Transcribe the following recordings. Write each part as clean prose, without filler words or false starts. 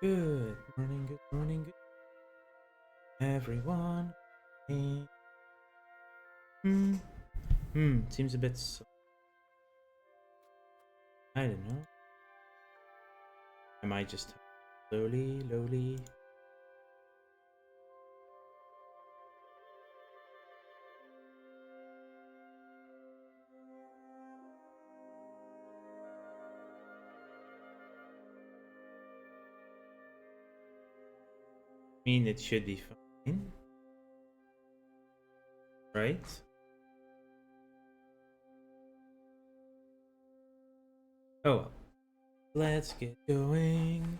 Good morning, everyone. Eh, seems a bit. I don't know. I might just slowly. I mean, it should be fine, right? Oh well. Let's get going.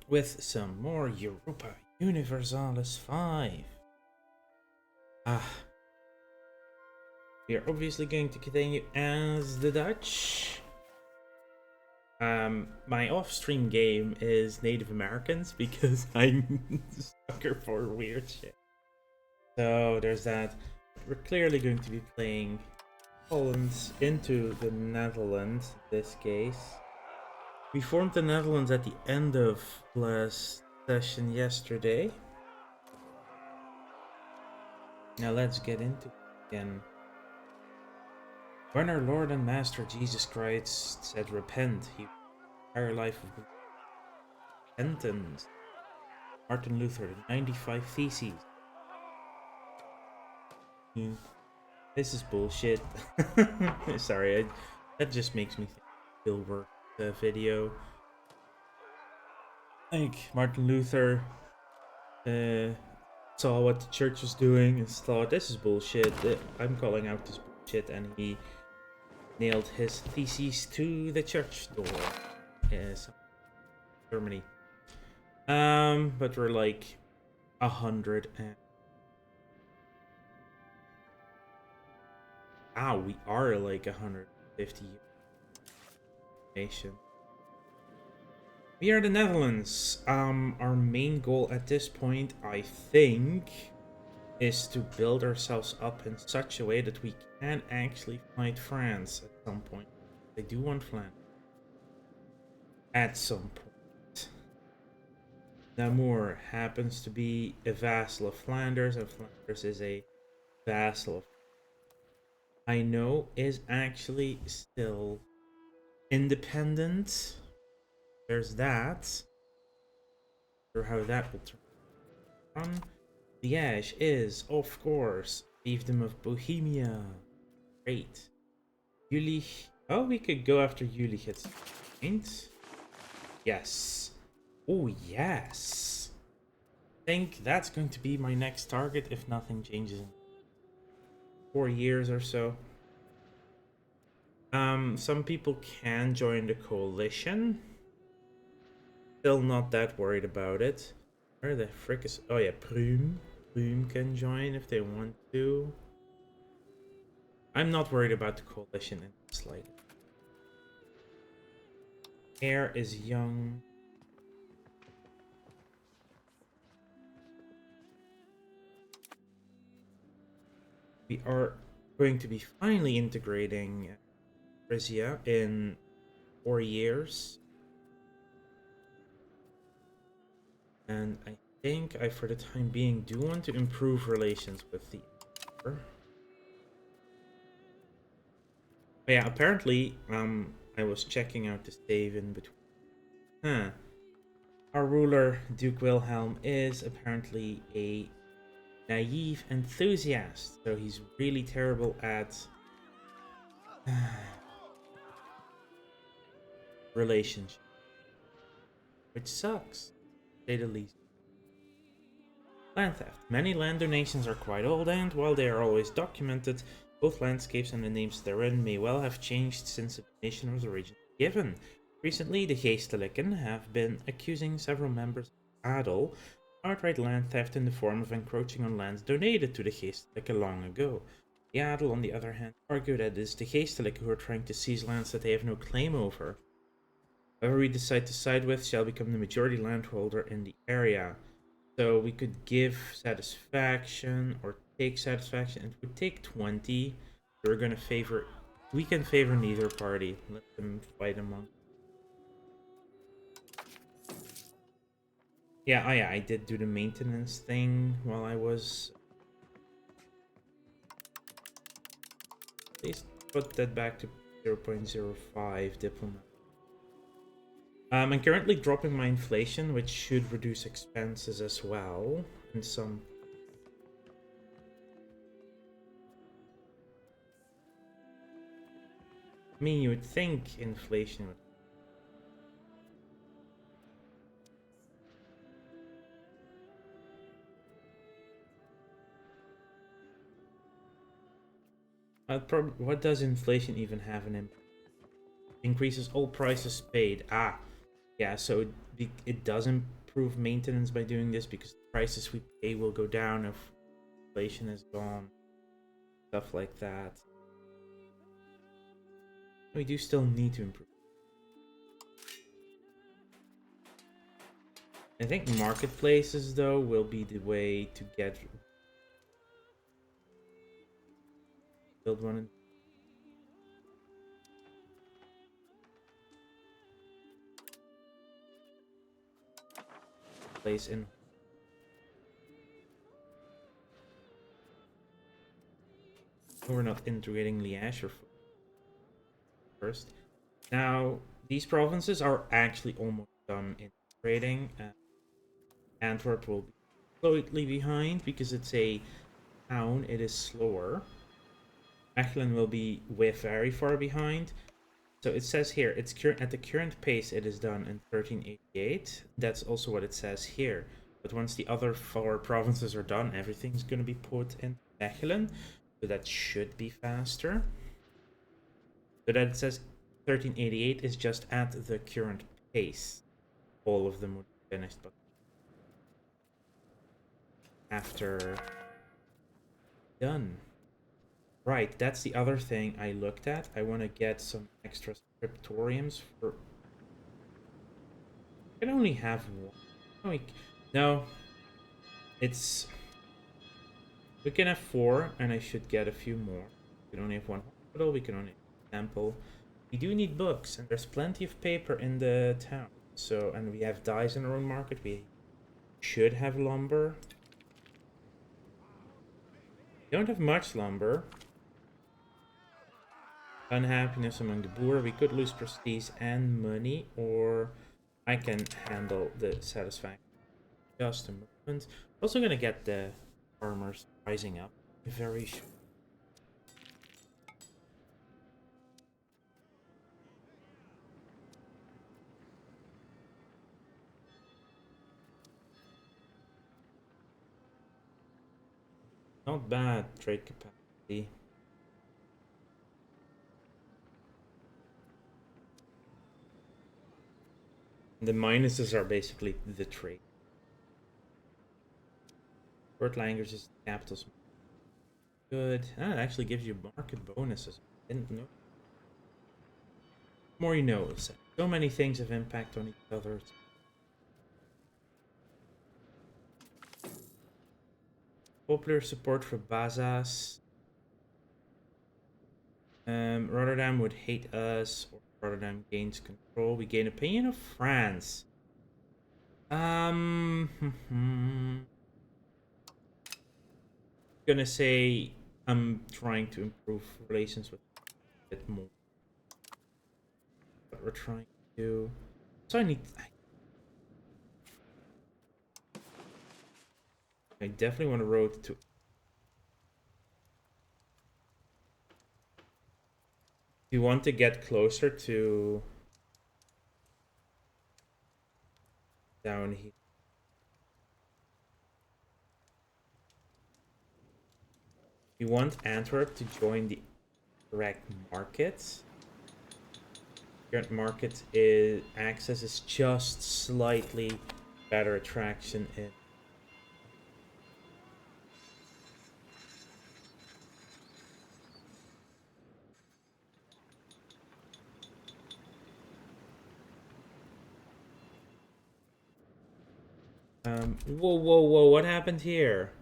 With some more Europa Universalis 5. Ah, we are obviously going to continue as the Dutch. My off-stream game is Native Americans because I'm a sucker for weird shit. So there's that. We're clearly going to be playing Holland into the Netherlands in this case. We formed the Netherlands at the end of last session yesterday. Now let's get into it again. When our Lord and Master Jesus Christ said repent, he entire life of repentance. Martin Luther, the 95 Theses. This is bullshit. Sorry, that just makes me think of Gilbert video. Like Martin Luther saw what the church was doing and thought, this is bullshit. I'm calling out this bullshit, and he nailed his theses to the church door. Yes, Germany. But we're like 100 and we are like 150 nation. We are the Netherlands. Our main goal at this point, I think, is to build ourselves up in such a way that we can actually fight France at some point. They do want Flanders. At some point. Namur happens to be a vassal of Flanders, and Flanders is a vassal of I know is actually still independent. There's that. Or how that will turn on. Liège is, of course, Fiefdom of Bohemia. Great. Jülich. Oh, we could go after Jülich at some point. Yes. Oh, yes. I think that's going to be my next target if nothing changes in 4 years or so. Some people can join the coalition. Still not that worried about it. Where the frick is... Oh yeah, Prüm. Prüm can join if they want to. I'm not worried about the coalition in the slightest. Air is young. We are going to be finally integrating Frisia in 4 years. And I think I, for the time being, do want to improve relations with the Emperor. But yeah, apparently, I was checking out the save in between. Our ruler, Duke Wilhelm, is apparently a naive enthusiast, so he's really terrible at relationships, which sucks, to say the least. Land theft. Many land donations are quite old, and while they are always documented, both landscapes and the names therein may well have changed since the donation was originally given. Recently, the Geestelijken have been accusing several members of Adel of outright land theft in the form of encroaching on lands donated to the Geestelijke long ago. The Adel, on the other hand, argue that it is the Geestelijke who are trying to seize lands that they have no claim over. Whoever we decide to side with shall become the majority landholder in the area. So we could give satisfaction or take satisfaction. It would take 20. We're going to favor We can favor neither party. Let them fight among. Yeah, oh yeah, I did do the maintenance thing while I was. Please put that back to 0.05 diplomat. I'm currently dropping my inflation, which should reduce expenses as well. And some. I mean, you would think inflation would. What does inflation even have an impact? Increases all prices paid. Ah, yeah, so it does improve maintenance by doing this because the prices we pay will go down if inflation is gone. Stuff like that. We do still need to improve. I think marketplaces, though, will be the way to build one. Place in. We're not integrating Liège or first. Now, these provinces are actually almost done integrating. Antwerp will be slightly behind because it's a town. It is slower. Mechelen will be very far behind. So it says here, it's at the current pace it is done in 1388. That's also what it says here. But once the other 4 provinces are done, everything's going to be put in Mechelen. So that should be faster. So that it says 1388 is just at the current pace. All of them would be finished, but after done. Right, that's the other thing I looked at. I want to get some extra scriptoriums for. I can only have one. No, it's. We can have 4, and I should get a few more. We can only have 1 hospital. We can only have a temple. We do need books, and there's plenty of paper in the town. So, and we have dyes in our own market. We should have lumber. We don't have much lumber. Unhappiness among the boer. We could lose prestige and money, or I can handle the satisfaction. Just a moment. Also gonna get the farmers rising up very soon. Not bad trade capacity. The minuses are basically the trade. Word languages, capitals. Good. Ah, it actually gives you market bonuses. Didn't know. More you know. So many things have impact on each other. Popular support for Bazas. Rotterdam would hate us, or Rotterdam gains control. We gain opinion of France. Gonna say I'm trying to improve relations with a bit more. What we're trying to do. So I definitely want a road to. We want to get closer to down here. We want Antwerp to join the correct market. Current market is access is just slightly better attraction in. Whoa, what happened here?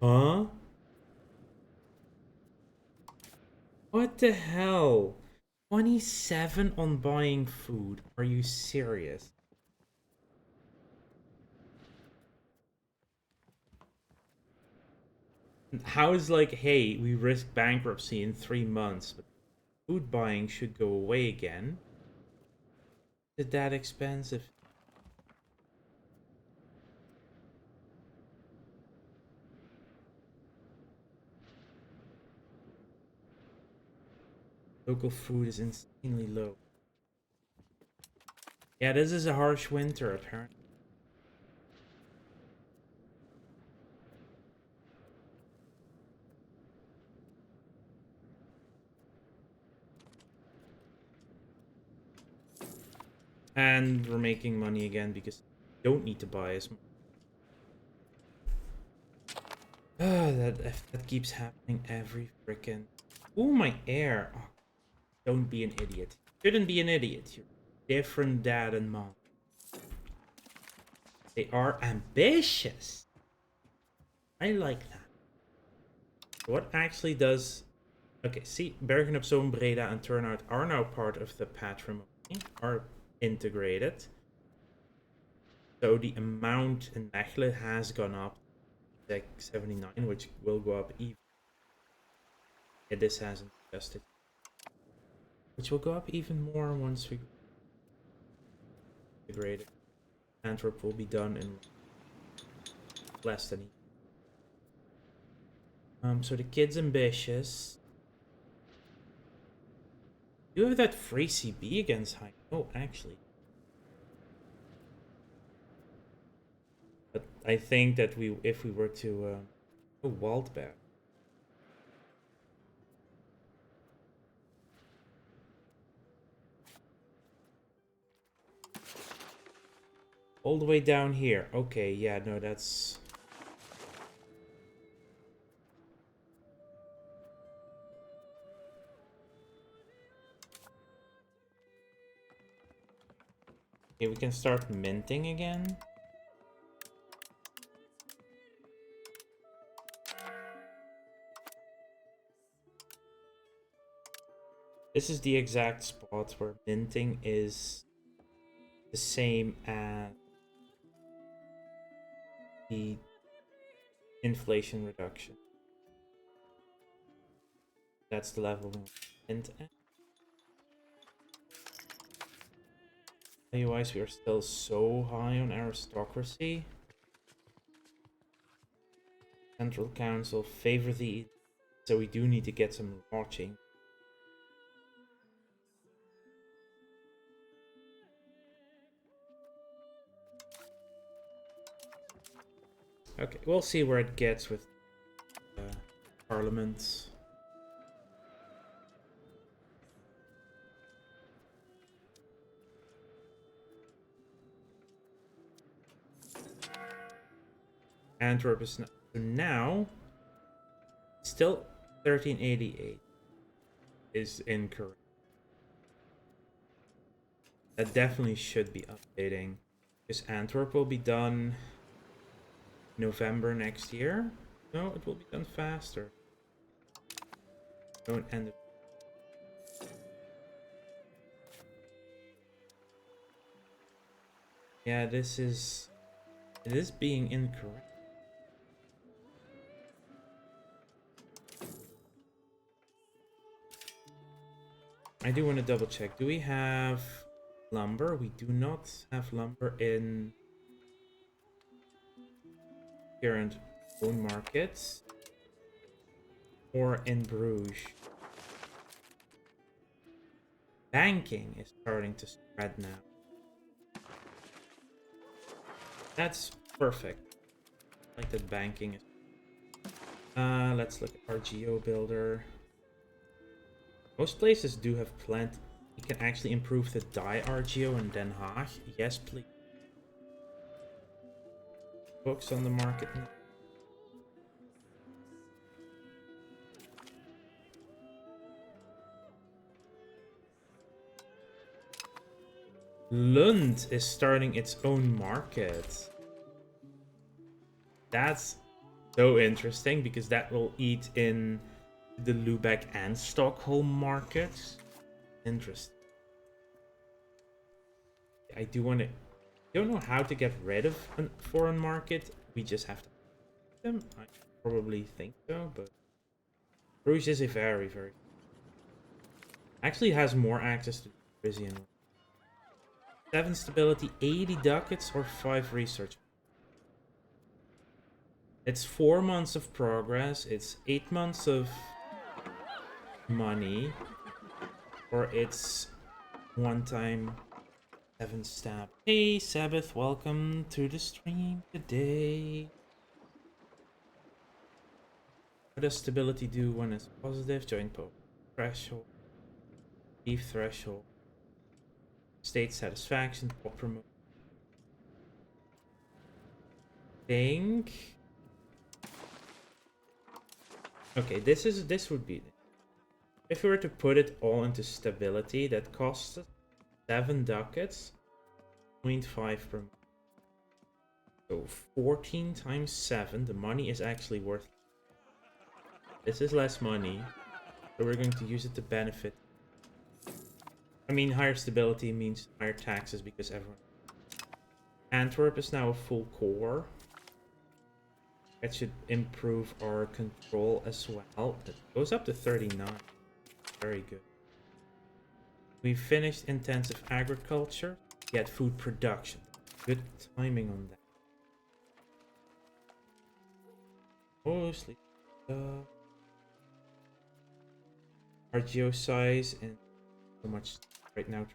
Huh? What the hell? 27 on buying food. Are you serious? How is like, hey, we risk bankruptcy in 3 months, but food buying should go away again? Is it that expensive? Local food is insanely low. Yeah, this is a harsh winter, apparently. And we're making money again because we don't need to buy as much. That keeps happening every freaking. Oh, my air. Oh, don't be an idiot. Shouldn't be an idiot. You're different dad and mom. They are ambitious. I like that. What actually does... Okay, see, Bergen op Zoom, Breda and Turnhout are now part of the patrimony, are integrated. So the amount in Mechelen has gone up, like 79, which will go up even. Yeah, this hasn't adjusted. Which will go up even more once we integrate it. Antwerp will be done in less than a year. So the kid's ambitious. You have that free CB against High. Oh, actually. But I think that if we were to Waldberg. All the way down here. Okay, yeah, no, that's... Okay, we can start minting again. This is the exact spot where minting is the same as the inflation reduction. That's the level we mint at. Otherwise, we are still so high on aristocracy. Central Council favor the... So we do need to get some watching. Okay, we'll see where it gets with Parliament. Antwerp is now still 1388 is incorrect. That definitely should be updating because Antwerp will be done November next year. No, it will be done faster. Don't end it. Yeah, this is... It is being incorrect. I do want to double check. Do we have lumber? We do not have lumber in current own markets or in Bruges. Banking is starting to spread now. That's perfect. I like that banking is... let's look at our geo builder. Most places do have plenty. You can actually improve the dye RGO in Den Haag. Yes, please. Books on the market. Lund is starting its own market. That's so interesting because that will eat in the Lubeck and Stockholm markets. Interesting. I do want to. Don't know how to get rid of a foreign market. We just have to them. I probably think so, but Bruges is a very actually has more access to the Parisian one. 7 stability, 80 ducats, or 5 research. It's 4 months of progress. It's 8 months of money, or it's one time 7 stab. Hey Sabbath, welcome to the stream today. What does stability do when it's positive? Joint power threshold, beef threshold, state satisfaction, pop promote. Think. Okay, this would be. If we were to put it all into stability, that costs us 7 ducats, 0.5 per month. So 14 times 7, the money is actually worth. This is less money, but we're going to use it to benefit. I mean, higher stability means higher taxes because everyone. Antwerp is now a full core. That should improve our control as well. It goes up to 39. Very good. We finished intensive agriculture. Get food production. Good timing on that. Mostly. Our geo size and so much right now.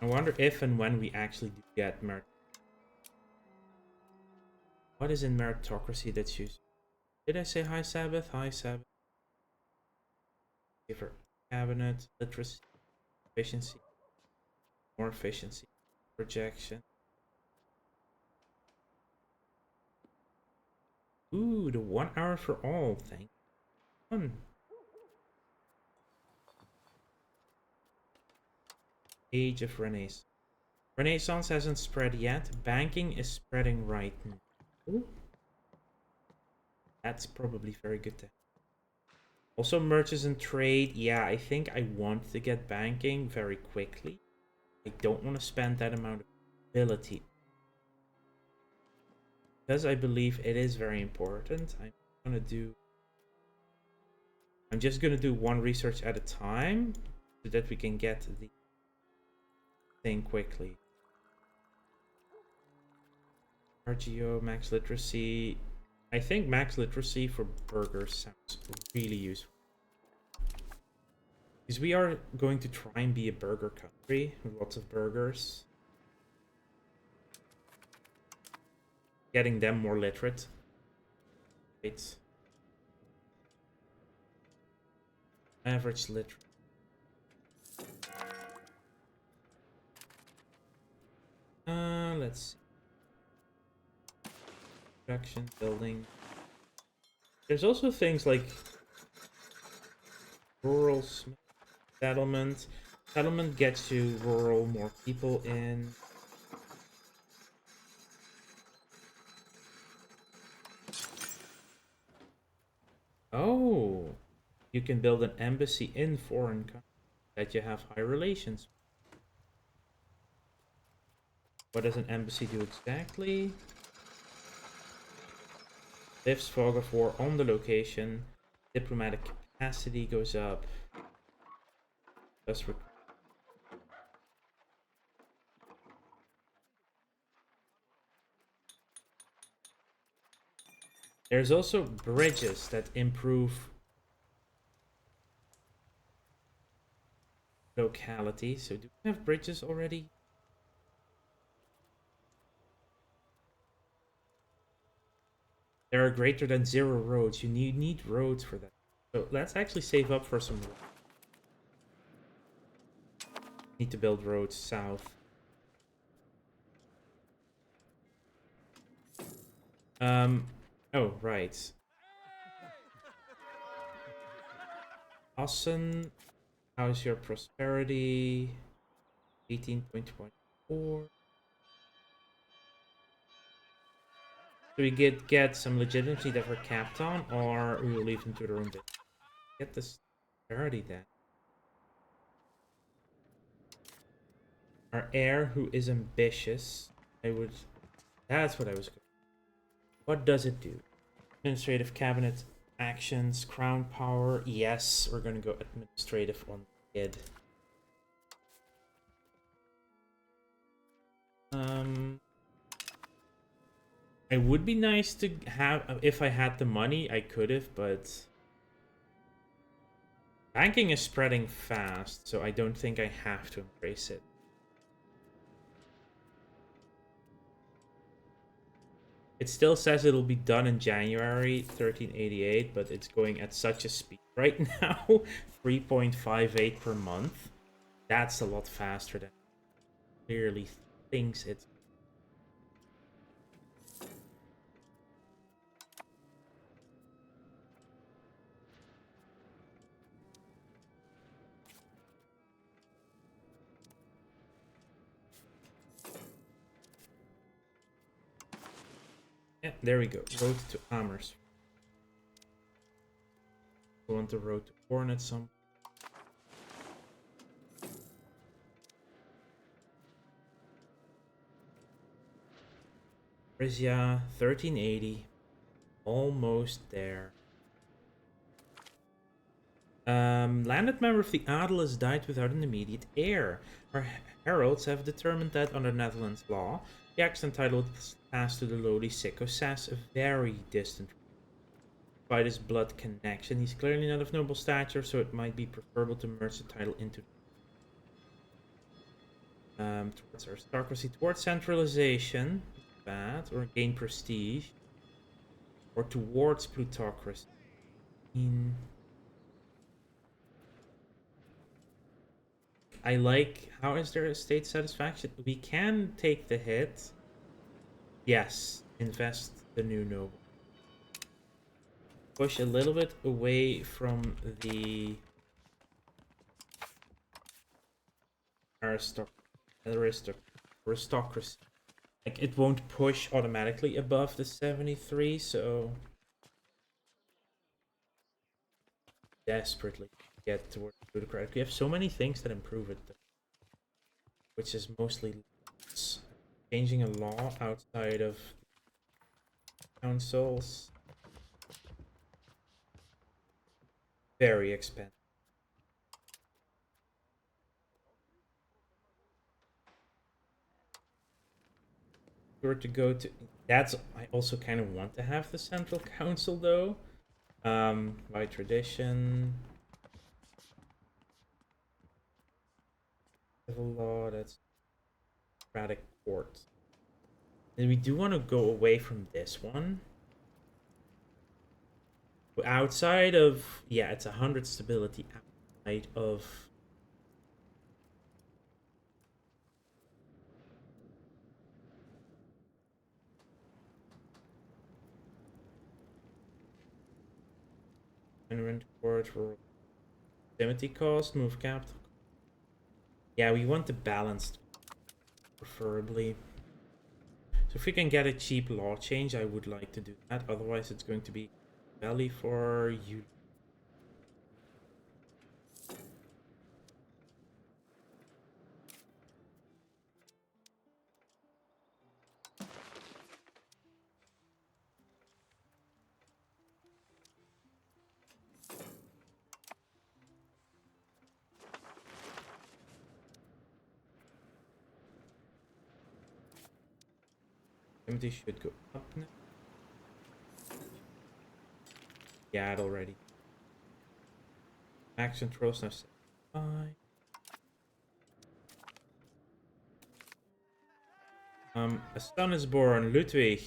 I wonder if and when we actually do get merit. What is in meritocracy that's used? Did I say hi Sabbath? Hi Sabbath. Give her cabinet, literacy, efficiency, more efficiency, projection. Ooh, the 1 hour for all thing. Fun. Age of Renaissance. Renaissance hasn't spread yet. Banking is spreading right now. Ooh. That's probably very good to have. Also, merchants and trade. Yeah, I think I want to get banking very quickly. I don't want to spend that amount of ability. Because I believe it is very important. I'm just gonna do 1 research at a time so that we can get the thing quickly. RGO, max literacy. I think max literacy for burgers sounds really useful. Because we are going to try and be a burger country with lots of burgers. Getting them more literate. It's average literate. Let's see. Production, building. There's also things like rural settlement. Settlement gets you rural, more people in. Oh, you can build an embassy in foreign country that you have high relations with. What does an embassy do exactly? Lifts fog of war on the location. Diplomatic capacity goes up. There's also bridges that improve locality. So do we have bridges already? There are greater than 0 roads. You need roads for that. So let's actually save up for some roads. Need to build roads south. Oh, right. Assen, how's your prosperity? 18.1. 4. Do we get some legitimacy that we're capped on, or we will leave them to their own business? Get this already then. Our heir who is ambitious. That's what I was going. What does it do? Administrative cabinet actions, crown power. Yes, we're gonna go administrative on the kid. It would be nice to have, if I had the money, I could have, but banking is spreading fast, so I don't think I have to embrace it. It still says it'll be done in January 1388, but it's going at such a speed right now. 3.58 per month. That's a lot faster than it clearly thinks it's. Yeah, there we go. Road to Amers. We want the road to Hornet some. Frisia, 1380. Almost there. Landed member of the Adel has died without an immediate heir. Our heralds have determined that under Netherlands law, the accident title was passed to the lowly Sikosas, a very distant. By his blood connection, he's clearly not of noble stature, so it might be preferable to merge the title into towards aristocracy, towards centralization, bad, or gain prestige, or towards plutocracy. I like, how is there a state satisfaction? We can take the hit. Yes, invest the new noble. Push a little bit away from the aristocracy. Like, it won't push automatically above the 73, so desperately get towards plutocratic. We have so many things that improve it, though, which is mostly changing a law outside of councils. Very expensive. If we were to go to, that's, I also kind of want to have the central council though, by tradition. Civil law, that's democratic court. And we do want to go away from this one. Outside of, yeah, it's 100 stability outside of Enrent court, proximity cost, move capital. Yeah, we want the balanced, preferably. So if we can get a cheap law change, I would like to do that. Otherwise, it's going to be belly for you. Empty should go up now. Yeah, it already. Max controls now 75. A son is born, Ludwig.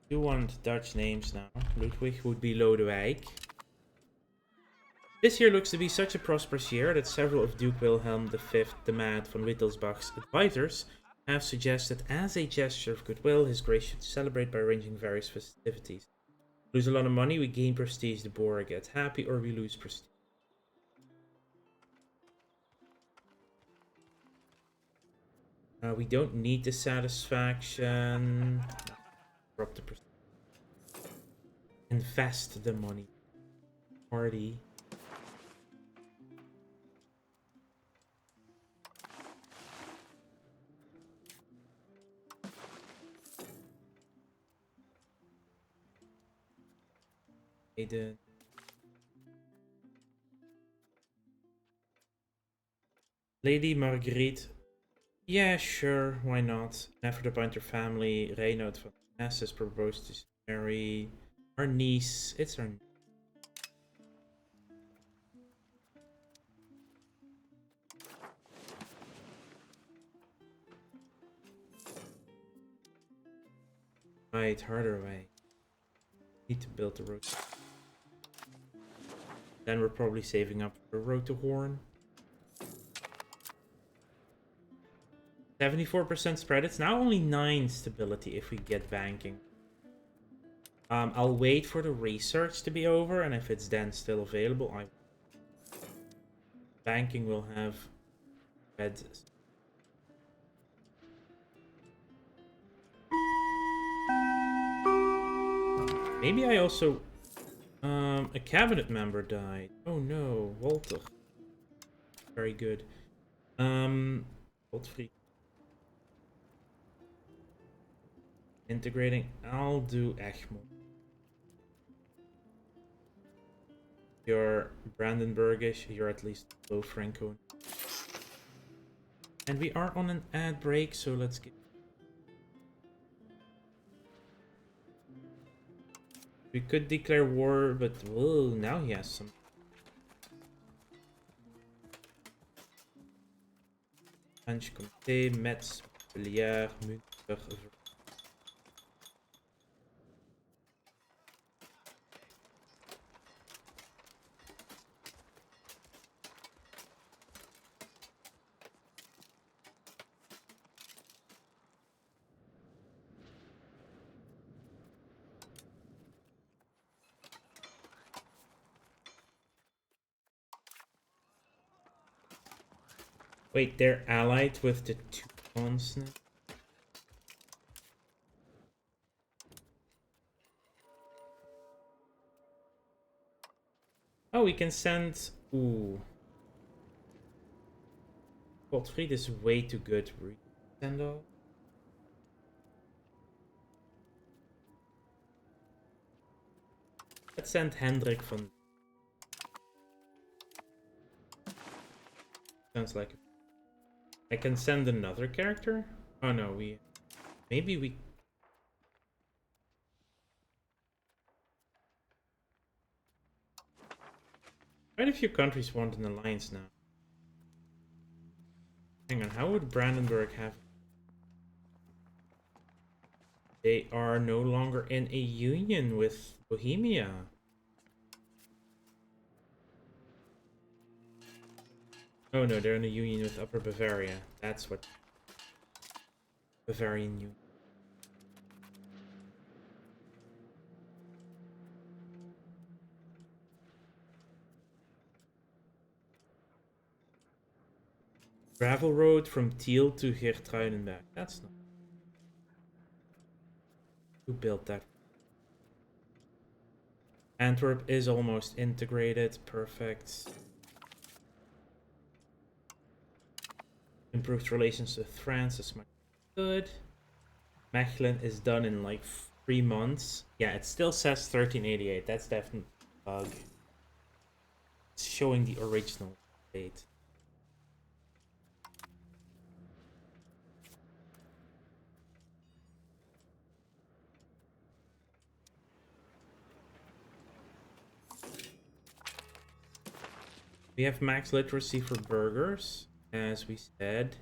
You want Dutch names now. Ludwig would be Lodewijk. This year looks to be such a prosperous year that several of Duke Wilhelm V de Maat von Wittelsbach's advisors have suggested as a gesture of goodwill, His Grace should celebrate by arranging various festivities. Lose a lot of money, we gain prestige, the Boer gets happy, or we lose prestige. We don't need the satisfaction. Drop the percent. Invest the money. Party. Aiden. Lady Marguerite. Yeah, sure, why not? Never to bind her family. Reinoud van Ness is proposed to marry our niece. It's our niece. Right, harder way. Need to build the road. Then we're probably saving up for the road to Horn. 74% spread. It's now only 9 stability if we get banking. I'll wait for the research to be over, and if it's then still available, banking will have red. Maybe I also... a cabinet member died. Oh no, Walter. Very good. Walter. Integrating. I'll do Egmont. You're Brandenburgish. You're at least low Franco. And we are on an ad break, so let's get... We could declare war, but whoa, now he has some. French Comté, Metz, Montpellier, Münster. Wait, they're allied with the Teutons now? Oh, we can send... Ooh. Gottfried is way too good. Send all. Let's send Hendrik van... Sounds like... I can send another character? Oh no, we... Maybe we... Quite a few countries want an alliance now. Hang on, how would Brandenburg have... They are no longer in a union with Bohemia. Oh no, they're in a union with Upper Bavaria. That's what... Bavarian Union. Gravel road from Tiel to Geertruidenberg. That's not... Who built that? Antwerp is almost integrated. Perfect. Improved relations with France is much good. Mechelen is done in like 3 months. Yeah, it still says 1388. That's definitely a bug. It's showing the original date. We have max literacy for burgers, as we said.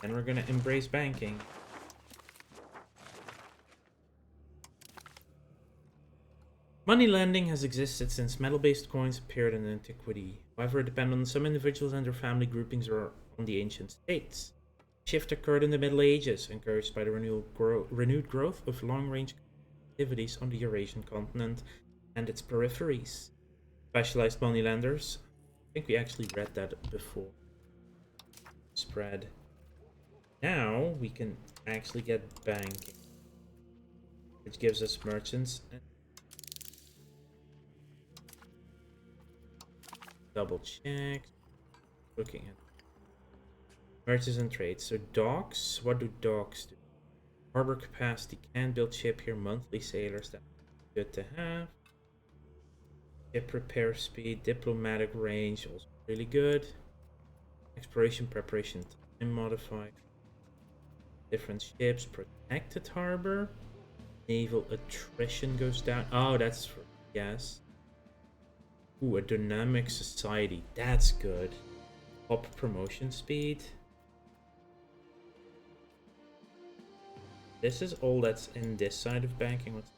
And we're gonna embrace banking. Money lending has existed since metal-based coins appeared in antiquity. However, it depended on some individuals and their family groupings or on the ancient states. Shift occurred in the Middle Ages, encouraged by the renewed growth of long-range activities on the Eurasian continent and its peripheries. Specialized moneylenders. I think we actually read that before. Spread. Now we can actually get banking, which gives us merchants. Double check. Looking at merchants and trades. So docks, what do docks do? Harbor capacity, can build ship here, monthly sailors, that's good to have. Ship repair speed, diplomatic range, also really good. Exploration preparation time modified. Different ships, protected harbor. Naval attrition goes down. Oh, that's for gas. Ooh, a dynamic society, that's good. Up promotion speed. This is all that's in this side of banking. What's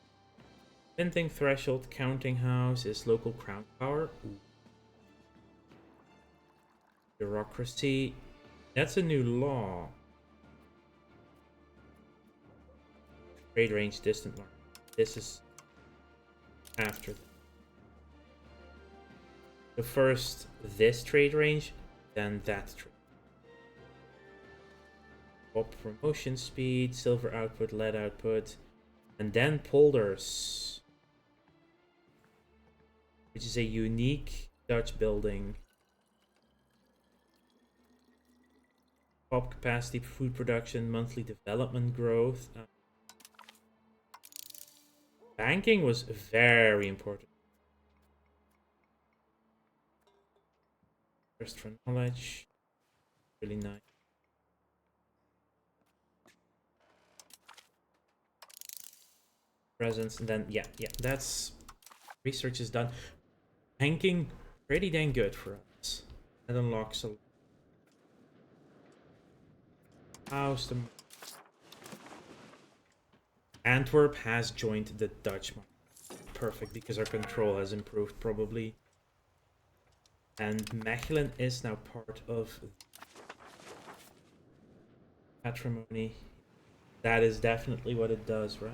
minting threshold, counting house is local crown power. Ooh. Bureaucracy. That's a new law. Trade range, distant market. This is after that. So first this trade range, then that trade. Up promotion speed, silver output, lead output, and then polders, which is a unique Dutch building. Pop capacity, food production, monthly development growth. Banking was very important. Thirst for knowledge, really nice. Presence, and then yeah, that's research is done. Banking pretty dang good for us. That unlocks a house. Antwerp has joined the Dutch market. Perfect, because our control has improved probably. And Mechelen is now part of patrimony. That is definitely what it does, right?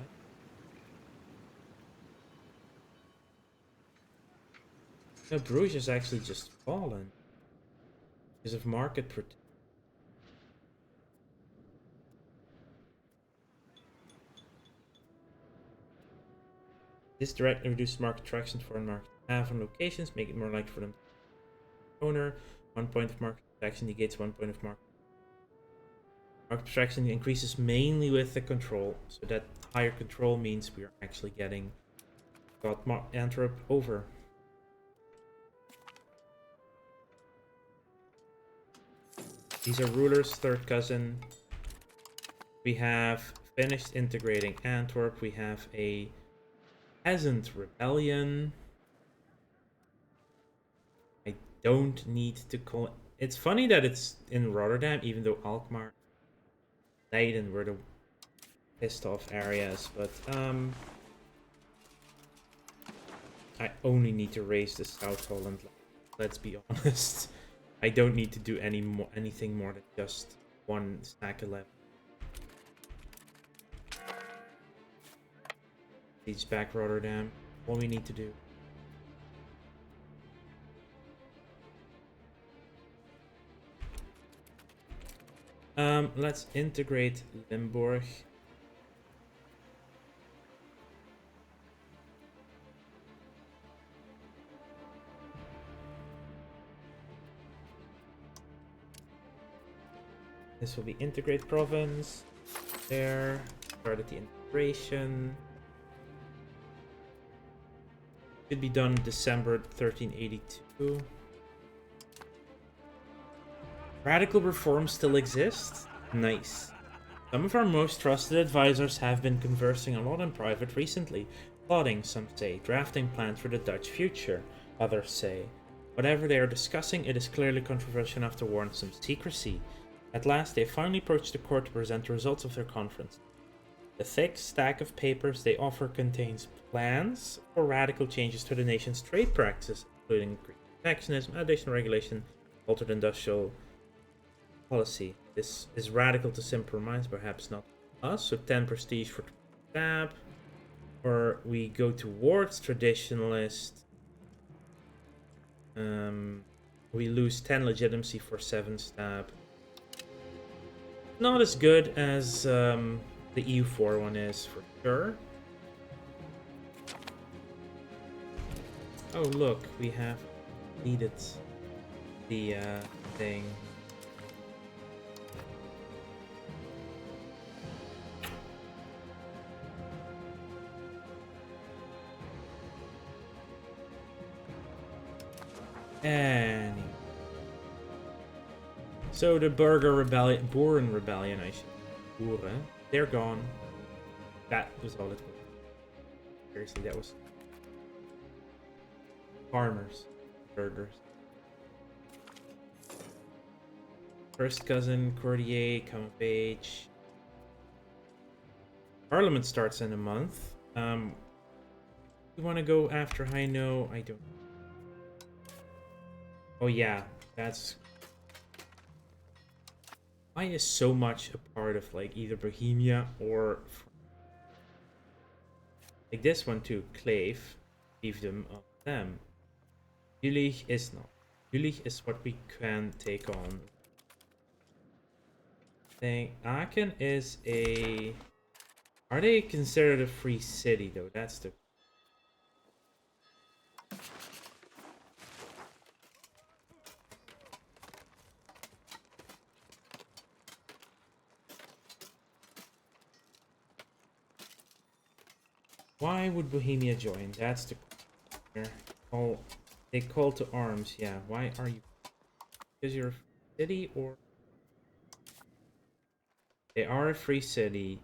No, Bruges has actually just fallen because of market protection. This directly reduces market traction for foreign market have on locations, make it more likely for them to owner. 1 point of market traction negates 1 point of market. Market traction increases mainly with the control, so that higher control means we are actually getting Antwerp over. These are rulers, third cousin. We have finished integrating Antwerp. We have a peasant rebellion. I don't need to call it. It's funny that it's in Rotterdam, even though Alkmaar, Leiden were the pissed off areas, but I only need to raise the South Holland. Let's be honest. I don't need to do anything more than just one stack 11. Siege back Rotterdam. All we need to do. Let's integrate Limburg. This will be integrate province. There. Started the integration. Should be done December 1382. Radical reforms still exist? Nice. Some of our most trusted advisors have been conversing a lot in private recently. Plotting, some say, drafting plans for the Dutch future, others say. Whatever they are discussing, it is clearly controversial enough to warrant some secrecy. At last, they finally approached the court to present the results of their conference. The thick stack of papers they offer contains plans for radical changes to the nation's trade practices, including protectionism, additional regulation, altered industrial policy. This is radical to simple minds, perhaps not us. So 10 prestige for stab, or we go towards traditionalist. We lose 10 legitimacy for 7 stab. Not as good as the EU4 one is, for sure. Oh, look, we have needed the thing. Anyway. So the Boeren Rebellion, I should. Boeren, they're gone. That was all it was. Seriously, that was farmers, burgers. First cousin, courtier, come of age. Parliament starts in a month. You want to go after Haino? I don't. Oh yeah, that's. Why is so much a part of like either Bohemia or like this one too? Clave, fiefdom of them. Jülich is not. Jülich is what we can take on. Thing Aachen is a. Are they considered a free city though? That's the. Why would Bohemia join? That's the. Oh, they call to arms. Yeah. Why are you? Because you're a city or. They are a free city.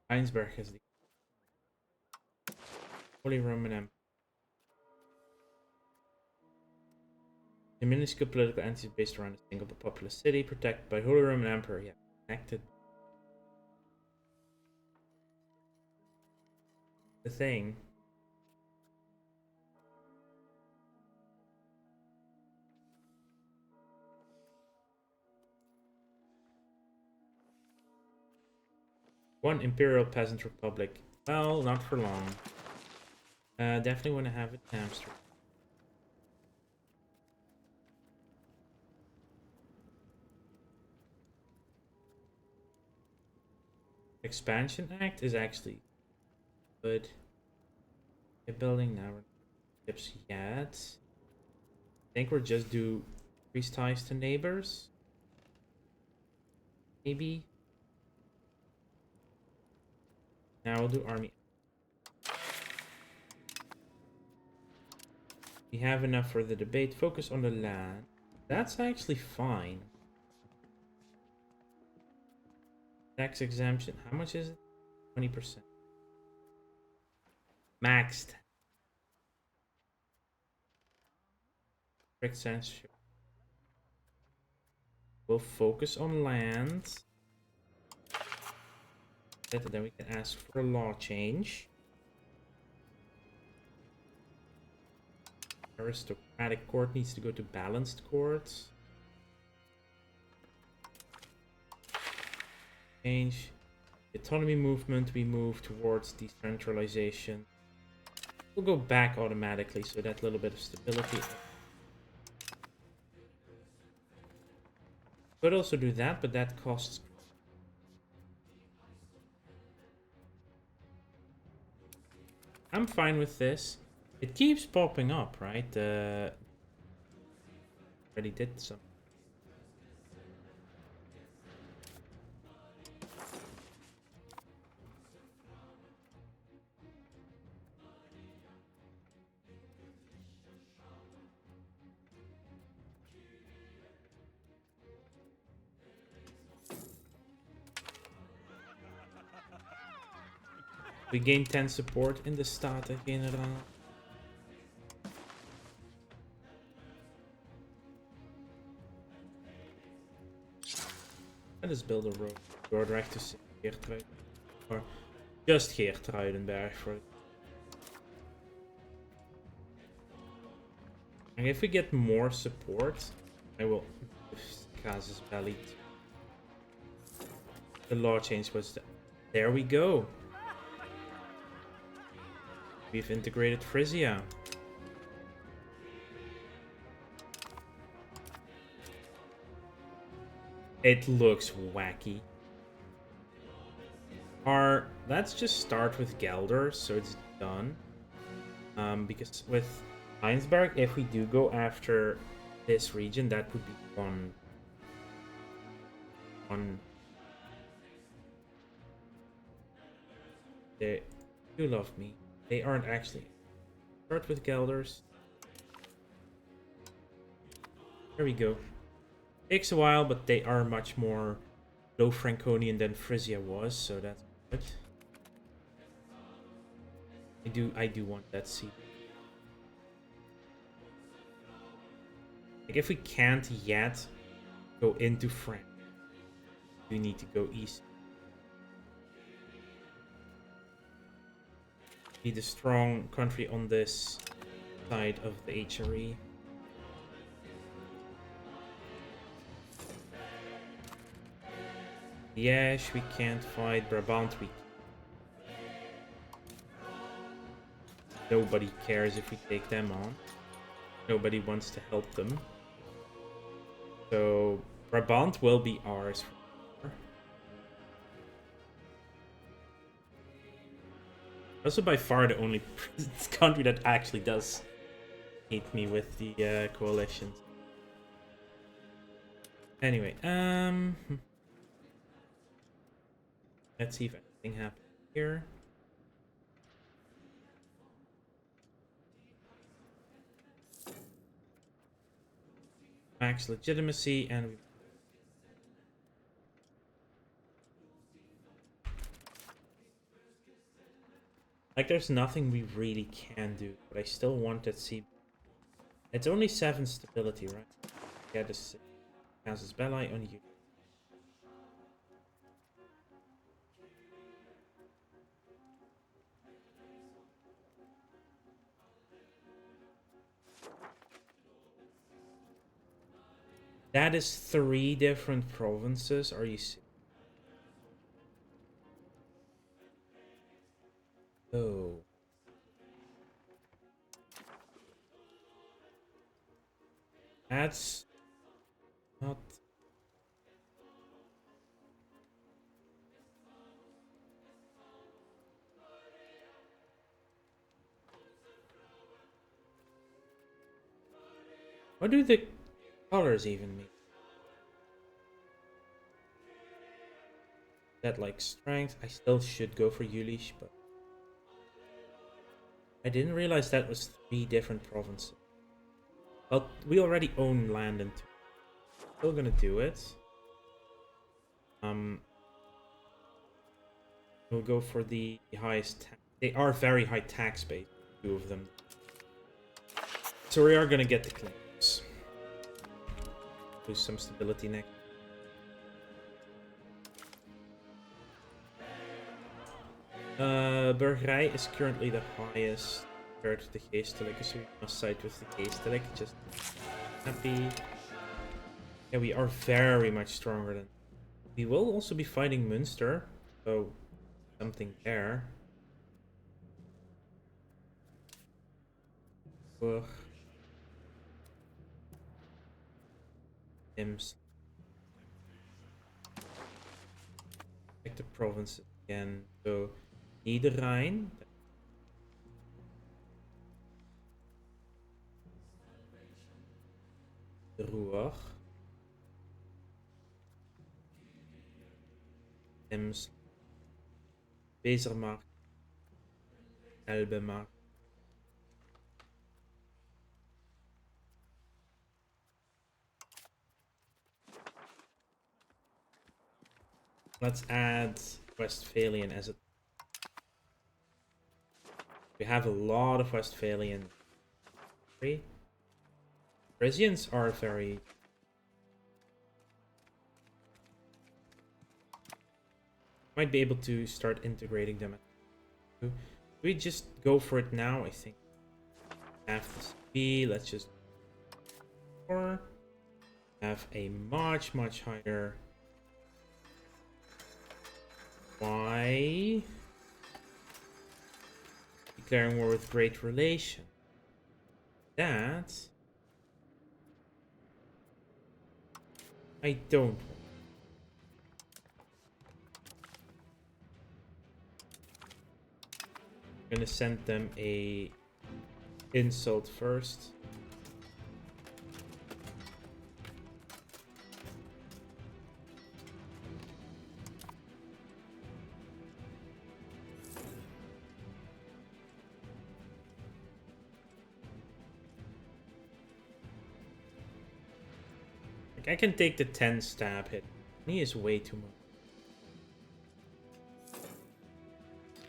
Heinsberg has the Holy Roman Empire. The minuscule political entity based around a single but populous city, protected by Holy Roman Emperor. Yeah, connected. The thing. One Imperial Peasant Republic. Well, not for long. Definitely want to have it in Amsterdam. Expansion Act is actually good. A building now. Ships yet. I think we're just do increase ties to neighbors. Maybe. Now we'll do army. We have enough for the debate. Focus on the land. That's actually fine. Tax exemption. How much is it? 20%. Maxed. Strict censorship. We'll focus on land. Then we can ask for a law change. Aristocratic court needs to go to balanced courts. Change. The autonomy movement, we move towards decentralization. We'll go back automatically, so that little bit of stability. Could also do that, but that costs. I'm fine with this. It keeps popping up, right? Already did some. We gain 10 support in the Staten-Generaal. Let us build a road. Dordrecht to Geertruiden. Or just Geertruidenberg for it. And if we get more support, I will give Casus Belli. the law change was done. There we go. We've integrated Frisia. It looks wacky. Let's just start with Gelder, so it's done. Because with Heinsberg, if we do go after this region, that would be one. They do love me. They aren't actually. Start with Gelders. There we go. Takes a while, but they are much more low Franconian than Frisia was, so that's good. I do want that seed. Like if we can't yet go into France, we need to go east. Need a strong country on this side of the HRE. Yes, we can't fight Brabant. Nobody cares if we take them on. Nobody wants to help them. So Brabant will be ours. Also by far the only country that actually does hate me with the coalitions. Anyway, let's see if anything happens here. Max legitimacy, and we like there's nothing we really can do, but I still want that C. It's only 7 stability, right? Yeah, this casus belli on you. That is 3 different provinces. Are you serious? Oh. That's not... What do the colors even mean? That like strength. I still should go for Yulish, but I didn't realize that was 3 different provinces. Well, we already own land in 2. Still gonna do it. We'll go for the highest. They are very high tax base, 2 of them. So we are gonna get the claims. Lose some stability next. Burgerij is currently the highest compared to the Geestelijke, so we must side with the Geestelijke. Just happy. Yeah, we are very much stronger than. We will also be fighting Münster, so something there. Ugh. Ims. Check the provinces again. So Niederrhein. De Ruhr. Ems. Wesermarkt. Elbemarkt. Let's add Westphalian as a... We have a lot of Westphalian. Frisians are very... Might be able to start integrating them. Do we just go for it now? I think. Have this be. Let's just... Or have a much higher... Why? Declaring war with great relation. That I don't want. I'm gonna send them a insult first. Like, I can take the 10 stab hit. He is way too much.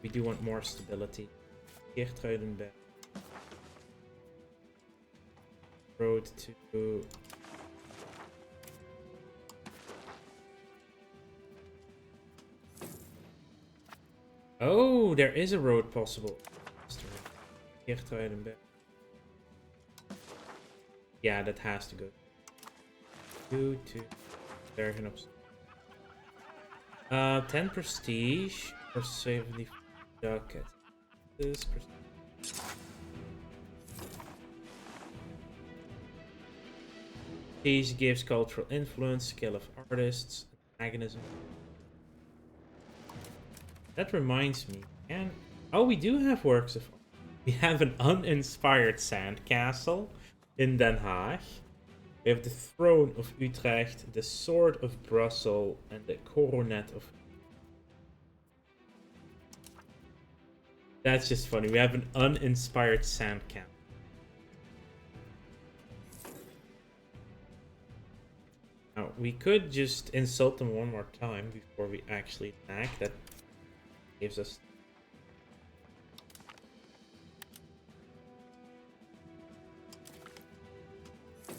We do want more stability. Geertruidenberg. Road to... Oh, there is a road possible. Geertruidenberg. Yeah, that has to go. 2 to Bergen op. 10 prestige or 70 ducat. This prestige gives cultural influence, skill of artists, antagonism. That reminds me, and oh, we do have works of art. We have an uninspired sandcastle in Den Haag. We have the throne of Utrecht, the sword of Brussels, and the coronet of... That's just funny. We have an uninspired sandcastle. Now, we could just insult them one more time before we actually attack. That gives us...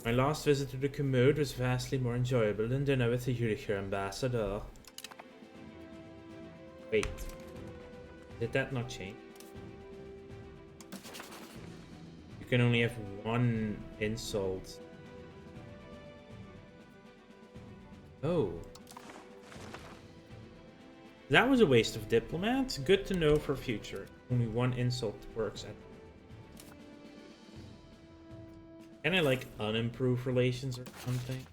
My last visit to the commode was vastly more enjoyable than dinner with the Zuricher ambassador. Wait. Did that not change? You can only have one insult. Oh. That was a waste of diplomats. Good to know for future. Only one insult works at... Can I like unimprove relations or something?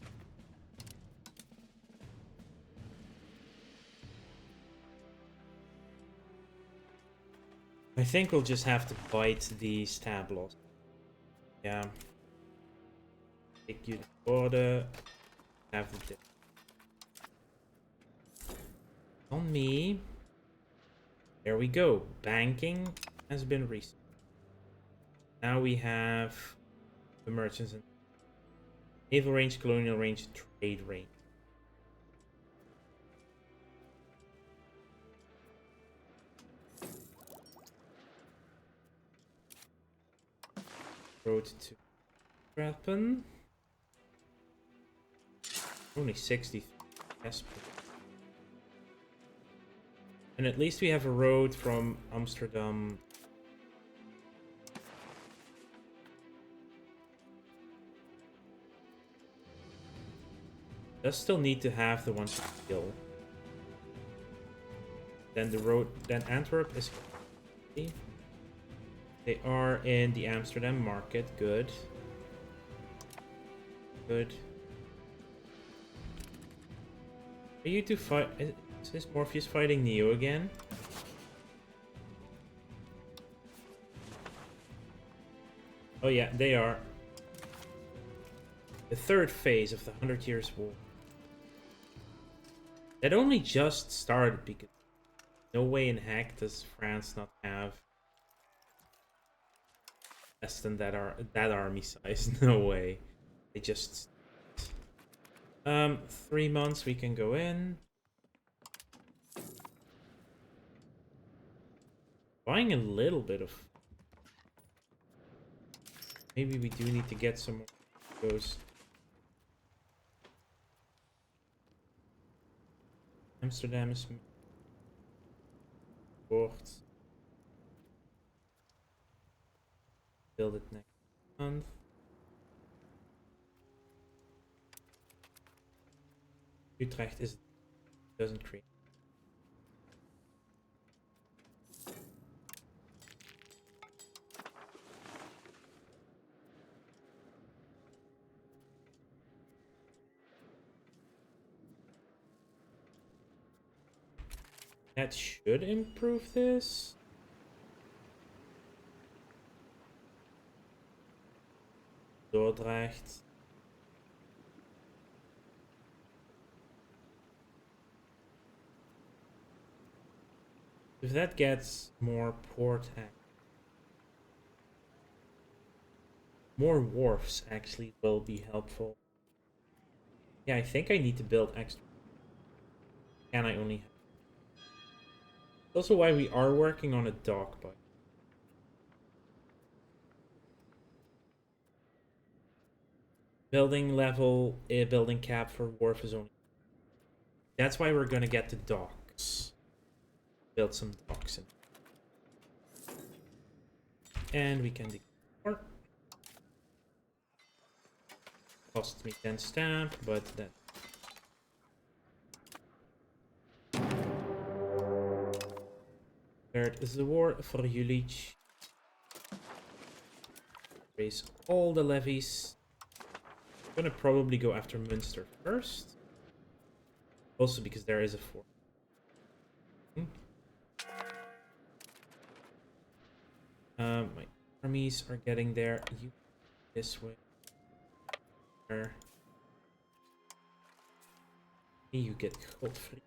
I think we'll just have to bite the stab loss. Yeah. Take you to order. Have the dip. On me. There we go. Banking has been reset. Now we have the merchants and naval range, colonial range, trade range. Road to Rappen. Only 60. Yes. And at least we have a road from Amsterdam. Does still need to have the one to kill. Then the road, then Antwerp is... They are in the Amsterdam market. Good. Good. Are you two fight? Is this Morpheus fighting Neo again? Oh yeah, they are. The third phase of the 100 Years' War. That only just started because no way in heck does France not have less than that army size. No way. They just 3 months we can go in. Buying a little bit of... Maybe we do need to get some more of those. Amsterdam is... Port. Build it next month. Utrecht is... doesn't create. That should improve this. Dordrecht. If that gets more port, more wharfs actually will be helpful. Yeah, I think I need to build extra. And I only have. That's also why we are working on a dock, but building level, building cap for wharf is only. That's why we're gonna get the docks. Build some docks in. And we can decor. Cost me 10 stamp, but that. Third is the war for Jülich. Raise all the levies. I'm gonna probably go after Münster first. Also because there is a fort. My armies are getting there. You this way. There. You get Godfrey.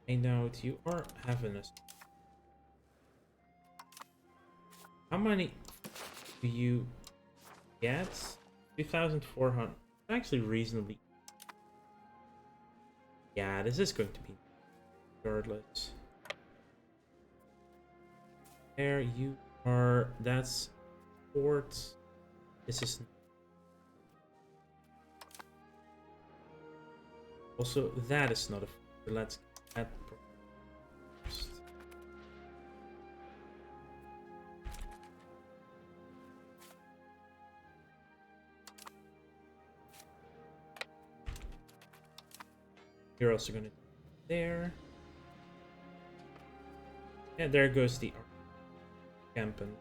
I note you are having a. How many do you get? 2,400. Actually, reasonably. Yeah, this is going to be regardless. There you are. That's port. This is also that is not a. Let's get that first. You're also gonna there. Yeah, there goes the campen.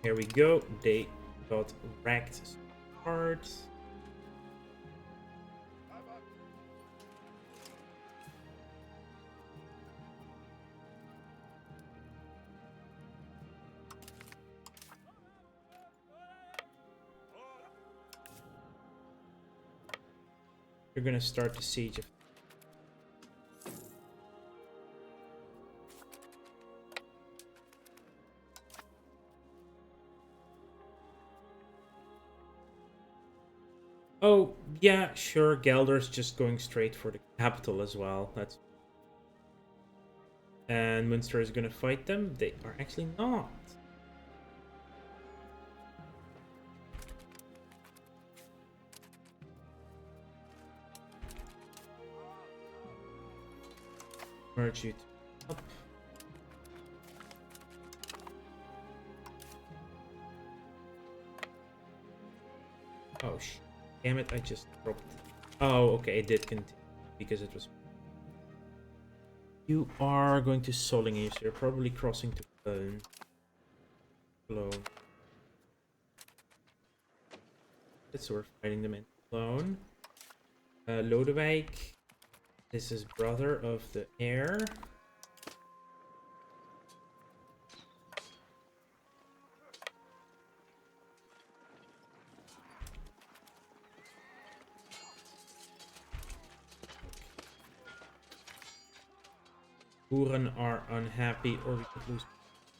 Here we go. They got wrecked hard. You're gonna start the siege of. Oh, yeah, sure. Gelder's just going straight for the capital as well. That's. And Münster is gonna fight them. They are actually not. Merge you up. Oh, damn it, I just dropped. Oh, okay, it did continue because it was. You are going to Solingen, so you're probably crossing to Cologne. Cologne. So we're fighting them in Cologne. Lodewijk. This is brother of the heir. Boeren are unhappy or we could lose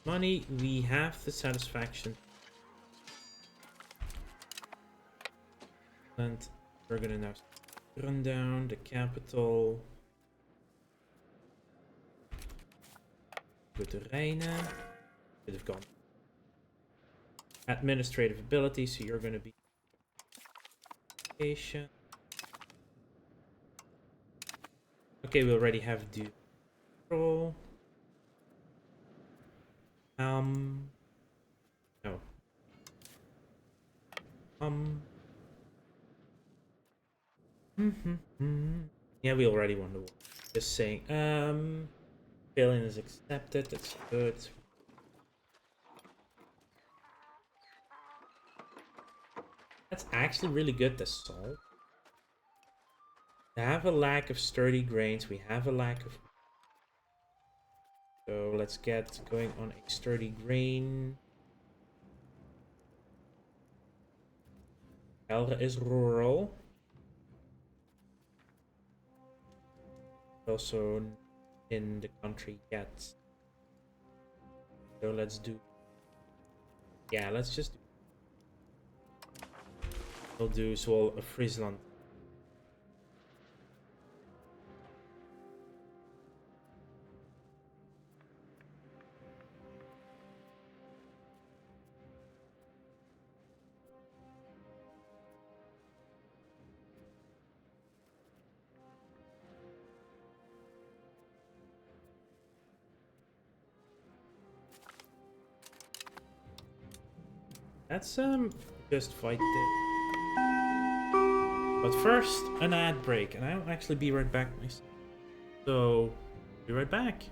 money. We have the satisfaction. And we're gonna now run down the capital. Go to Rijnen. Could have gone. Administrative ability, so you're gonna be patient. Okay, we already have due control. No. Yeah, we already won the war. Just saying. Failing is accepted. That's good. That's actually really good, the salt. We have a lack of sturdy grains. We have a lack of... So let's get going on a sturdy grain. Helge is rural. Also in the country yet. So let's do... Yeah, let's just do... We'll do Zwolle of Friesland. Let's just fight this. But first, an ad break, and I'll actually be right back myself. So, be right back.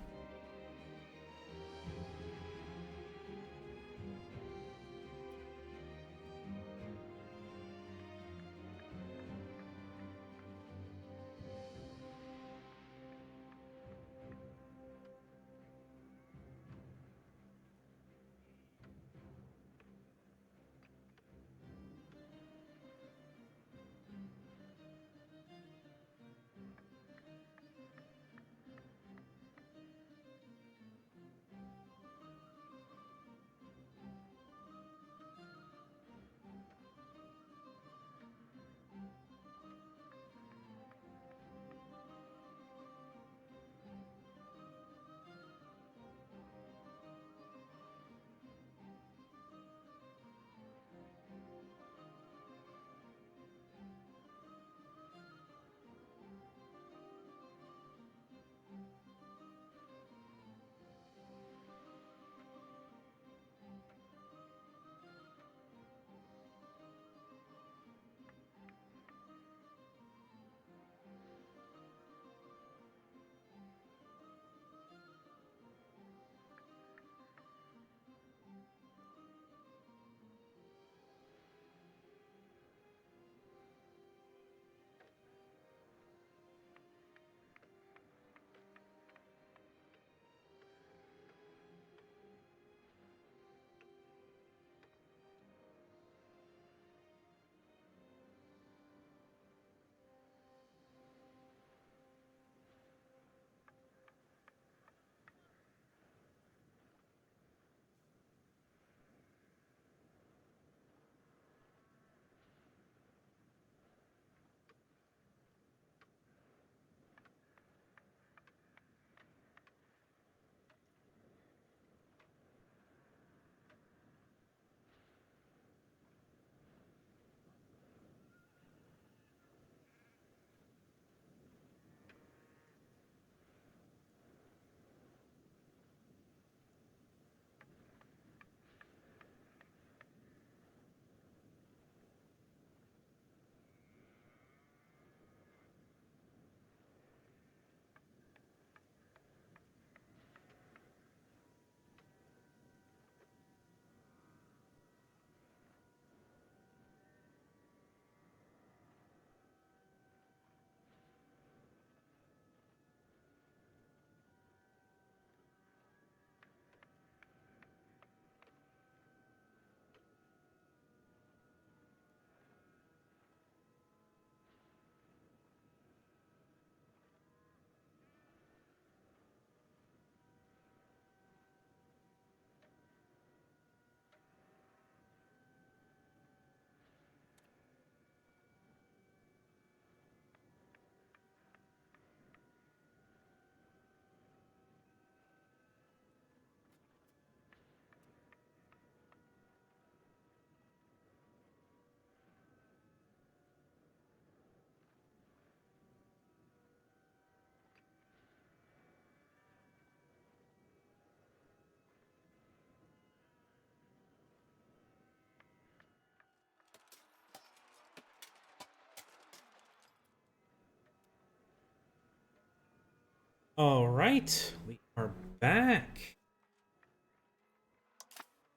Alright, we are back.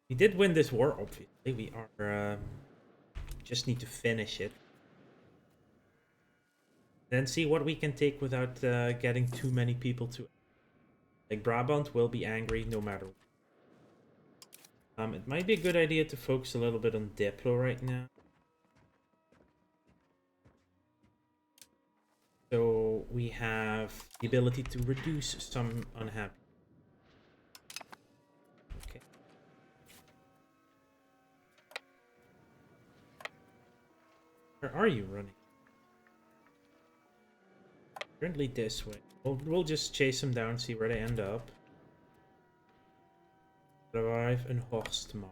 We did win this war, obviously. We are just need to finish it. Then see what we can take without getting too many people to... Like, Brabant will be angry no matter what. It might be a good idea to focus a little bit on Diplo right now. So we have the ability to reduce some unhappy. Okay. Where are you running? Currently this way. We'll just chase them down, see where they end up. Arrive in Horstmar.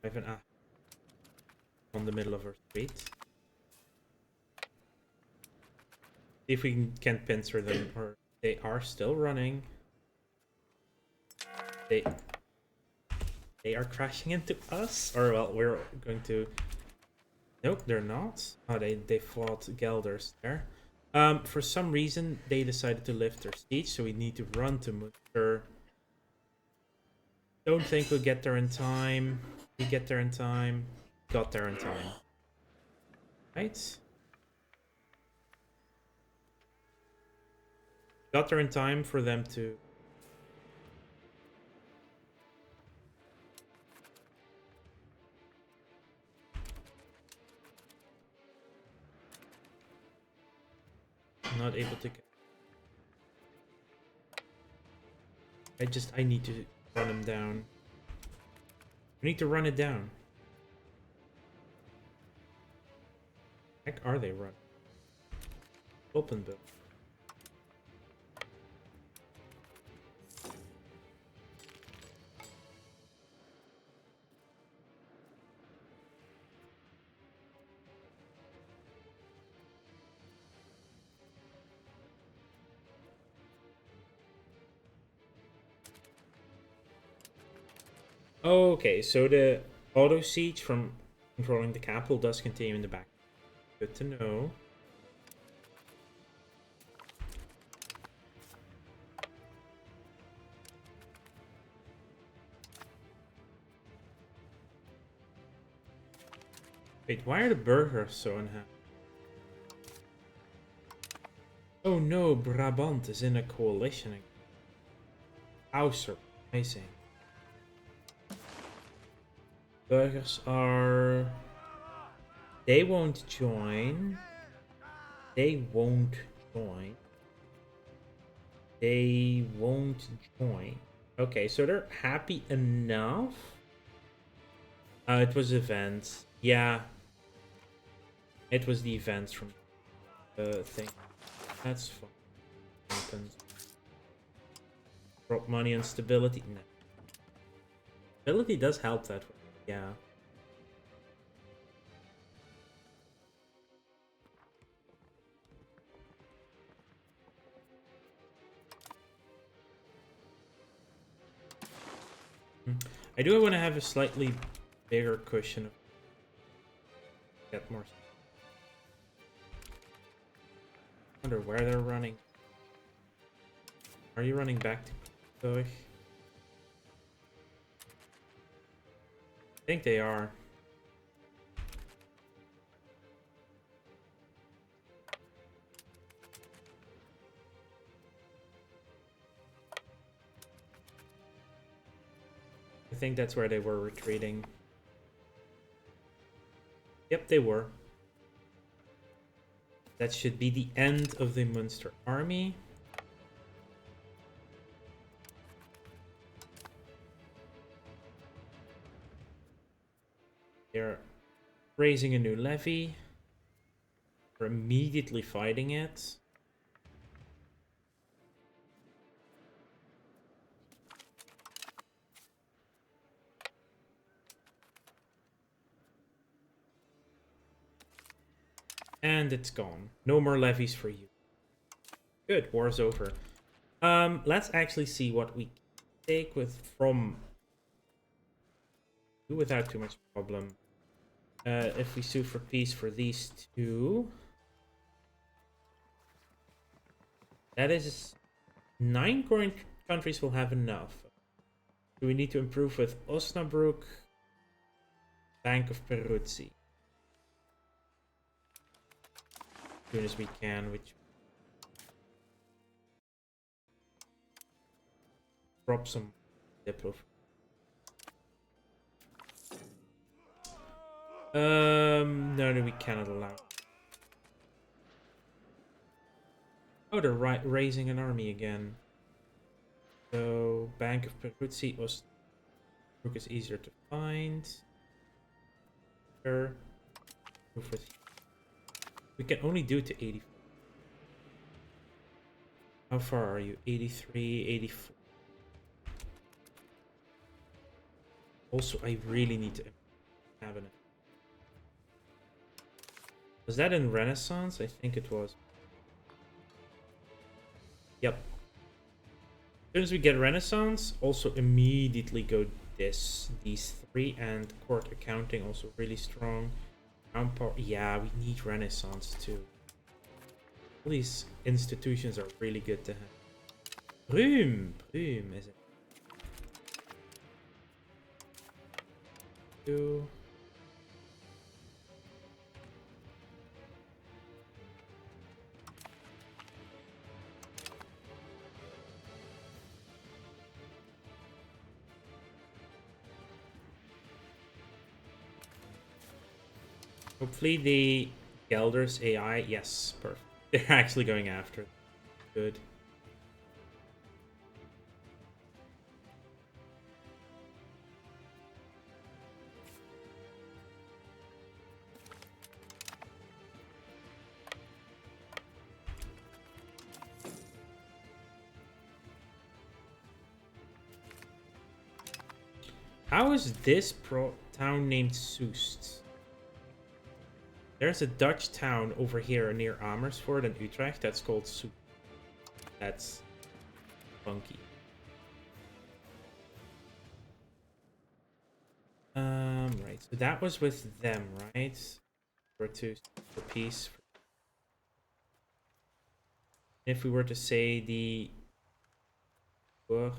Arrive in on the middle of our street. See if we can pincer them, or they are still running. They are crashing into us, or well, we're going to. Nope, they're not. Oh, they fought Gelders there. For some reason they decided to lift their siege, so we need to run to Munster. Don't think we'll get there in time. We get there in time. Got there in time. Right? Got there in time for them to... Not able to get... I need to run them down. I need to run it down. Heck are they running? Open bill. Okay, so the auto siege from controlling the capital does continue in the back. Good to know. Wait, why are the burghers so unhappy? Oh no, Brabant is in a coalition again. How surprising. Burghers are... They won't join. They won't join. They won't join. Okay, so they're happy enough. It was events. Yeah. It was the events from the thing. That's fine. Happens. Drop money on stability. No. Stability does help that way. Yeah. I do want to have a slightly bigger cushion. Get more. Wonder where they're running. Are you running back to Koch? I think they are. I think that's where they were retreating. Yep, they were. That should be the end of the Munster army. They're raising a new levy. We're immediately fighting it. And it's gone. No more levies for you. Good, war's over. Let's actually see what we take from without too much problem. If we sue for peace for these two, that is 9 current countries will have enough. Do we need to improve with Osnabrück? Bank of Peruzzi. As soon as we can, which drop some Diplo. No, we cannot allow. Oh, they're raising an army again. So, Bank of Peruzzi was is easier to find. Sure. We can only do it to 80. How far are you? 83, 84. Also, I really need to cabinet. Was that in Renaissance? I think it was. Yep. As soon as we get Renaissance, also immediately go these three, and court accounting also really strong. Yeah, we need Renaissance too. All these institutions are really good to have. Prüm is it? Two. Hopefully the Gelder's AI, yes, perfect. They're actually going after it. Good. How is this town named Soest? There's a Dutch town over here near Amersfoort and Utrecht that's called Soest. That's funky. Right. So that was with them, right? For peace. If we were to say the or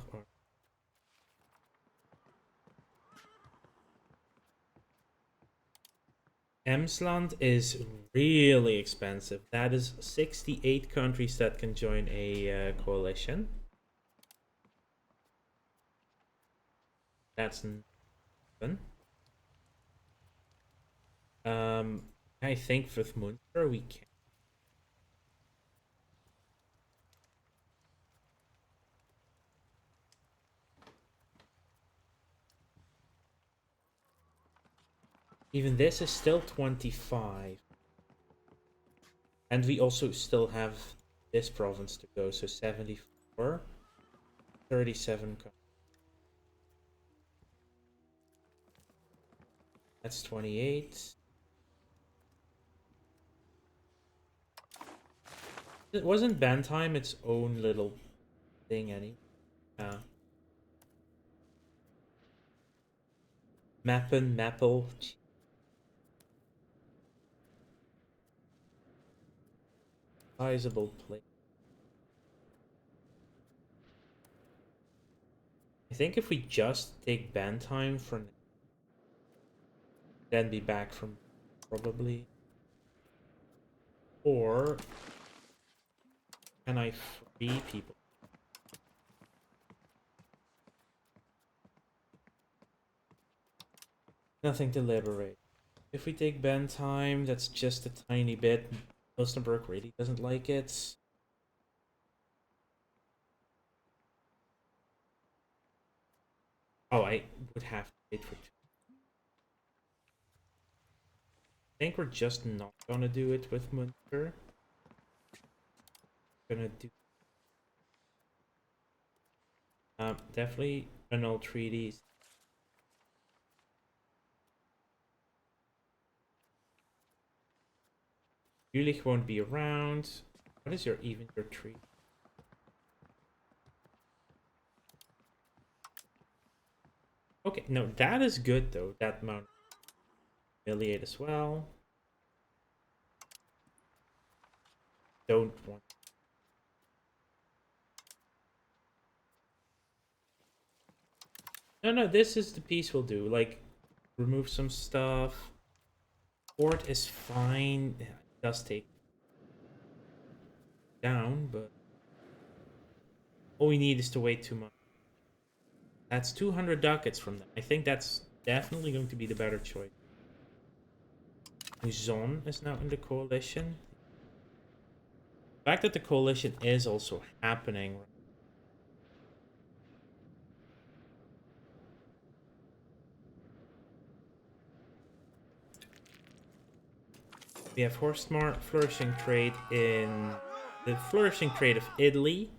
Emsland is really expensive. That is 68 countries that can join a coalition. That's fun. I think with Munster we can. Even this is still 25. And we also still have this province to go, so 74. 37 countries. That's 28. It wasn't Bantheim its own little thing any. Mappen, Mappel. Sizable place. I think if we just take Bantheim for now, then be back from probably. Or can I free people? Nothing to liberate. If we take Bantheim, that's just a tiny bit. Luxembourg really doesn't like it. Oh, I would have to wait for 2. I think we're just not gonna do it with Munster. Gonna do definitely annul treaties. Jülich won't be around. What is your treaty? Okay, no, that is good though. That amount humiliate as well. Don't want. No, this is the piece we'll do. Like, remove some stuff. Fort is fine. It does take down, but all we need is to wait 2 months. That's 200 ducats from them. I think that's definitely going to be the better choice. Luzon is now in the coalition. The fact that the coalition is also happening. We have horse smart flourishing trade in the flourishing trade of Italy.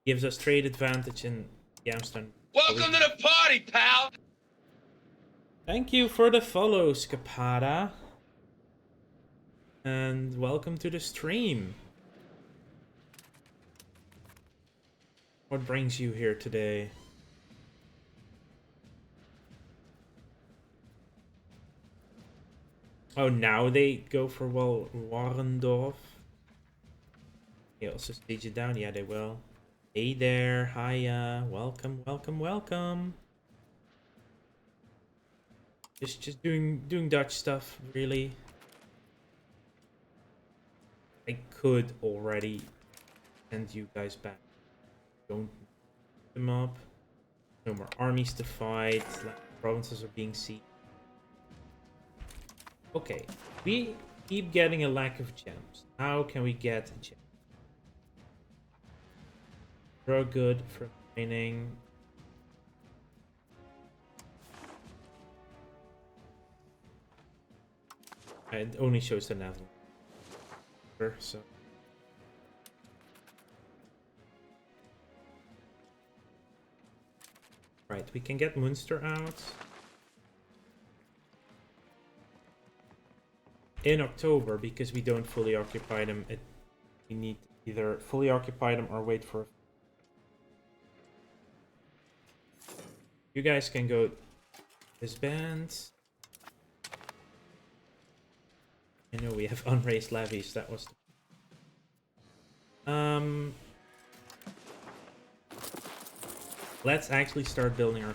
Gives us trade advantage in Amsterdam. Welcome to the party, pal! Thank you for the follow, Scapada. And welcome to the stream. What brings you here today? Oh, now they go for, well, Warendorf. They also stage it down. Yeah, they will. Hey there. Hiya. Welcome, welcome, welcome. Just doing Dutch stuff, really. I could already send you guys back. Don't put them up. No more armies to fight. Provinces are being sieged. Okay, we keep getting a lack of gems. How can we get gems? Grow good for mining. It only shows the Netherlands. So. Right, we can get Munster out. In October, because we don't fully occupy them, we need to either fully occupy them or wait for... You guys can go disband. I know we have unraised levies, that was... Let's actually start building our...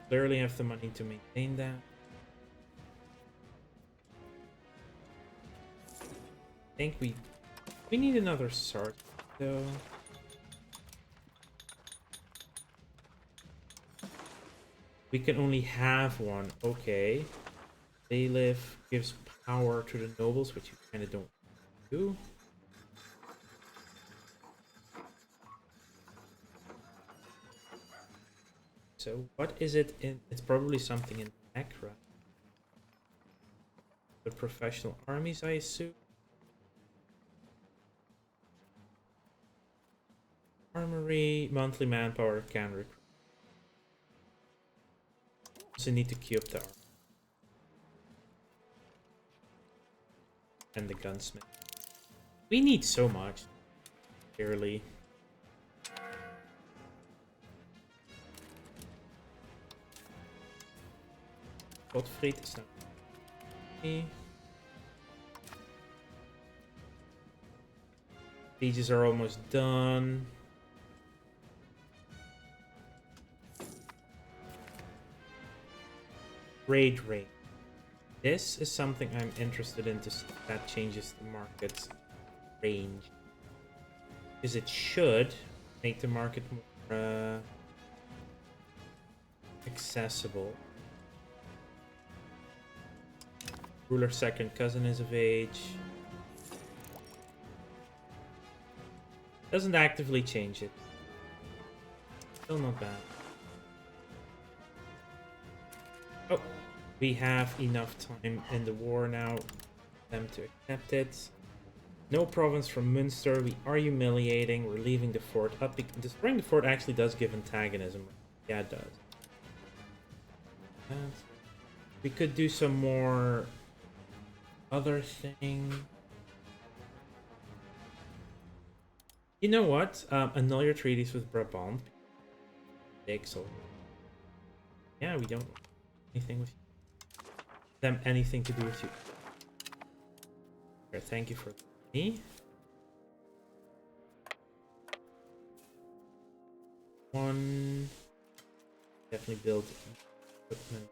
Clearly have the money to maintain that. I think we need another sergeant though. We can only have one. Okay. Bailiff gives power to the nobles, which you kind of don't do. So what is it in? It's probably something in Accra. The professional armies, I assume. Armory, monthly manpower can recruit. Also need to queue up the armor. And the gunsmith. We need so much. Clearly. Gottfried is not me. Sieges are almost done. Raid rate. This is something I'm interested in to see if that changes the market's range. Because it should make the market more accessible. Ruler's second cousin is of age. Doesn't actively change it. Still not bad. Oh, we have enough time in the war now for them to accept it. No province from Munster. We are humiliating. We're leaving the fort up. Destroying the fort actually does give antagonism. Yeah, it does. We could do some more other thing. You know what? Annul your treaties with Brabant. So yeah, we don't want anything with them. Anything to do with you. Here, thank you for me. One. definitely build equipment.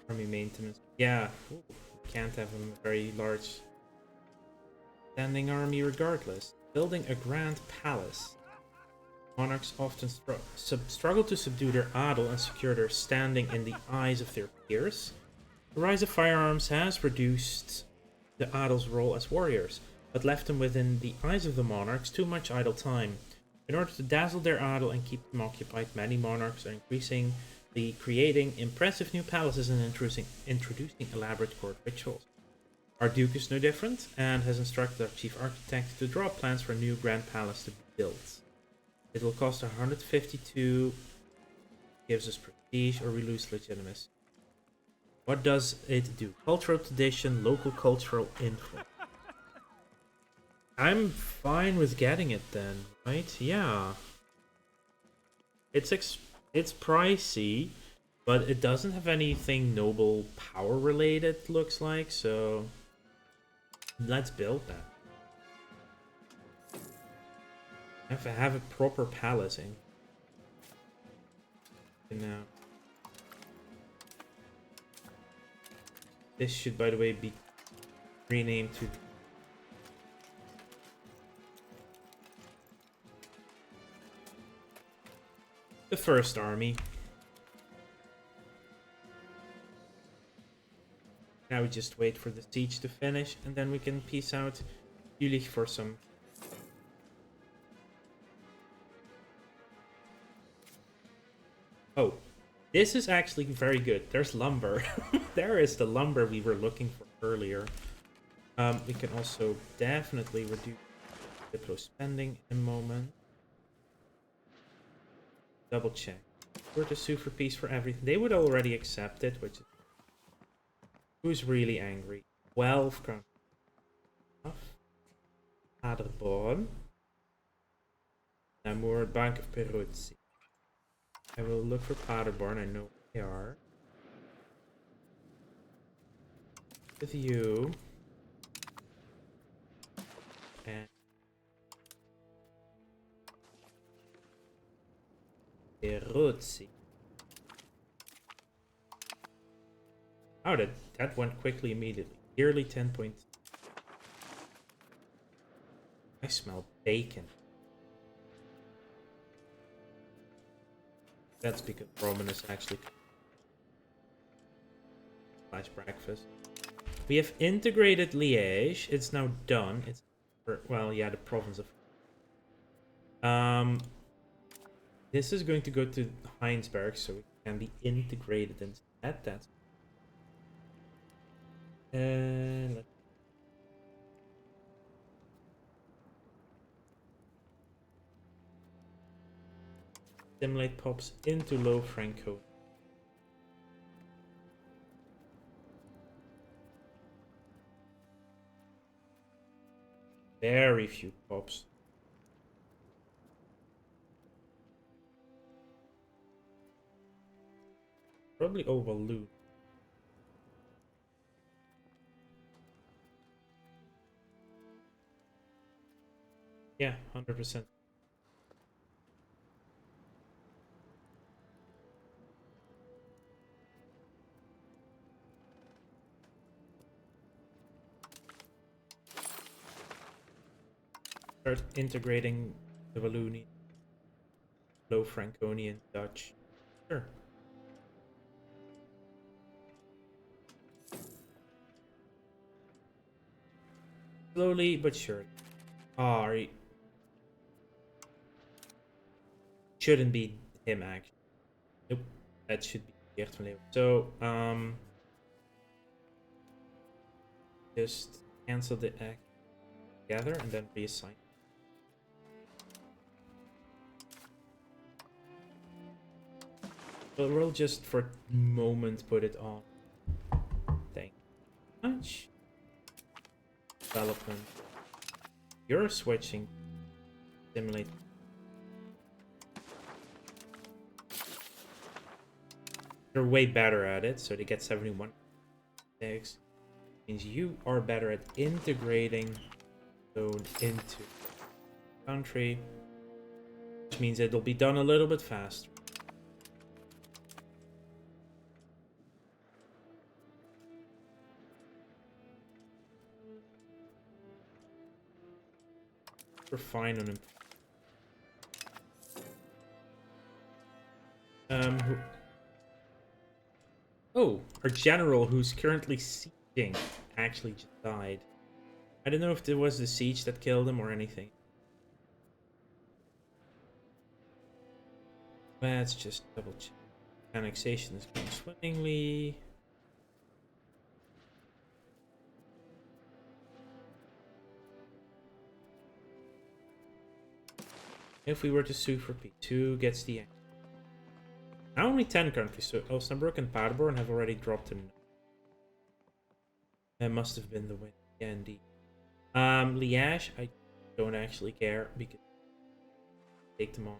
Army maintenance. Yeah, ooh, can't have a very large standing army regardless. Building a grand palace. Monarchs often struggle to subdue their adel and secure their standing in the eyes of their peers. The rise of firearms has reduced the adel's role as warriors, but left them within the eyes of the monarchs too much idle time. In order to dazzle their adel and keep them occupied, many monarchs are increasingly creating impressive new palaces and introducing elaborate court rituals. Our Duke is no different, and has instructed our chief architect to draw up plans for a new grand palace to be built. It will cost 152, gives us prestige, or we lose legitimacy. What does it do? Cultural tradition, local cultural influence. I'm fine with getting it then, right? Yeah. It's pricey, but it doesn't have anything noble power related, looks like, so let's build that. If I have a proper palacing. Now. This should, by the way, be renamed to the First Army. Now we just wait for the siege to finish, and then we can peace out Jülich for some. Oh, this is actually very good. There's lumber. There is the lumber we were looking for earlier. We can also definitely reduce Diplo spending in a moment. Double check. We're to sue for peace for everything. They would already accept it, which is... Who's really angry? 12 countries. Paderborn. Namur, Bank of Peruzzi. I will look for Paderborn. I know they are. With you. And Peruzzi. Oh, that went quickly immediately. Yearly 10 points. I smell bacon. That's because Roman is actually nice breakfast. We have integrated Liège. It's now done. It's well, yeah, the province of. This is going to go to Heinsberg, so it can be integrated instead. That's. Let's Simulate pops into low Franco. Very few pops. Probably over loot. Yeah, 100%. Start integrating the Walloonian, Low Franconian, Dutch. Sure. Slowly but surely. Shouldn't be him actually. Nope. That should be Gert van Leeuwen. So, just cancel the act together and then reassign. But we'll just for a moment put it on. Thank you much. Development. You're switching. Simulate. They're way better at it, so they get 71 six. Means you are better at integrating zone into country, which means it'll be done a little bit faster. We're fine on him. Oh, our general, who's currently sieging, actually just died. I don't know if it was the siege that killed him or anything. Let's just double check. Annexation is going swimmingly. If we were to sue for peace, who gets the annex? Now only 10 countries, so Osnabrück and Paderborn have already dropped him. That must have been the win. Yeah, indeed. Liège, I don't actually care because take them on.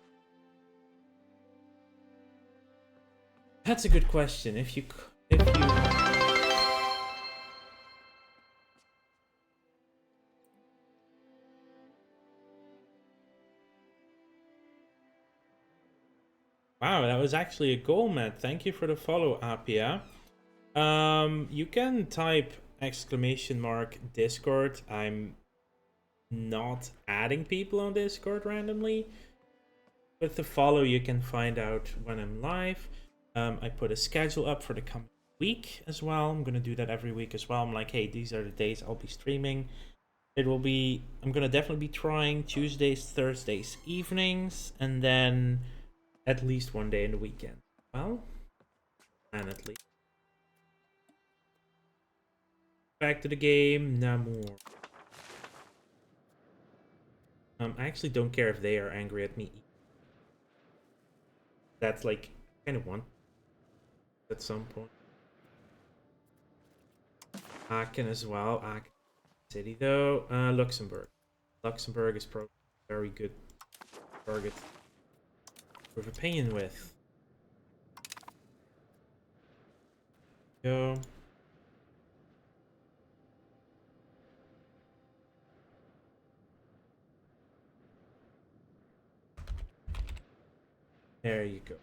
That's a good question. If you Wow, that was actually a goal, Matt. Thank you for the follow, Apia. You can type exclamation mark Discord. I'm not adding people on Discord randomly. With the follow, you can find out when I'm live. I put a schedule up for the coming week as well. I'm gonna do that every week as well. I'm like, hey, these are the days I'll be streaming. It will be, I'm gonna definitely be trying Tuesdays, Thursdays, evenings, and then at least one day in the weekend. Well, and at least. Back to the game, Namor. I actually don't care if they are angry at me. That's like kind of one at some point. Aachen as well. Aachen City though. Luxembourg. Luxembourg is probably a very good target with opinion with. Go. There you go.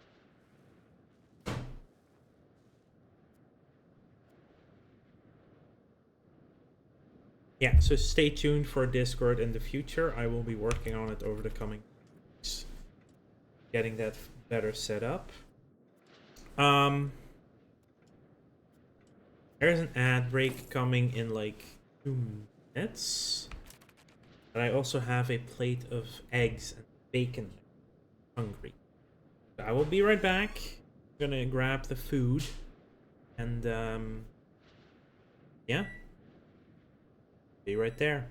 Yeah, so stay tuned for Discord in the future. I will be working on it over the coming weeks. Getting that better set up. There's an ad break coming in like 2 minutes. And I also have a plate of eggs and bacon. I'm hungry. So I will be right back. I'm gonna grab the food. And yeah. Be right there.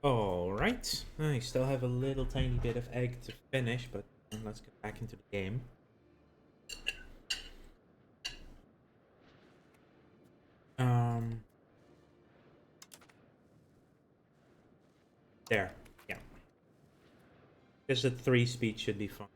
Alright. I still have a little tiny bit of egg to finish, but let's get back into the game. There. Yeah. Just at 3 speed should be fine.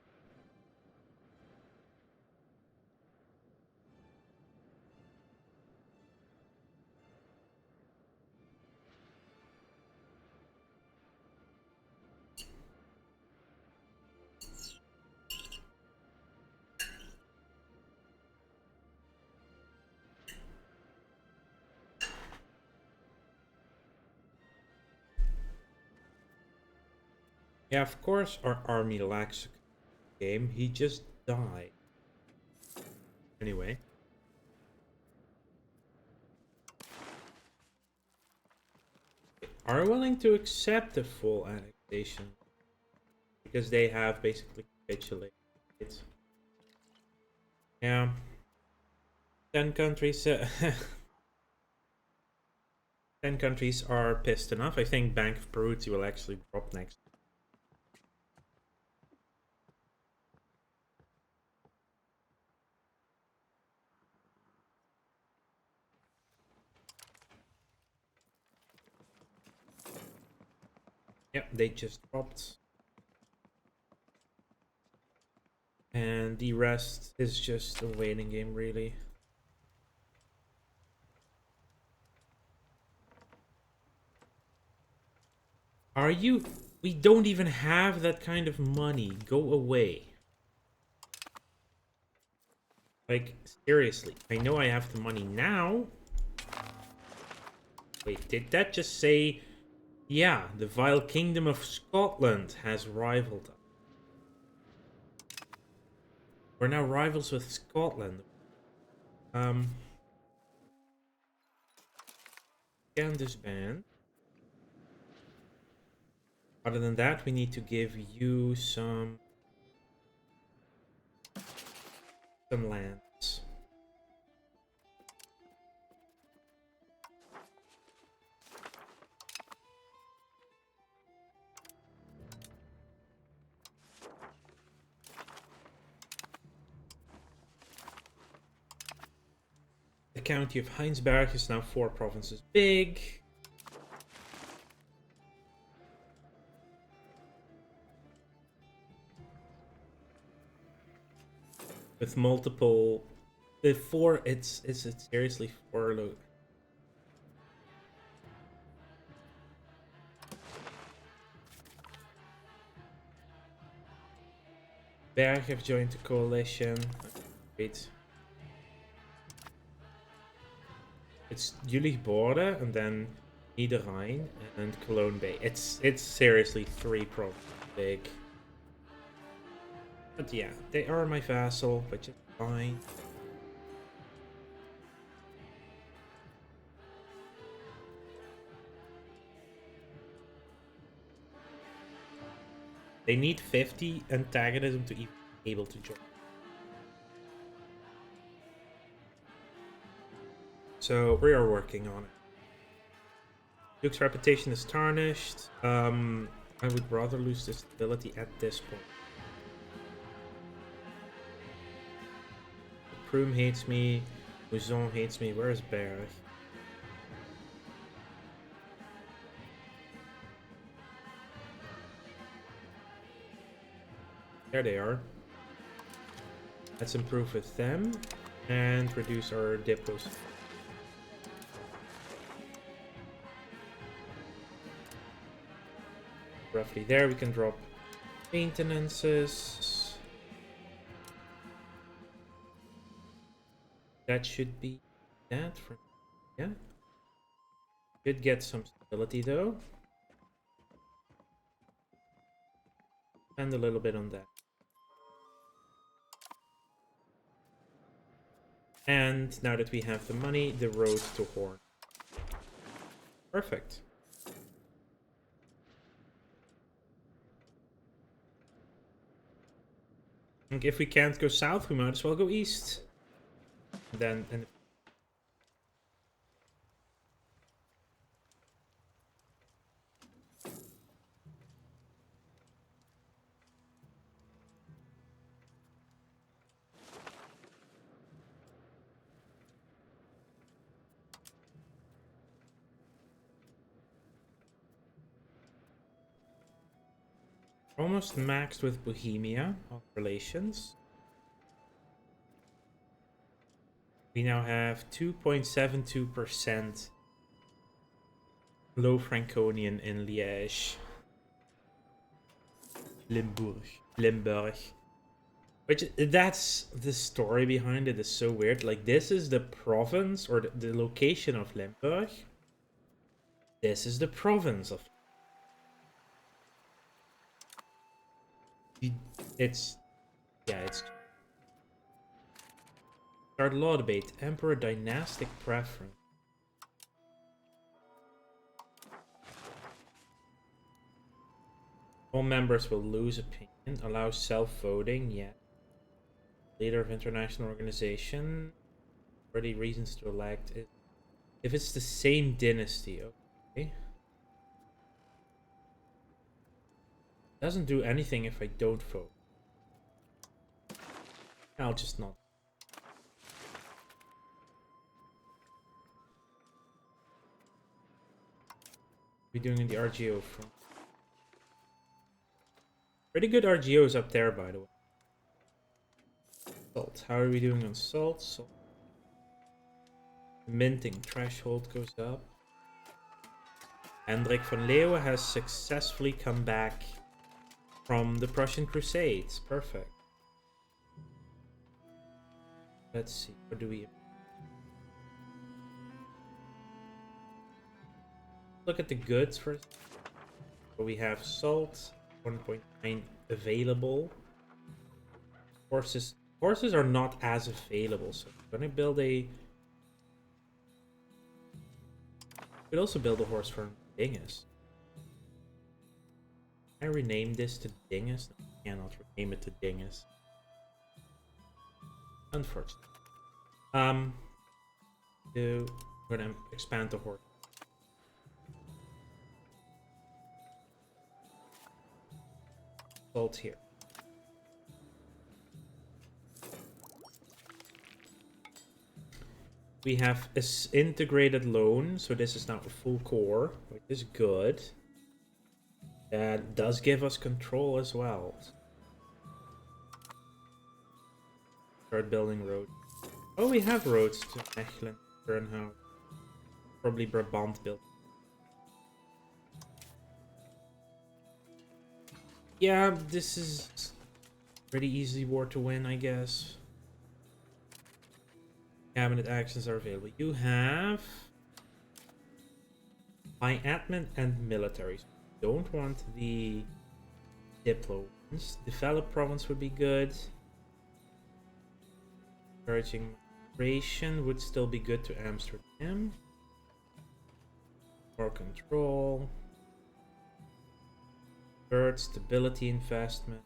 Yeah, of course our army lacks a game. He just died. Anyway. Are willing to accept the full annexation. Because they have basically capitulated it. Yeah. 10 countries... 10 countries are pissed enough. I think Bank of Perugia will actually drop next. Yeah, they just dropped. And the rest is just a waiting game, really. Are you... We don't even have that kind of money. Go away. Like, seriously. I know I have the money now. Wait, did that just say... Yeah, the vile kingdom of Scotland has rivaled us. We're now rivals with Scotland. Can disband. Other than that, we need to give you some lands. The county of Heinsberg is now 4 provinces big. With multiple... Before it's seriously 4 load. Berg have joined the coalition. Wait. It's Jülich-Borde and then Niederrhein and Cologne Bay. It's seriously 3 provinces big. But yeah, they are my vassal, which is fine. They need 50 antagonism to even be able to join. So we are working on it. Duke's reputation is tarnished. I would rather lose this stability at this point. Prüm hates me. Mouzon hates me. Where is Berg? There they are. Let's improve with them and reduce our depots. Roughly there, we can drop maintenances. That should be that for... Yeah. Should get some stability though. Spend a little bit on that. And now that we have the money, the road to Horn. Perfect. And if we can't go south, we might as well go east. And Almost maxed with Bohemia on relations. We now have 2.72% Low Franconian in Liège. Limburg. Which, that's the story behind it is so weird. Like, this is the province, or the location of Limburg. This is the province of... It's... Yeah, it's... Start law debate. Emperor dynastic preference. All members will lose opinion. Allow self-voting. Yeah. Leader of international organization. Already reasons to elect it. If it's the same dynasty, okay. Doesn't do anything if I don't vote. I'll just not. We're doing in the RGO front. Pretty good RGOs up there, by the way. Salt. How are we doing on salt? Salt. Minting threshold goes up. Hendrik van Leeuwen has successfully come back from the Prussian Crusades. Perfect. Let's see. What do we... Look at the goods first. So we have salt, 1.9 available. Horses are not as available, so I'm gonna build a... Could also build a horse farm Dingus. Can I rename this to Dingus? No, I cannot rename it to Dingus. Unfortunately. We're gonna expand the horse. Salt here. We have an integrated loan, so this is now a full core, which is good. That does give us control as well. Start building roads. Oh, we have roads to Mechelen, Turnhout. Probably Brabant built. Yeah, this is pretty easy war to win, I guess. Cabinet actions are available. You have high admin and military. So don't want the diplo ones. Developed province would be good. Encouraging migration would still be good to Amsterdam. More control. Third, stability investment.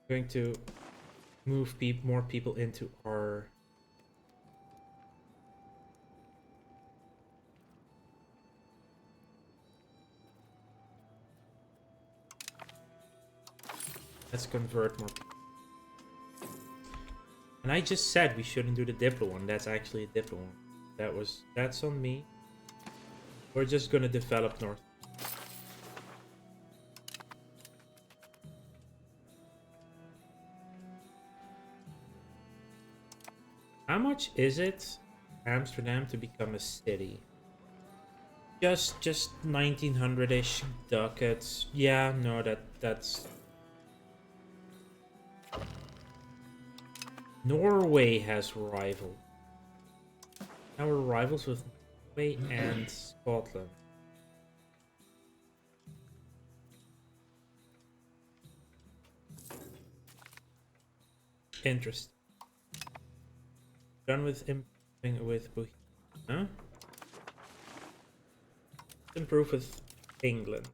Going to move more people into our... Let's convert more people. And I just said we shouldn't do the Diplo one. That's actually a Diplo one. That's on me. We're just gonna develop north. How much is it, Amsterdam, to become a city? Just 1900-ish ducats. Yeah, no, that's... Norway has rivals. Now we're rivals with Norway and Scotland. Interesting. Done with improving with Bohemia. Improve with England.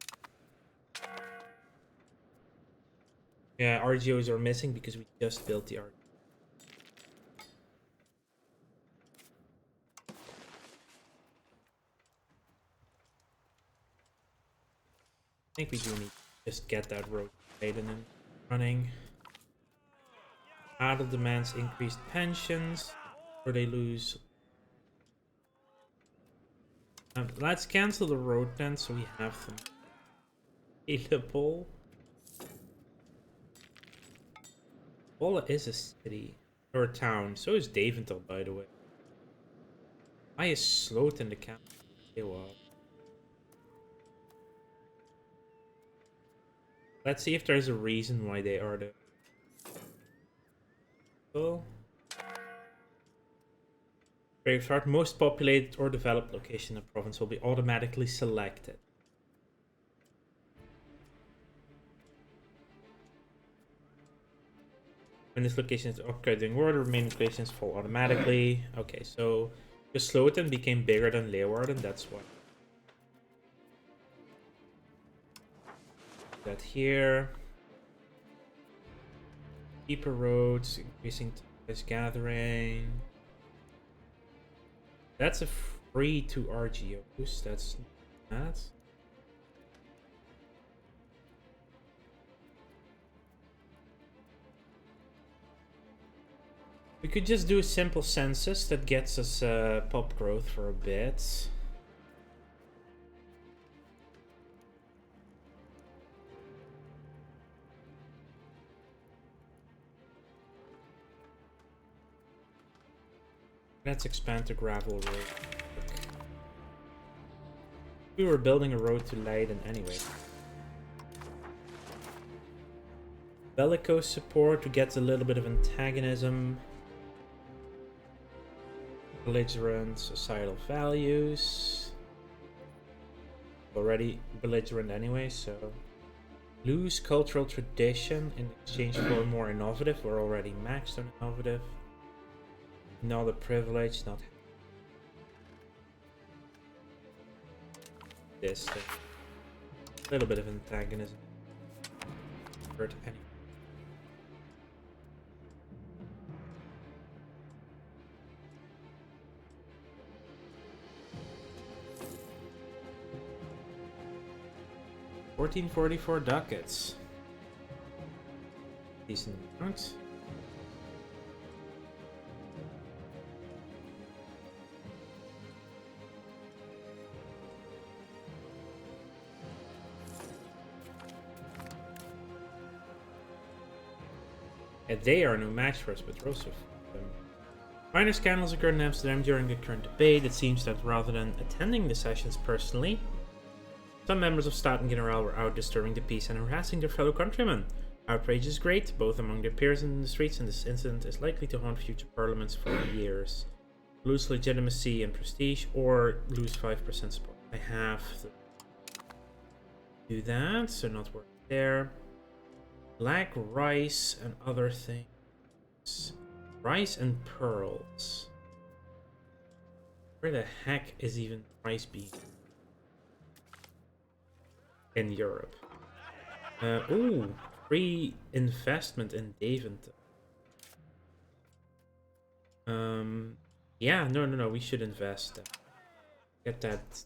Yeah, RGOs are missing because we just built the RGO. I think we do need to just get that road made and then running. Adel demands increased pensions, or they lose. Let's cancel the road then, so we have them available. Wolle is a city or a town. So is Deventer, by the way. Why is Sloot in the camp? Well, let's see if there's a reason why they are there. Well, very far, most populated or developed location in the province will be automatically selected. When this location is occupied during war, the remaining locations fall automatically. Okay, so the Sloten became bigger than Leeuwarden, that's why. That here. Deeper roads, increasing ties gathering. That's a free to RGOs. That's not. We could just do a simple census that gets us pop growth for a bit. Let's expand the gravel road. We were building a road to Leiden anyway. Bellicose support to get a little bit of antagonism. Belligerent societal values. Already belligerent anyway, so. Lose cultural tradition in exchange for more innovative. We're already maxed on innovative. Not a privilege, not this thing. A little bit of antagonism. Hurt any. $14.44 ducats. Decent amount. And they are no match for us, but we're also minor scandals occurred in Amsterdam during the current debate. It seems that rather than attending the sessions personally, some members of Staten-Generaal were out disturbing the peace and harassing their fellow countrymen. Outrage is great, both among their peers and in the streets, and this incident is likely to haunt future parliaments for years. Lose legitimacy and prestige, or lose 5% support. I have to do that, so not work there. Black rice and other things. Rice and pearls. Where the heck is even rice bean? In Europe. Ooh, free investment in Deventer. Yeah, no, we should invest. Get that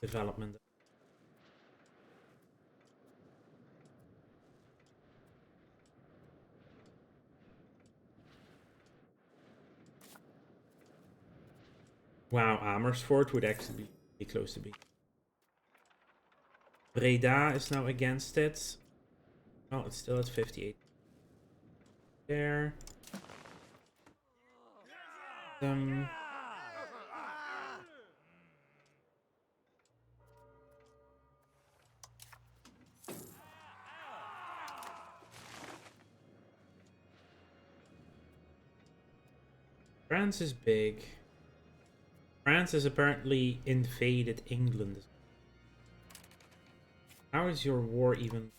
development. Wow, Amersfoort would actually be close to be. Breda is now against it. Oh, it's still at 58. There. France is big. France has apparently invaded England. How is your war even?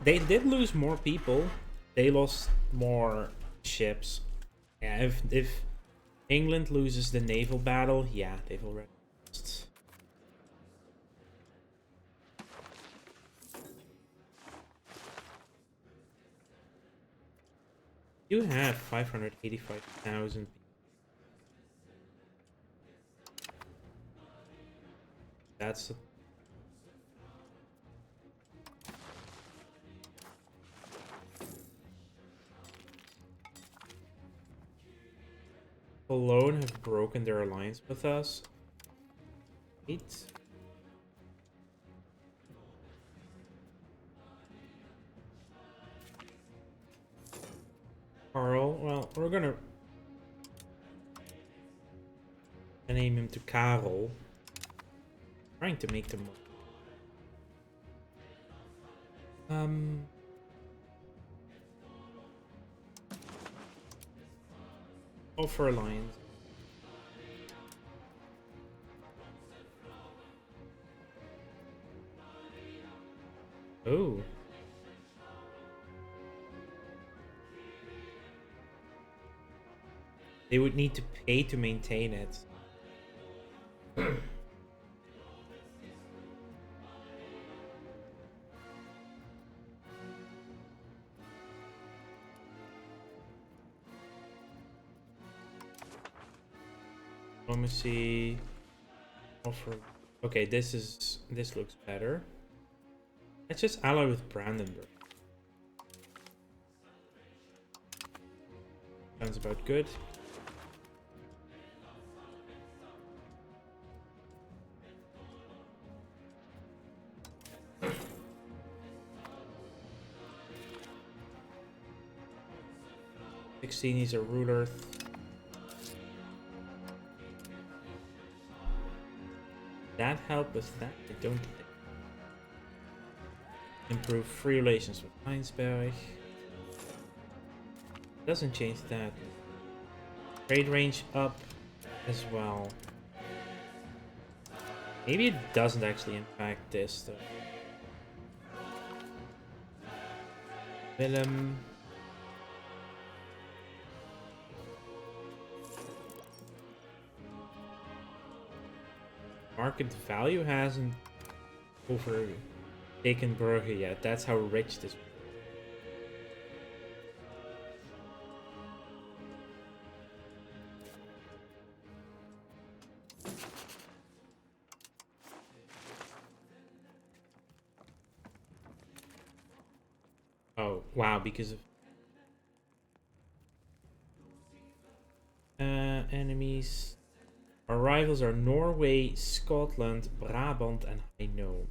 They did lose more people. They lost more ships. Yeah, if England loses the naval battle, yeah, they've already lost. You have 585,000 people. That's alone have broken their alliance with us. 8. Carl, well, we're gonna name him to Karel. Trying to make them offer alliance. Oh. They would need to pay to maintain it. Diplomacy. Offer. Okay, this looks better. Let's just ally with Brandenburg. Sounds about good. He's a ruler. That help with that? I don't think. Improve free relations with Heinsberg. Doesn't change that. Trade range up as well. Maybe it doesn't actually impact this though. Willem. Market value hasn't overtaken Brugge yet. That's how rich this is. Oh, wow, because of enemies. Our rivals are Norway, Scotland, Brabant, and Hainaut.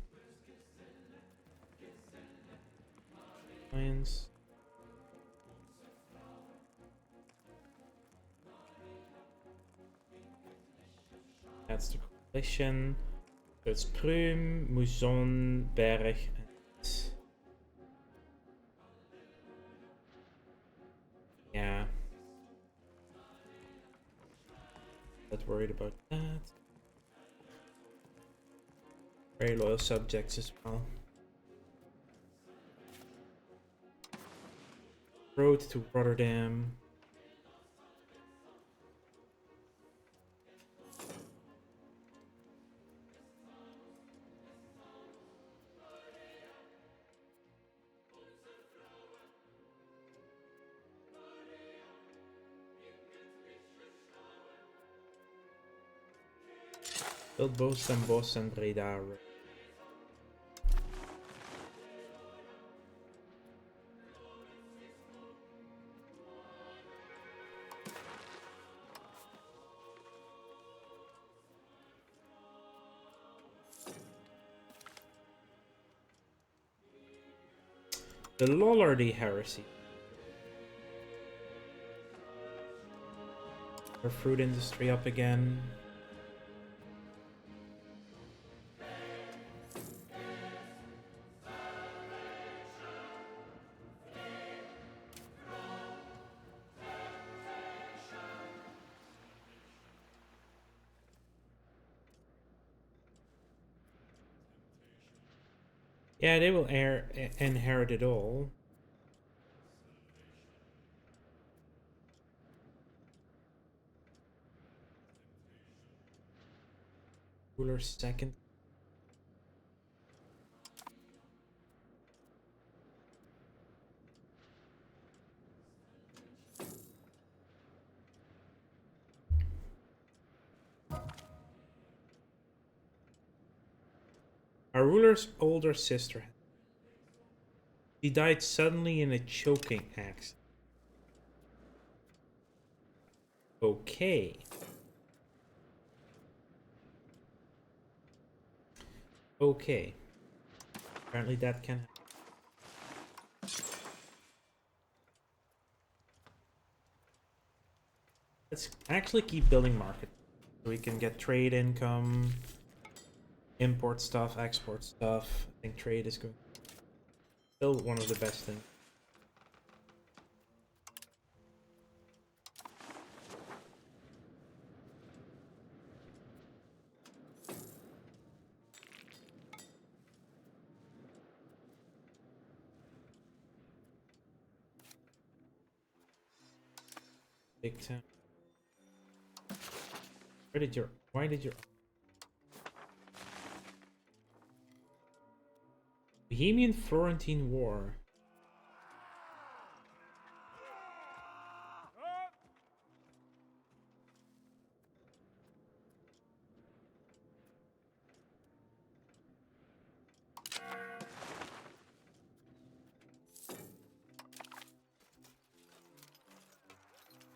Alliance. That's the coalition. So it's Prüm, Mouzon, Berg, and... yeah. Not worried about that. Very loyal subjects as well. Road to Rotterdam. Build both Sten Bosch and Breda. The Lollardy heresy. Our fruit industry up again. Yeah, they will inherit it all. Ruler second. Our ruler's older sister. She died suddenly in a choking accident. Okay. Okay. Apparently that can happen. Let's actually keep building market. So we can get trade income, import stuff, export stuff. I think trade is going still one of the best things. Big town. Why did your Bohemian Florentine War?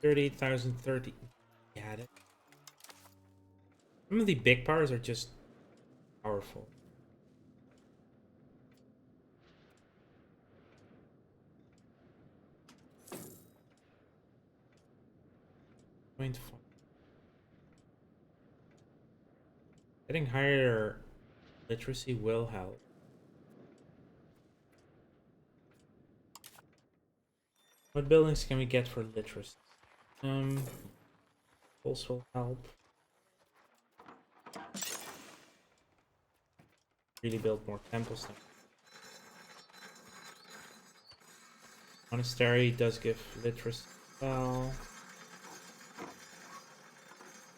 $38,030. Got it. Some of the big powers are just powerful. Point five. Getting higher literacy will help. What buildings can we get for literacy? Also help. Really build more temples now. Monastery does give literacy. Well,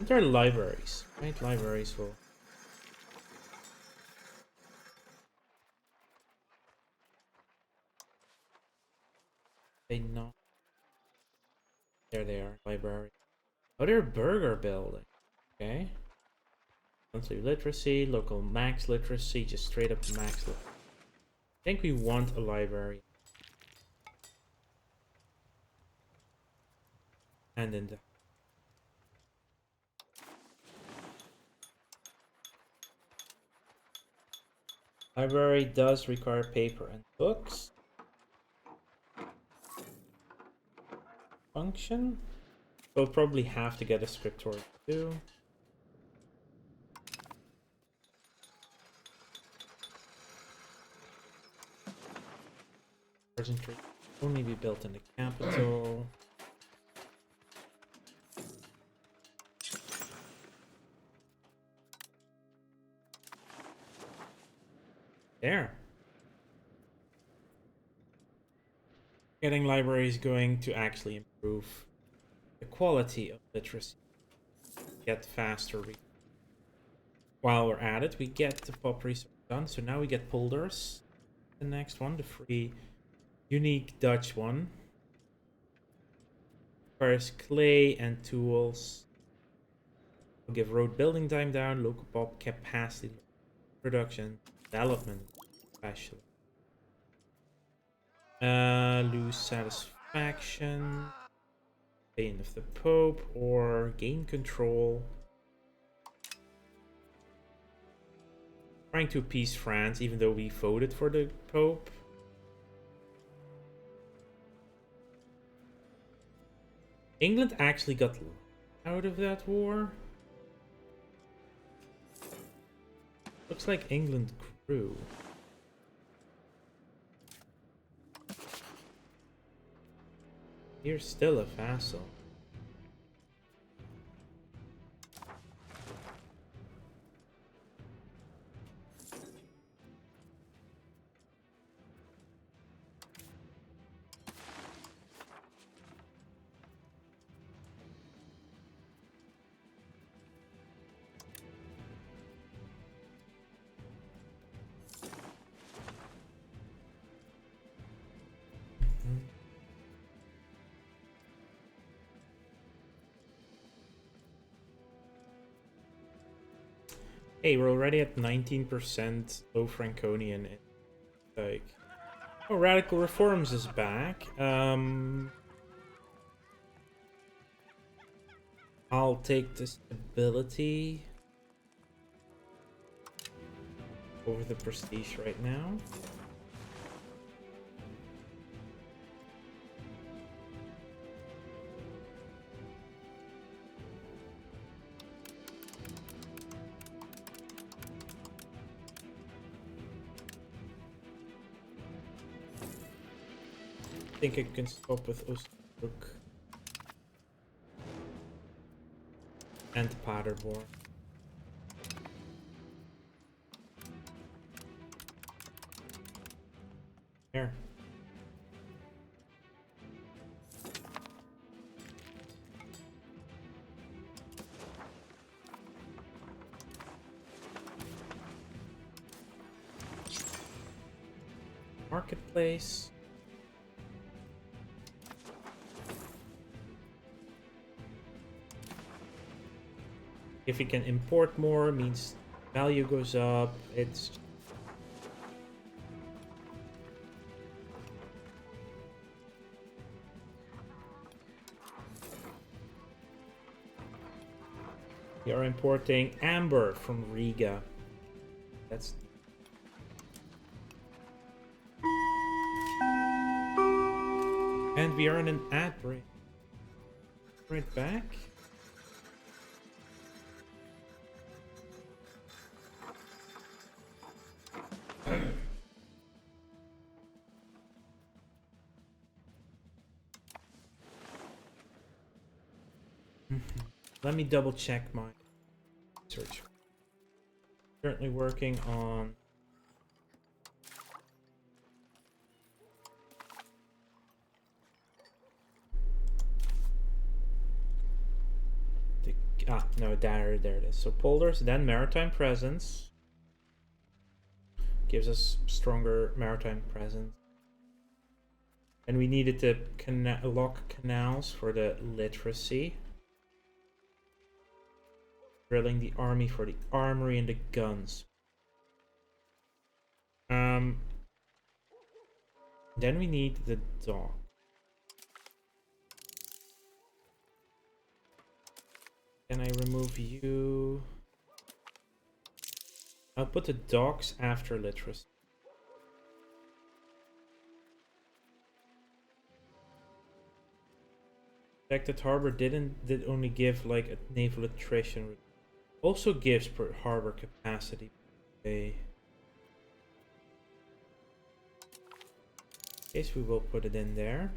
there are libraries. Right, libraries will. They not. There they are. Library. Oh, they're burger building. Okay. Monthly literacy, local max literacy, just straight up max literacy. I think we want a library. And in the library does require paper and books. Function. We'll probably have to get a scriptorium too. Tree only be built in the capital. There. Getting libraries going to actually improve the quality of literacy. Get faster read. While we're at it, we get the pop research done. So now we get polders. The next one, the free unique Dutch one. Requires clay and tools. We'll give road building time down, local pop capacity, production, development, especially. Lose satisfaction. Pain of the Pope or gain control. Trying to appease France, even though we voted for the Pope. England actually got out of that war. Looks like England grew. You're still a vassal. Hey, we're already at 19% low Franconian. Like, oh, Radical Reforms is back. I'll take the stability over the prestige right now. I think I can stop with Oostbroek and Paderborn. There. Marketplace. If we can import more, means value goes up. It's we are importing amber from Riga. That's and we are in an ad break. Right back. Let me double check my search. Currently working on the no, there it is. So polders, then maritime presence gives us stronger maritime presence. And we needed to lock canals for the literacy. Drilling the army for the armory and the guns. Then we need the dock. Can I remove you? I'll put the docks after literacy. Protected harbor did only give like a naval attrition. Also gives per harbor capacity. Okay. In case we will put it in there.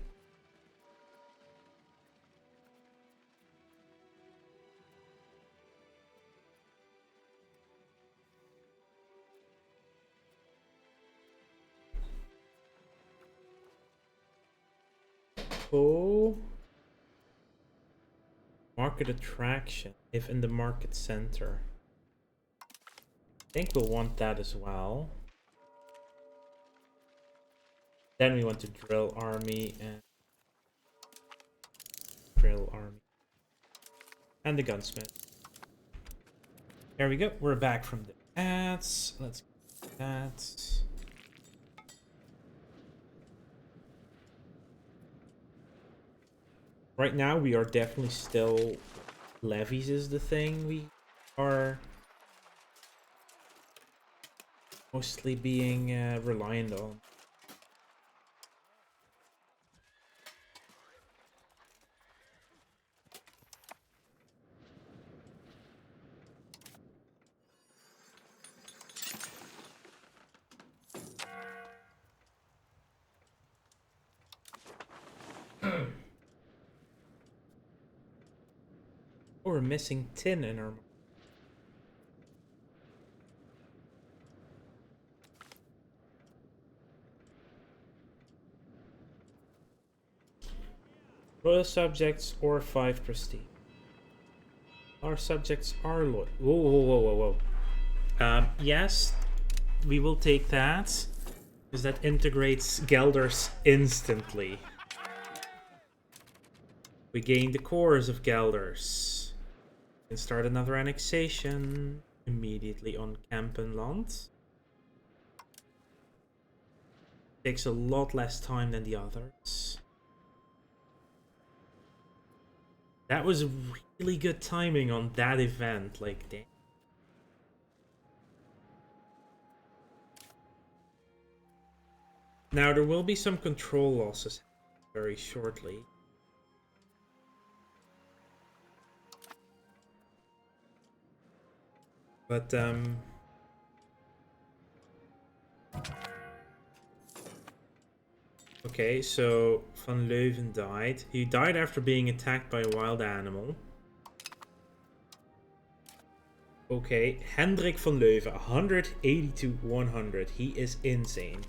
Oh. Market attraction, if in the market center. I think we'll want that as well. Then we want to drill army and drill army. And the gunsmith. There we go. We're back from the ads. Let's get that. Right now, we are definitely still... Levies is the thing we are... mostly being reliant on. Oh, we're missing tin in our... Royal subjects or 5 prestige. Our subjects are loyal. Whoa, whoa, whoa, whoa, whoa. Yes, we will take that. Because that integrates Gelders instantly. We gain the cores of Gelders. We can start another annexation immediately on Kempenland. Takes a lot less time than the others. That was really good timing on that event. Like, damn. Now, there will be some control losses very shortly. But, okay, so Van Leuven died. He died after being attacked by a wild animal. Okay, Hendrik van Leuven, 180 to 100. He is insane.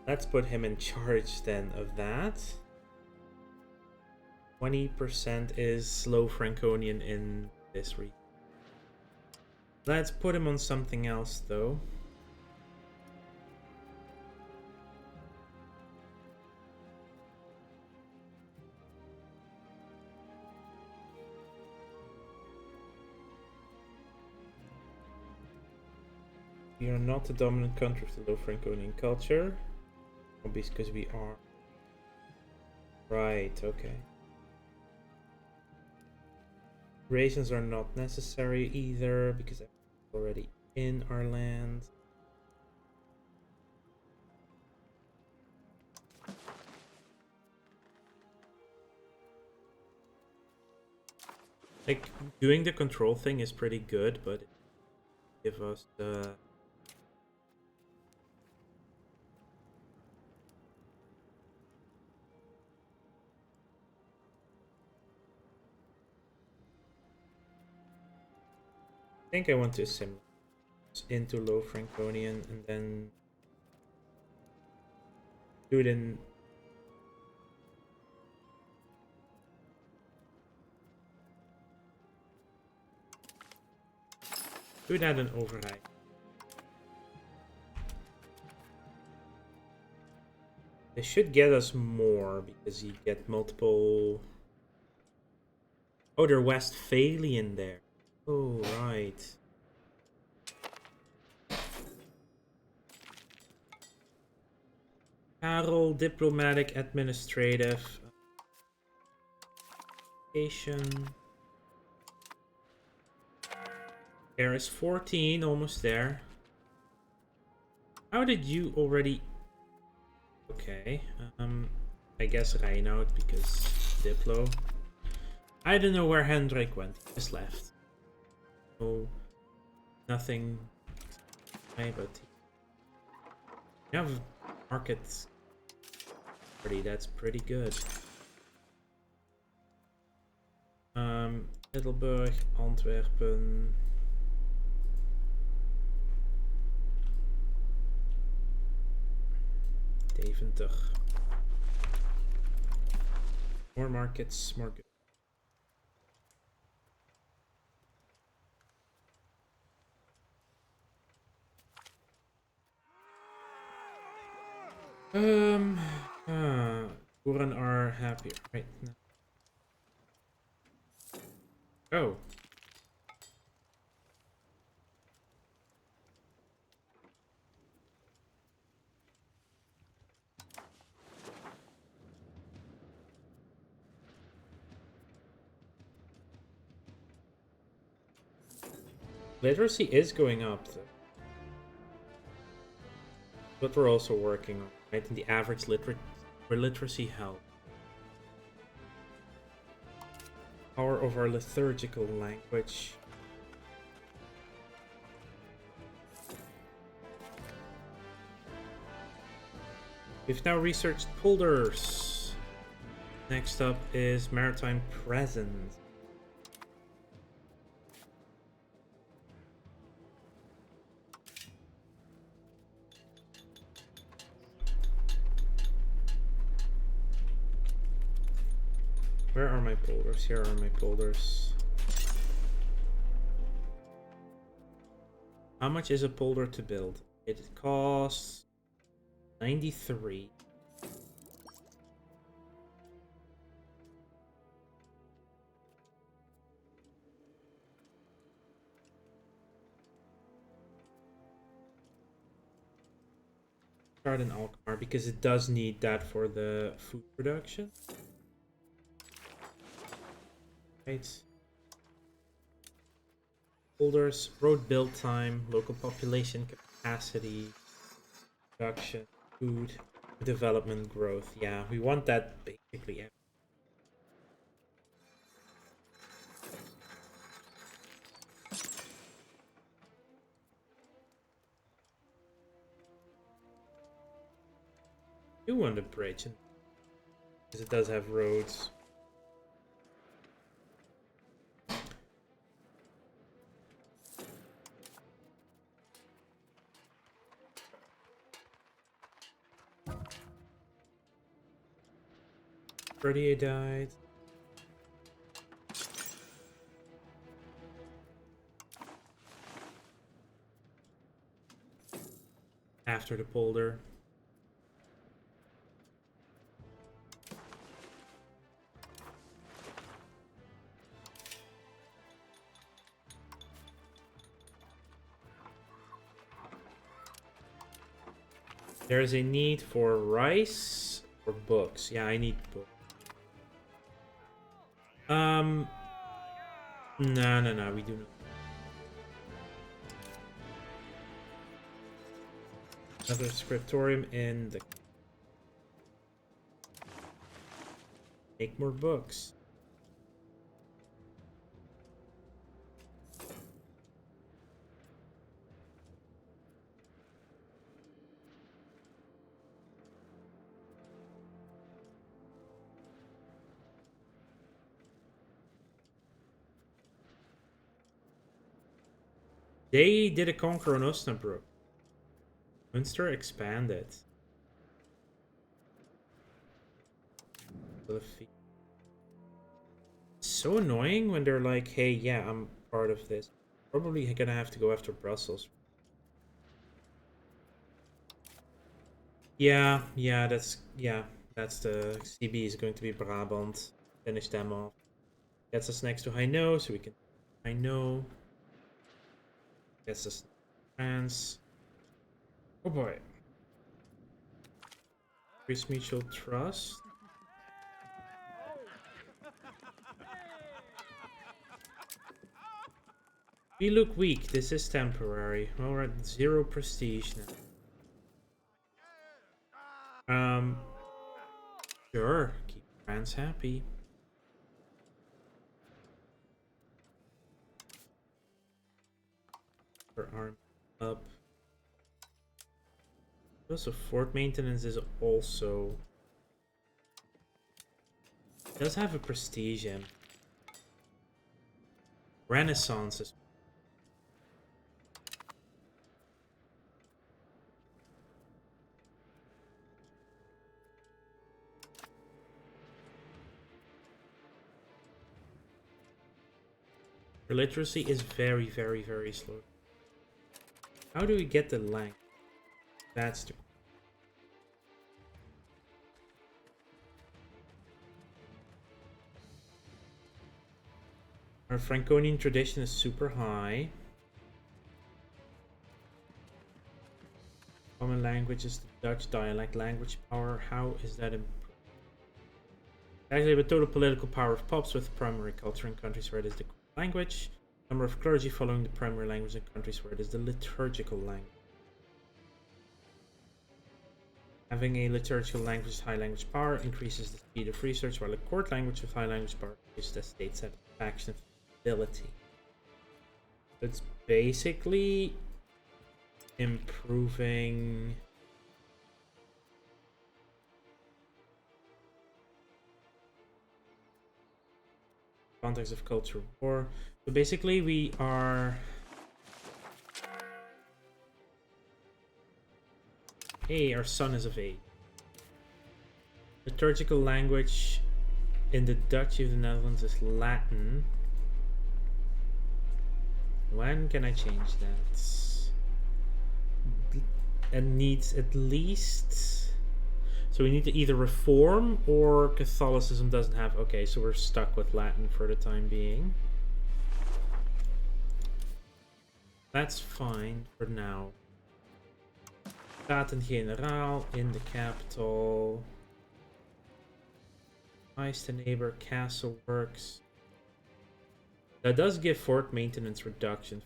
Let's put him in charge then of that. 20% is slow Franconian in this region. Let's put him on something else though. We are not the dominant country of the low Franconian culture. Obviously, because we are. Right, okay. Rations are not necessary either, because I'm already in our land. Like, doing the control thing is pretty good, but give us the... I think I want to assimilate into low Franconian and then do it in... Do that in override. They should get us more because you get multiple... Oh, they're Westphalian there. Oh, right. Karel, diplomatic, administrative. Education. There is 14, almost there. How did you already... Okay, I guess Reinout because Diplo. I don't know where Hendrik went. He just left. Oh, nothing. But you have markets. That's pretty good. Middelburg, Antwerpen. Deventer. More markets, more good. Boeren are happier right now. Oh. Literacy is going up, though. But we're also working on, right? And the average literacy health. Power of our liturgical language. We've now researched polders. Next up is maritime presence. Where are my polders? Here are my polders. How much is a polder to build? It costs 93. Start in Alkmaar because it does need that for the food production. Right. Holders, road build time, local population capacity, production, food, development growth. Yeah, we want that basically. I do want a bridge because it does have roads. Freddie died. After the polder. There's a need for rice or books. Yeah, I need books. No, we do not. Another scriptorium in the... Make more books. They did a conquer on Osnabrück. Münster expanded. So annoying when they're like, hey, yeah, I'm part of this. Probably gonna have to go after Brussels. Yeah, that's the CB is going to be Brabant. Finish them off. Gets us next to Hainaut, so we can Hainaut. Gets us France. Oh boy. Increase mutual trust. We look weak. This is temporary. Well, we're at 0 prestige now. Sure. Keep France happy. Her arm up. Also, fort maintenance is also... It does have a prestige in. Renaissance is... Her literacy is very, very, very slow. How do we get the length? That's the... Our Franconian tradition is super high. Common language is the Dutch dialect language power. How is that improved? Actually, the total political power of pops with primary culture in countries where it is the language. Number of clergy following the primary language in countries where it is the liturgical language. Having a liturgical language with high language power increases the speed of research, while a court language with high language power increases the state satisfaction and ability. It's basically improving context of culture war. So basically we are... Hey, our son is of age. Liturgical language in the Duchy of the Netherlands is Latin. When can I change that? It needs at least... So we need to either reform or Catholicism doesn't have... Okay, so we're stuck with Latin for the time being. That's fine for now. Staten-Generaal in the capital. Nice to neighbor, castle works. That does give fort maintenance reduction.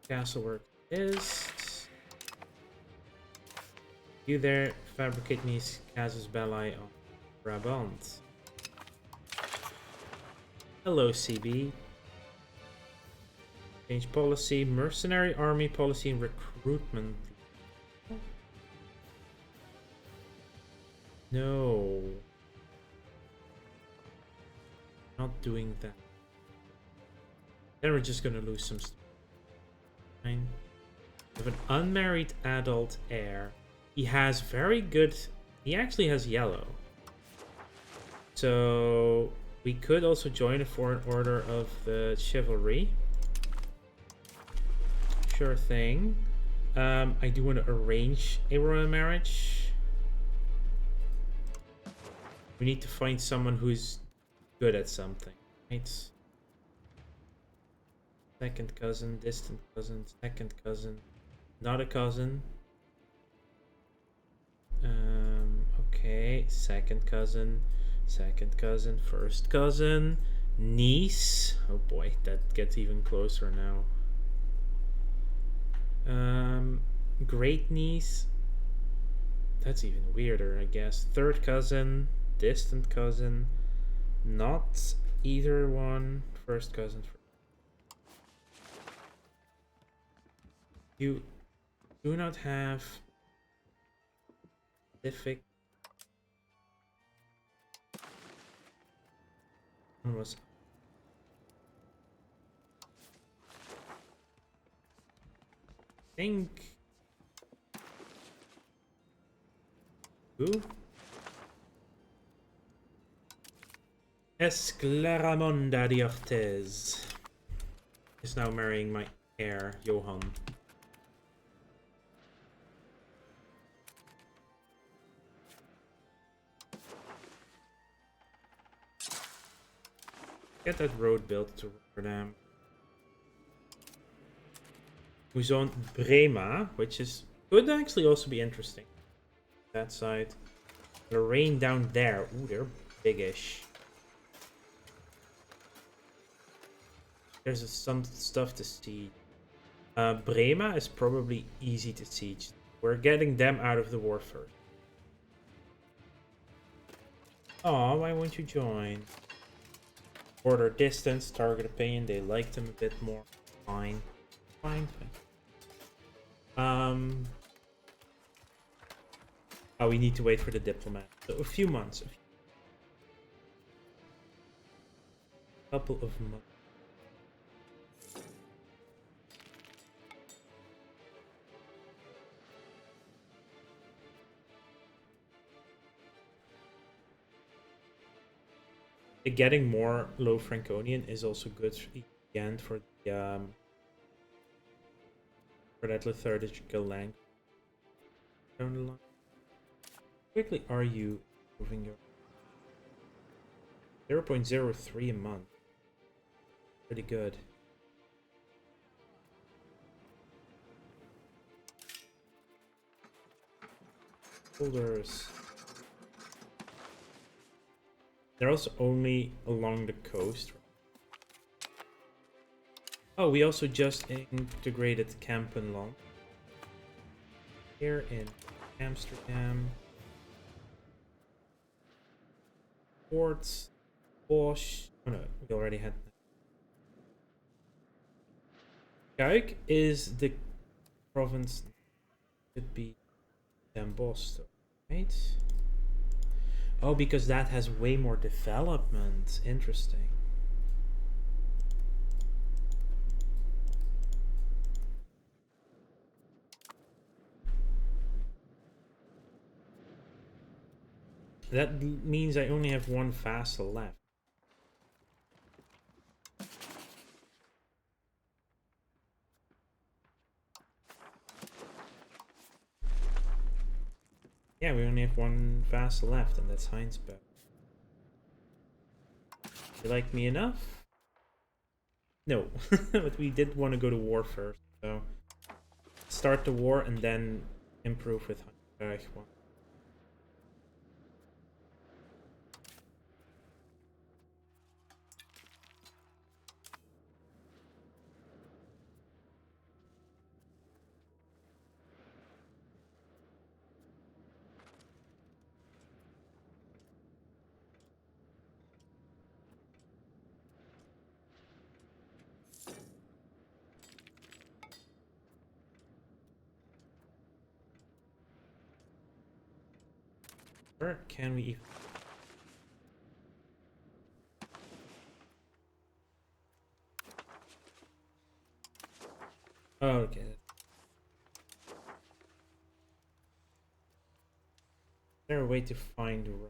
Castle work is. You there fabricate me casus belli on Brabant. Hello, CB. Change policy, mercenary army policy, and recruitment. No. Not doing that. Then we're just gonna lose some stuff. Fine. We have an unmarried adult heir. He has very good... He actually has yellow. So... we could also join a foreign order of the chivalry. Sure thing. I do want to arrange a royal marriage. We need to find someone who's good at something, right? Second cousin, distant cousin, second cousin, not a cousin. Okay, second cousin, first cousin, niece. Oh boy, that gets even closer now. Great niece. That's even weirder, I guess. Third cousin, distant cousin, not either one. First cousin. You do not have specific. One was. Think. Who? Esclaramonda de Ortez is now marrying my heir, Johan. Get that road built to Rotterdam. Who's on Brema, which is could actually also be interesting. That side. Lorraine down there. Ooh, they're biggish. There's some stuff to siege. Brema is probably easy to siege. We're getting them out of the war first. Aw, why won't you join? Border distance, target opinion, they like them a bit more. Fine. Fine. Oh, we need to wait for the diplomat. So a few months. A couple of months. Getting more low Franconian is also good again for the for that liturgical language. Down the line. How quickly are you moving your 0.03 a month? Pretty good. Holders. They're also only along the coast. Oh, we also just integrated Kampenland here in Amsterdam. Ports, Bosch. Oh no, we already had that. Kuik is the province. Could be Den Bosch, right? Oh, because that has way more development. Interesting. That means I only have one vassal left. Yeah, we only have one vassal left, and that's Heinsberg. You like me enough? No, but we did want to go to war first, so start the war and then improve with Heinsberg. Where can we even... Oh, okay. Is there a way to find the road?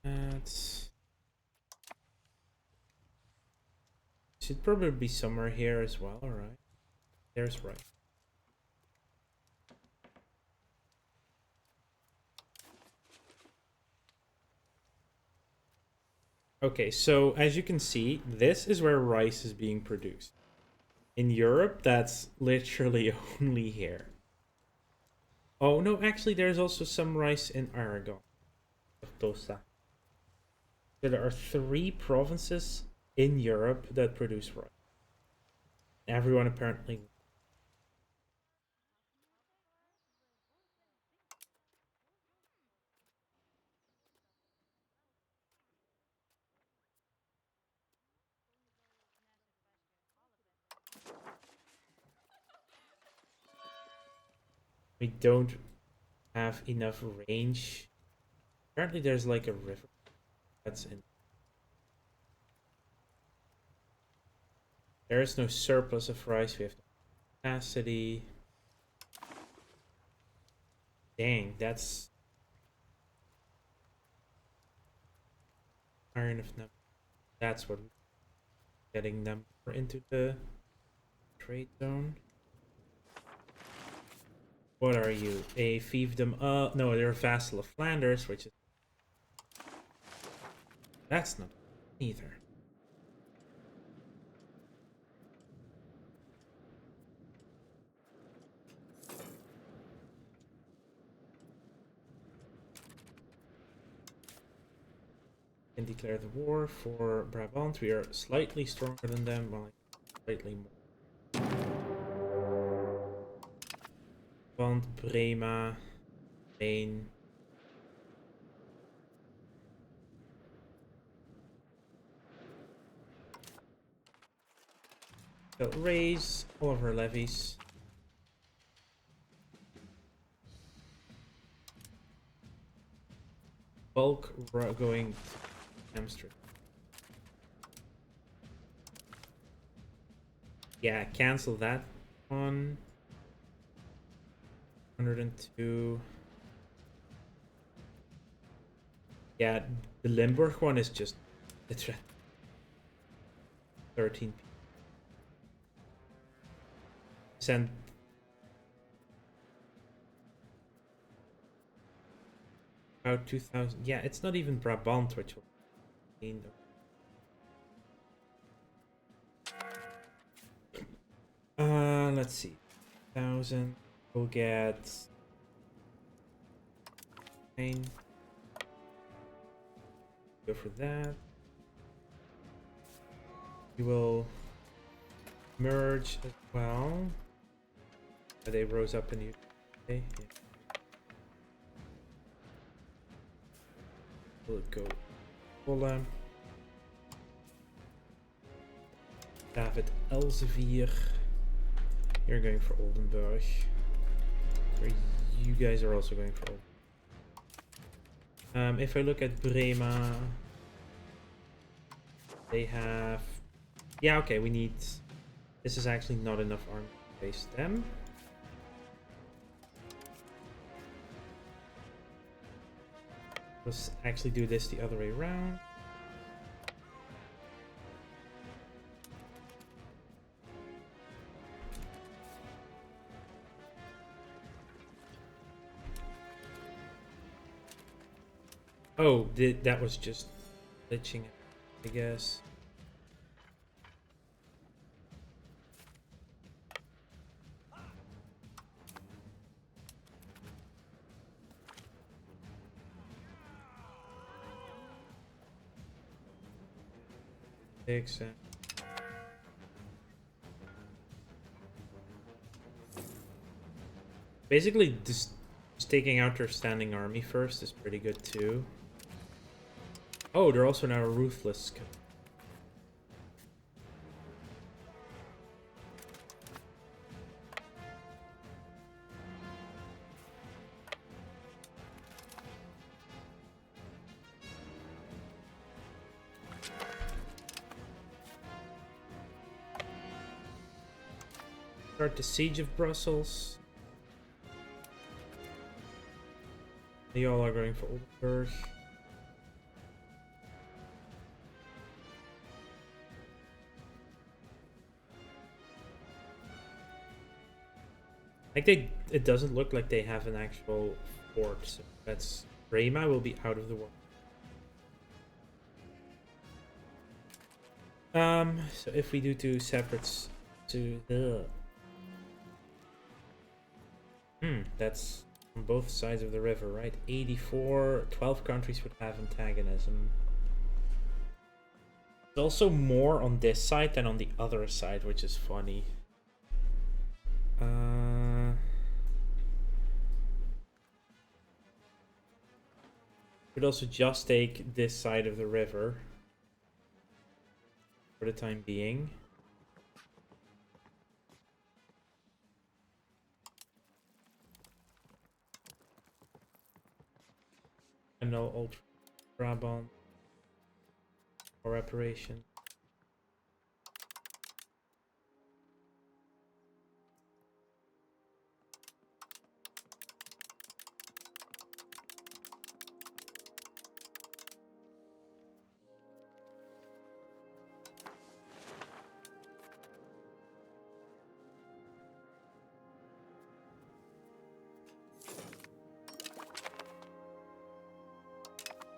That's... Should probably be somewhere here as well, alright. There's right. Okay, so as you can see, this is where rice is being produced. In Europe, that's literally only here. Oh, no, actually, there's also some rice in Aragon. Tosa. So there are 3 provinces in Europe that produce rice. Everyone apparently... We don't have enough range. Apparently there's like a river that's in. There is no surplus of rice. We have no capacity. Dang, that's iron of number. That's what we're getting them into the trade zone. What are you? A fiefdom? No, they're a vassal of Flanders, which is... That's not either. Can declare the war for Brabant. We are slightly stronger than them, well, slightly more. Brabant, Brema, Maine. So raise all of our levies. Bulk going to Amsterdam. Yeah, cancel that one. 102. Yeah, the Limburg one is just the threat. 13. Send about 2,000. Yeah, it's not even Brabant, which will mean let's see. 1,000. We'll get 9. Go for that. We will merge as well. They rose up in the UK. Yeah. We'll go Fulham. David Elsevier. You're going for Oldenburg. Where you guys are also going for Oldenburg. If I look at Brema, they have... Yeah, okay, we need... This is actually not enough army to face them. Let's actually do this the other way around. Oh, that was just glitching, I guess. Basically, just taking out their standing army first is pretty good too. Oh, they're also now ruthless. Start the siege of Brussels. They all are going for Oldenburg. Like it doesn't look like they have an actual fort, so that's Brema will be out of the war. So if we do two separates to the that's on both sides of the river, right? 84, 12 countries would have antagonism. There's also more on this side than on the other side, which is funny. Could also just take this side of the river for the time being. And no Ultra Brabant or reparation.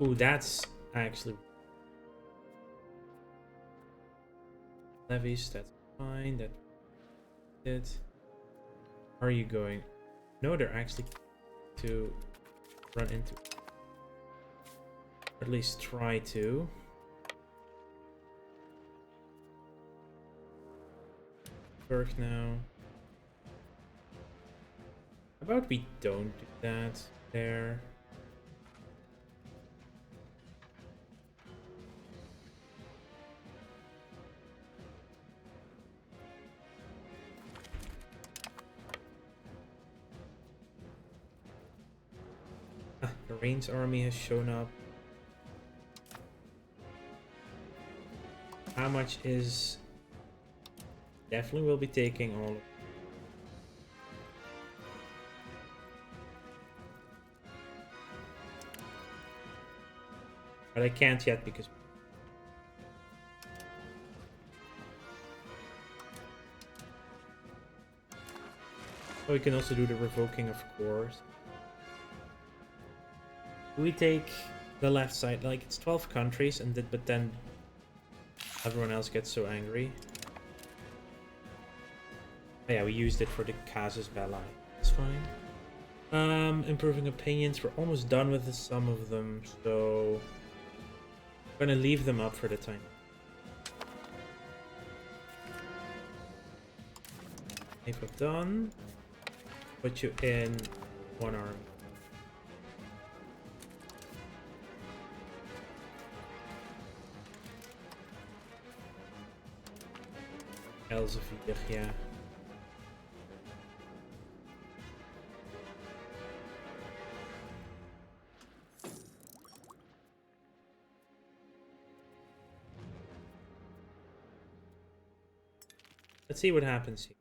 Ooh, that's actually levies. That's fine. That's it. Are you going? No, they're actually to run into. Or at least try to. Work now. How about we don't do that there? The Rain's army has shown up. How much is... Definitely will be taking all of... But I can't yet because... Oh, we can also do the revoking, of course. We take the left side, like it's 12 countries, and but then everyone else gets so angry. Oh yeah, we used it for the casus belli. It's fine. Improving opinions. We're almost done with some of them, so I'm gonna leave them up for the time. If we're done, put you in one army. Elsevier, yeah. Let's see what happens here.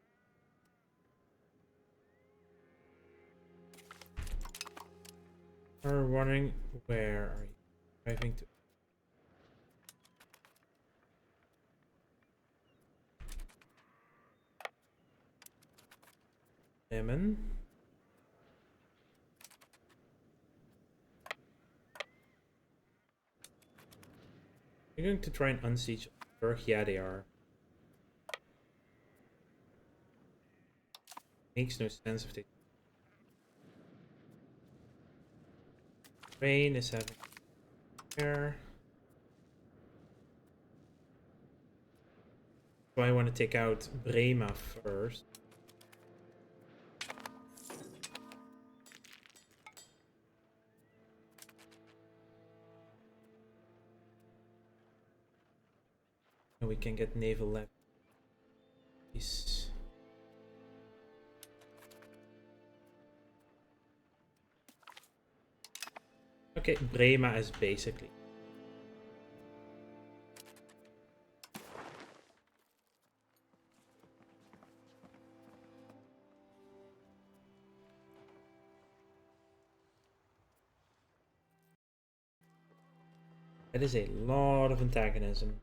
Are wondering where are you driving to? Lemon. You're going to try and unsiege Berg? Yeah, they are. Makes no sense if they... Rain is having air. So I want to take out Brema first. And we can get naval levies. Okay, Brema is basically... That is a lot of antagonism.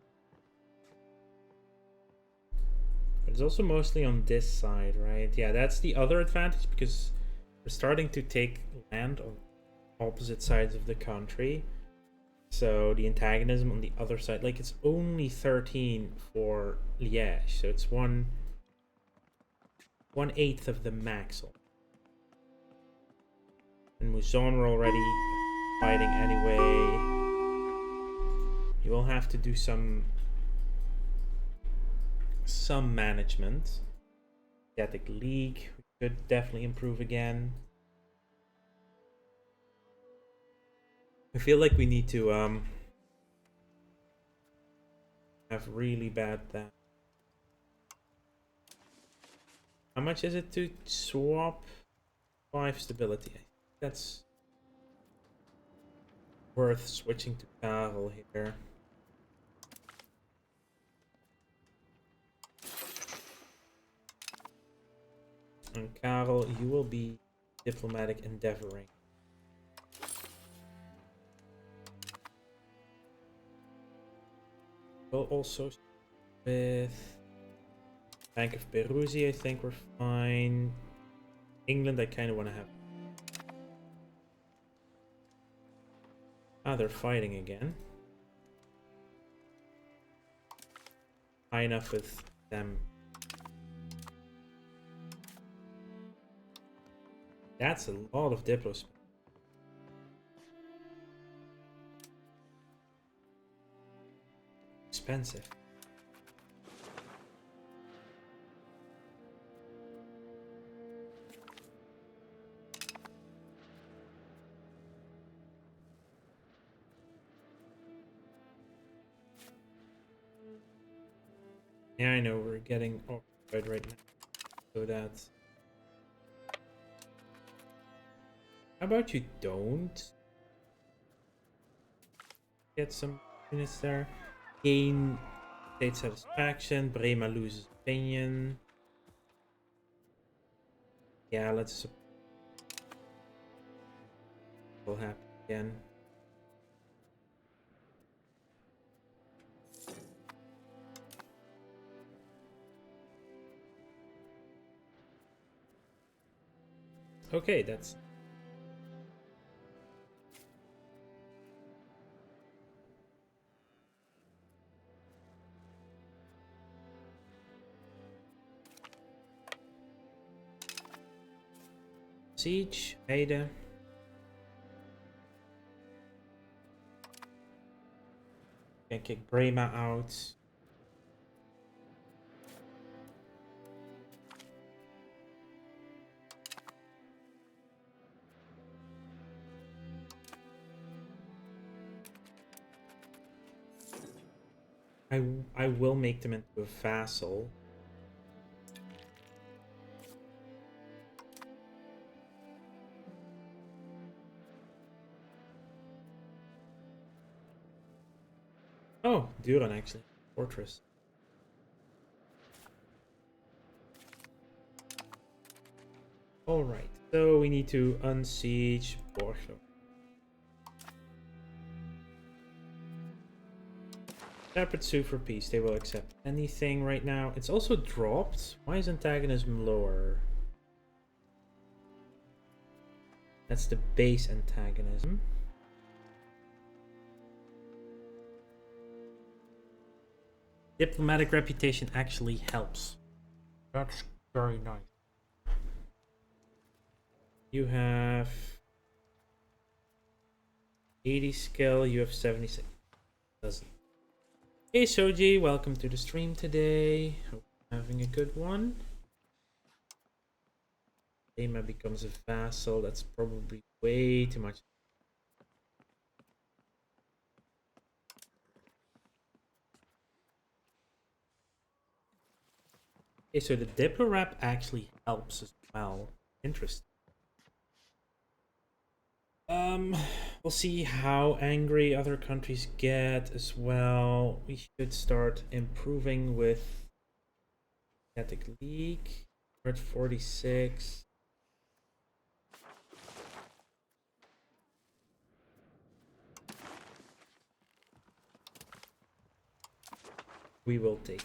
But it's also mostly on this side, right? Yeah, that's the other advantage, because we're starting to take land on opposite sides of the country. So the antagonism on the other side, like, it's only 13 for Liège, so it's 1/8 of the max. And Mouzon were already fighting anyway. You will have to do some management. Asiatic League, we could definitely improve again. I feel like we need to have really bad that. How much is it to swap 5 stability? I think that's worth switching to Karel here. And Karel, you will be diplomatic endeavoring. We'll also with Bank of Perusi, I think we're fine. England, I kind of want to have. Ah, they're fighting again. High enough with them. That's a lot of Diplos. Expensive. Yeah, I know we're getting occupied right now. So that's. How about you don't get some units there? Gain state satisfaction. Brema loses opinion. Yeah, let's. Will happen again. Okay, that's. Siege, Ada. Can kick Brema out. I will make them into a vassal. Oh, Duran actually. Fortress. Alright, so we need to unsiege Borgo. Separate sue for peace. They will accept anything right now. It's also dropped. Why is antagonism lower? That's the base antagonism. Diplomatic reputation actually helps. That's very nice. You have 80 skill, you have 76. Doesn't. Hey Shoji, welcome to the stream today. Hope you're having a good one. Ema becomes a vassal, that's probably way too much. Okay, so the Diplo rap actually helps as well. Interesting. We'll see how angry other countries get as well. We should start improving with Asiatic League. We're at 46. we will take.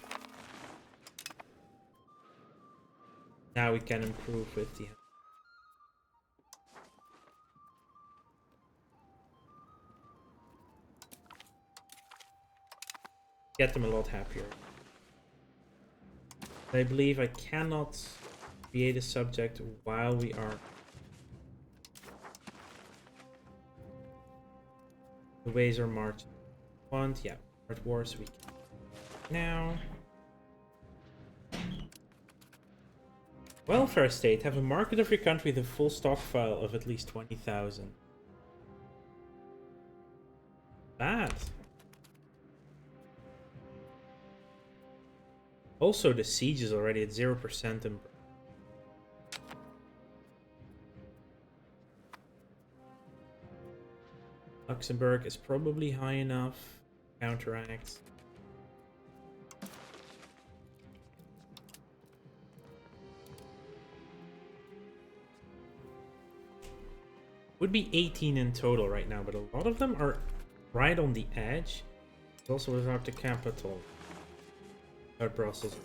Now we can improve with the... Get them a lot happier. I believe I cannot create a subject while we are... The ways are marching. Yeah, at wars we can. Now... Welfare state. Have a market of your country with a full stockpile of at least 20,000. Bad. Also, the siege is already at 0% in... Luxembourg is probably high enough. Counteract. Would be 18 in total right now, but a lot of them are right on the edge. It's also without the capital. Without Brussels.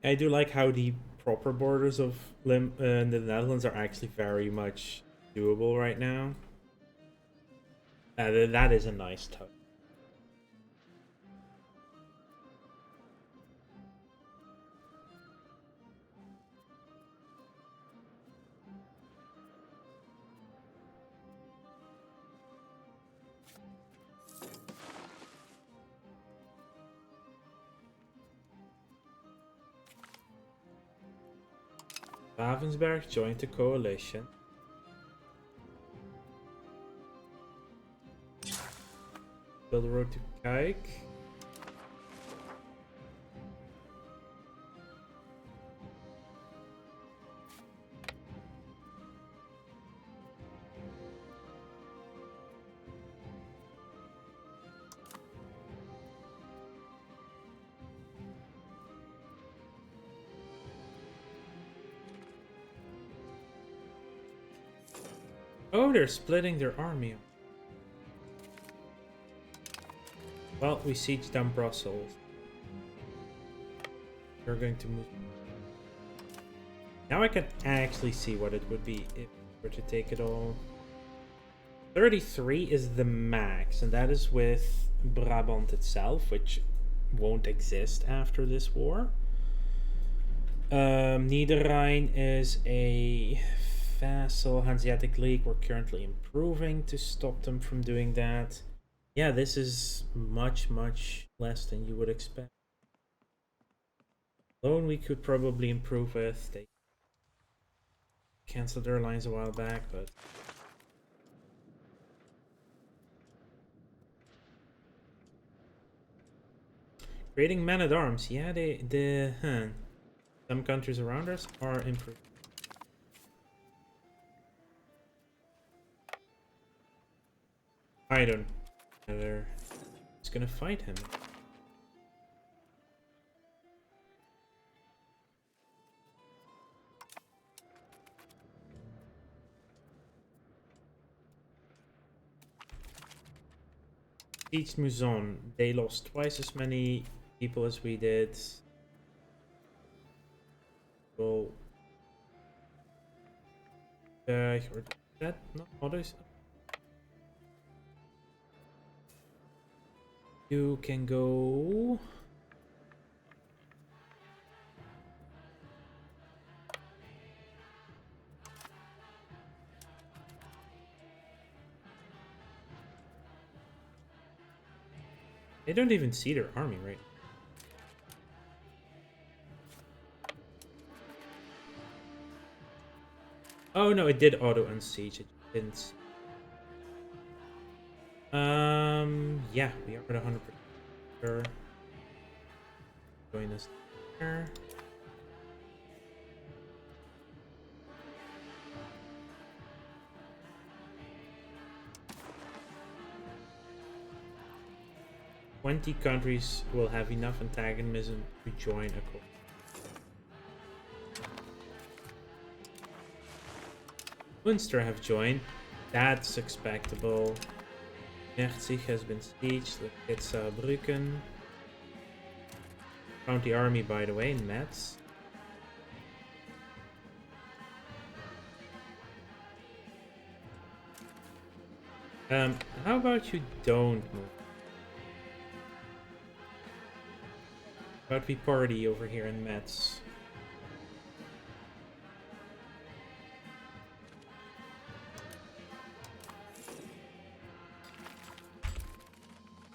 I do like how the proper borders of the Netherlands are actually very much doable right now. That is a nice touch. Ravensberg joined the coalition. Build a road to Kijk. Oh, they're splitting their army. Well, we sieged down Brussels. We're going to move. Now I can actually see what it would be if we were to take it all. 33 is the max, and that is with Brabant itself, which won't exist after this war. Niederrhein is a vassal Hanseatic League. We're currently improving to stop them from doing that. Yeah, this is much, much less than you would expect. Loan we could probably improve with. They canceled their lines a while back, but... Creating men-at-arms. Yeah, some countries around us are improving. I don't... They're just gonna fight him. Each Muson, they lost twice as many people as we did. Well, or that not others. You can go. They don't even see their army right now. Oh no, it did auto unsiege. It didn't. Yeah, we are at 100% sure. Join us there. 20 countries will have enough antagonism to join a coalition. Munster have joined. That's expectable. Leipzig has been sieged. Look at Saarbrücken. Found the army, by the way, in Metz. How about you don't move? How about we party over here in Metz?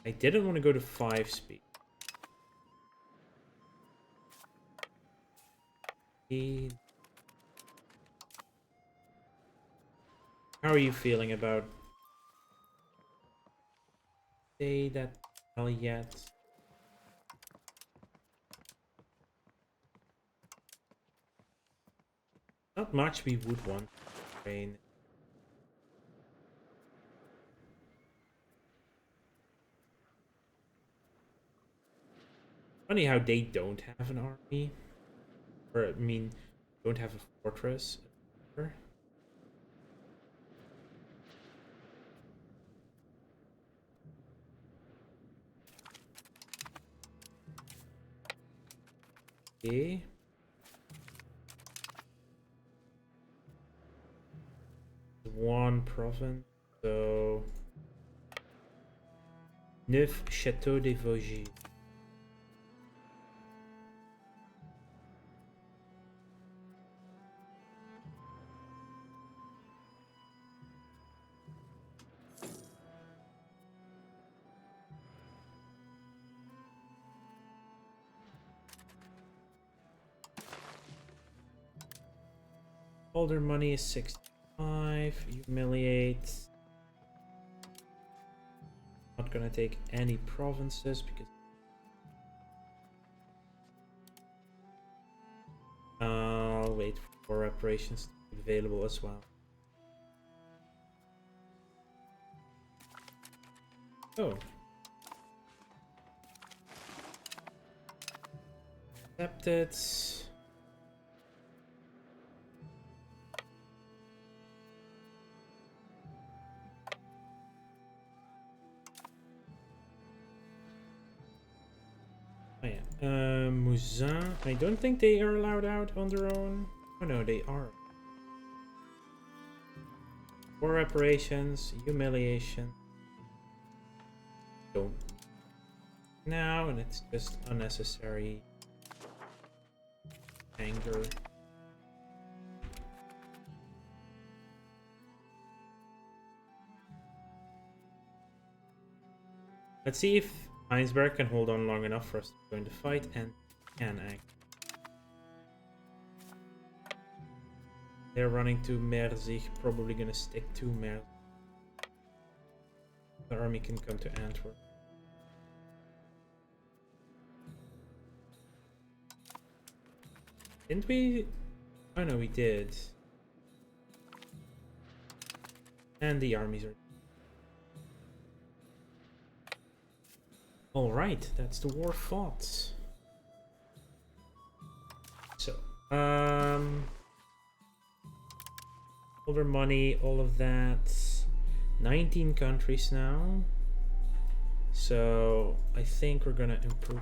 I didn't want to go to 5 speed. How are you feeling about say that well yet? Not much we would want to train. Funny how they don't have an army. Or, I mean, don't have a fortress. Okay. One province, so... Neuf Château des Vosges. All their money is 65. Humiliate. Not gonna take any provinces because I'll wait for reparations to be available as well. Oh. Accepted. Oh yeah. Mouzin. I don't think they are allowed out on their own. Oh no, they are. War reparations, humiliation. Don't. Now, and it's just unnecessary anger. Let's see if Heinsberg can hold on long enough for us to join the fight and can act. They're running to Merzig, probably gonna stick to Merzig. The army can come to Antwerp. Didn't we? Oh no, we did. And the armies are... Alright, that's the war fought. So, all their money, all of that. 19 countries now. So, I think we're gonna improve.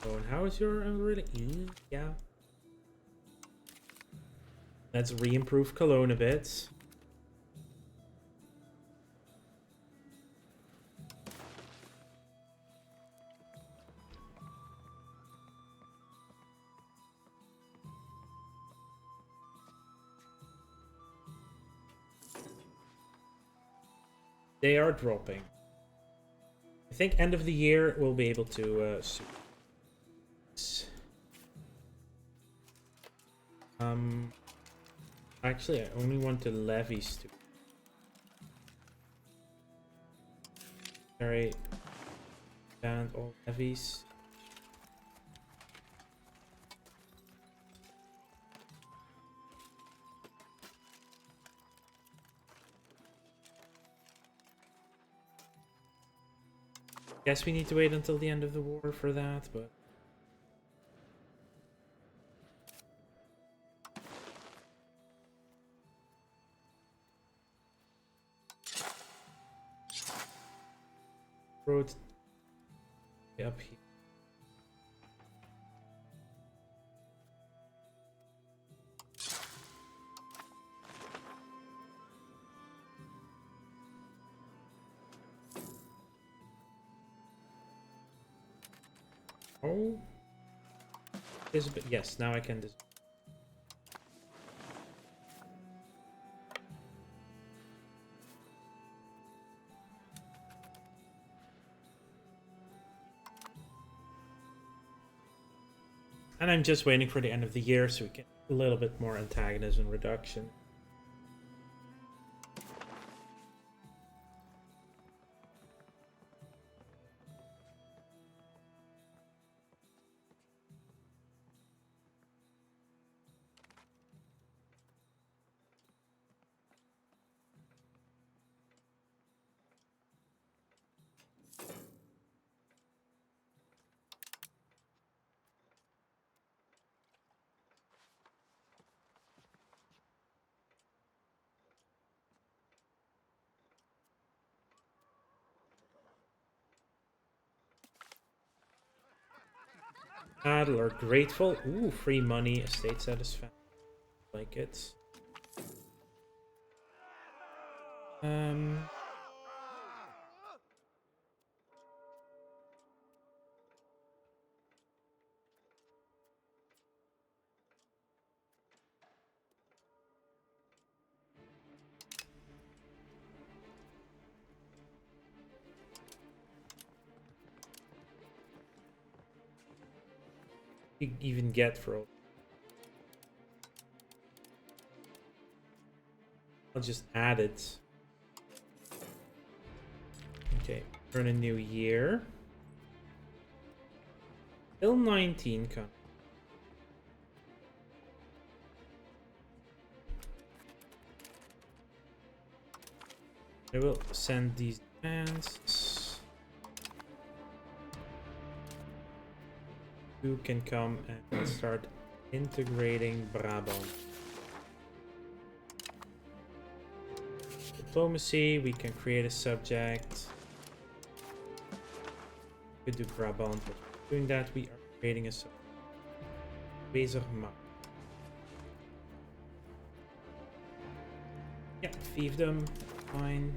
Oh, and how is your really? Yeah. Let's re-improve Cologne a bit. They are dropping. I think end of the year we'll be able to actually I only want the levies to carry down all levies. Guess we need to wait until the end of the war for that, but... Road up here. Oh, yes, now I can dis. And I'm just waiting for the end of the year so we get a little bit more antagonism reduction. Adler, grateful. Ooh, free money, estate satisfaction. Like it. You even get for all. I'll just add it. Okay, turn a new year. Still 19 come. I will send these demands. You can come and start integrating Brabant. Diplomacy, we can create a subject. We could do Brabant, but doing that we are creating a subject. Bezigmaak. Yeah, fiefdom, fine.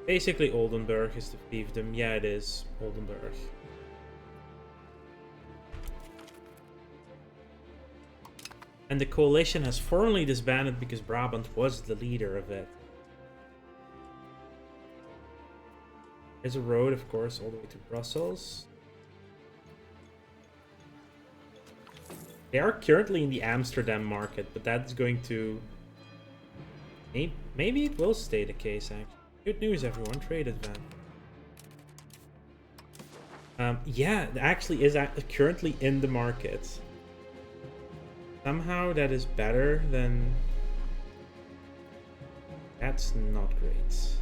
Basically Oldenburg is the fiefdom. Yeah, it is Oldenburg. And the coalition has formally disbanded because Brabant was the leader of it. There's a road, of course, all the way to Brussels. They are currently in the Amsterdam market, but that's going to... Maybe it will stay the case, actually. Good news, everyone. Trade advantage. Yeah, it actually is currently in the market. Somehow that is better than... That's not great.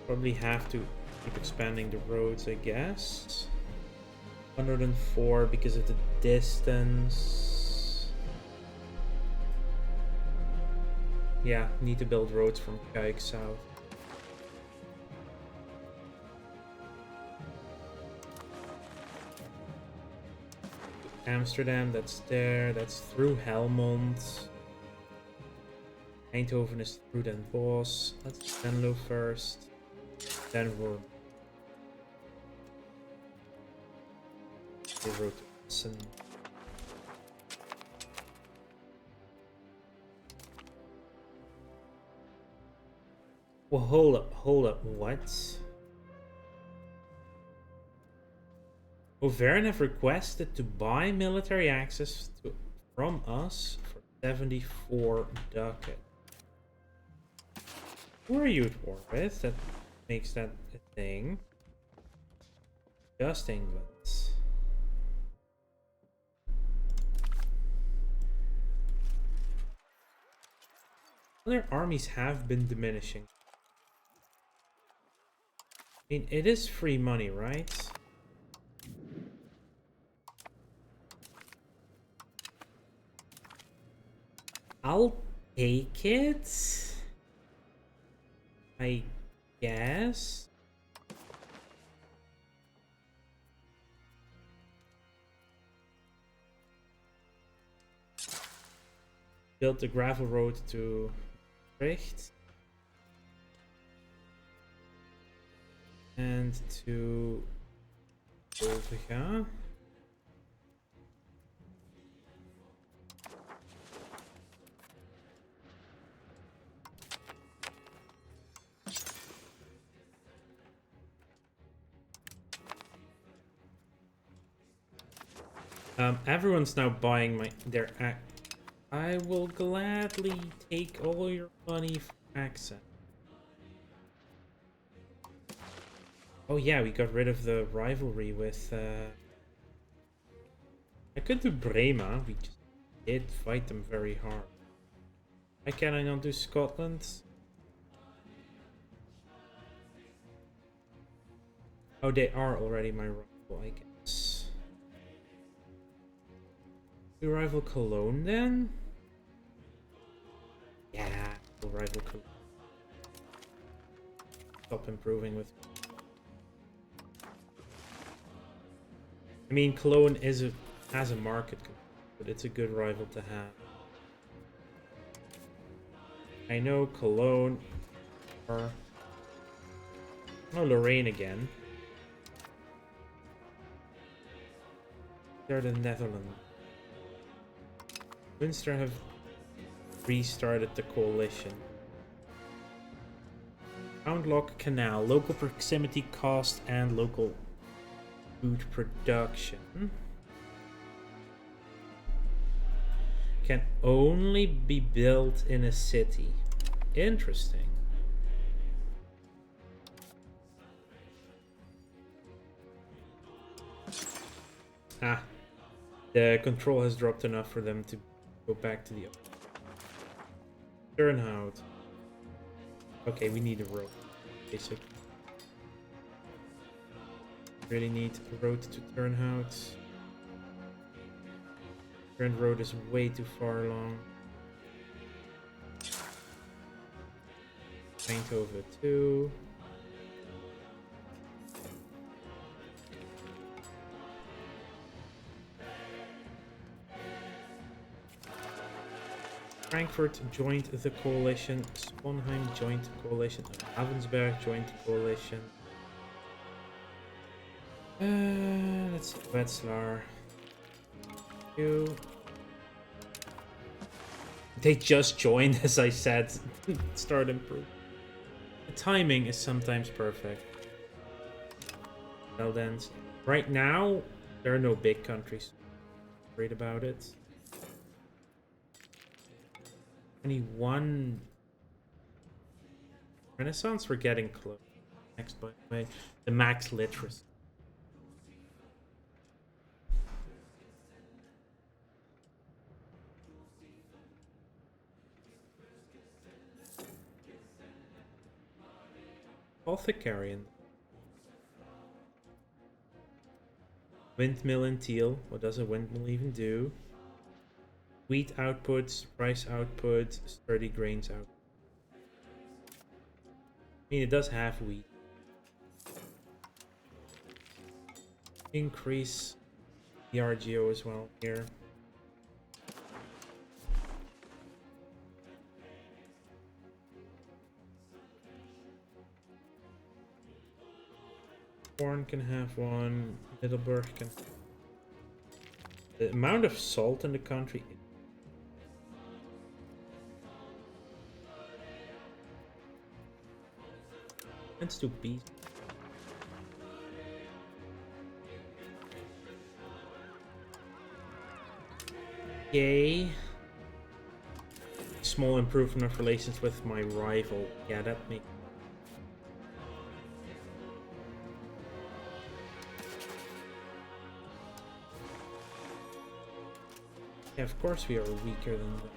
Probably have to keep expanding the roads, I guess. 104 because of the distance. Yeah, need to build roads from Kuik south. Amsterdam, that's there. That's through Helmond. Eindhoven is through Den Bosch. Let's Venlo first. Then we're... The road to Essen. Well, hold up, what? Auvergne have requested to buy military access from us for 74 ducat. Who are you at war with? That makes that a thing. Just England. Their armies have been diminishing. mean, it is free money, right? I'll take it, I guess. Build the gravel road to Utrecht. And to Volviga. Everyone's now buying their I will gladly take all your money for accent. Oh yeah, we got rid of the rivalry with I could do Brema, we just did fight them very hard. Why can I not do Scotland? Oh, they are already my rival, I guess. We rival Cologne then? Yeah, we'll rival Cologne. Stop improving with... I mean, Cologne has a market, but it's a good rival to have. I know Cologne or... Oh, Lorraine again. They're the Netherlands. Munster have restarted the coalition. Roundlock Canal, local proximity cost and local food production. Can only be built in a city. Interesting. Ah, the control has dropped enough for them to go back to the Turnhout. Okay, we need a road. Basic. Really need a road to Turnhout. Current road is way too far along. Eindhoven 2. Frankfurt joined the coalition. Sponheim joined the coalition. Ravensberg joined the coalition. Let's see. Wetzlar. You. They just joined, as I said. Start improving. The timing is sometimes perfect. Well then, right now there are no big countries worried about it. 21 Renaissance, we're getting close. Next, by the way, the max literacy. Apothecarian. Windmill in Teal. What does a windmill even do? Wheat output, rice output, sturdy grains output. I mean, it does have wheat. Increase the RGO as well here. Corn can have one. Middleburg can. The amount of salt in the country. Let's do bees. Yay. Small improvement of relations with my rival. Yeah, that makes. Yeah, of course we are weaker than them.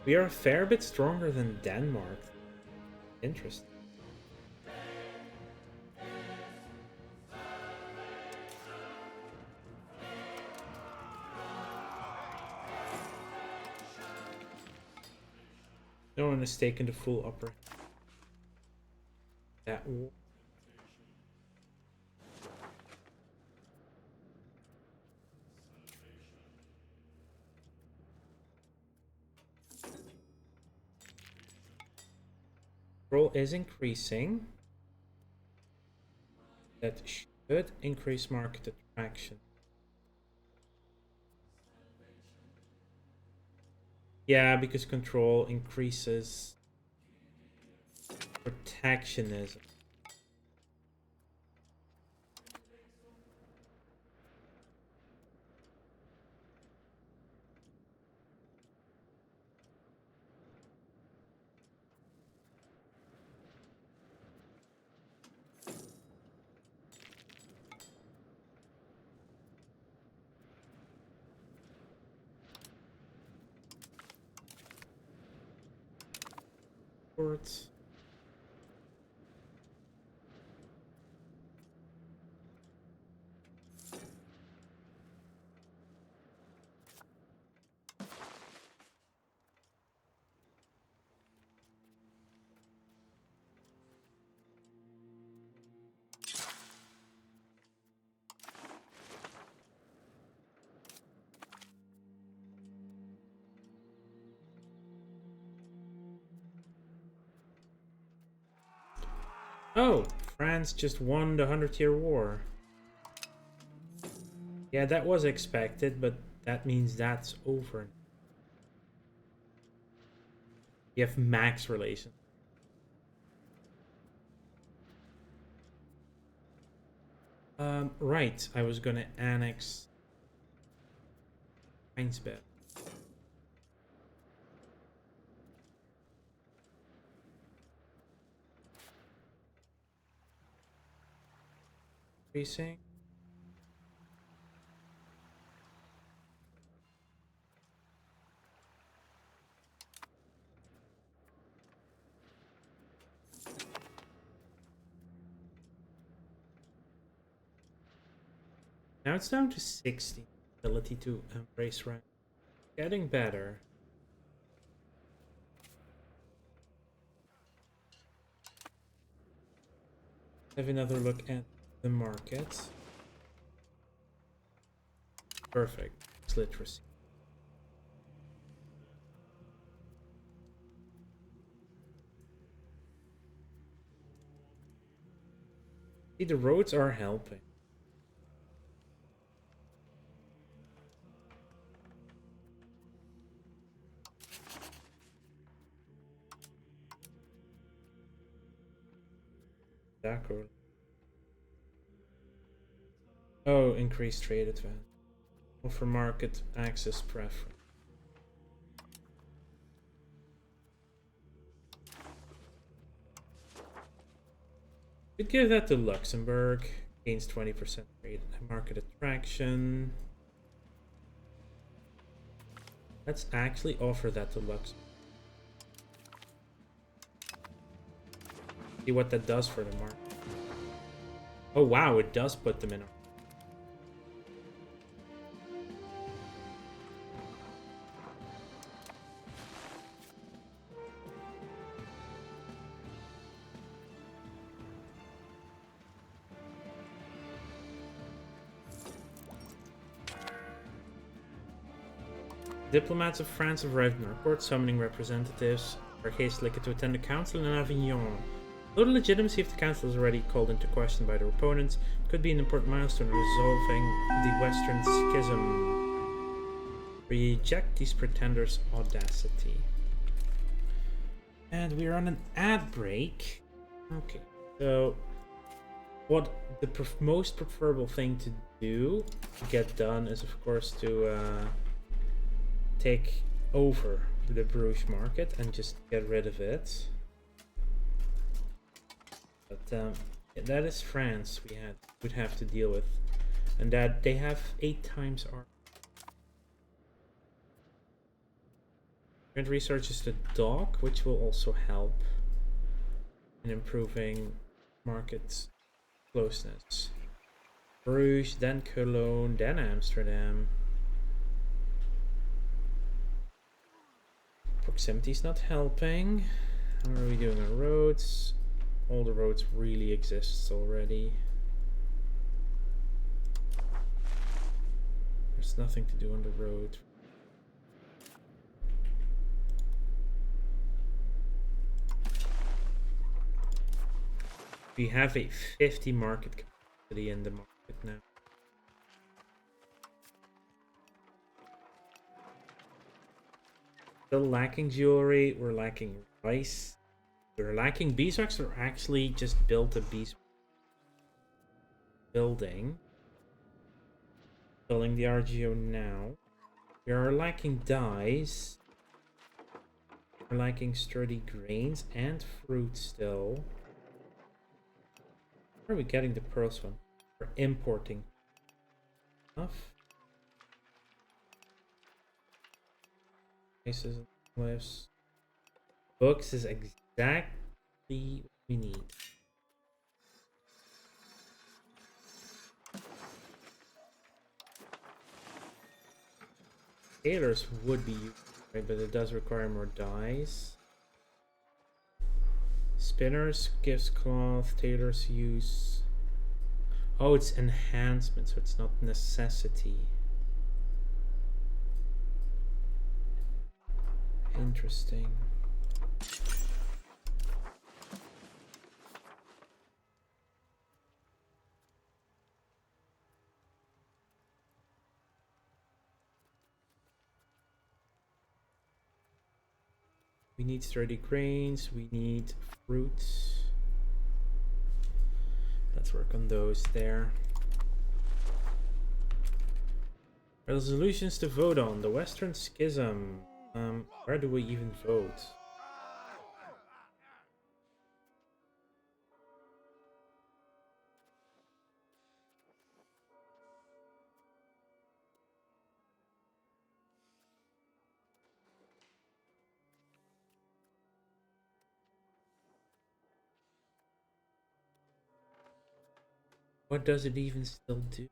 We are a fair bit stronger than Denmark. Interesting. No one has taken the full upper. That war. Roll is increasing. That should increase market attraction. Yeah, because control increases protectionism. Ports. Oh, France just won the 100-year war. Yeah, that was expected, but that means that's over. You have max relations. Right, I was gonna annex Heinsberg. Increasing. Now it's down to 60. Ability to embrace rank. Getting better. Have another look at the market. Perfect. It's literacy. See, the roads are helping. D'accord. Oh, increased trade advantage. Offer market access preference. Could give that to Luxembourg. Gains 20% trade market attraction. Let's actually offer that to Luxembourg. See what that does for the market. Oh wow, it does put them in. Diplomats of France have arrived in our court, summoning representatives are hastily to attend the council in Avignon. Though the legitimacy of the council is already called into question by their opponents, it could be an important milestone in resolving the Western Schism. Reject these pretenders' audacity. And we're on an ad break. Okay, so what the most preferable thing to do to get done is, of course, to take over the Bruges market and just get rid of it. But that is France would have to deal with, and that they have 8 times our. Grant researches the dock, which will also help in improving market closeness. Bruges, then Cologne, then Amsterdam. Proximity is not helping. How are we doing on roads? All the roads really exist already. There's nothing to do on the road. We have a 50 market capacity in the market now. Still lacking jewelry, we're lacking rice. We're lacking beeswax, or actually just built a beeswax building. Filling the RGO now. We are lacking dyes. We're lacking sturdy grains and fruit still. Where are we getting the pearls from? We're importing enough. Places and cliffs. Books is exactly what we need. Tailors would be useful, right? But it does require more dyes. Spinners gives cloth, tailors use. Oh, it's enhancement, so it's not necessity. Interesting. We need sturdy grains, we need fruits. Let's work on those there. Resolutions to vote on. The Western Schism. Where do we even vote? What does it even still do?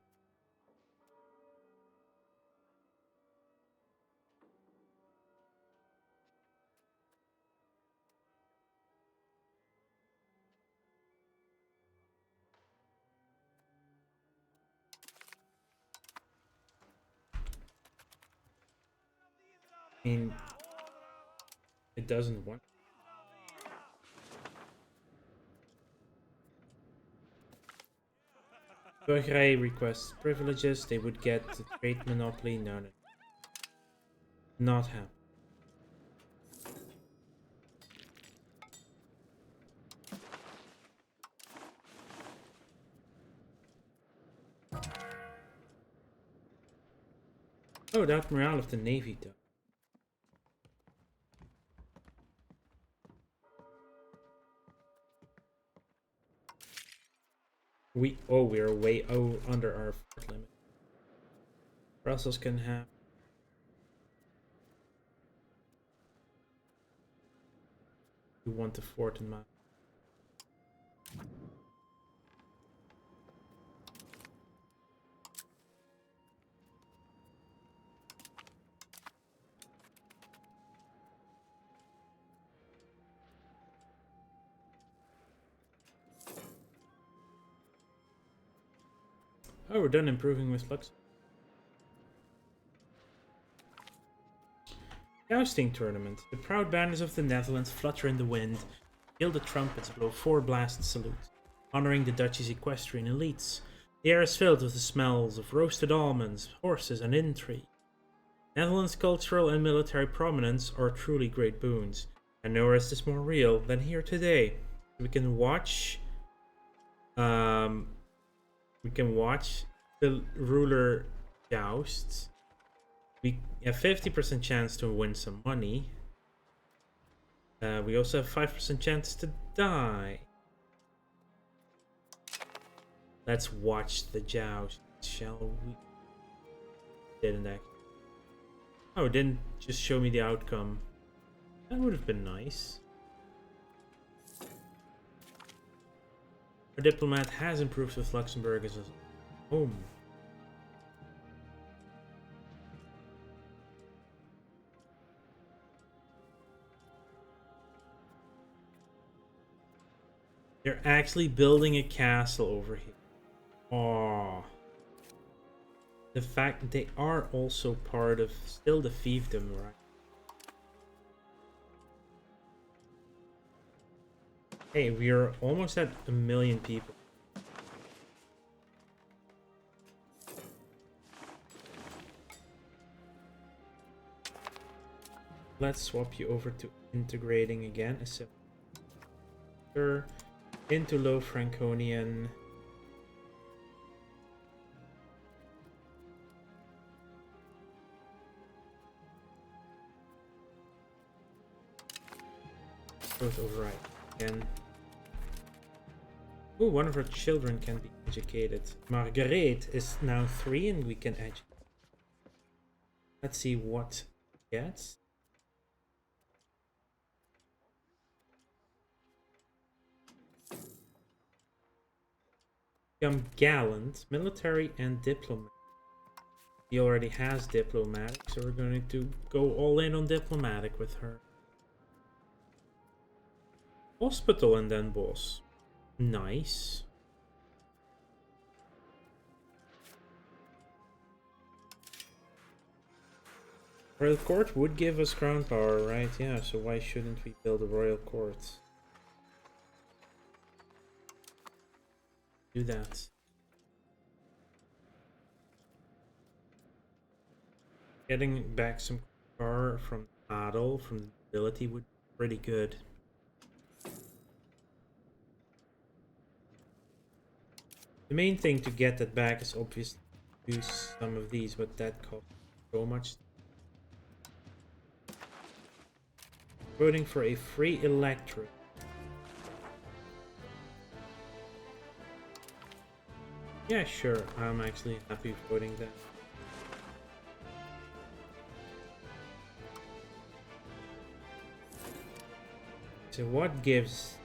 I mean, it doesn't want. Burgerij requests privileges. They would get the trade monopoly. No, no. Not happen. Oh, the Admiral of the Navy, though. We're way under our fort limit. Brussels can have. You want the fort in mind. Oh, we're done improving with Lux. Jousting tournament. The proud banners of the Netherlands flutter in the wind. Gilded trumpets blow 4 blast salutes, honoring the Dutch's equestrian elites. The air is filled with the smells of roasted almonds, horses, and intrigue. Netherlands' cultural and military prominence are truly great boons, and nowhere is this more real than here today. We can watch. We can watch the ruler joust. We have 50% chance to win some money. We also have 5% chance to die. Let's watch the joust, shall we? Didn't actually. Oh, it didn't just show me the outcome. That would have been nice. Our diplomat has improved with Luxembourg as a home. They're actually building a castle over here. Oh, the fact they are also part of still the fiefdom, right? Hey, we are almost at 1 million people. Let's swap you over to integrating again. Into Low Franconian. Both override again. Ooh, one of our children can be educated. Marguerite is now 3 and we can educate. Let's see what it gets. Become gallant, military and diplomat. He already has diplomatic, so we're going to go all in on diplomatic with her. Hospital and then boss. Nice. Royal court would give us crown power, right? Yeah, so why shouldn't we build a royal court? Do that. Getting back some power from Adel, from the nobility, would be pretty good. The main thing to get that back is obviously to use some of these, but that costs so much. Voting for a free electorate. Yeah, sure. I'm actually happy voting that. So what gives?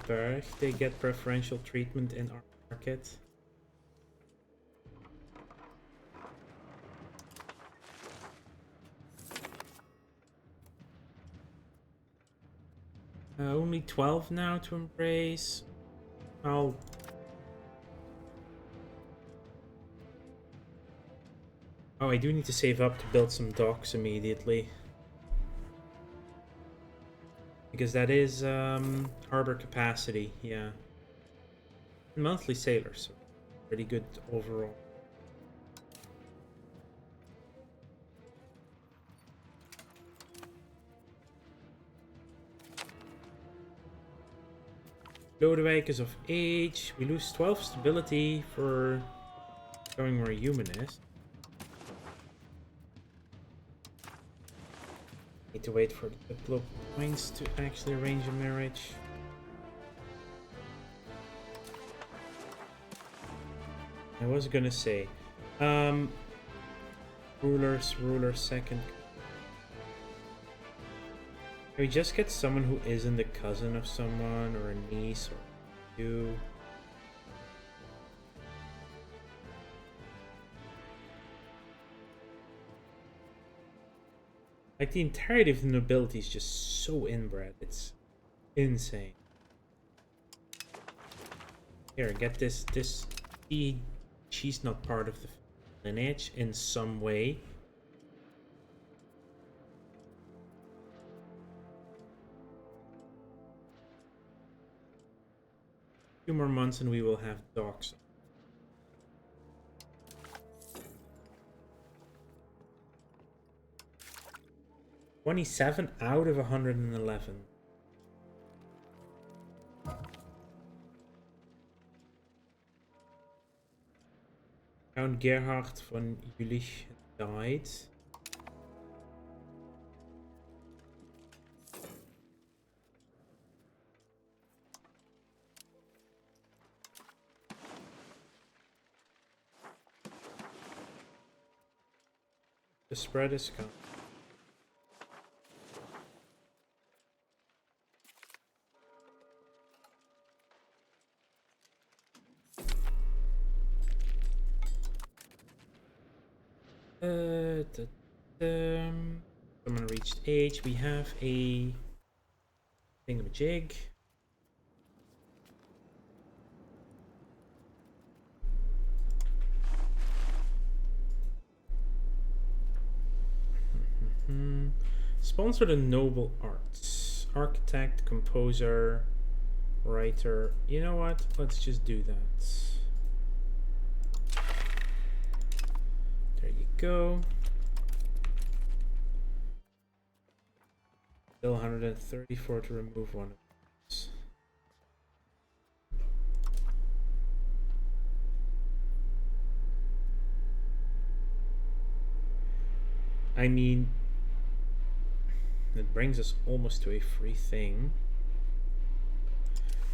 Berg, they get preferential treatment in our market. Only 12 now to embrace. Oh, I do need to save up to build some docks immediately. Because that is harbor capacity, yeah. Monthly sailors, so pretty good overall. Lodewijk is of age. We lose 12 stability for showing we're a humanist. Need to wait for the Diplo points to actually arrange a marriage. I was gonna say, ruler second. Can we just get someone who isn't a cousin of someone or a niece or you? Like the entirety of the nobility is just so inbred. It's insane. Here, get this she's not part of the lineage in some way. Few more months and we will have dogs. 27 out of 111. Count Gerhard von Jülich died. The spread is gone. Someone reached age. We have a thingamajig. Sponsor the noble arts. Architect, composer, writer. You know what? Let's just do that. There you go. Still 134 to remove one of those. I mean, it brings us almost to a free thing.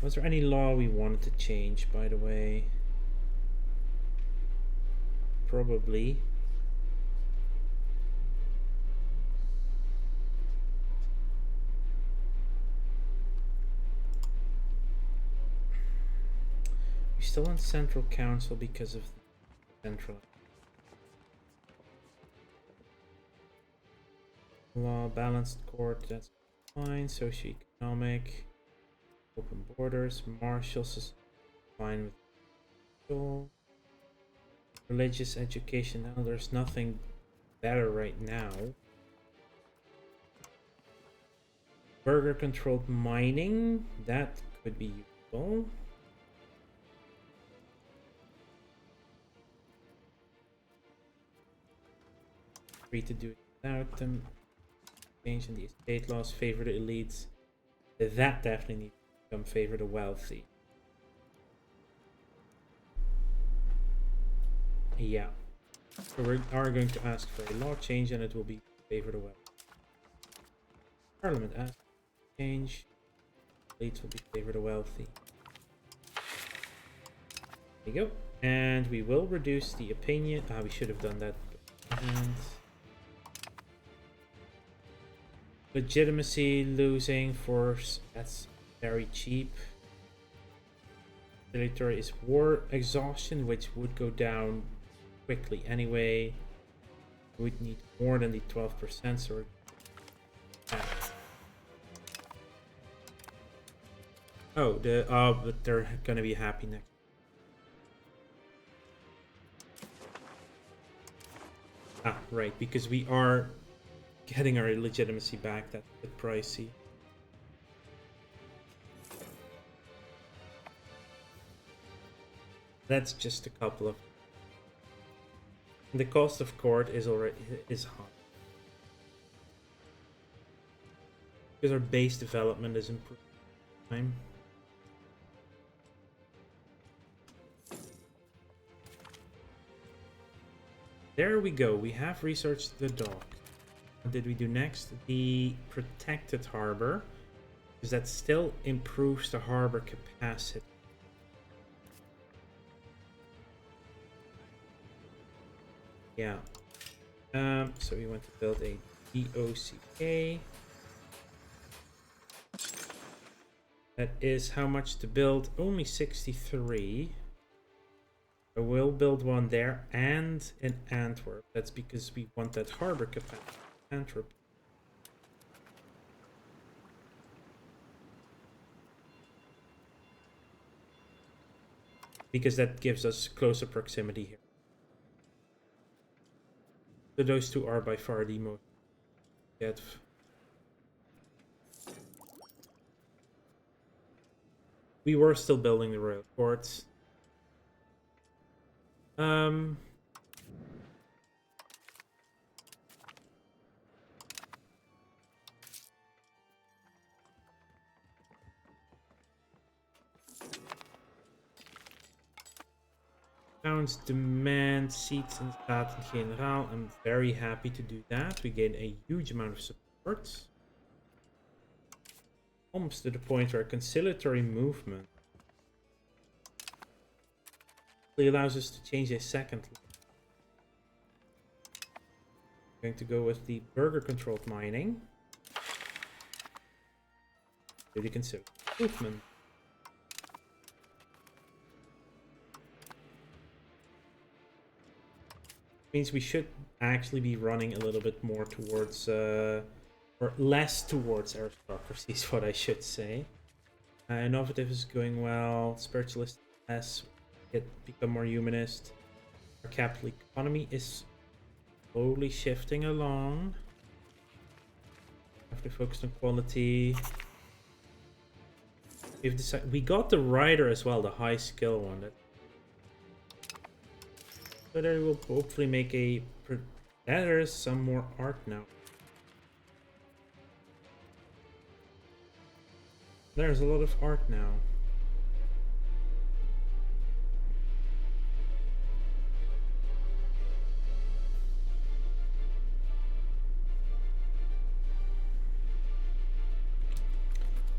Was there any law we wanted to change, by the way? Probably. We still want Central Council because of the Central law, balanced court, that's fine. Socioeconomic, open borders, marshals, fine with control. Religious education, now there's nothing better right now. Burger controlled mining, that could be useful. Free to do it without them. Change in the estate laws, favor the elites. That definitely needs to become favor the wealthy. Yeah. So we are going to ask for a law change and it will be favor the wealthy. Parliament asks for change. Elites will be favor the wealthy. There you go. And we will reduce the opinion. We should have done that. And legitimacy losing force, that's very cheap. Military is war exhaustion, which would go down quickly anyway. We'd need more than the 12%, so but they're gonna be happy next. Right, because we are getting our legitimacy back. That's a bit pricey. That's just a couple of. The cost of court is high because our base development is improved. Time. There we go. We have researched the dock. What did we do next? The protected harbor, because that still improves the harbor capacity. Yeah. So we want to build a DOCK. That is how much to build? Only 63. I will build one there and in Antwerp. That's because we want that harbor capacity. Antwerp. because that gives us closer proximity here. So those two are by far the most yet. We were still building the rail courts. Towns demand seats in Staten-Generaal. I'm very happy to do that. We gain a huge amount of support. Almost to the point where conciliatory movement allows us to change a second. I'm going to go with the burger controlled mining. Really consider movement. Means we should actually be running a little bit more towards or less towards aristocracy is what I should say. Innovative is going well. Spiritualist less. Become more humanist. Our capital economy is slowly shifting along. Have to focus on quality. We've decided we got the rider as well, the high skill one. But I will hopefully make a. There is some more art now. There's a lot of art now.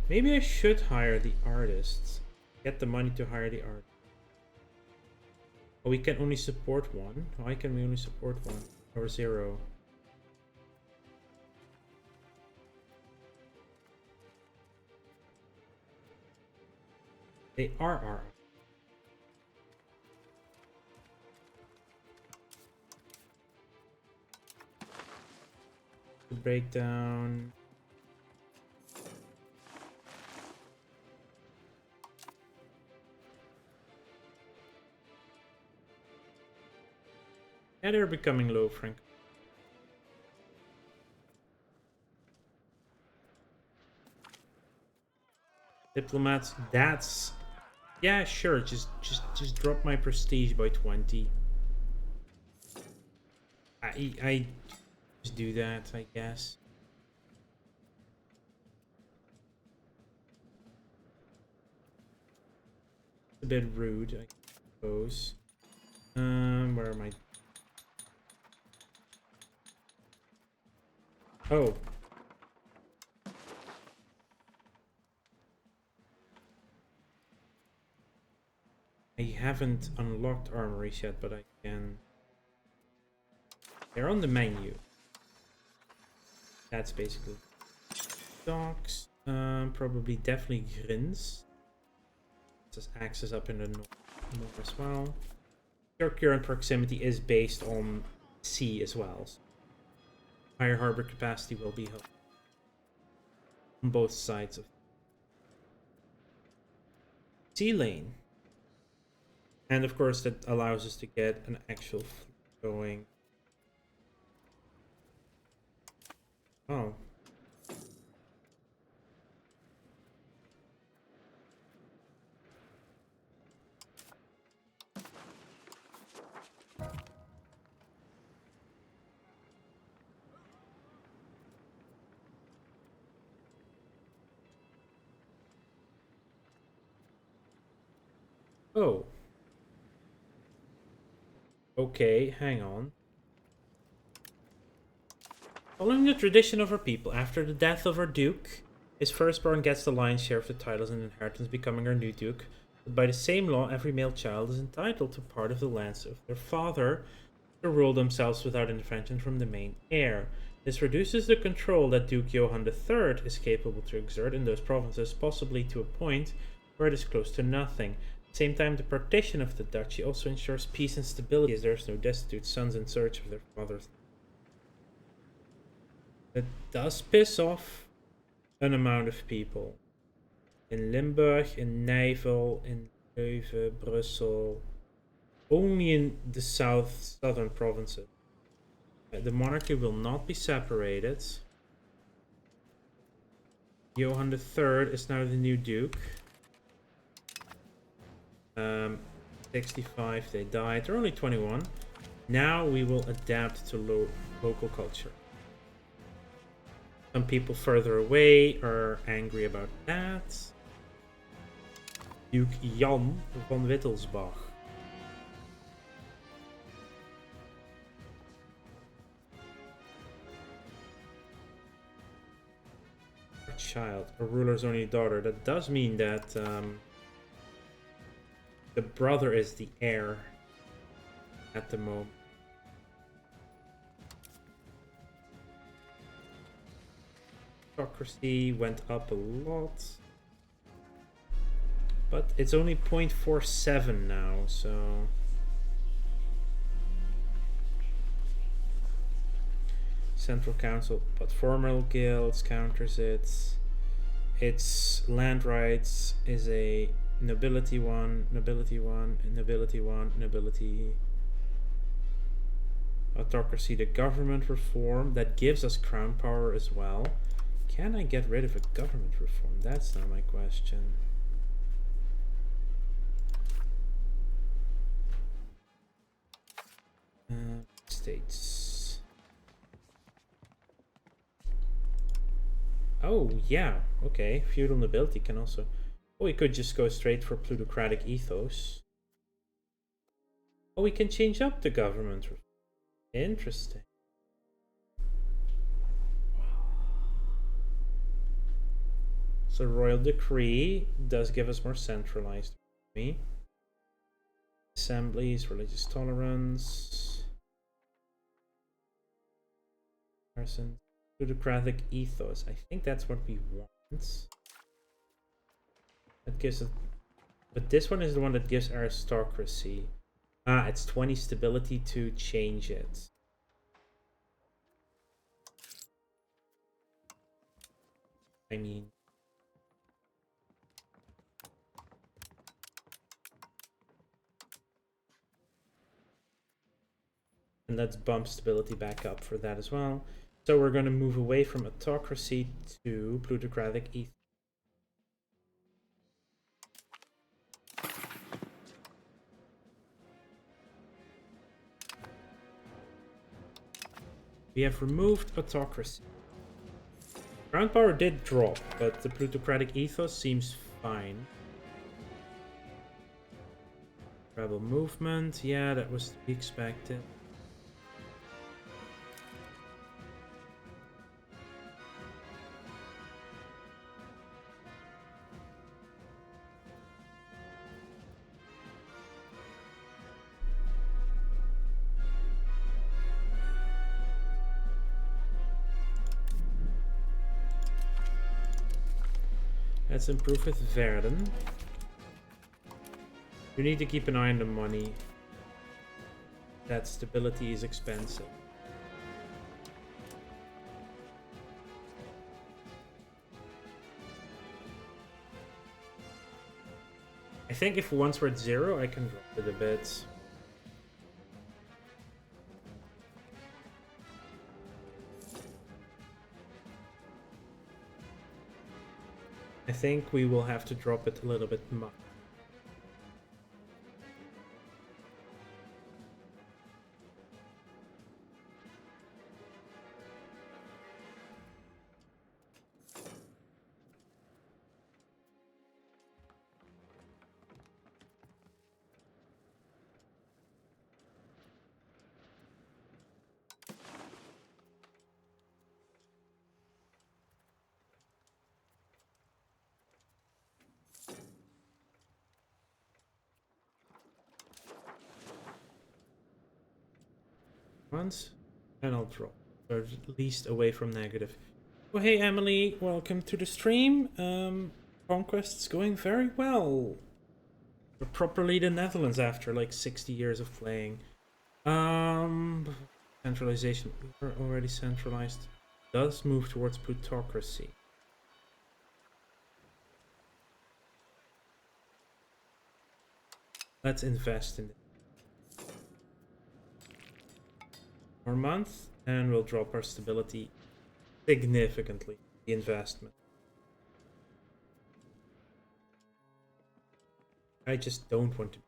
Maybe I should hire the artists. Get the money to hire the artists. Oh, we can only support one. Why can we only support one? Or 0? They are our. The breakdown. Yeah, they're becoming low, Frank. Diplomats, that's. Yeah, sure. Just drop my prestige by 20. I just do that, I guess. It's a bit rude, I suppose. Where am I? Oh. I haven't unlocked armories yet, but I can. They're on the menu. That's basically docks. Probably definitely grins. This access up in the north as well. Your current proximity is based on sea as well. So higher harbor capacity will be helpful on both sides of sea lane. And of course that allows us to get an actual fleet going. Oh. Oh. Okay, hang on. Following the tradition of our people, after the death of our duke, his firstborn gets the lion's share of the titles and inheritance, becoming our new duke. But by the same law, every male child is entitled to part of the lands of their father to rule themselves without intervention from the main heir. This reduces the control that Duke Johann III is capable to exert in those provinces, possibly to a point where it is close to nothing. At the same time, the partition of the duchy also ensures peace and stability, as there is no destitute sons in search of their fathers. It does piss off an amount of people. In Limburg, in Nijvel, in Leuven, Brussels. Only in the southern provinces. The monarchy will not be separated. Johann III is now the new duke. 65, they died. They're only 21. Now we will adapt to local culture. Some people further away are angry about that. Duke Jan van Wittelsbach. A child, a ruler's only daughter. That does mean that the brother is the heir at the moment. Autocracy went up a lot. But it's only 0.47 now, so... Central Council, but formal guilds counters it. Its land rights is a nobility one, nobility one, nobility one, nobility. Autocracy, the government reform, that gives us crown power as well. Can I get rid of a government reform? That's now my question. States. Oh, yeah. Okay. Feudal nobility can also... Oh, we could just go straight for plutocratic ethos. Oh, we can change up the government. Interesting. So royal decree does give us more centralized economy. Assemblies, religious tolerance. Plutocratic ethos. I think that's what we want. That gives it, but this one is the one that gives aristocracy. Ah, it's 20 stability to change it. I mean, and let's bump stability back up for that as well. So we're going to move away from autocracy to plutocratic ethos. We have removed autocracy. Crown power did drop, but the plutocratic ethos seems fine. Rebel movement, yeah, that was to be expected. Let's improve with Verden. You need to keep an eye on the money. That stability is expensive. I think if once we're at 0, I can drop it a bit. I think we will have to drop it a little bit much. Once, and I'll drop, or at least away from negative. Oh, hey Emily, welcome to the stream. Conquest's going very well. We're properly the Netherlands after like 60 years of playing. Centralization, we were already centralized. Does move towards plutocracy. Let's invest in it. More month, and we'll drop our stability significantly. The investment. I just don't want to.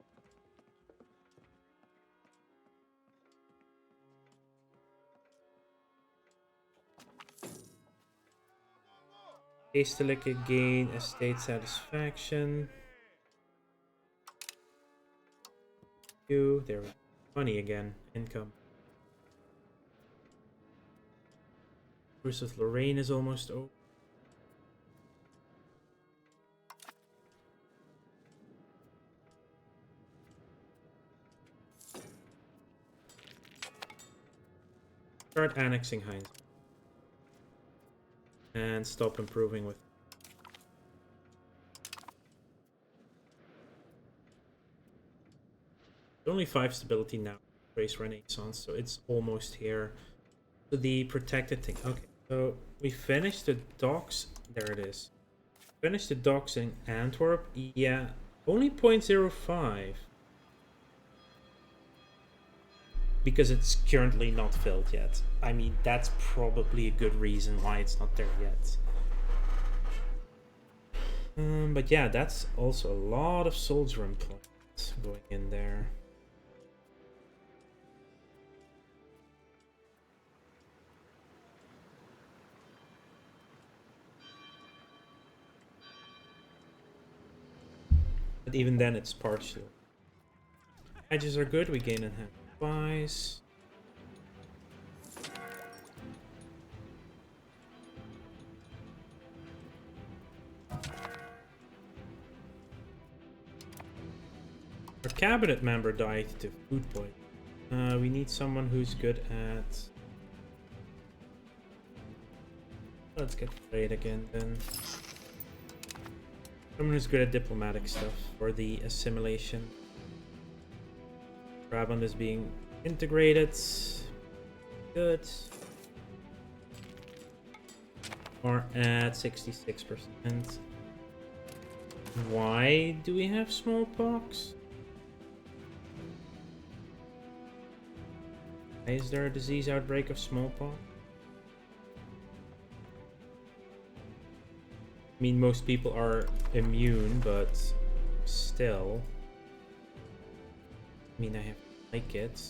Hastily gain estate satisfaction. There we go. Money again. Income. Versus Lorraine is almost over. Start annexing Heinz. And stop improving with. Only 5 stability now. Race Renaissance, so it's almost here. So the protected thing. Okay, so we finished the docks. There it is. Finished the docks in Antwerp. Yeah, only 0.05. Because it's currently not filled yet. I mean, that's probably a good reason why it's not there yet. But yeah, that's also a lot of soldier employment going in there. But even then, it's partial. Edges are good. We gain in hand twice. Our cabinet member died to food poisoning. We need someone who's good at. Let's get trade again then. Someone who's good at diplomatic stuff for the assimilation. Brabant is being integrated. Good. Or at 66%. Why do we have smallpox? Why is there a disease outbreak of smallpox? I mean, most people are immune, but still. I mean, I have to like it.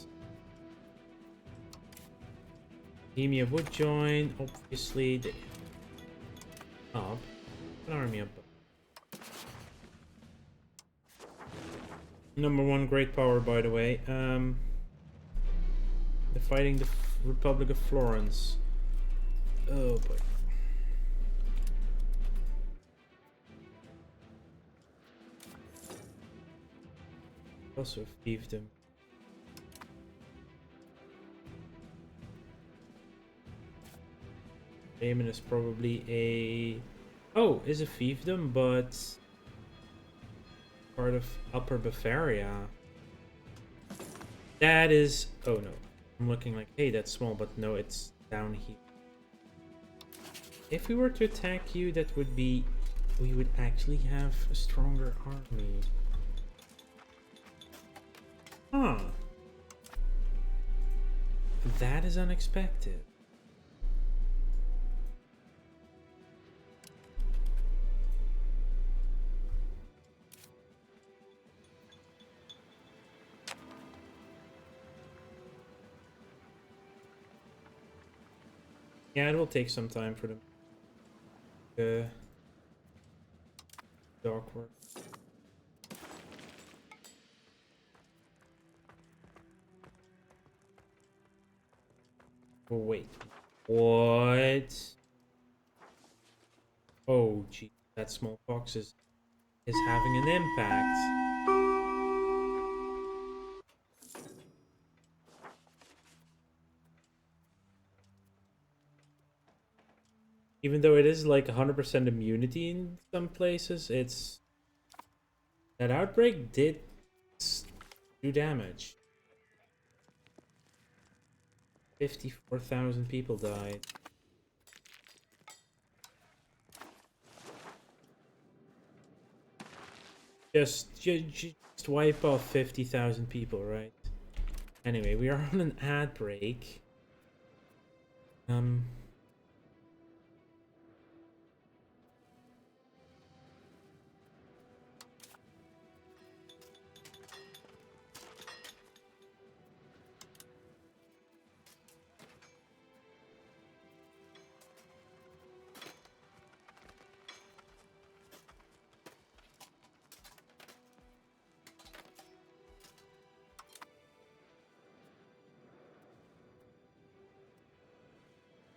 Bohemia would join, obviously. They up. An army up. Number 1 great power, by the way. They're fighting the Republic of Florence. Oh boy. Also fiefdom. Bremen is probably a... Oh, is a fiefdom, but... part of Upper Bavaria. That is... Oh no. I'm looking like, hey, that's small, but no, it's down here. If we were to attack you, that would be... we would actually have a stronger army. Huh. That is unexpected. Yeah, it will take some time for them. Dock work. Oh, wait. What? Oh, gee. That smallpox is having an impact. Even though it is like 100% immunity in some places, it's... that outbreak did do damage. 54,000 people died. Just wipe off 50,000 people, right? Anyway, we are on an ad break.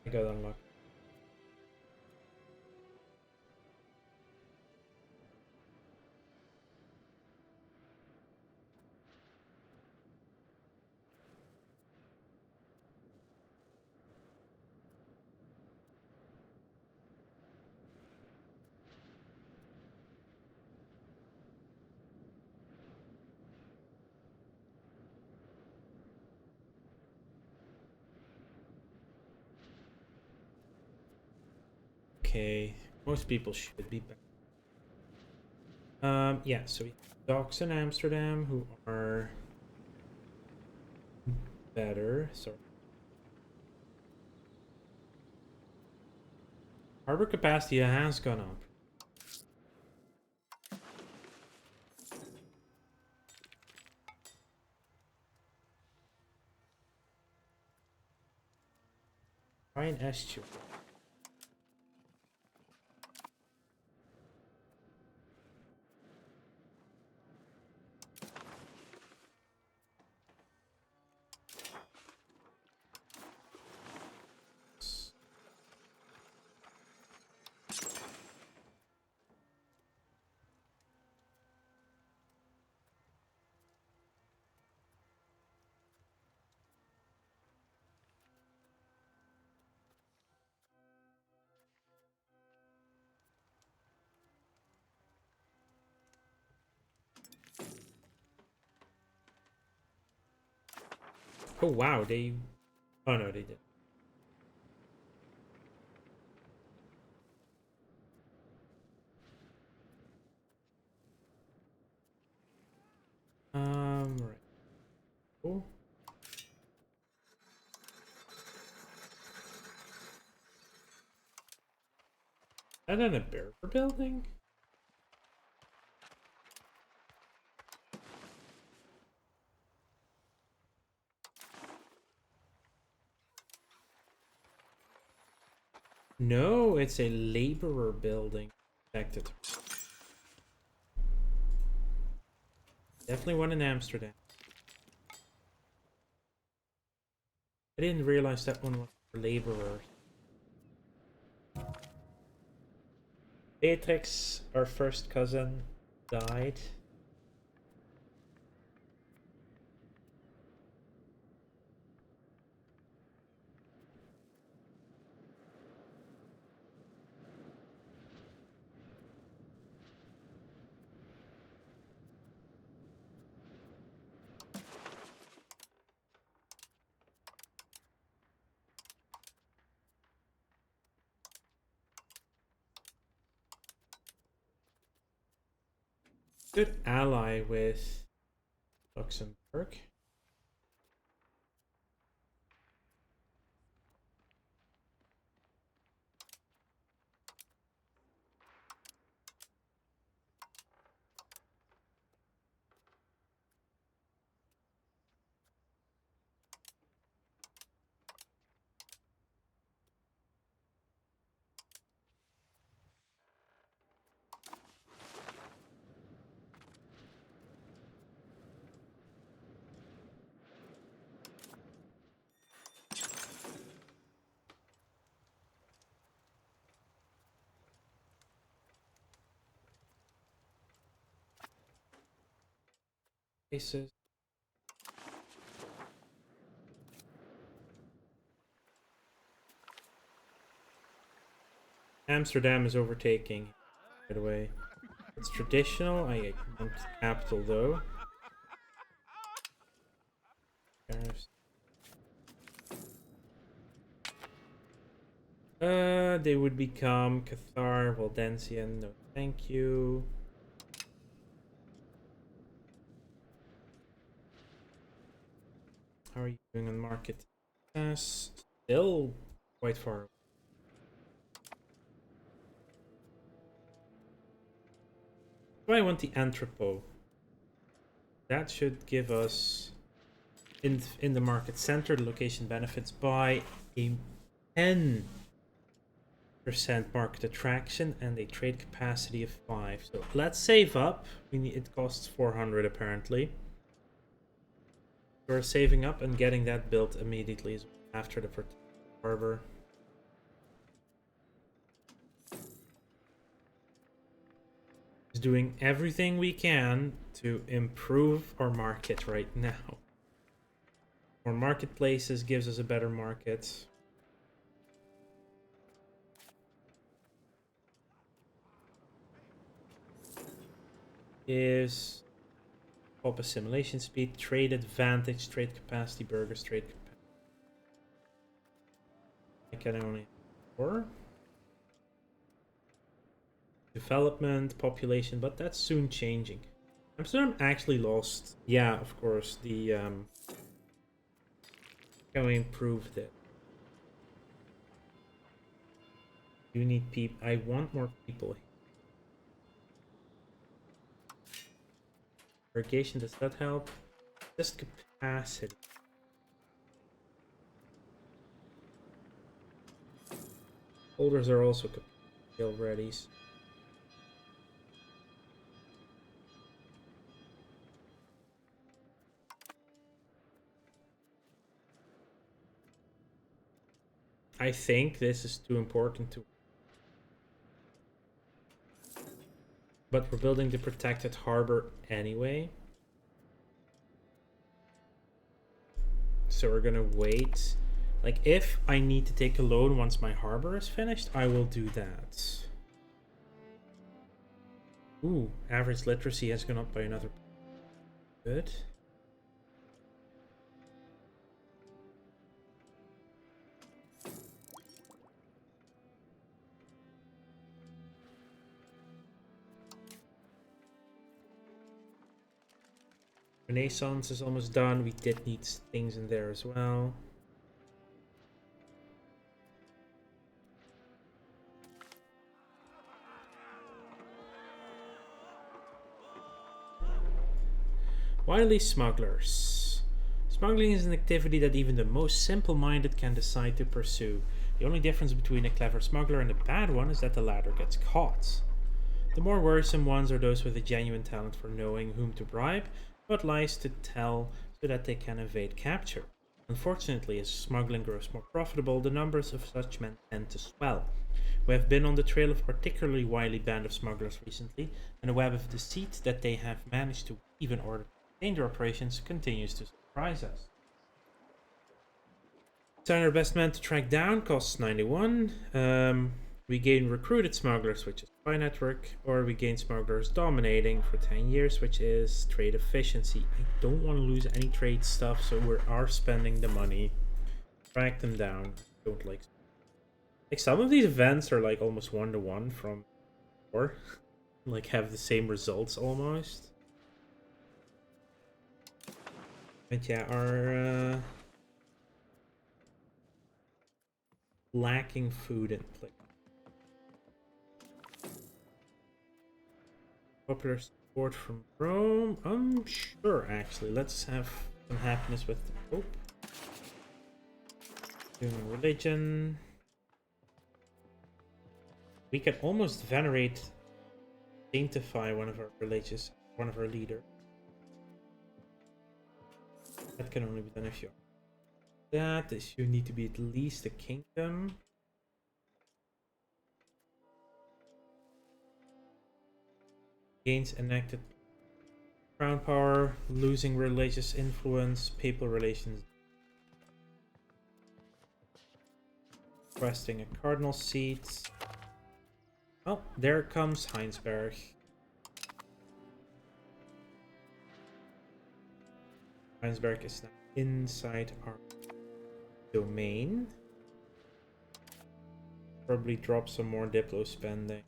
I got unlocked. Okay, most people should be back. Yeah, so we have docks in Amsterdam who are better. So harbor capacity has gone up. Try an estuary. Oh wow, they... Oh no, they did. Right. Cool. Is that in a bearer building? No, it's a laborer building. Protected. Definitely one in Amsterdam. I didn't realize that one was for laborers. Beatrix, our first cousin, died. Good ally with Luxembourg. Cases. Amsterdam is overtaking right away. It's traditional. I want capital though. Paris. They would become Cathar, Waldensian. No, thank you. How are you doing on market? Still quite far away. So I want the Anthropo. That should give us in the market center the location benefits by a 10% market attraction and a trade capacity of 5. So let's save up. It costs 400 apparently. We're saving up and getting that built immediately after the harbor. Is doing everything we can to improve our market right now. More marketplaces gives us a better market. Is pop assimilation speed, trade advantage, trade capacity, burgers, trade capacity. I can only have 4. Development, population, but that's soon changing. Amsterdam actually lost. Yeah, of course. The can we improve that? You need people. I want more people. Irrigation, does that help? Just capacity. Holders are also capacity already. I think this is too important to. But we're building the protected harbor anyway. So we're gonna wait. Like, if I need to take a loan once my harbor is finished, I will do that. Ooh, average literacy has gone up by another. Good. Renaissance is almost done. We did need things in there as well. Wily smugglers. Smuggling is an activity that even the most simple-minded can decide to pursue. The only difference between a clever smuggler and a bad one is that the latter gets caught. The more worrisome ones are those with a genuine talent for knowing whom to bribe, what lies to tell so that they can evade capture. Unfortunately, as smuggling grows more profitable, the numbers of such men tend to swell. We have been on the trail of a particularly wily band of smugglers recently, and the web of deceit that they have managed to weave in order to maintain their operations continues to surprise us. Assign our best man to track down, costs 91. We gain recruited smugglers, which is spy network, or we gain smugglers dominating for 10 years, which is trade efficiency. I don't want to lose any trade stuff, so we are spending the money. Track them down. I don't like some of these events are like almost 1-to-1 from before. Like have the same results almost. But yeah, our lacking food in place. Popular support from Rome. Sure, actually. Let's have some happiness with the Pope. Human religion. We can almost venerate, sanctify one of our leaders. That can only be done if you are. That is, you need to be at least a kingdom. Gains enacted crown power, losing religious influence, papal relations. Requesting a cardinal seat. Oh, there comes Heinsberg. Heinsberg is now inside our domain. Probably drop some more Diplo spending.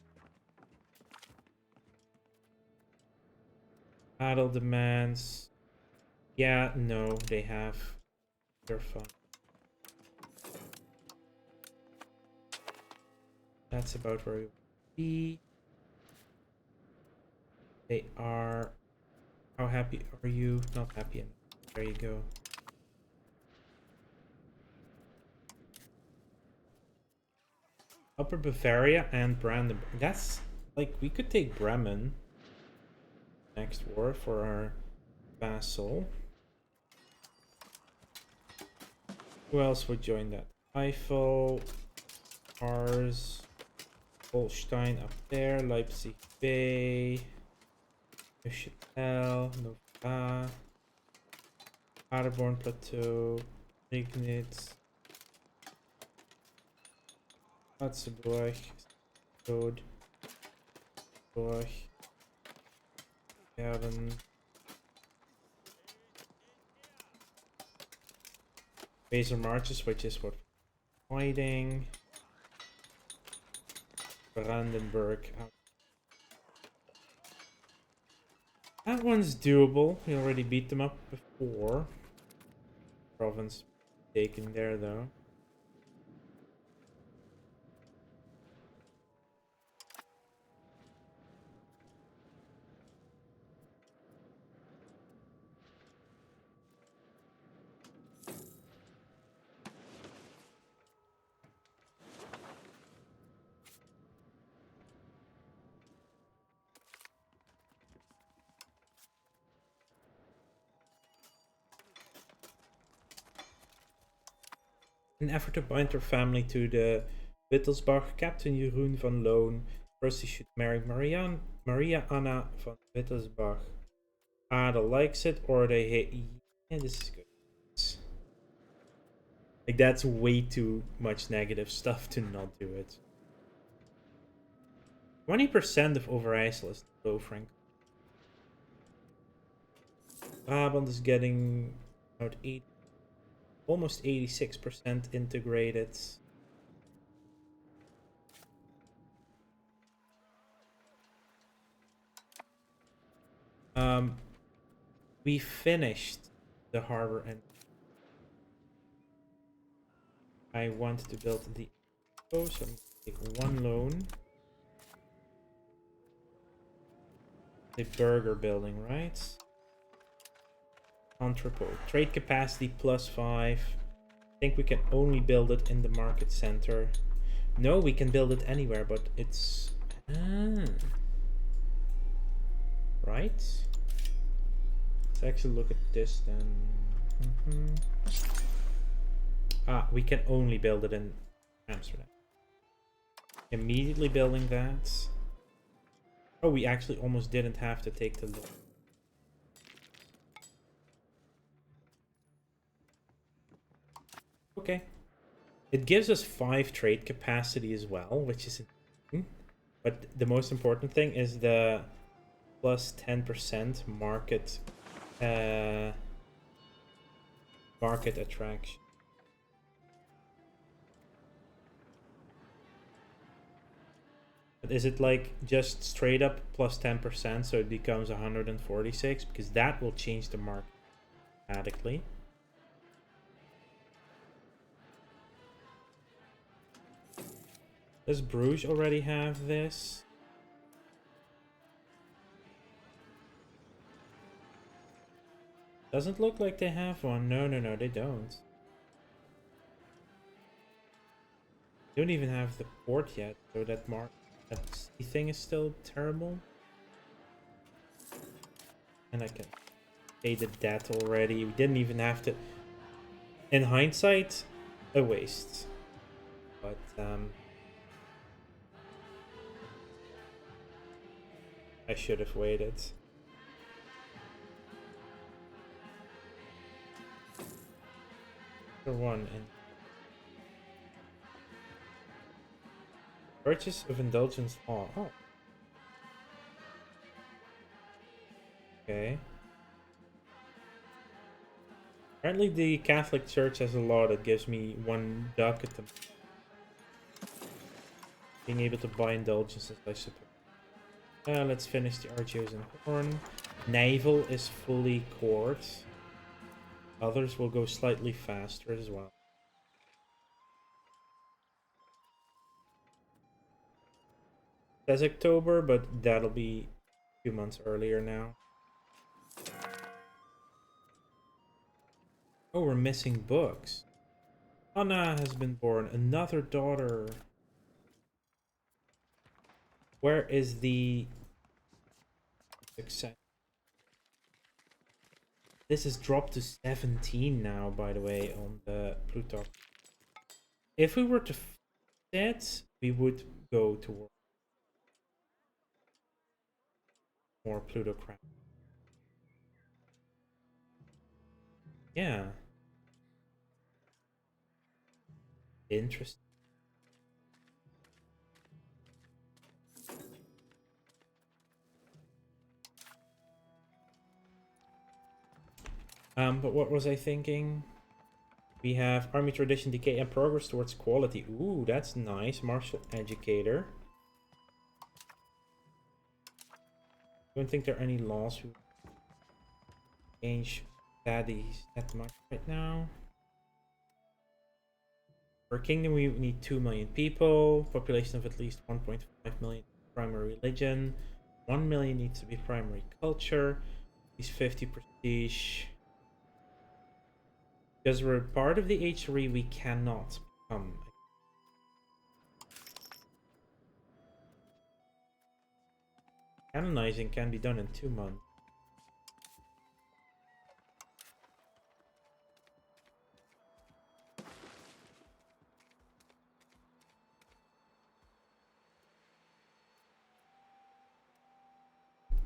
Battle demands. Yeah, no, they have You're fine. That's about where we will be. They are... How happy are you? Not happy enough. There you go. Upper Bavaria and Brandenburg. That's... Like, we could take Bremen next war for our vassal. Who else would join that? Eiffel, Ars, Holstein up there, Leipzig Bay, Neuchâtel, Nova, Paderborn Plateau, Ignitz, Ratzeburg, Rode, Borg, Gavin, Weser Marches, which is what we're fighting. Brandenburg. That one's doable. We already beat them up before. Province taken there though. In an effort to bind her family to the Wittelsbach, Captain Jeroen van Loon first he should marry Maria Anna van Wittelsbach. Adel likes it, or they hate. Yeah, this is good. Like, that's way too much negative stuff to not do it. 20% of Overijssel is low, Frank. Brabant is getting about 8, almost 86% integrated. We finished the harbor and I want to build the so I'm going to take one loan. The burger building, right? Entrepot. Trade capacity +5. I think we can only build it in the market center. No, we can build it anywhere, but it's... Right? Let's actually look at this then. We can only build it in Amsterdam. Immediately building that. Oh, we actually almost didn't have to take the loan. Okay. It gives us 5 trade capacity as well, which is important. But the most important thing is the plus 10% market market attraction. But is it like just straight up plus 10% so it becomes 146? Because that will change the market dramatically. Does Bruges already have this? Doesn't look like they have one. No, they don't. They don't even have the port yet, so that thing is still terrible. And I can pay the debt already. We didn't even have to... In hindsight, a waste. But, I should have waited. One in purchase of indulgence law. Oh. Okay. Apparently the Catholic Church has a law that gives me 1 ducat being able to buy indulgences, I suppose. Let's finish the archers and horn. Naval is fully cored. others will go slightly faster as well. It says October, but that'll be a few months earlier now. Oh, we're missing books. Anna has been born. Another daughter. Where is the success? This is dropped to 17 now, by the way, on the Plutarch. If we were to fit, we would go toward more plutocrat. Yeah. Interesting. But what was I thinking? We have army tradition, decay, and progress towards quality. Ooh, that's nice. Martial educator. Don't think there are any laws who change that much right now. For a kingdom, we need 2 million people. Population of at least 1.5 million. Primary religion. 1 million needs to be primary culture. At least 50 prestige. Because we're part of the H3, we cannot become. Canonizing can be done in 2 months.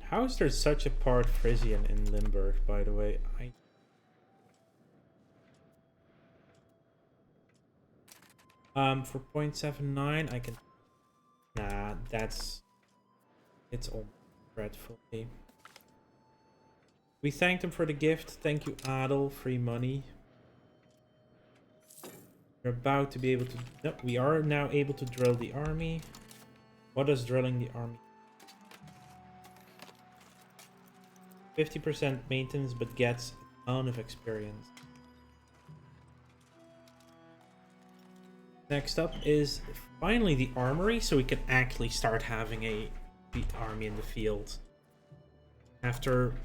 How is there such a part Frisian in Limburg, by the way? For 0.79, I can... Nah, it's all dreadfully. We thanked him for the gift. Thank you, Adel. Free money. We're about to be able to... No, we are now able to drill the army. What does drilling the army? 50% maintenance, but gets a ton of experience. Next up is finally the armory, so we can actually start having a army in the field. After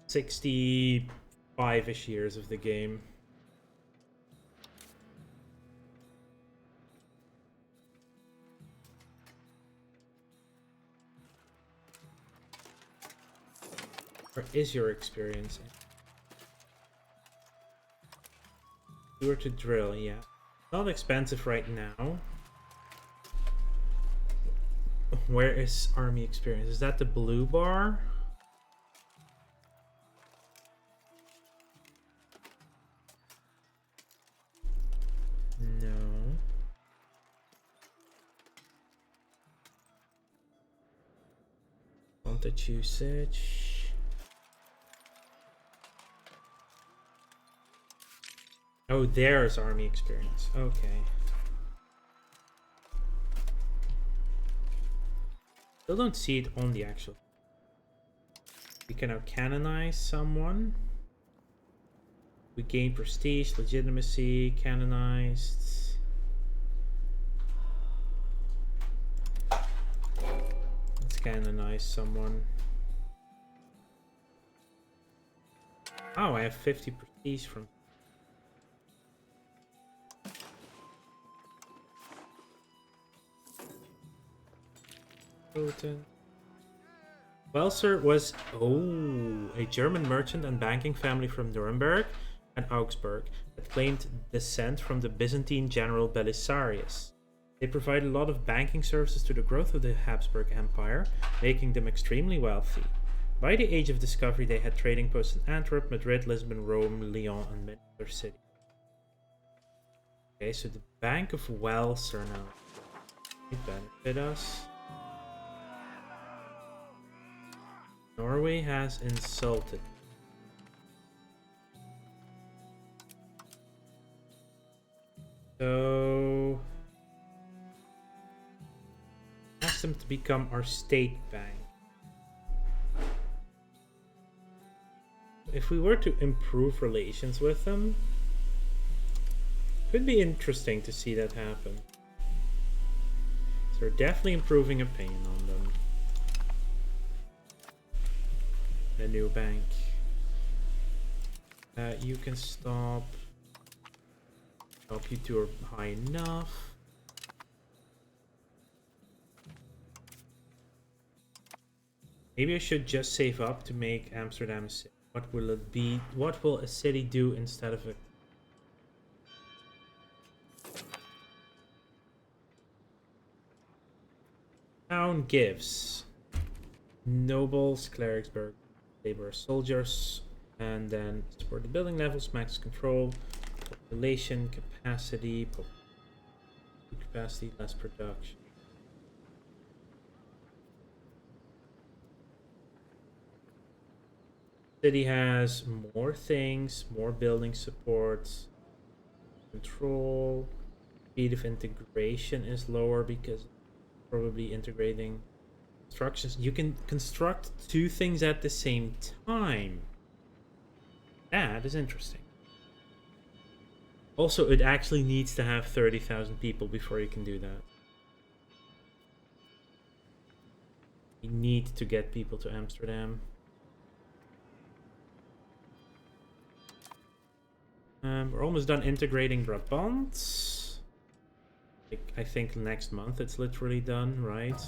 65-ish years of the game. Where is your experience? You were to drill, yeah. Not expensive right now. Where is army experience? Is that the blue bar? No. Content usage. Oh, there's army experience. Okay. Still don't see it on the actual. We can now canonize someone. We gain prestige, legitimacy, canonized. Let's canonize someone. Oh, I have 50 prestige from. Welser was, a German merchant and banking family from Nuremberg and Augsburg that claimed descent from the Byzantine general Belisarius. They provided a lot of banking services to the growth of the Habsburg Empire, making them extremely wealthy. By the Age of Discovery, they had trading posts in Antwerp, Madrid, Lisbon, Rome, Lyon, and many other cities. Okay, so the Bank of Welser now. It benefit us. Norway has insulted. So ask them to become our state bank. if we were to improve relations with them, could be interesting to see that happen. So we're definitely improving opinion on them. A new bank. You can stop. You two are high enough. Maybe I should just save up to make Amsterdam a city. What will it be? What will a city do instead of a... Town gives nobles, clerics, labor, soldiers, and then support the building levels, max control, population, capacity, less production. City has more things, more building support, control, speed of integration is lower because probably integrating constructions. You can construct two things at the same time. That is interesting. Also, it actually needs to have 30,000 people before you can do that. You need to get people to Amsterdam. We're almost done integrating Brabant. I think next month it's literally done, right?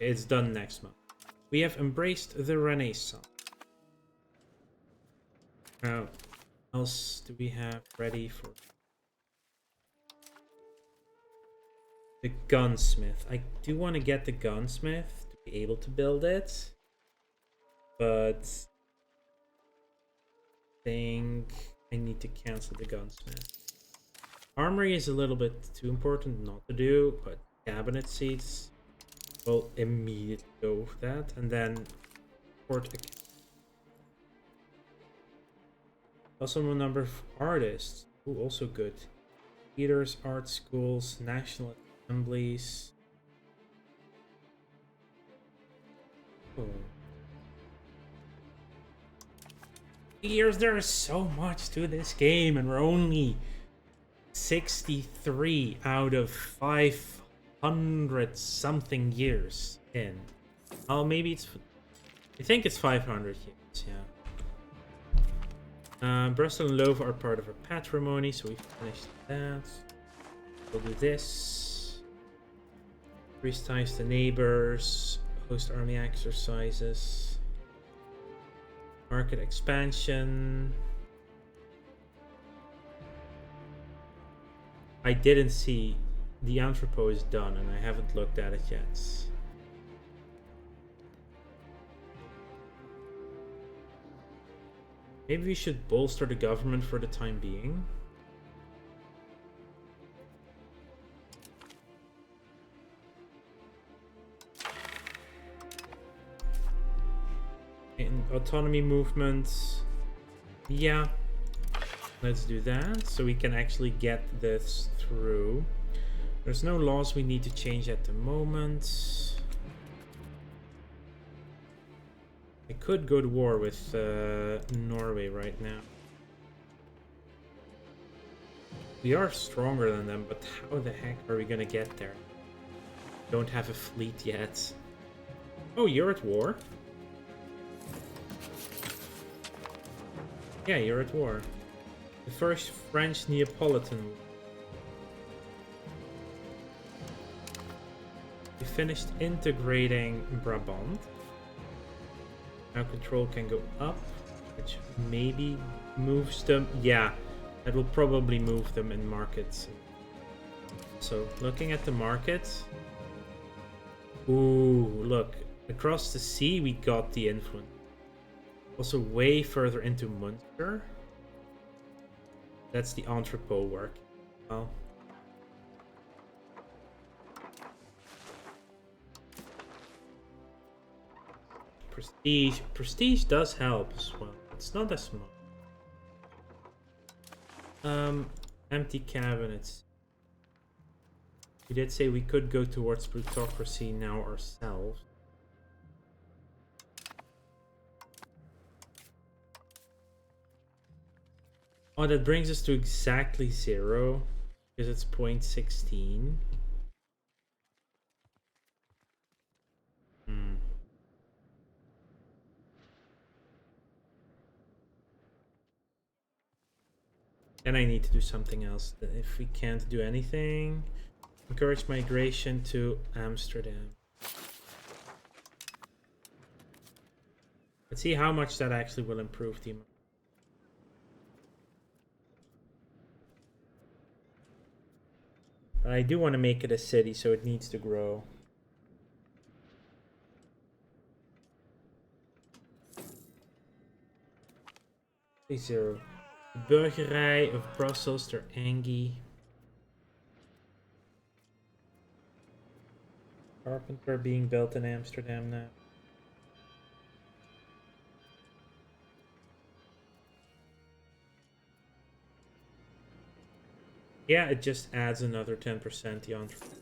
It's done next month. We have embraced the Renaissance. Now, what else do we have ready for? The gunsmith. I do want to get the gunsmith to be able to build it. But I think I need to cancel the gunsmith. Armory is a little bit too important not to do, but cabinet seats will immediately go with that. And then port. Also a number of artists. Ooh, also good. Theaters, art schools, national assemblies. Oh. Years, there is so much to this game, and we're only 63 out of 500 something years in. Oh, maybe it's... I think it's 500 years, yeah. Bristol and Lova are part of our patrimony, so we finished that. We'll do this. Increase ties to neighbors. Host army exercises. Market expansion. I didn't see the Anthropo is done, and I haven't looked at it yet. Maybe we should bolster the government for the time being. In autonomy movements. Yeah. Let's do that, so we can actually get this through. There's no laws we need to change at the moment. I could go to war with Norway right now. We are stronger than them, but how the heck are we gonna get there? Don't have a fleet yet. Oh, you're at war? Yeah, you're at war. The first French Neapolitan War. We finished integrating Brabant. Now control can go up, which maybe moves them. Yeah, that will probably move them in markets. So looking at the market. Ooh, look. Across the sea we got the influence. Also way further into Munster. That's the Entrepot work. Well. Prestige. Prestige does help as well. It's not as much. Empty cabinets. We did say we could go towards plutocracy now ourselves. Oh, that brings us to exactly 0, because it's 0.16. Then I need to do something else. If we can't do anything, encourage migration to Amsterdam. Let's see how much that actually will improve the amount. But I do want to make it a city, so it needs to grow. Zero. De burgerij of Brussels, they're angry. Carpenter being built in Amsterdam now. Yeah, it just adds another 10% the entrepreneur.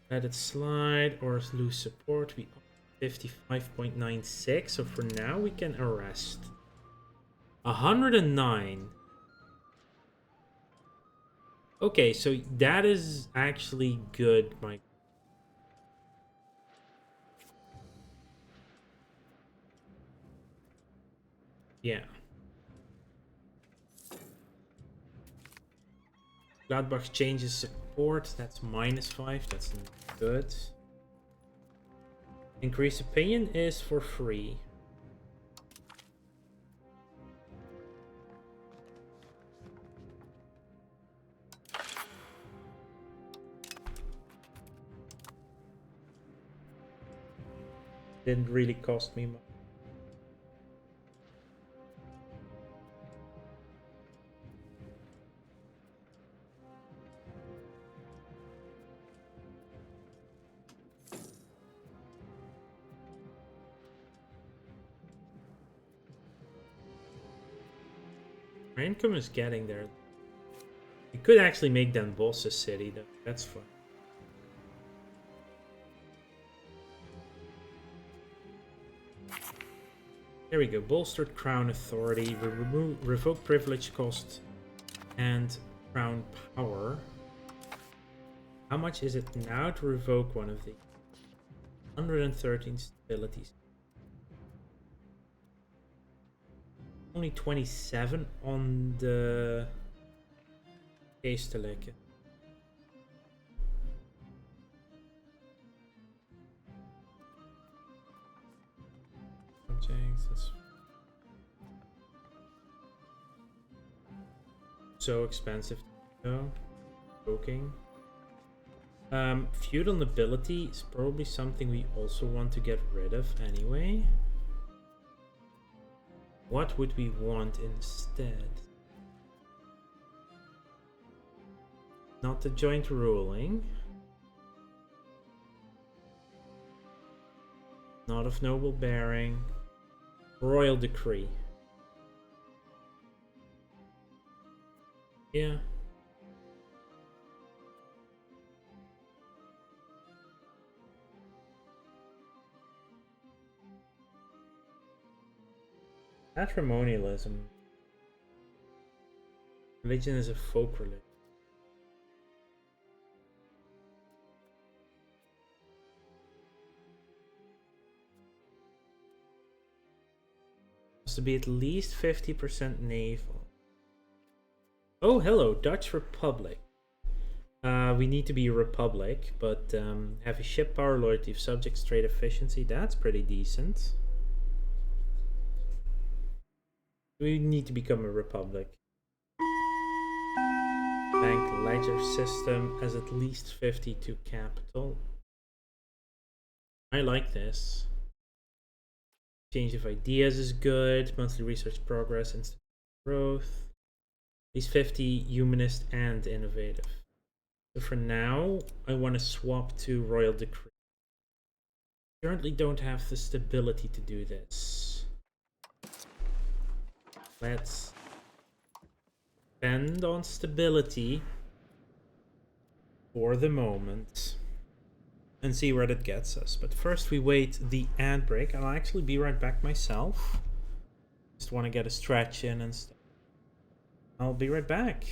Let it slide or lose support. We 55.96, so for now we can arrest. 109. Okay, so that is actually good, Mike. Yeah. Gladbach changes support. That's -5. That's good. Increase opinion is for free. Didn't really cost me much. Our income is getting there. You could actually make Den Bosch a city, though. That's fun. There we go. Bolstered Crown Authority. Revoke Privilege Cost and Crown Power. How much is it now to revoke one of these? 113 stabilities. Only 27 on the case to like it. That's so expensive to go. Revoking. Feudal nobility is probably something we also want to get rid of anyway. What would we want instead? Not the joint ruling. Not of noble bearing. Royal decree. Yeah. Patrimonialism. Religion is a folk religion. Has to be at least 50% naval. Oh, hello, Dutch Republic. We need to be a republic, but have a ship power, loyalty of subjects, trade efficiency. That's pretty decent. We need to become a republic. Bank ledger system has at least 52 capital. I like this. Change of ideas is good. Monthly research progress, instant growth. These 50 humanist and innovative. So for now, I want to swap to royal decree. Currently don't have the stability to do this. Let's spend on stability. for the moment and see where that gets us. But first we wait the ad break. I'll actually be right back myself. Just want to get a stretch in and stuff. I'll be right back.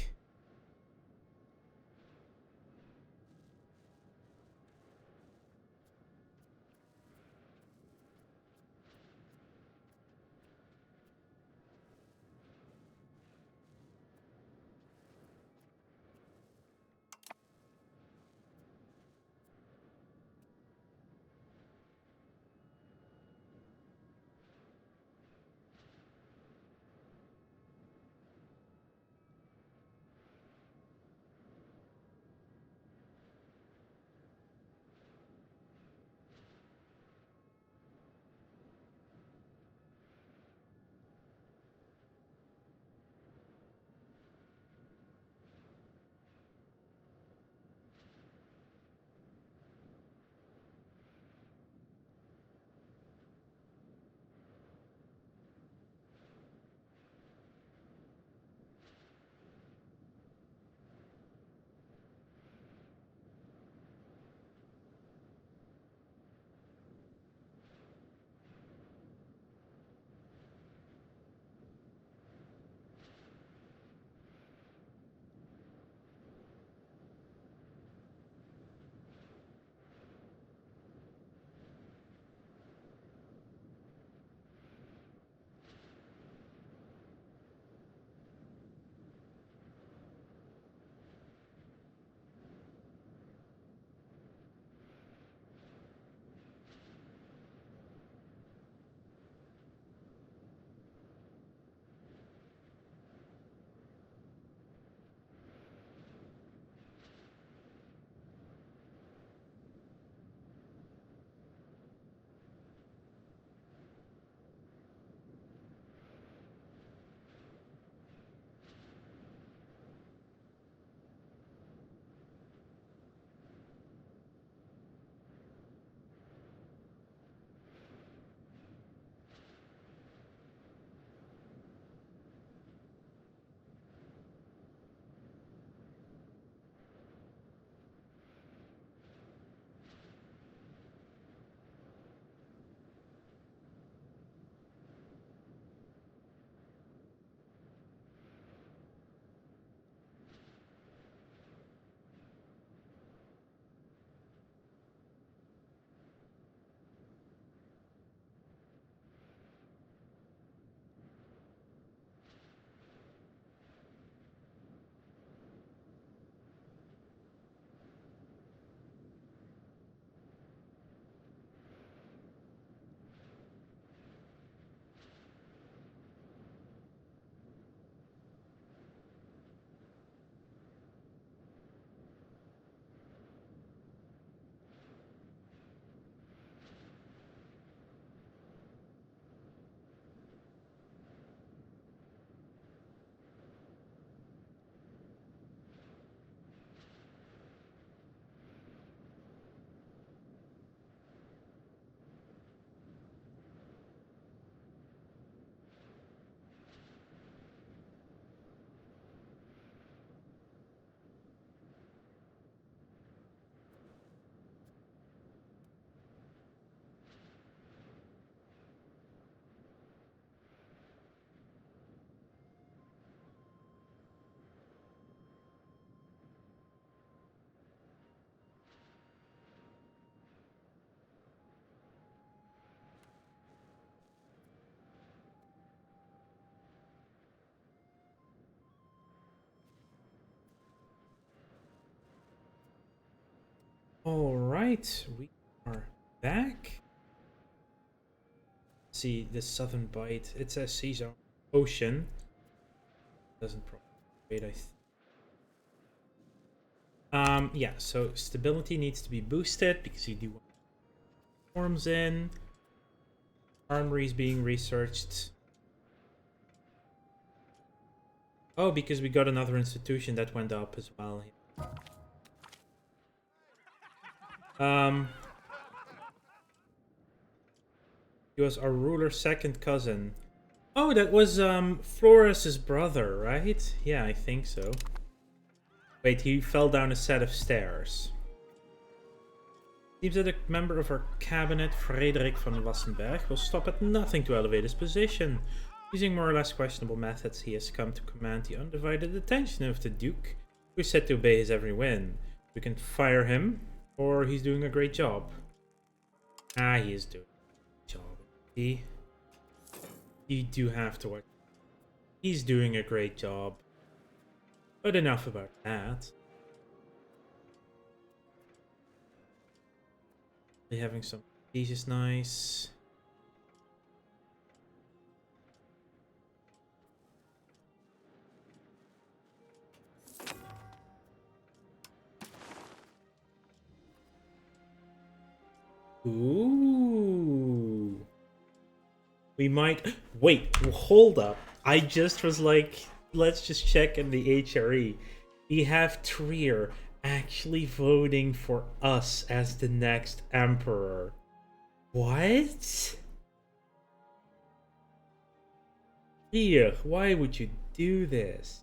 All right, we are back. See the southern bite. It says sea zone, ocean. Doesn't probably wait. Yeah. So stability needs to be boosted because you do want storms in. Armory is being researched. Oh, because we got another institution that went up as well. He was our ruler's second cousin. Oh, that was Floris's brother, right? Yeah, I think so. Wait, he fell down a set of stairs. Seems that a member of our cabinet, Frederik van Wassenberg, will stop at nothing to elevate his position. Using more or less questionable methods, he has come to command the undivided attention of the Duke, who is said to obey his every whim. We can fire him, or he's doing a great job. Ah, he is doing a great job. You do have to watch. He's doing a great job. But enough about that. They're having some. These is nice. Ooh. We might... Wait, hold up. I just was like, let's just check in the HRE. We have Trier actually voting for us as the next emperor. What? Trier, why would you do this?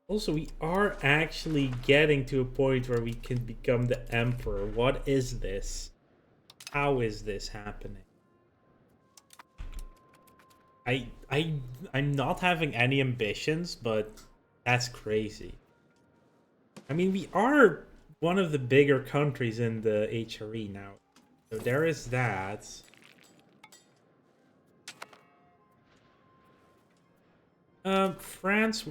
Also, we are actually getting to a point where we can become the emperor. What is this? How is this happening? I'm not having any ambitions, but that's crazy. I mean, we are one of the bigger countries in the HRE now. So there is that. France.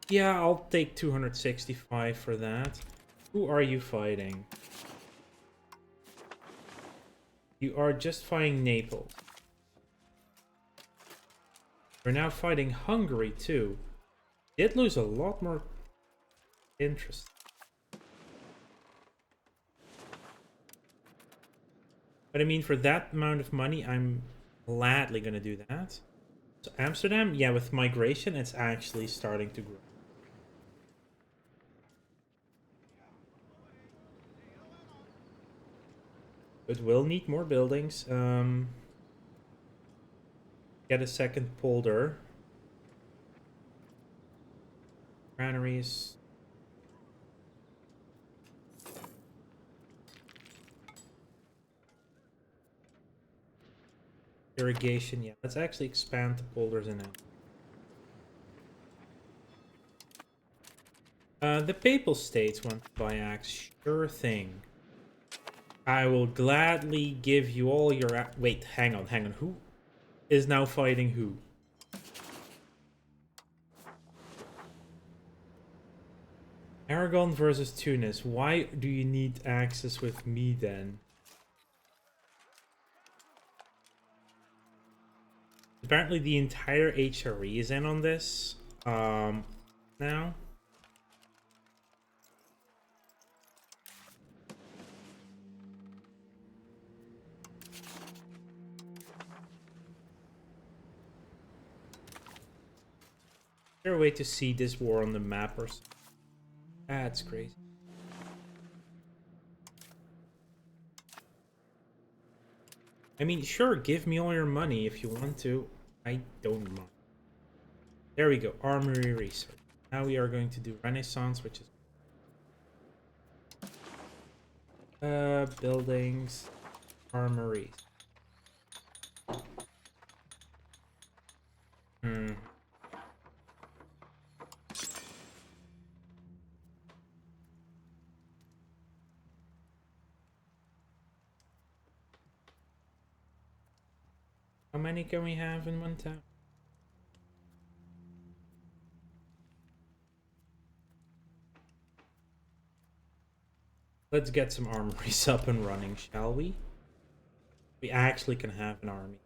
Yeah, I'll take 265 for that. Who are you fighting? You are just fighting Naples. We're now fighting Hungary too. Did lose a lot more interest. But I mean, for that amount of money, I'm gladly gonna do that. So Amsterdam, yeah, with migration, it's actually starting to grow. But we'll need more buildings. Get a second polder. Granaries. Irrigation, yeah. Let's actually expand the polders in it. The Papal States want to buy axe. Sure thing. I will gladly give you all your... Wait, hang on. Who is now fighting who? Aragon versus Tunis. Why do you need axes with me then? Apparently the entire HRE is in on this. Now. Is there a way to see this war on the map or something? That's crazy. I mean, sure, give me all your money if you want to. I don't mind. There we go, armory research. Now we are going to do Renaissance, which is... buildings, armories. How many can we have in one town? Let's get some armories up and running, shall we? We actually can have an army.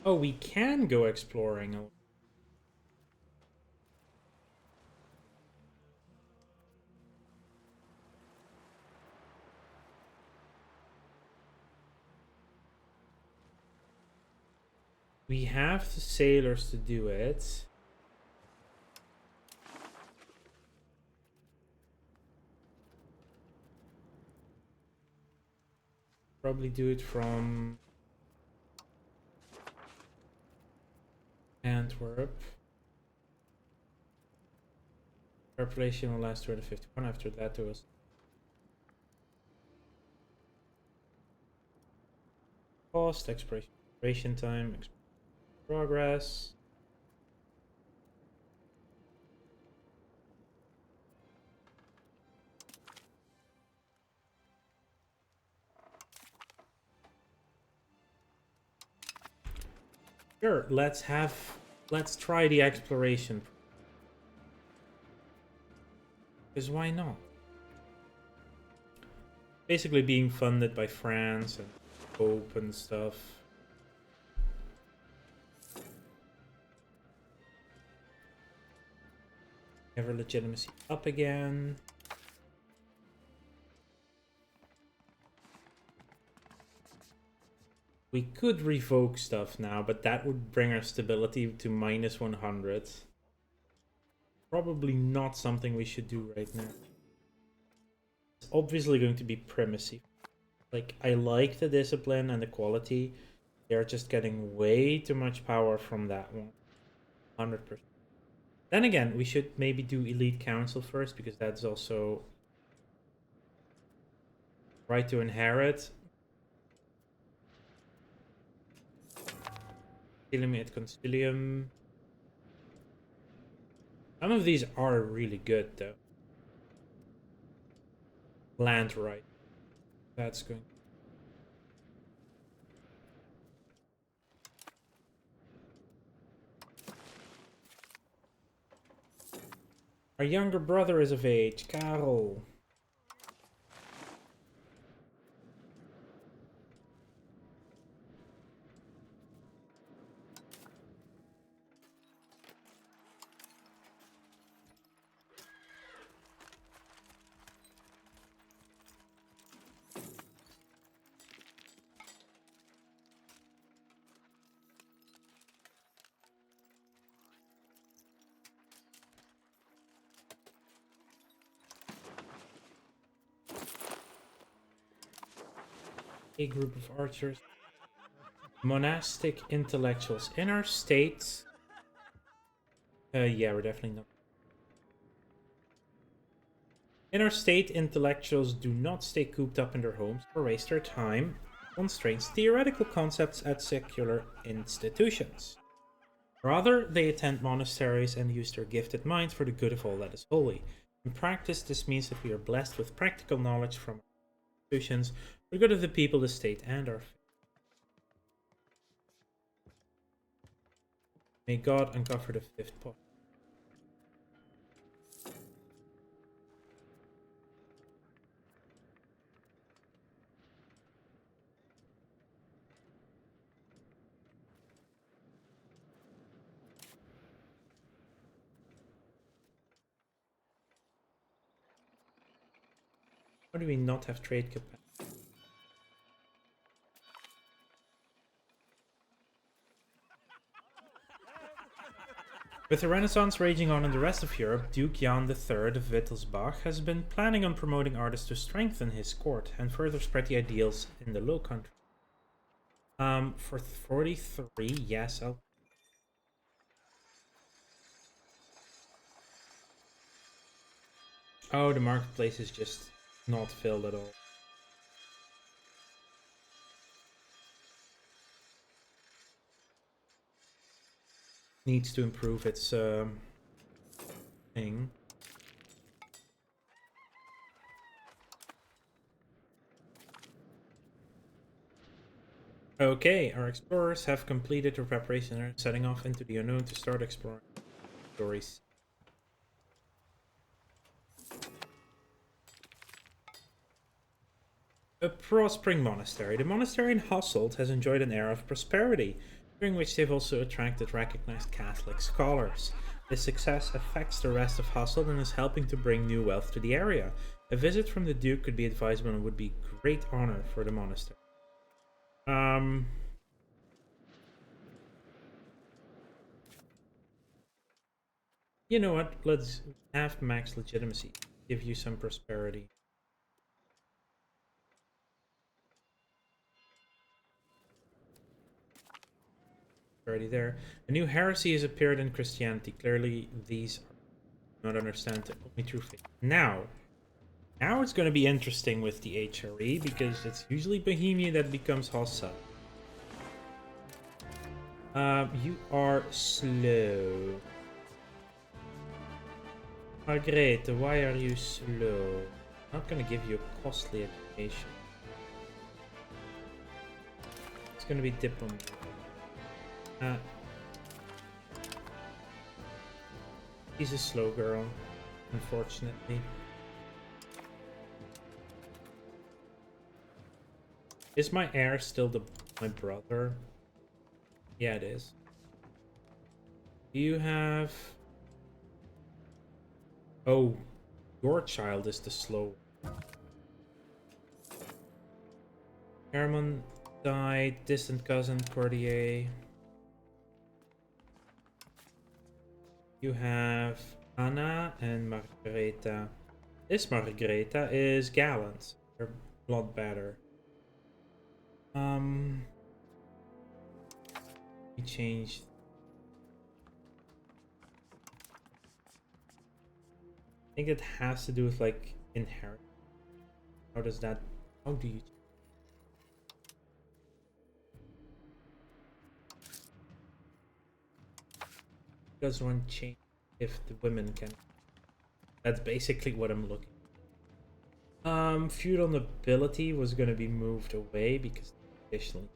Oh, we can go exploring. We have the sailors to do it. Probably do it from Antwerp. Preparation will last 251. After that, there was cost, expiration time, progress. Sure, let's try the exploration. Because why not? Basically being funded by France and Pope and stuff. Ever legitimacy up again. We could revoke stuff now, but that would bring our stability to minus 100. Probably not something we should do right now. It's obviously going to be primacy. Like, I like the discipline and the quality. They're just getting way too much power from that one. 100%. Then again, we should maybe do Elite Council first, because that's also right to inherit. Concilium et Concilium. Some of these are really good, though. Land right. That's going. Our younger brother is of age, Karel. A group of archers. Monastic intellectuals. In our state. Yeah, we're definitely not. In our state, intellectuals do not stay cooped up in their homes or waste their time on strange theoretical concepts at secular institutions. Rather, they attend monasteries and use their gifted minds for the good of all that is holy. In practice, this means that we are blessed with practical knowledge from our institutions for the good of the people, the state, and our faith. May God uncover the fifth pot. How do we not have trade capacity? With the Renaissance raging on in the rest of Europe, Duke Jan III of Wittelsbach has been planning on promoting artists to strengthen his court and further spread the ideals in the Low Country. For 43, yes, I'll... Oh, the marketplace is just not filled at all. Needs to improve its thing. Okay, our explorers have completed their preparation and are setting off into the unknown to start exploring stories. A prospering monastery. The monastery in Hasselt has enjoyed an era of prosperity, during which they've also attracted recognized Catholic scholars. This success affects the rest of Hasselt and is helping to bring new wealth to the area. A visit from the Duke could be advisable and would be great honor for the monastery. You know what? Let's have max legitimacy. Give you some prosperity. Already there. A new heresy has appeared in Christianity. Clearly, these are not understand only true faith. Now it's going to be interesting with the HRE because it's usually Bohemia that becomes Hossa. You are slow. Margrethe, why are you slow? I'm not gonna give you a costly education. It's gonna be diplomat. She's a slow girl, unfortunately. Is my heir still my brother? Yeah, it is. Do you have... Oh, your child is the slow. Herman died, distant cousin, Cordier. You have Anna and Margaretha. This Margaretha is gallant. They're a lot better. We changed. I think it has to do with like inherit. How does that? How do you? Does one change if the women can? That's basically what I'm looking. Feudal nobility was gonna be moved away because additionally,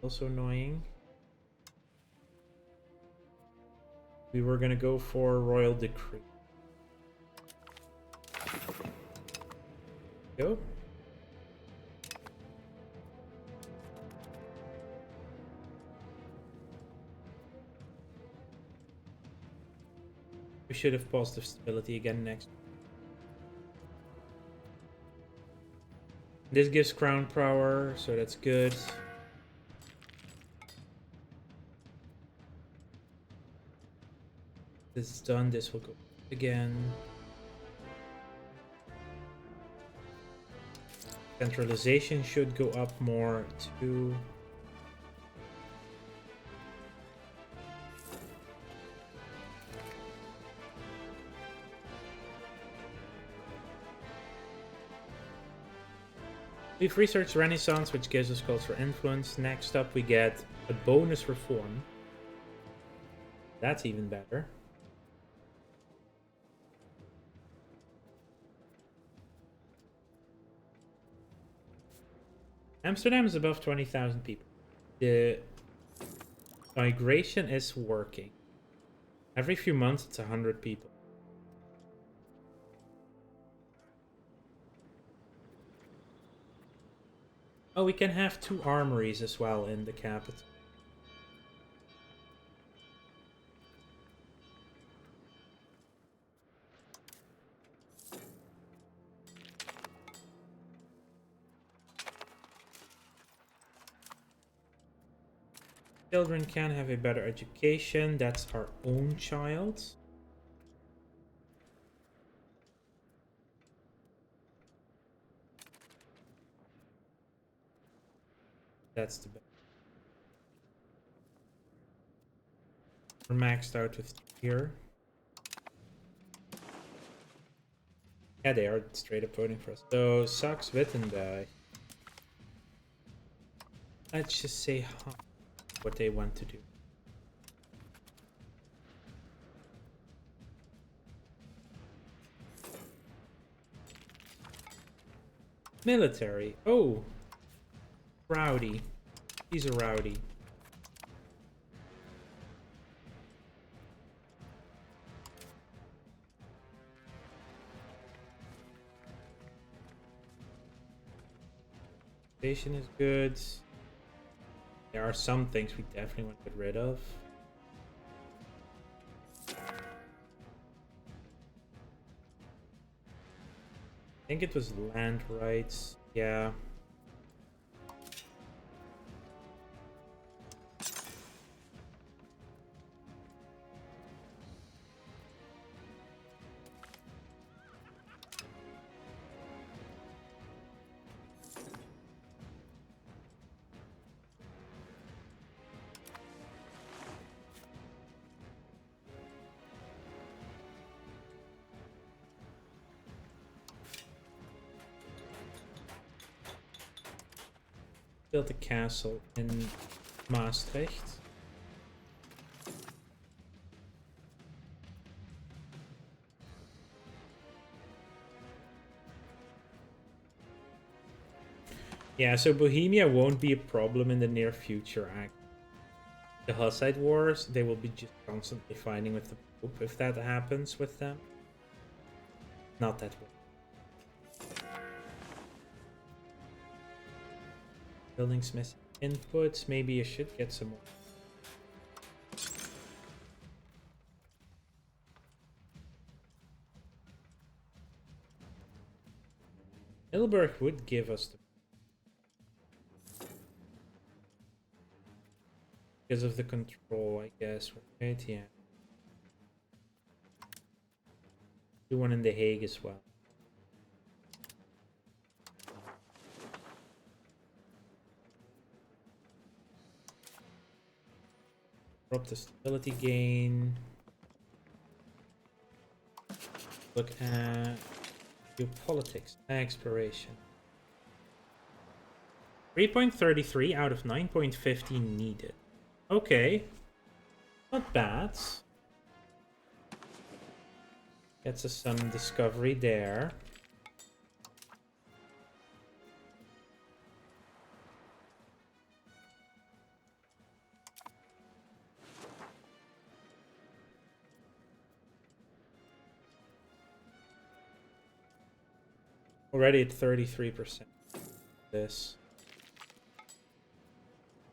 also annoying. We were gonna go for royal decree. Go. We should have positive stability again next. This gives crown power, so that's good. This is done, this will go again. Centralization should go up more too. We've researched Renaissance, which gives us cultural influence. Next up, we get a bonus reform. That's even better. Amsterdam is above 20,000 people. The migration is working. Every few months, it's 100 people. Oh, we can have 2 armories as well in the capital. Children can have a better education. That's our own child. That's the best. We're maxed out with here. Yeah, they are straight up voting for us. So, Sax Wittenberg. Let's just say what they want to do. Military. Oh. Rowdy. He's a rowdy. Station is good. There are some things we definitely want to get rid of. I think it was land rights. Yeah. Built a castle in Maastricht. Yeah, so Bohemia won't be a problem in the near future. The Hussite Wars, they will be just constantly fighting with the Pope if that happens with them. Not that way. Buildings missing inputs. Maybe I should get some more. Hilberg would give us the... because of the control, I guess. Right, yeah. Do one in The Hague as well. Drop the stability gain. Look at geopolitics, exploration. 3.33 out of 9.15 needed. Okay. Not bad. Gets us some discovery there. Already at 33%. This.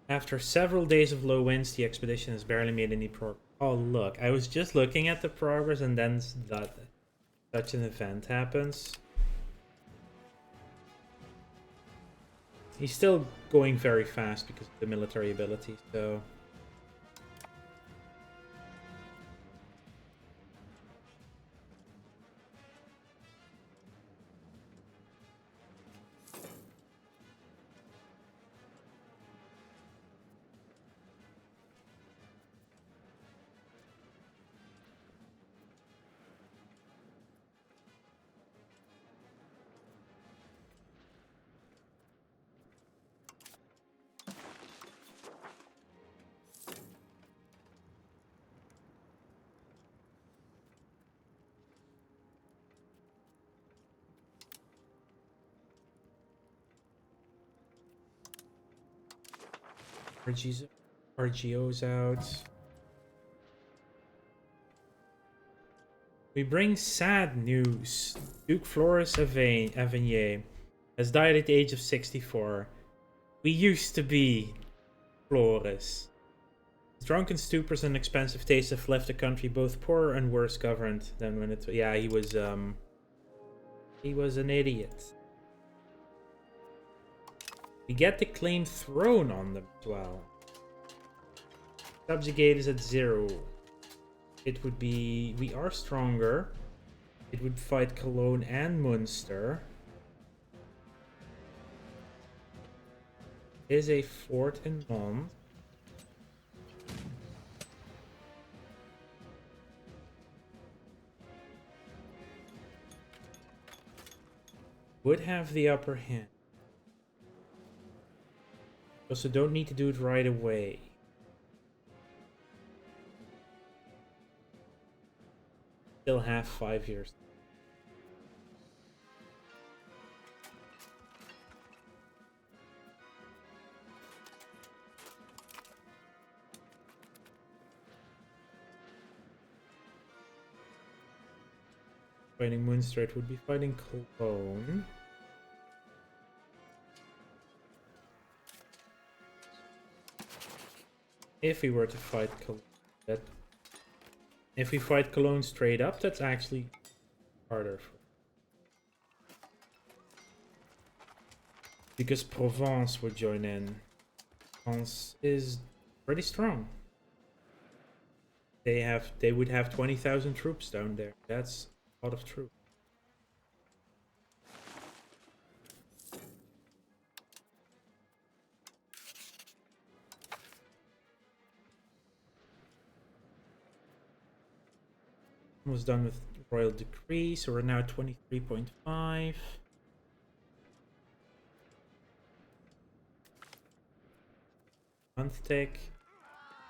After several days of low winds, the expedition has barely made any progress. Oh, look. I was just looking at the progress and then such an event happens. He's still going very fast because of the military ability, so... RGO's out. We bring sad news. Duke Floris Avigné has died at the age of 64. We used to be Floris. His drunken stupors and expensive tastes have left the country both poorer and worse governed than when it... Yeah, he was an idiot. We get the claim throne on them as well. Subjugate is at 0. It would be... We are stronger. It would fight Cologne and Munster. Is a fort in Mons. Would have the upper hand. Also don't need to do it right away. Still have 5 years. Fighting Munster, it would be fighting Cologne. If we were to fight Cologne, if we fight Cologne straight up, that's actually harder. Because Provence would join in. Provence is pretty strong. They would have 20,000 troops down there. That's a lot of troops. Was done with royal decree, so we're now 23.5. month tick.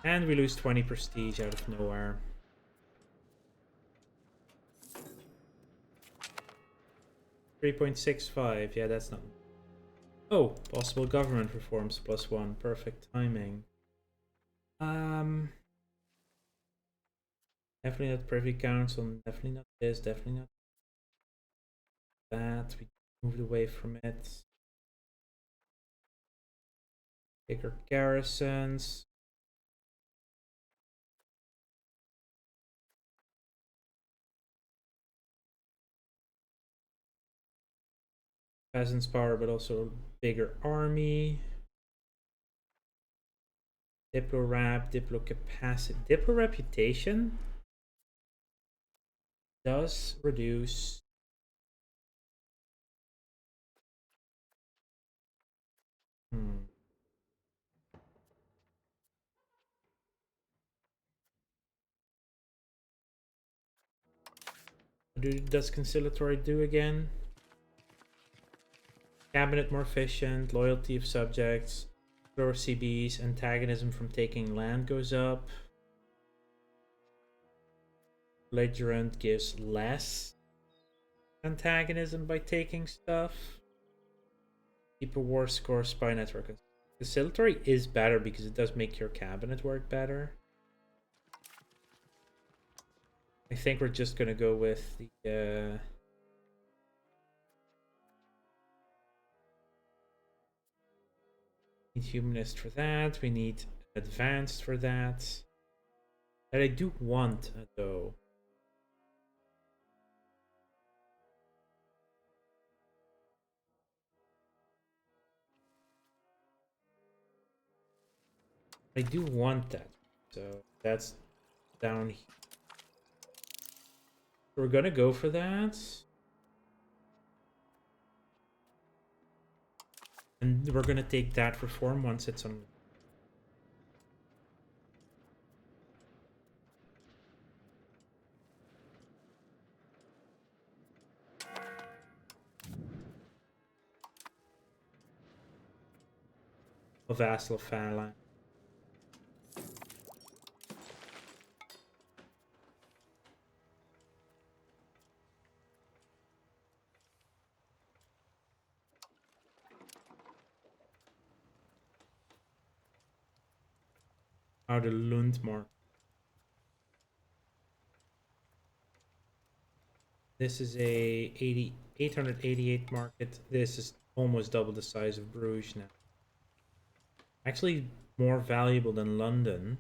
And we lose 20 prestige out of nowhere. $3.65, yeah, that's not... Oh, possible government reforms +1, perfect timing. Definitely not Privy Council, definitely not this, definitely not that. We moved away from it. Bigger garrisons. Peasants' power, but also a bigger army. Diplo rap, Diplo capacity. Diplo reputation does reduce. What does conciliatory do again? Cabinet more efficient, loyalty of subjects, lower CBs, antagonism from taking land goes up. Belligerent gives less antagonism by taking stuff. Deeper war score, spy network. Conciliatory is better because it does make your cabinet work better. I think we're just gonna go with the need humanist for that. We need advanced for that. That I do want though. I do want that. So that's down here. We're gonna go for that. And we're gonna take that reform once it's on. A vassal phalanx. Now the Lund mark. This is a 888 market. This is almost double the size of Bruges now. Actually, more valuable than London.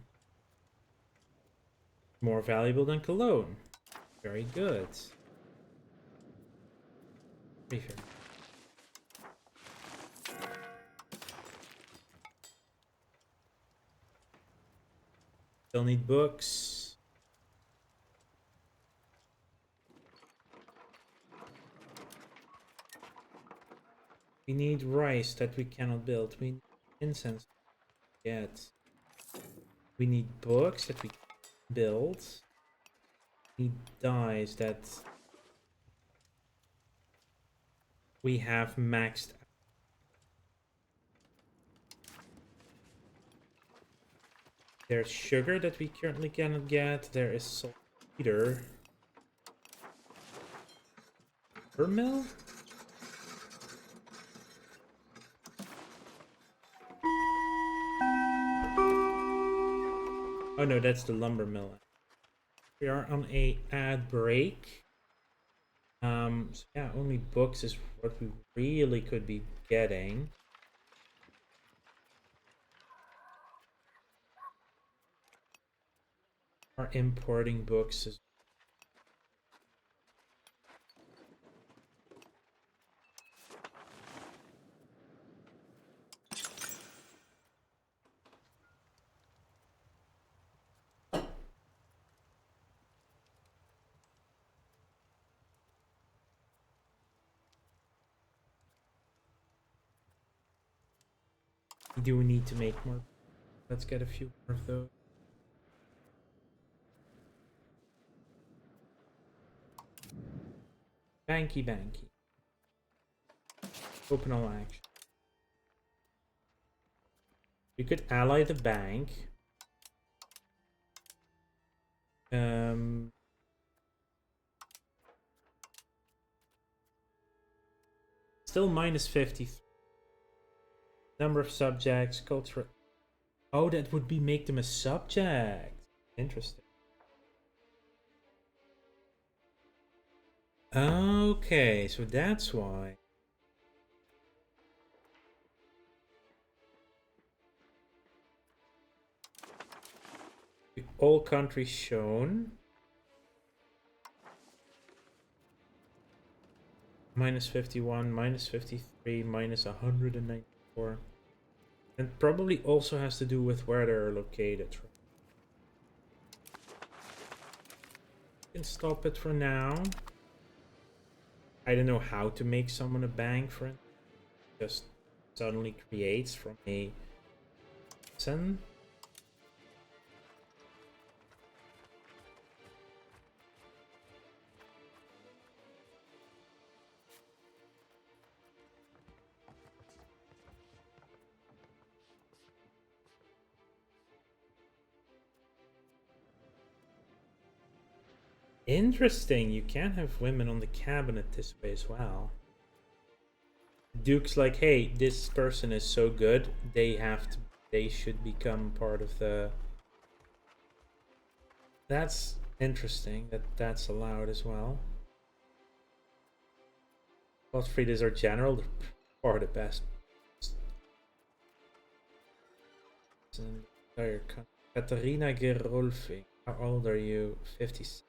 More valuable than Cologne. Very good. Pretty fair. Still need books. We need rice that we cannot build. We need incense yet. We need books that we build. We need dyes that we have maxed out. There's sugar that we currently cannot get. There is saltpeter. Mill? Oh no, that's the lumber mill. We are on a ad break. So yeah, only books is what we really could be getting. Are importing books as we do need to make more. Let's get a few more of those. Banky banky. Open all action. We could ally the bank. Still minus 50. Number of subjects, culture. Oh, that would be make them a subject. Interesting. Okay, so that's why. All countries shown. Minus 51, minus 53, minus 194. And probably also has to do with where they're located. Can stop it for now. I don't know how to make someone a bank, for it. Just suddenly creates from a sun. Interesting, you can have women on the cabinet this way as well. Duke's like, hey, this person is so good, they should become part of the... That's interesting that that's allowed as well. Gottfried is our general, or the best. Katarina Gerolfi, how old are you? 56.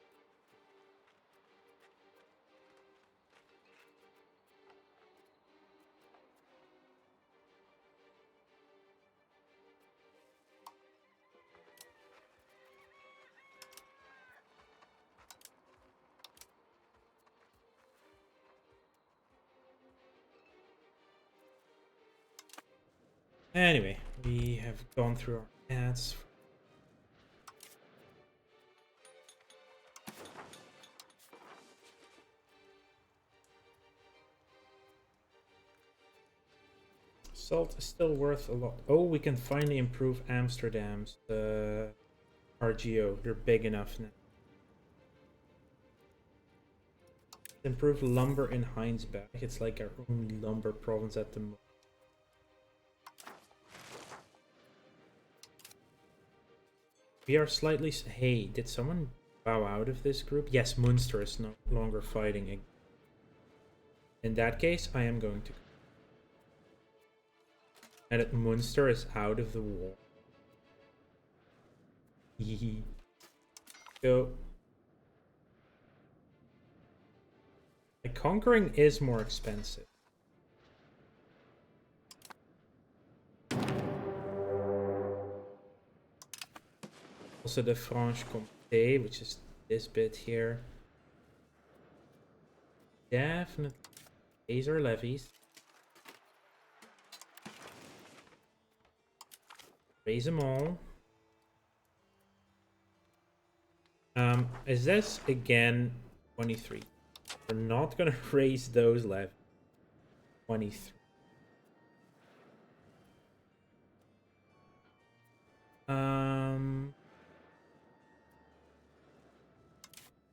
Anyway, we have gone through our ads. Salt is still worth a lot. Oh, we can finally improve Amsterdam's RGO. They're big enough now. Improve lumber in Heinsberg. It's like our own lumber province at the moment. We are slightly... Hey, did someone bow out of this group? Yes, Munster is no longer fighting. In that case, I am going to... And that Munster is out of the war. So... Like, conquering is more expensive. Also the Franche-Comté, which is this bit here. Definitely. These are levies. Raise them all. Is this again 23? We're not gonna raise those levies. 23.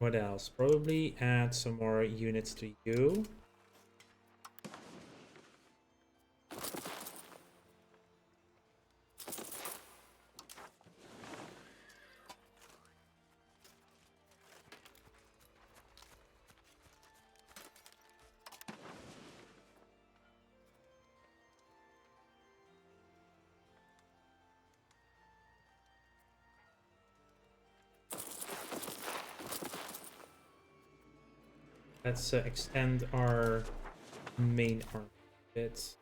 What else? Probably add some more units to you. Let's extend our main arm bits.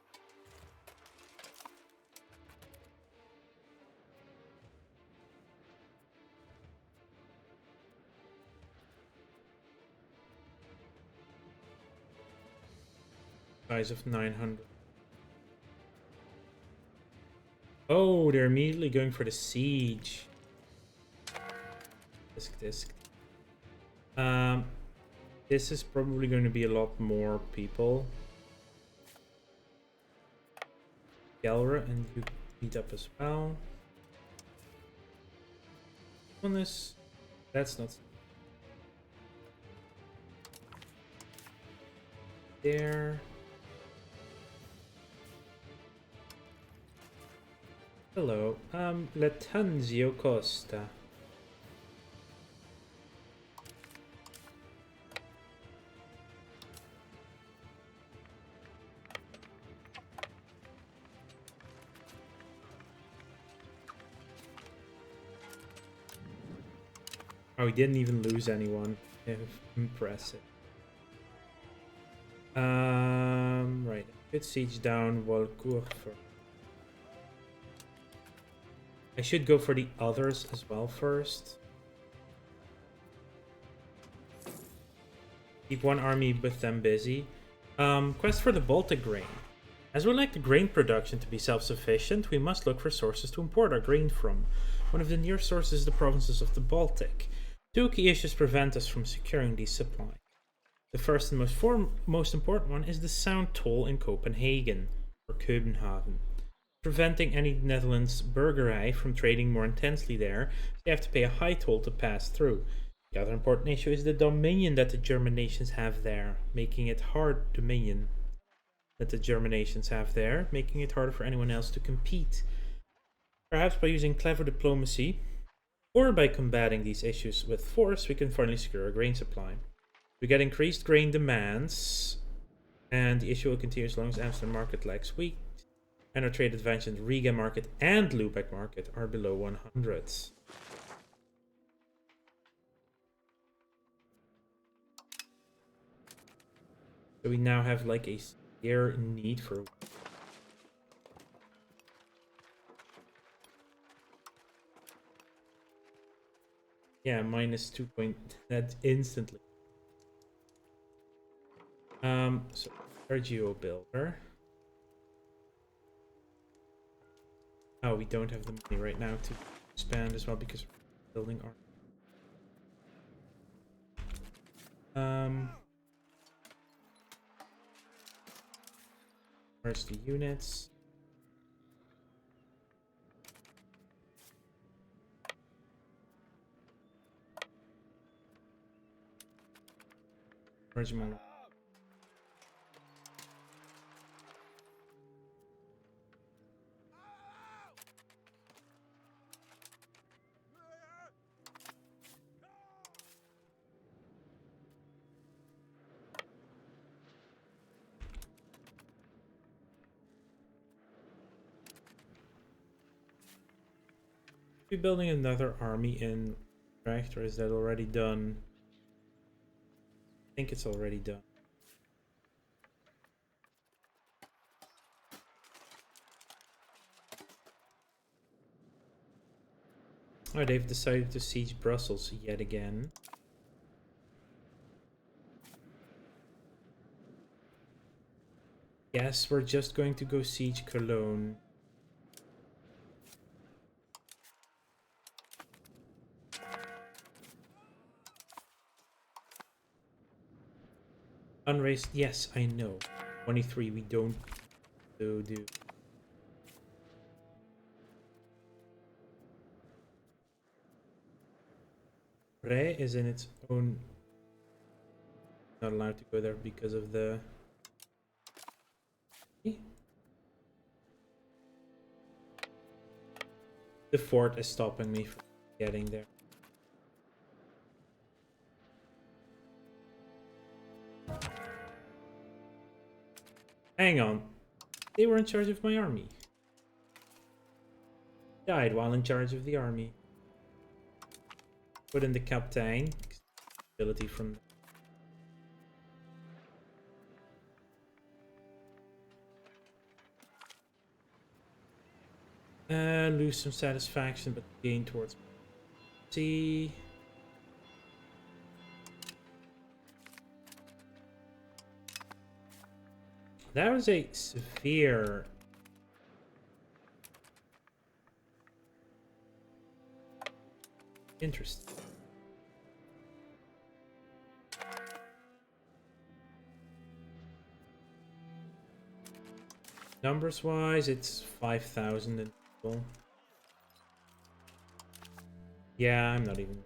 Size of 900. Oh, they're immediately going for the siege. Disc. This is probably going to be a lot more people. Gelra and Speed up as well. On this, that's not there. Hello, Latanzio Costa. Oh, he didn't even lose anyone. Impressive. Right. Good siege down Walcourt for. I should go for the others as well first. Keep one army with them busy. Quest for the Baltic grain. As we like the grain production to be self-sufficient, we must look for sources to import our grain from. One of the nearest sources is the provinces of the Baltic. Two key issues prevent us from securing these supplies. The first and most important one is the sound toll in Copenhagen, or Copenhagen, preventing any Netherlands burgerij from trading more intensely there, so they have to pay a high toll to pass through. The other important issue is the dominion that the German nations have there, making it hard dominion that the German nations have there, making it harder for anyone else to compete. Perhaps by using clever diplomacy, or by combating these issues with force, we can finally secure a grain supply. We get increased grain demands, and the issue will continue as long as Amsterdam market lacks wheat, and our trade advantage in Riga market and Lubeck market are below 100. So we now have like a severe need for. Yeah, minus 2 point. That instantly. So Sergio Builder. Oh, we don't have the money right now to expand as well because we're building our. Where's the units? Where's my? Be building another army in Utrecht, or is that already done? I think it's already done. Oh, they've decided to siege Brussels yet again. Yes, we're just going to go siege Cologne. Unraised, yes, I know. 23 we don't do. Re is in its own. Not allowed to go there because of the. The fort is stopping me from getting there. Hang on. They were in charge of my army. Died while in charge of the army. Put in the captain. Ability from. Lose some satisfaction, but gain towards. See. That was a severe. Interesting. Numbers wise, it's 5,000 and Cool. Yeah, I'm not even...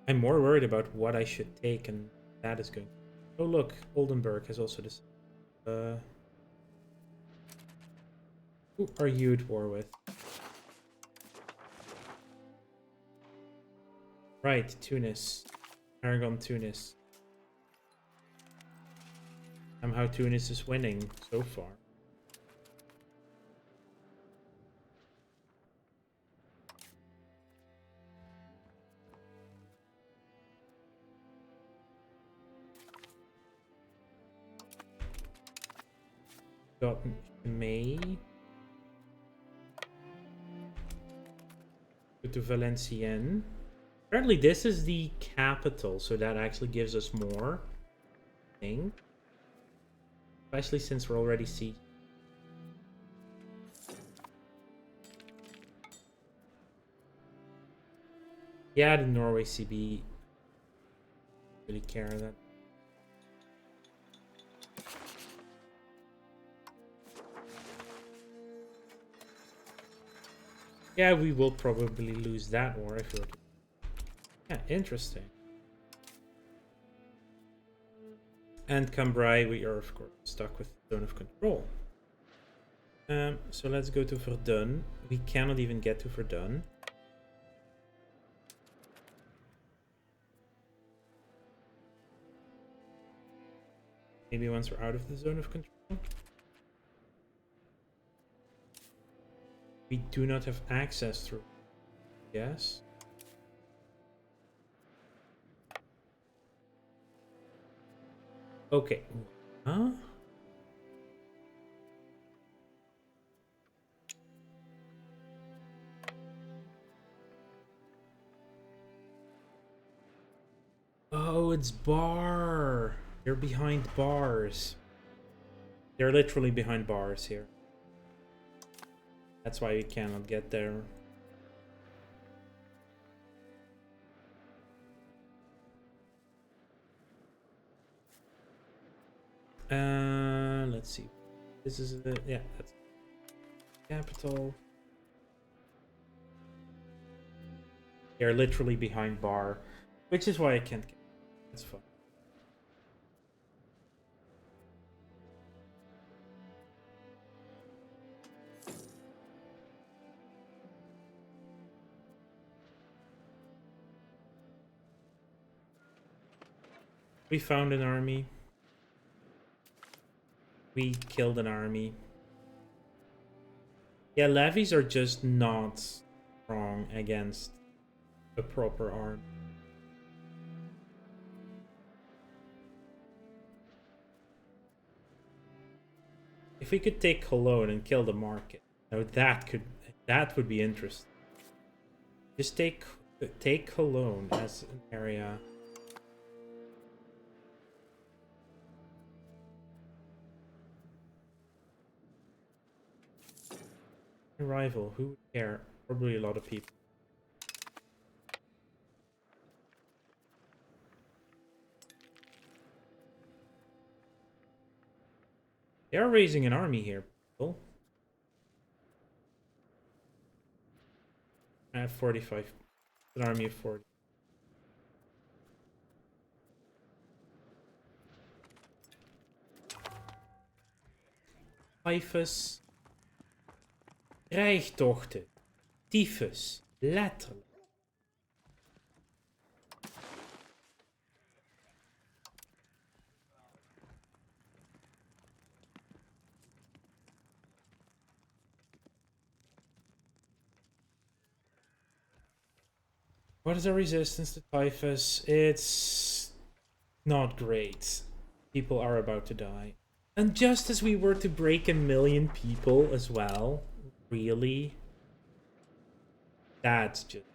I'm more worried about what I should take, and that is going... Oh look, Oldenburg has also this... Who are you at war with? Right, Tunis. Aragon, Tunis. Somehow Tunis is winning so far. Got May. Go to Valenciennes. Apparently this is the capital, so that actually gives us more. I think. Especially since we're already sieged. Yeah, the Norway CB really care that. Yeah, we will probably lose that war if we were to... Yeah, interesting. And Cambrai, we are of course stuck with zone of control. So let's go to Verdun. We cannot even get to Verdun. Maybe once we're out of the zone of control. We do not have access through. Yes. Okay. Huh? Oh, it's bar. They're behind bars. They're literally behind bars here. That's why we cannot get there. Let's see. This is the... Yeah, that's capital. They're literally behind bar, which is why I can't get. That's fine. We found an army. We killed an army. Yeah, levies are just not strong against a proper army. If we could take Cologne and kill the market, now that would be interesting. Just take Cologne as an area. A rival, who would care? Probably a lot of people. They are raising an army here, people. I have 45. An army of 40. Typhus. Krijgtochten. Typhus. Letterlijk. What is our resistance to typhus? It's not great. People are about to die. And just as we were to break 1 million people as well, really? That's just...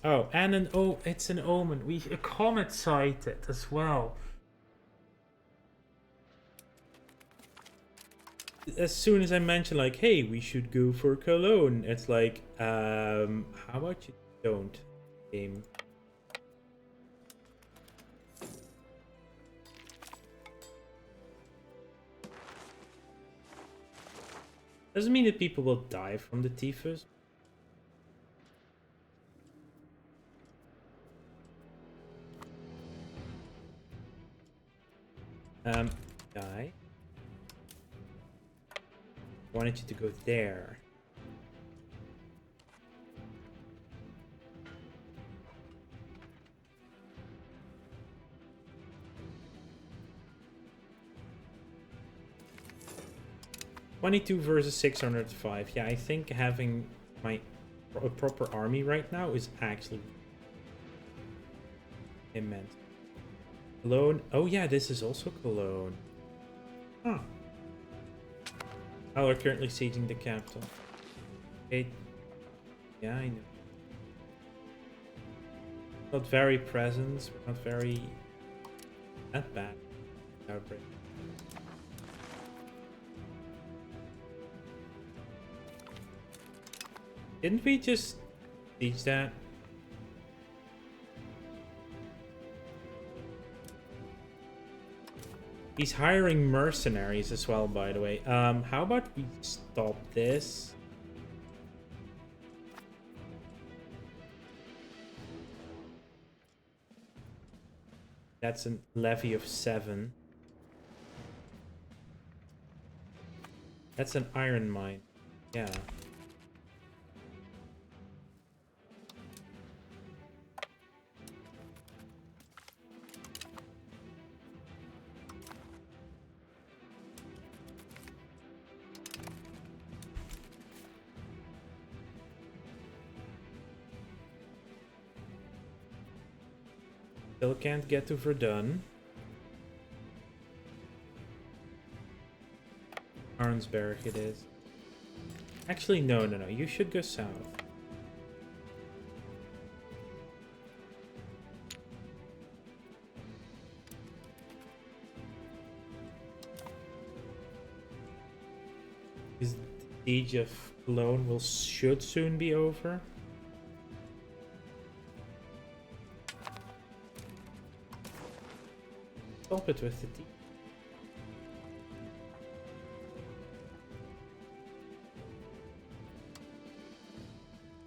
Oh, and it's an omen. A comet sighted as well. As soon as I mention like, hey, we should go for Cologne, it's like, how about you don't, game? Doesn't mean that people will die from the typhus. Guy. Wanted you to go there. $22 versus 605. Yeah, I think having a proper army right now is actually immense. Cologne. Oh yeah, this is also Cologne. Huh. Oh, we're currently sieging the capital. Okay. Yeah, I know. Not very present. We're not very... Not bad. Outbreak. Didn't we just teach that? He's hiring mercenaries as well, by the way. How about we stop this? That's a levy of 7. That's an iron mine. Yeah. Still can't get to Verdun. Arnsberg it is. Actually, no. You should go south. Because the siege of Cologne should soon be over. Stop it with the D.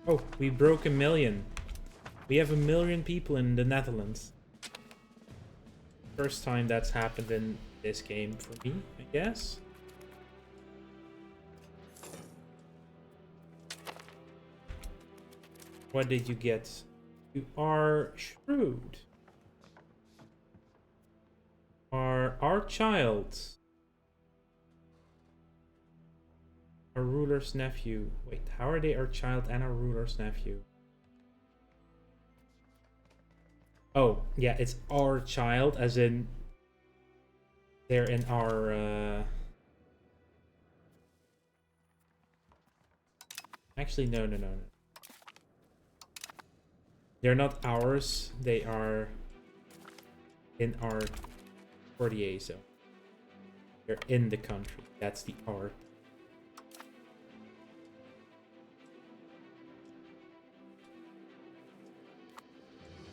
Oh, we broke 1 million. We have 1 million people in the Netherlands. First time that's happened in this game for me, I guess. What did you get? You are shrewd. Our child. Our ruler's nephew. Wait, how are they our child and our ruler's nephew? Oh, yeah, it's our child, as in they're in our Actually, no. They're not ours, they are in our 48 zone. They're in the country. That's the R.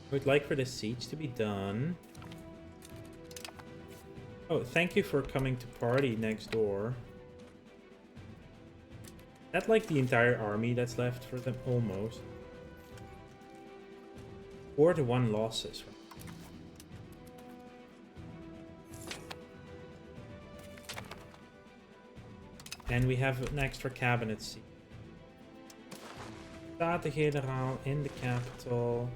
I would like for the siege to be done. Oh, thank you for coming to party next door. That like the entire army that's left for them, almost. 4-1 losses. And we have an extra cabinet seat. Staten-Generaal in the capital.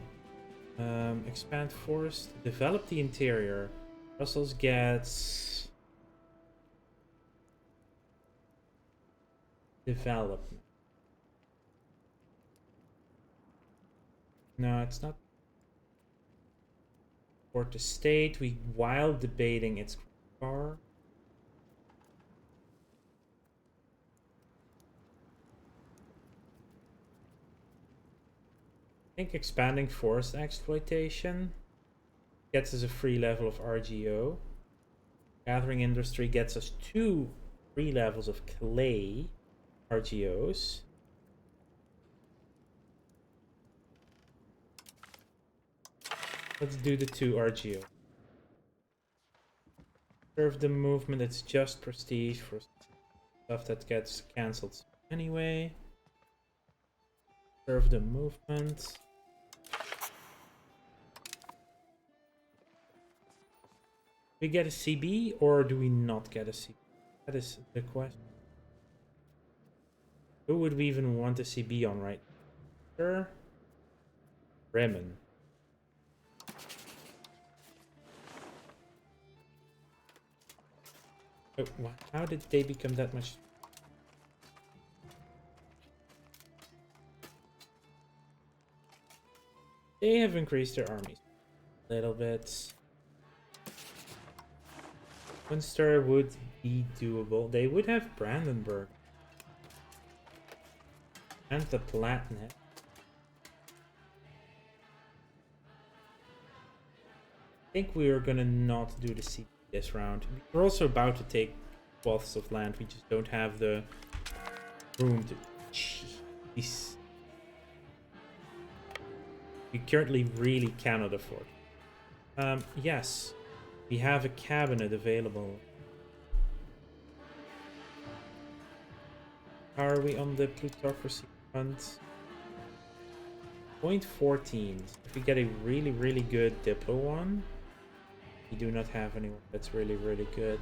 Expand forest. Develop the interior. Brussels gets... development. No, it's not. For the state, while debating its car. I think expanding forest exploitation gets us a free level of RGO. Gathering industry gets us 2 free levels of clay RGOs. Let's do the 2 RGO. Serve the movement, it's just prestige for stuff that gets cancelled anyway. Serve the movement. Do we get a CB or do we not get a CB? That is the question. Who would we even want a CB on right now? Sure. Bremen. Oh, how did they become that much? They have increased their armies a little bit. Munster would be doable. They would have Brandenburg. And the Palatinate. I think we are gonna not do the siege this round. We're also about to take swaths of land. We just don't have the room to. Jeez. We currently really cannot afford. Yes, we have a cabinet available. How are we on the plutocracy front? 0.14. If we get a really, really good Diplo one, we do not have anyone that's really, really good.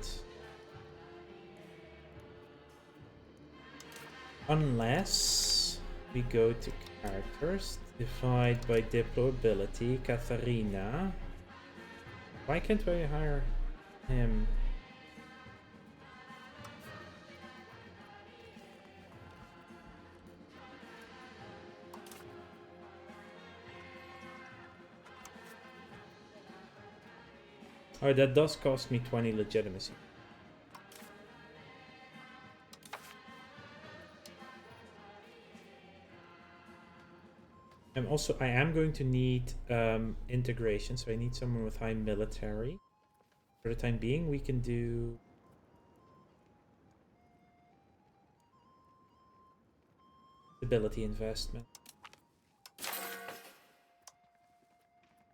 Unless we go to characters, divide by Diplo ability, Katharina. Why can't we hire him? Oh, that does cost me 20 legitimacy. And also, I am going to need integration, so I need someone with high military. For the time being, we can do... stability investment.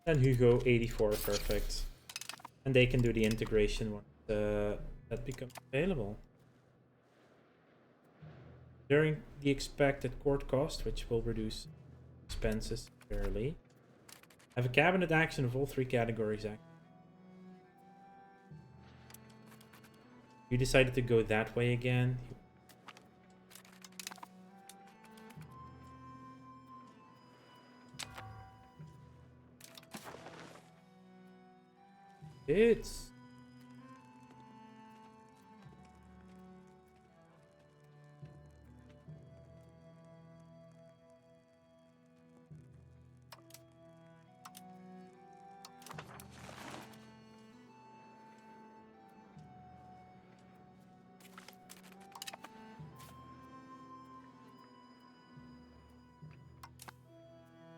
And Hugo, 84, perfect. And they can do the integration once that becomes available. During the expected court cost, which will reduce expenses fairly. Have a cabinet action of all three categories. You decided to go that way again. It's...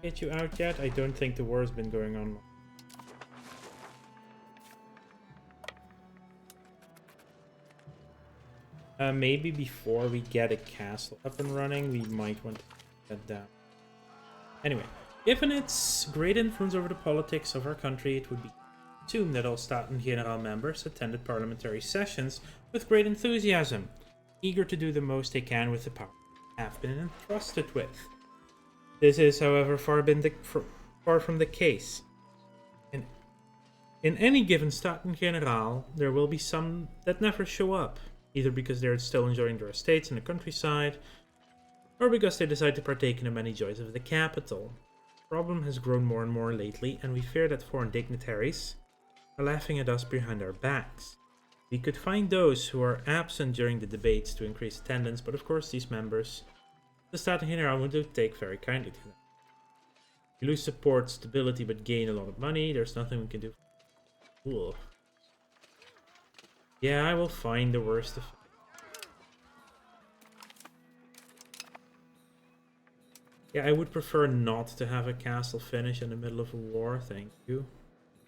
Get you out yet? I don't think the war's been going on. Maybe before we get a castle up and running, we might want to get that down. Anyway, given its great influence over the politics of our country, it would be assumed that all Staten General members attended parliamentary sessions with great enthusiasm, eager to do the most they can with the power they have been entrusted with. This is, however, far from the case. In any given Staten General, there will be some that never show up, either because they're still enjoying their estates in the countryside, or because they decide to partake in the many joys of the capital. The problem has grown more and more lately, and we fear that foreign dignitaries are laughing at us behind our backs. We could find those who are absent during the debates to increase attendance, but of course these members, the Staten General, would take very kindly to them. We lose support, stability, but gain a lot of money. There's nothing we can do. Cool. Yeah, I will find the worst of it. Yeah, I would prefer not to have a castle finish in the middle of a war, thank you.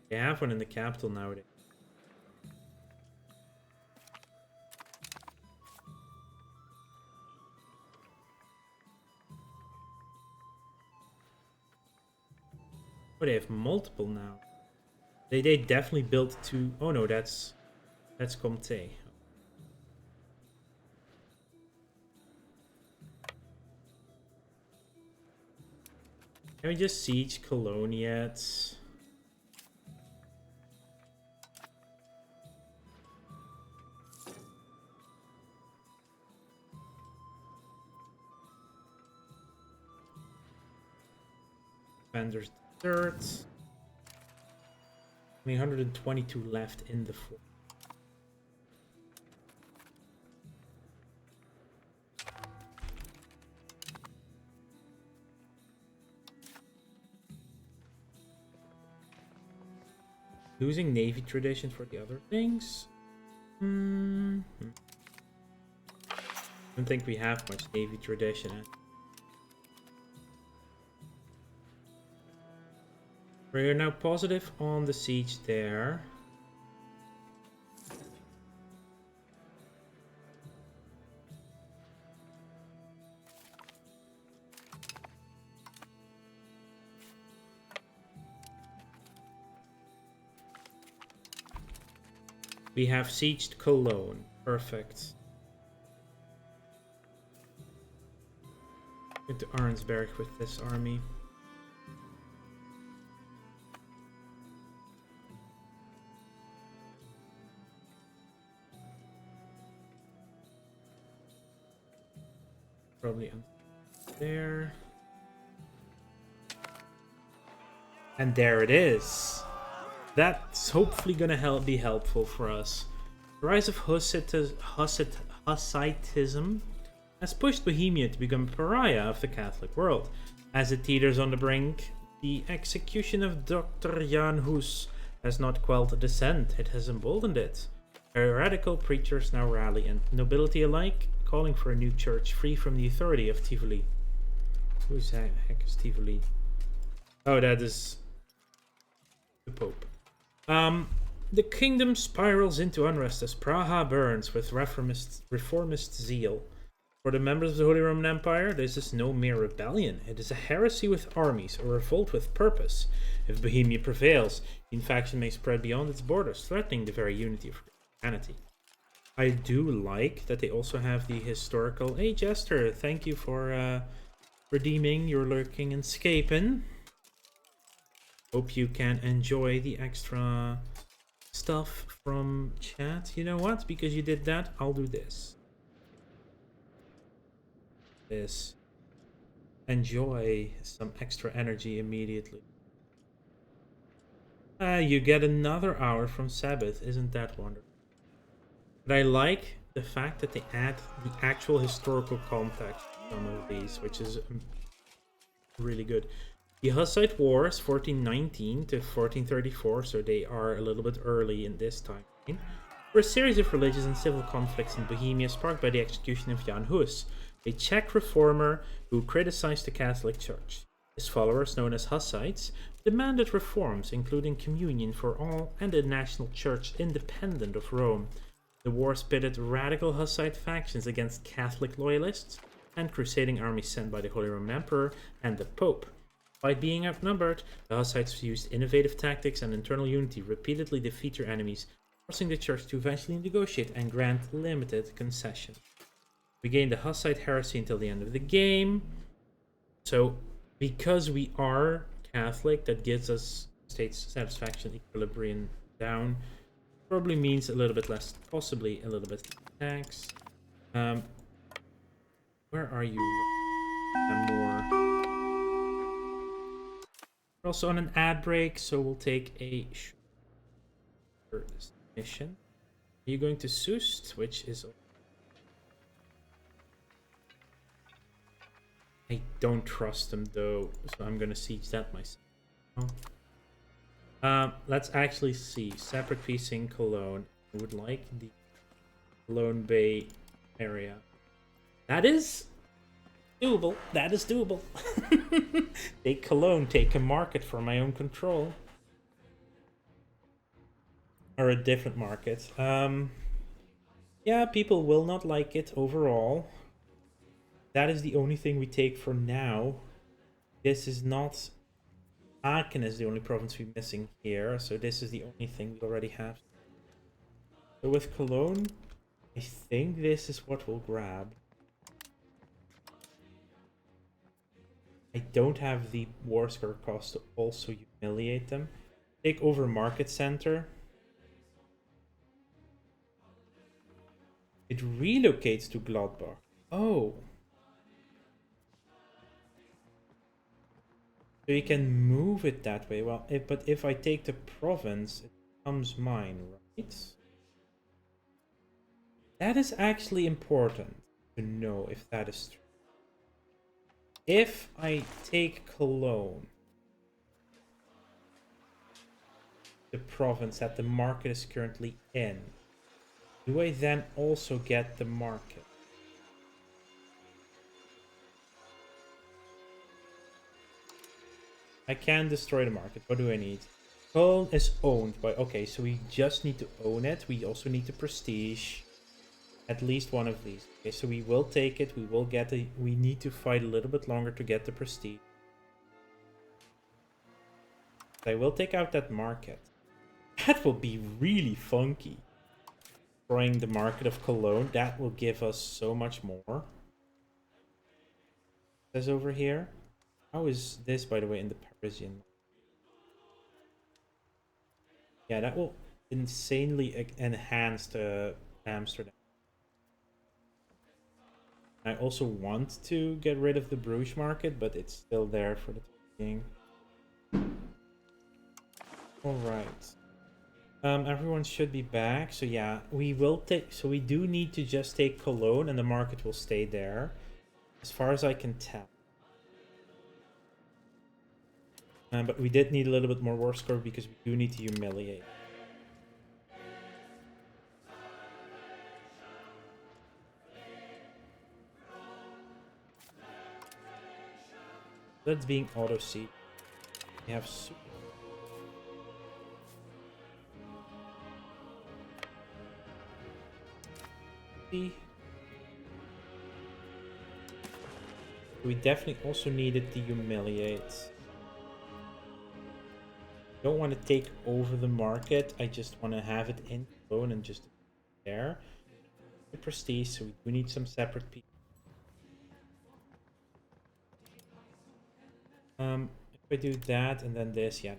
They have one in the capital nowadays. Oh, they have multiple now. They definitely built two. Oh no, that's Comté. Can we just siege Cologne yet? Defenders third. 122 left in the fort. Losing navy tradition for the other things. Don't think we have much navy tradition. We're now positive on the siege there. We have sieged Cologne. Perfect. Into Arnsberg with this army. Probably there. And there it is. That's hopefully gonna be helpful for us. The rise of Hussitism has pushed Bohemia to become a pariah of the Catholic world. As it teeters on the brink, the execution of Dr. Jan Hus has not quelled the dissent, it has emboldened it. Radical preachers now rally, and nobility alike, calling for a new church free from the authority of Tivoli. Who the heck is Tivoli? Oh, that is the Pope. The kingdom spirals into unrest as Praha burns with reformist zeal. For the members of the Holy Roman Empire, this is no mere rebellion. It is a heresy with armies, a revolt with purpose. If Bohemia prevails, the infaction may spread beyond its borders, threatening the very unity of Christianity. I do like that they also have the historical... Hey, Jester, thank you for redeeming your lurking and scaping. Hope you can enjoy the extra stuff from chat. You know what? Because you did that, I'll do this. Enjoy some extra energy immediately. You get another hour from Sabbath. Isn't that wonderful? But I like the fact that they add the actual historical context to some of these, which is really good. The Hussite Wars, 1419 to 1434, so they are a little bit early in this time, were a series of religious and civil conflicts in Bohemia sparked by the execution of Jan Hus, a Czech reformer who criticized the Catholic Church. His followers, known as Hussites, demanded reforms, including communion for all and a national church independent of Rome. The wars pitted radical Hussite factions against Catholic loyalists and crusading armies sent by the Holy Roman Emperor and the Pope. By being outnumbered, the Hussites used innovative tactics and internal unity, repeatedly defeat their enemies, forcing the church to eventually negotiate and grant limited concessions. We gained the Hussite heresy until the end of the game. So, because we are Catholic, that gives us state satisfaction equilibrium down. Probably means a little bit less, possibly a little bit tax. Where are you? More. We're also on an ad break, so we'll take a short mission. Are you going to Soest, which is... I don't trust them though, so I'm gonna siege that myself. Let's actually see. Separate peace in Cologne. I would like the Cologne Bay area. That is doable. That is doable. Take Cologne, take a market for my own control. Or a different market. Yeah, people will not like it overall. That is the only thing we take for now. This is not... Aachen is the only province we're missing here, so this is the only thing we already have. So with Cologne, I think this is what we'll grab. I don't have the war score cost to also humiliate them. Take over market center. It relocates to Gladbach. Oh. So you can move it that way. Well, but if I take the province, it becomes mine, right? That is actually important to know if that is true. If I take Cologne, the province that the market is currently in, do I then also get the market? I can destroy the market. What do I need? Cologne is owned by... Okay, so we just need to own it. We also need the prestige. At least one of these. Okay, so we will take it. We will get it. We need to fight a little bit longer to get the prestige. I will take out that market. That will be really funky. Destroying the market of Cologne. That will give us so much more. It says over here. How is this, by the way, in the Parisian? Yeah, that will insanely enhance the Amsterdam. I also want to get rid of the Bruges market, but it's still there for the time being. Alright. Everyone should be back. So yeah, we will take... So we do need to just take Cologne and the market will stay there. As far as I can tell. But we did need a little bit more war score because we do need to humiliate. That's being auto-seed. We have super. We definitely also needed to humiliate. Don't want to take over the market. I just want to have it in Cologne and just there. The prestige, so we do need some separate people. If I do that and then this, yeah.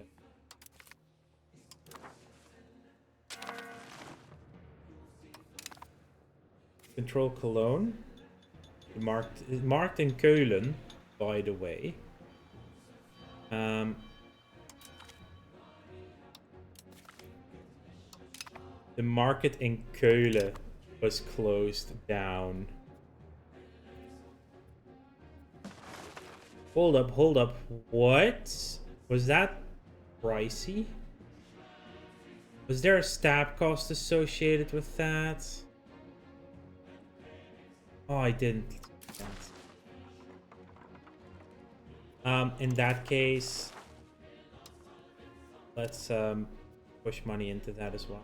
Control Cologne. Marked in Keulen, by the way. The market in Keulen was closed down. Hold up, hold up. What? Was that pricey? Was there a stab cost associated with that? Oh, I didn't. In that case, let's push money into that as well.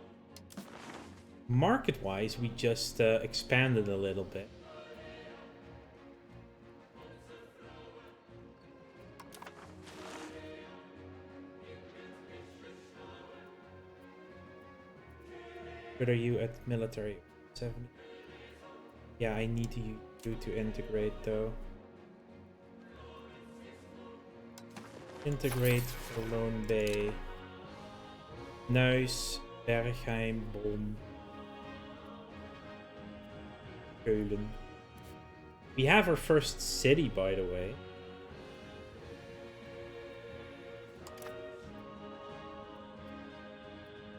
Market-wise, we just expanded a little bit. What are you at military? 70. Yeah, I need you to integrate though. Integrate Cologne Bay. Nuis, Bergheim, Bonn. Keulen. We have our first city, by the way.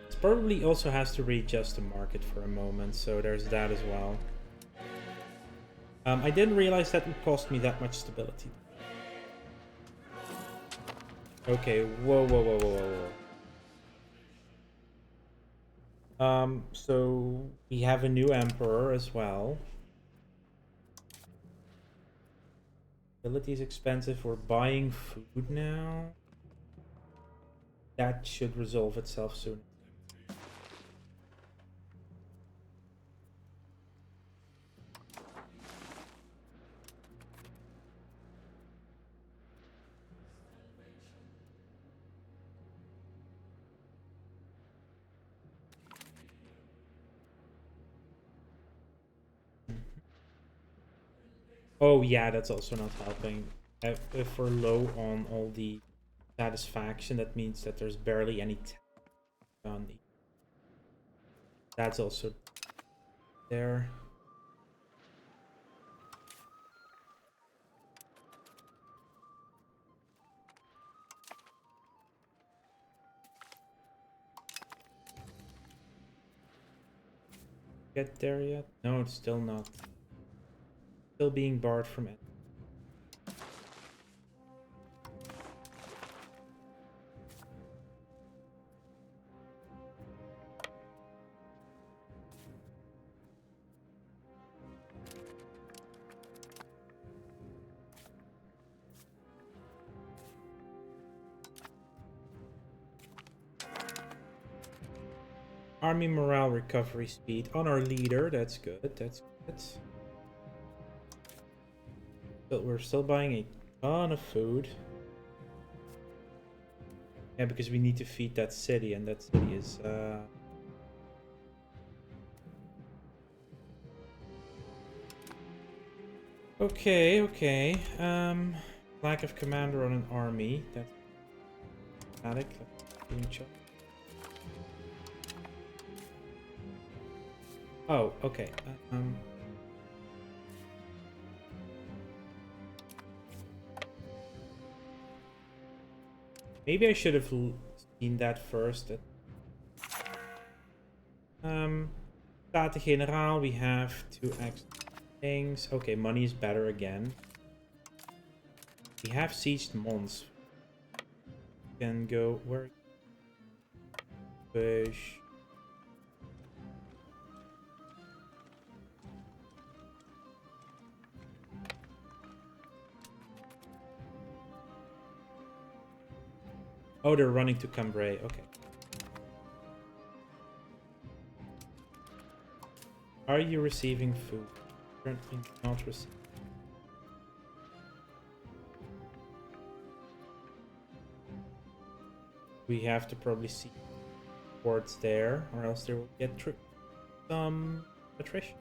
It probably also has to readjust the market for a moment, so there's that as well. I didn't realize that would cost me that much stability. Okay, whoa, whoa, whoa, whoa, whoa. So we have a new emperor as well. Stability is expensive. We're buying food now. That should resolve itself soon. Oh yeah, that's also not helping. if we're low on all the satisfaction, that means that there's barely any on the. That's also there. Get there yet? No, it's still not. Still being barred from it. Army morale recovery speed on our leader. That's good. That's good. But we're still buying a ton of food. Yeah, because we need to feed that city, and that city is okay, okay. Lack of commander on an army. That's dramatic. Oh, okay. Maybe I should have seen that first. Staten-Generaal, we have 2 extra things. Okay, money is better again. We have sieged Mons. We can go where? Push. Oh, they're running to Cambrai. Okay. Are you receiving food? Currently not receiving. We have to probably see ports there, or else there will get some attrition.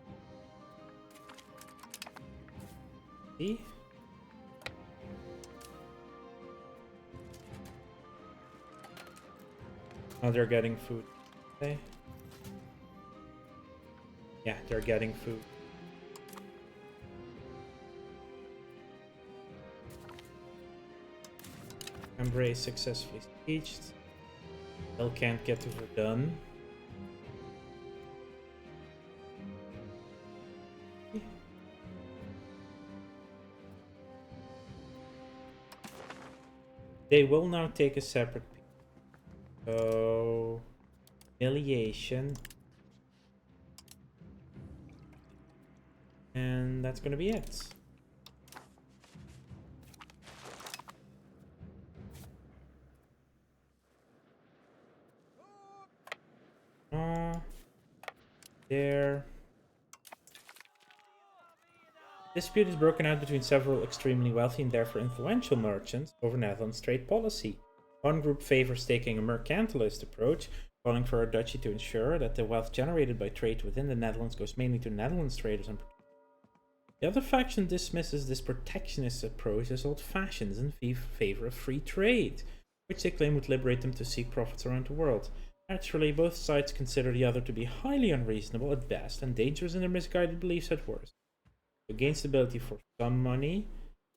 See? Oh, they're getting food. Okay. Yeah, they're getting food. Cambrai successfully sieged. Still can't get to Verdun. They will now take a separate piece. So, humiliation. And that's gonna be it. There. Dispute is broken out between several extremely wealthy and therefore influential merchants over Netherlands' trade policy. One group favors taking a mercantilist approach, calling for a duchy to ensure that the wealth generated by trade within the Netherlands goes mainly to Netherlands traders and producers. The other faction dismisses this protectionist approach as old-fashioned in favor of free trade, which they claim would liberate them to seek profits around the world. Naturally, both sides consider the other to be highly unreasonable at best and dangerous in their misguided beliefs at worst. So gain stability for some money,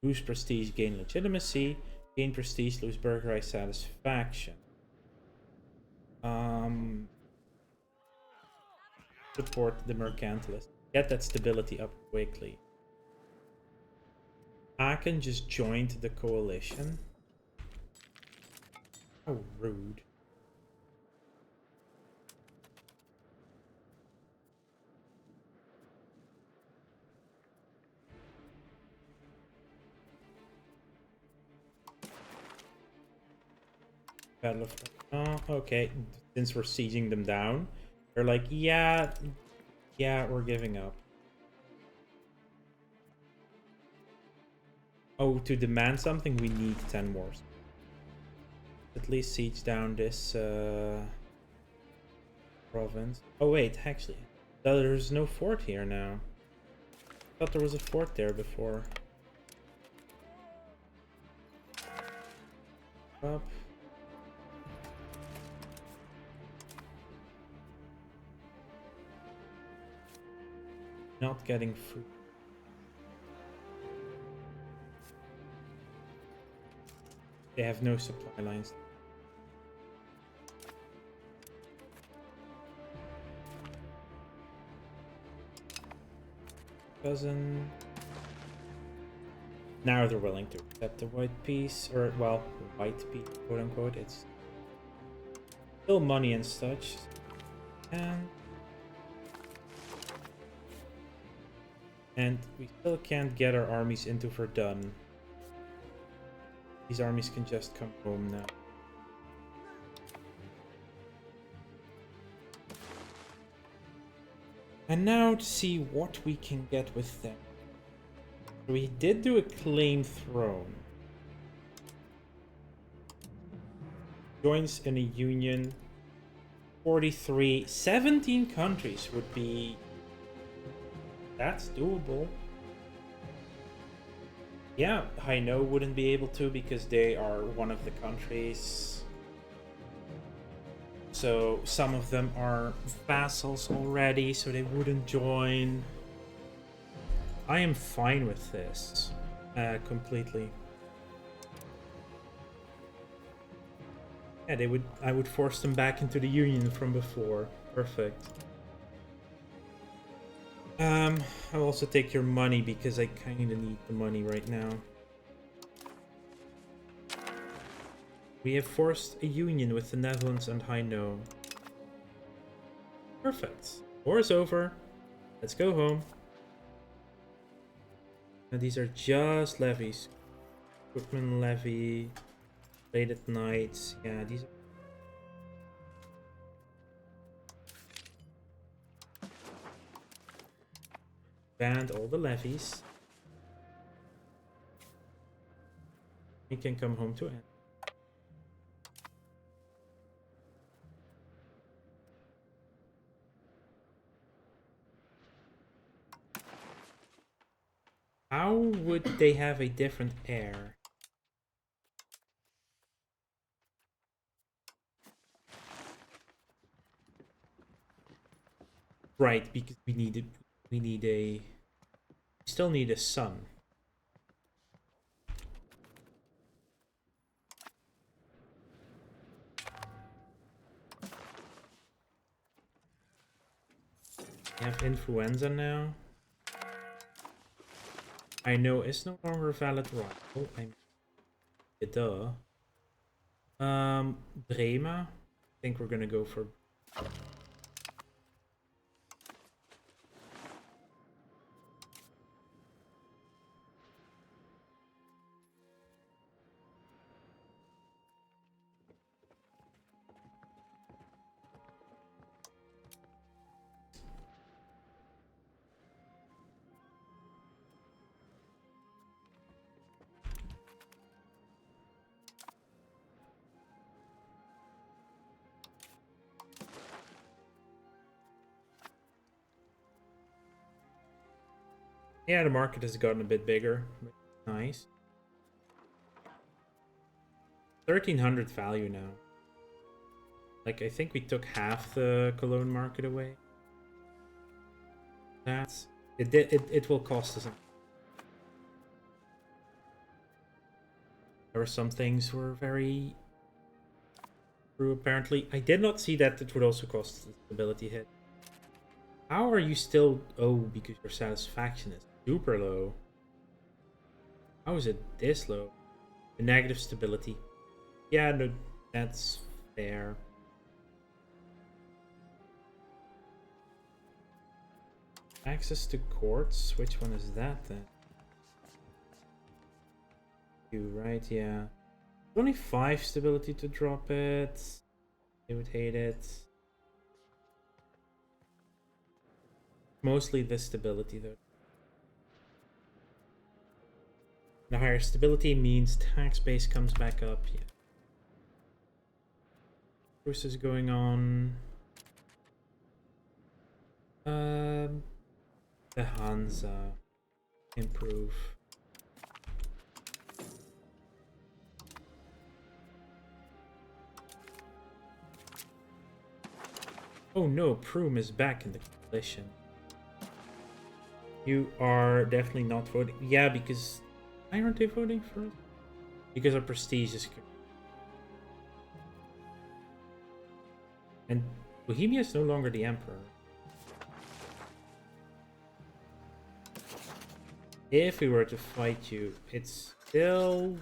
lose prestige, gain legitimacy, gain prestige, lose burgherite satisfaction. Support the mercantilist. Get that stability up quickly. Aachen just joined the coalition. How rude. Battle of... Oh, okay. Since we're sieging them down, they're like, yeah, we're giving up. Oh, to demand something, we need 10 more. At least siege down this province. Oh wait, actually, there's no fort here now. I thought there was a fort there before. Up. Not getting food. They have no supply lines. Cousin. Now they're willing to accept the white piece, or well, white piece, quote unquote. It's still money and such. And we still can't get our armies into Verdun. These armies can just come home now. And now to see what we can get with them. We did do a claim throne. Joins in a union. 43, 17 countries would be... That's doable. Yeah, Hainaut wouldn't be able to because they are one of the countries. So some of them are vassals already, so they wouldn't join. I am fine with this, completely. Yeah, they would. I would force them back into the union from before. Perfect. I'll also take your money because I kind of need the money right now. We have forced a union with the Netherlands and Hainaut. Perfect. War is over. Let's go home. And these are just levies. Equipment levy. Late at night. Yeah, these are... Banned all the levies. We can come home to end. How would they have a different heir? Right, because we still need a son. We have influenza now. I know it's no longer a valid rival. I'm duh. Brema. I think we're gonna go for... Yeah, the market has gotten a bit bigger. Nice. 1300 value now. Like, I think we took half the Cologne market away. That's... It will cost us. There were some things were very true, apparently. I did not see that it would also cost the stability hit. How are you still... Oh, because your satisfaction is super low. How is it this low? The negative stability. Yeah, no, that's fair. Access to courts? Which one is that then? You, right? Yeah. Only 5 stability to drop it. They would hate it. Mostly the stability though. The higher stability means tax base comes back up. Yeah. Truce is going on. The Hansa improve. Oh no, Prüm is back in the coalition. You are definitely not voting. Yeah, because... Why aren't they voting for us? Because our prestige is... And Bohemia is no longer the emperor. If we were to fight you, it's still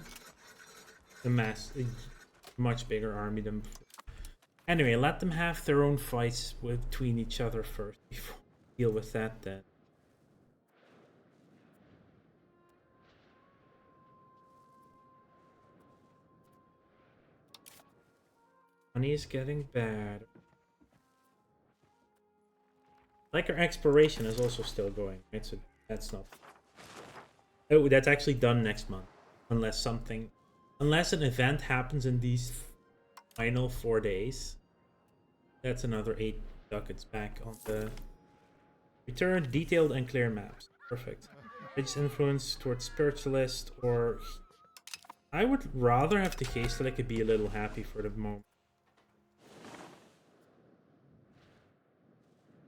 a much bigger army than before. Anyway, let them have their own fights between each other first before we deal with that then. Money is getting bad. Like our exploration is also still going, right? So that's not... Oh, that's actually done next month. Unless an event happens in these final 4 days. That's another 8 ducats back on the... Return detailed and clear maps. Perfect. Religious influence towards spiritualist, or... I would rather have the case that I could be a little happy for the moment.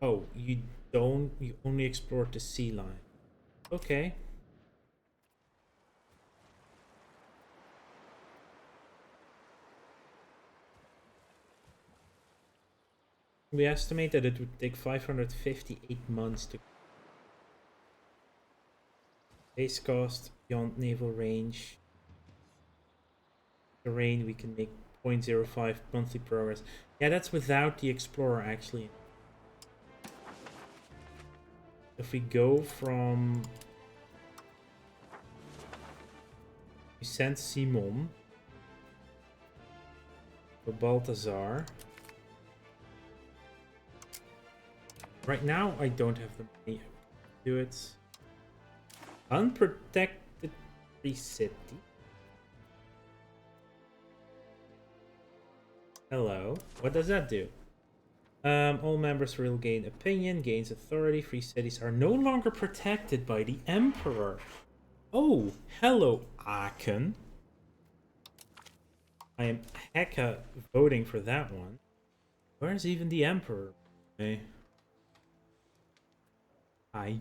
Oh, you only explored the sea line. Okay. We estimate that it would take 558 months to... Base cost, beyond naval range. Terrain, we can make 0.05 monthly progress. Yeah, that's without the explorer actually. If we go from... We send Simon to Balthazar. Right now, I don't have the money to do it. Unprotected free city. Hello. What does that do? All members will gain opinion, gains authority. Free cities are no longer protected by the Emperor. Oh, hello, Aachen. I am hecka voting for that one. Where's even the Emperor? Okay.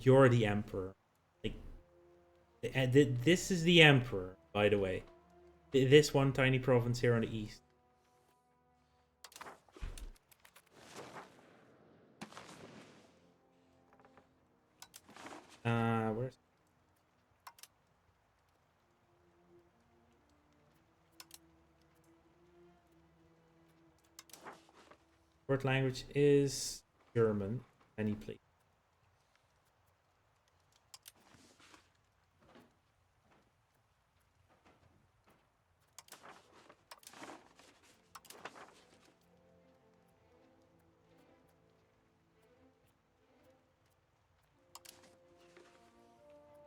You're the Emperor. Like, this is the Emperor, by the way. This one tiny province here on the east. Where's... Word language is German. Any place.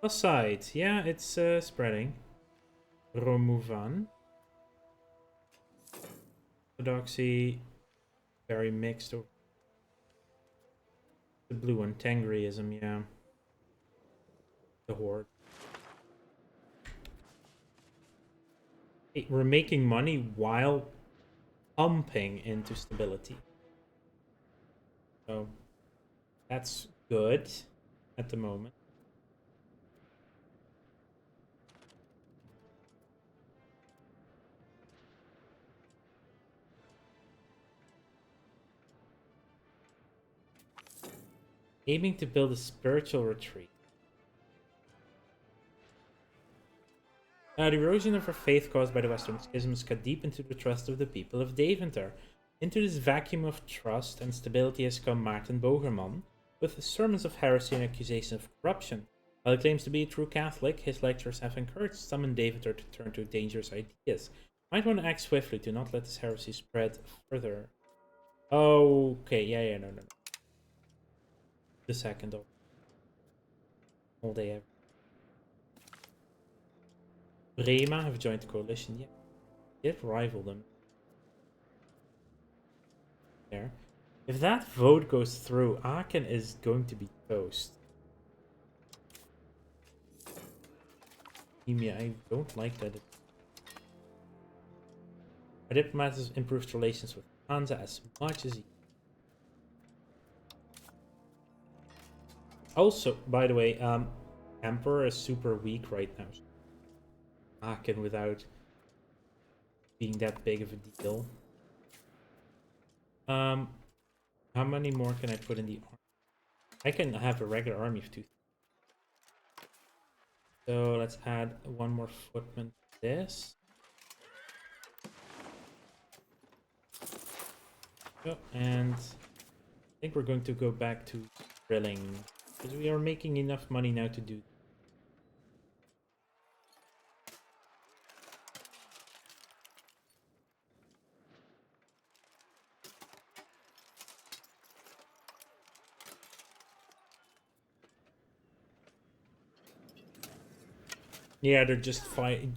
Aside, yeah, it's spreading. Romuvan. Orthodoxy, very mixed. The blue one, Tengriism, yeah. The Horde. Hey, we're making money while pumping into stability. So, that's good at the moment. Aiming to build a spiritual retreat. The erosion of our faith caused by the Western schisms cut deep into the trust of the people of Deventer. Into this vacuum of trust and stability has come Maarten Bogerman, with his sermons of heresy and accusations of corruption. While he claims to be a true Catholic, his lectures have encouraged some in Deventer to turn to dangerous ideas. Might want to act swiftly to not let this heresy spread further. Okay, yeah, no. The second of all day ever. Brema have joined the coalition. Yeah, did rival them. There. If that vote goes through, Aachen is going to be toast. I don't like that. Our diplomat has improved relations with Hansa as much as he... Also, by the way, Emperor is super weak right now. Aachen without being that big of a deal. How many more can I put in the army? I can have a regular army of 2. So let's add one more footman to this. Oh, and I think we're going to go back to drilling because we are making enough money now to do. Yeah, they're just fighting.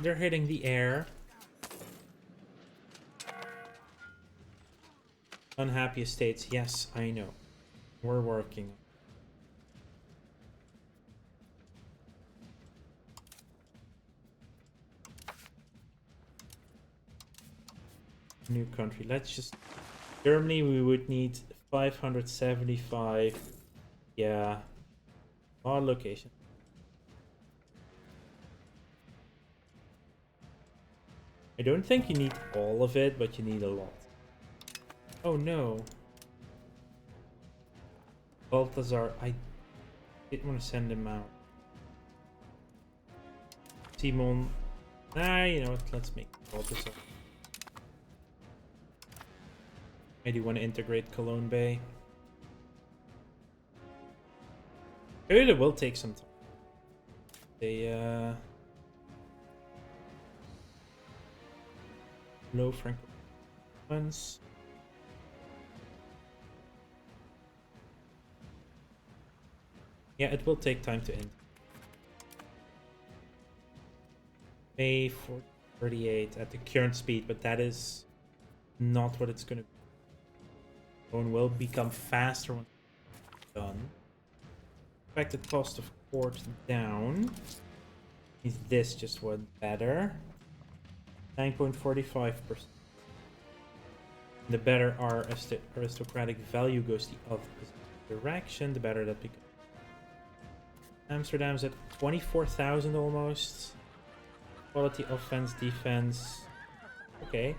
They're hitting the air. Unhappy estates. Yes, I know. We're working. New country. Let's just Germany. We would need 575. Yeah. Odd location. I don't think you need all of it, but you need a lot. Oh no. Balthazar, I didn't want to send him out. Simon. You know what? Let's make Balthazar. I do want to integrate Cologne Bay. It will take some time. They, low Franco ones. Yeah, it will take time to end. May 438 at the current speed, but that is not what it's going to be. Cologne will become faster when it's done. Expected cost of port down. Is this just went better? 9.45%. The better our aristocratic value goes the opposite direction, the better that becomes. Amsterdam's at 24,000 almost. Quality offense, defense. Okay.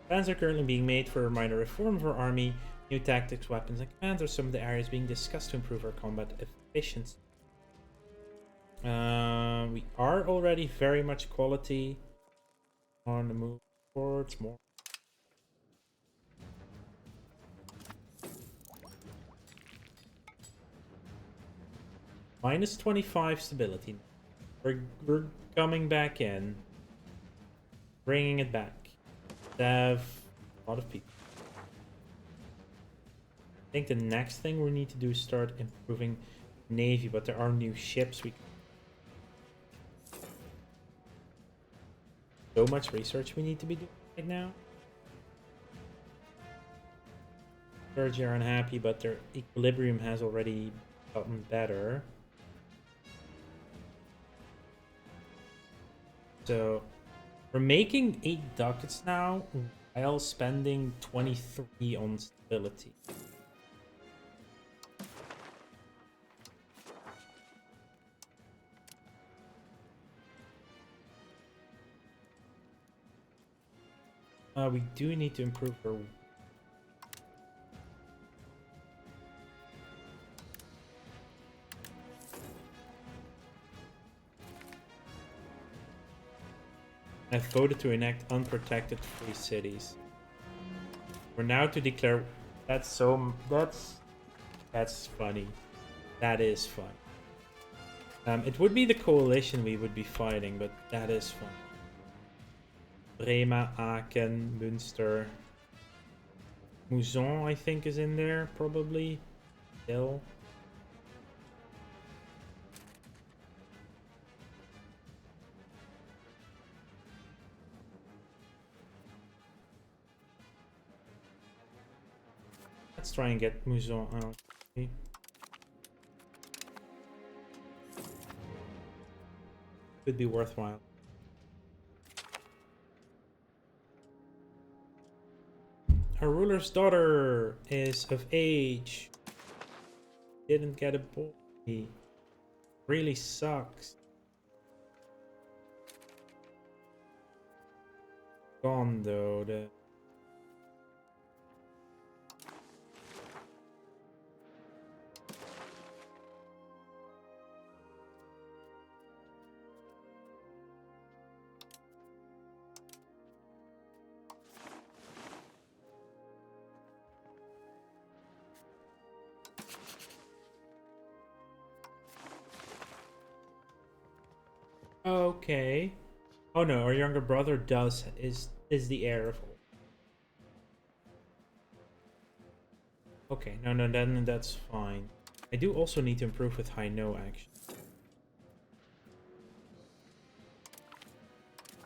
Plans are currently being made for a minor reform of our army. New tactics, weapons, and commands are some of the areas being discussed to improve our combat efficiency. We are already very much quality. On the move towards more. Minus 25 stability. We're coming back in. Bringing it back. Have a lot of people. I think the next thing we need to do is start improving Navy, but there are new ships we can. So much research we need to be doing right now. Surge are unhappy, but their equilibrium has already gotten better. So we're making 8 ducats now while spending 23 on stability. We do need to improve our. I voted to enact unprotected free cities. We're now to declare. That's funny. That is fun. It would be the coalition we would be fighting, but that is fun. Brema, Aachen, Münster. Mouzon, I think, is in there, probably. Still. Let's try and get Mouzon out. Could be worthwhile. Our ruler's daughter is of age. didn't get a boy. Really sucks. Gone though. Okay. Oh no, our younger brother is the heir of all. Okay, no, then that's fine. I do also need to improve with high no action.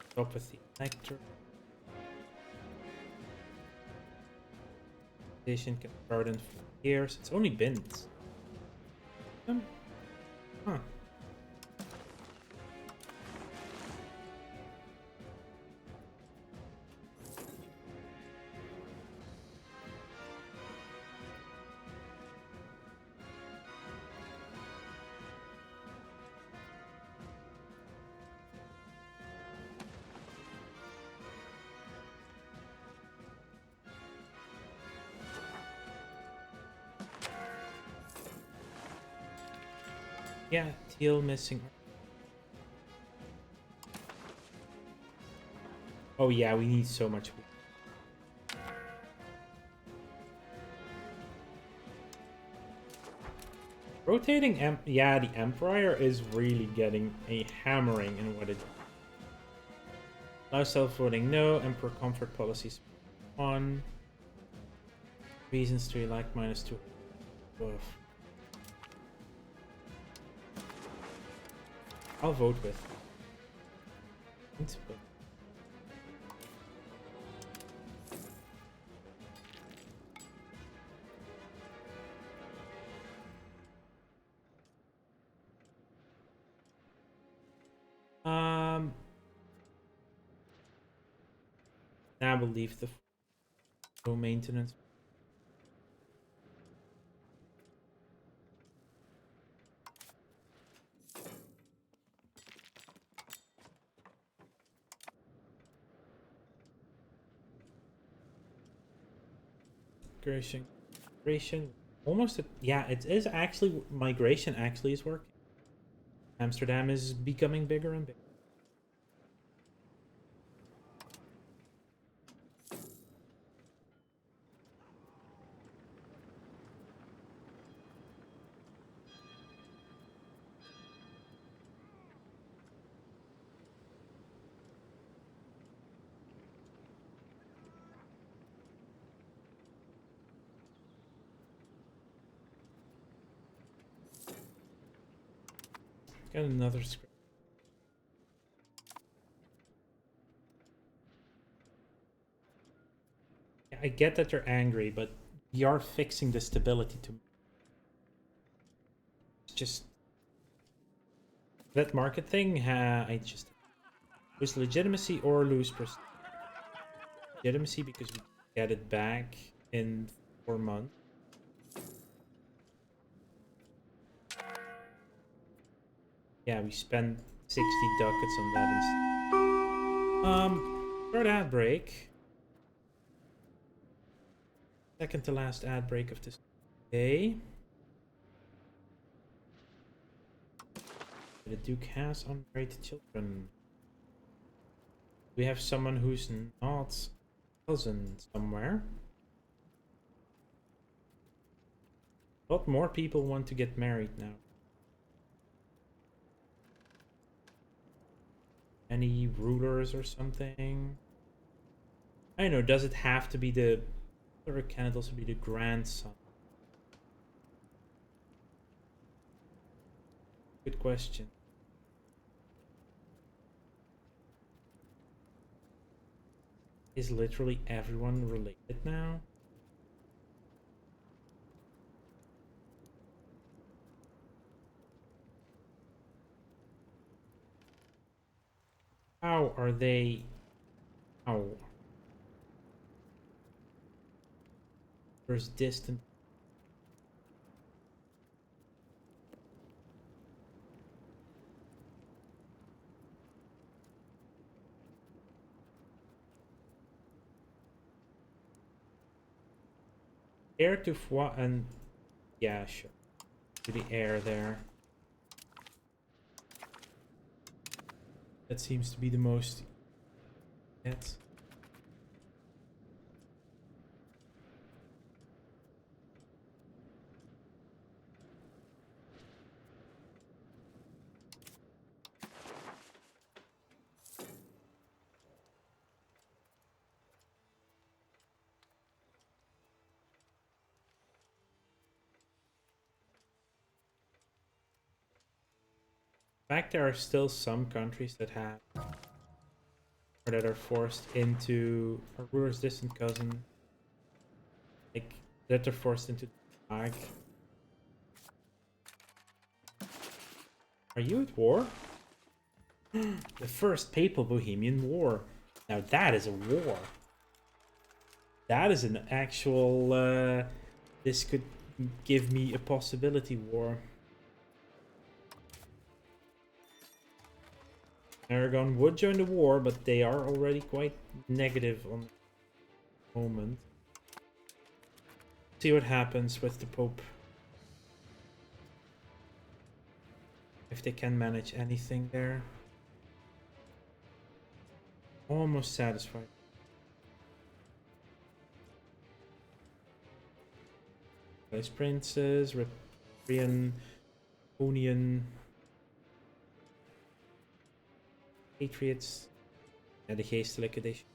Stop with the elector. Station can start in 4 years. It's only bins. Huh. Yeah, teal missing. Oh yeah, we need so much wheat. Rotating yeah, the Empire is really getting a hammering in what it does. Lifestyle voting no, Emperor comfort policies 1. Reasons to elect -2. Ugh. I'll vote with. Now we'll leave the low maintenance. Migration. Almost. Yeah, it is actually. Migration actually is working. Amsterdam is becoming bigger and bigger. Got another script. I get that they're angry, but we are fixing the stability to just that market thing. I just lose legitimacy or lose legitimacy because we get it back in 4 months. Yeah, we spend 60 ducats on that instead. Third ad break. Second to last ad break of this day. The Duke has unmarried children. We have someone who's not cousin somewhere. A lot more people want to get married now. Any rulers or something? I don't know, does it have to be the... Or can it also be the grandson? Good question. Is literally everyone related now? How are they... How? There's distant... Air to Foix and... Yeah, sure. To the air there. That seems to be the most... Yet. In fact, there are still some countries that have... or that are forced into a ruler's distant cousin. Like, that are forced into the flag. Are you at war? The first Papal Bohemian War. Now that is a war. That is an actual... this could give me a possibility war. Aragon would join the war, but they are already quite negative on the moment. See what happens with the Pope. If they can manage anything there. Almost satisfied. Vice princes, Riprian, Onion, Patriots, en de geestelijke edition.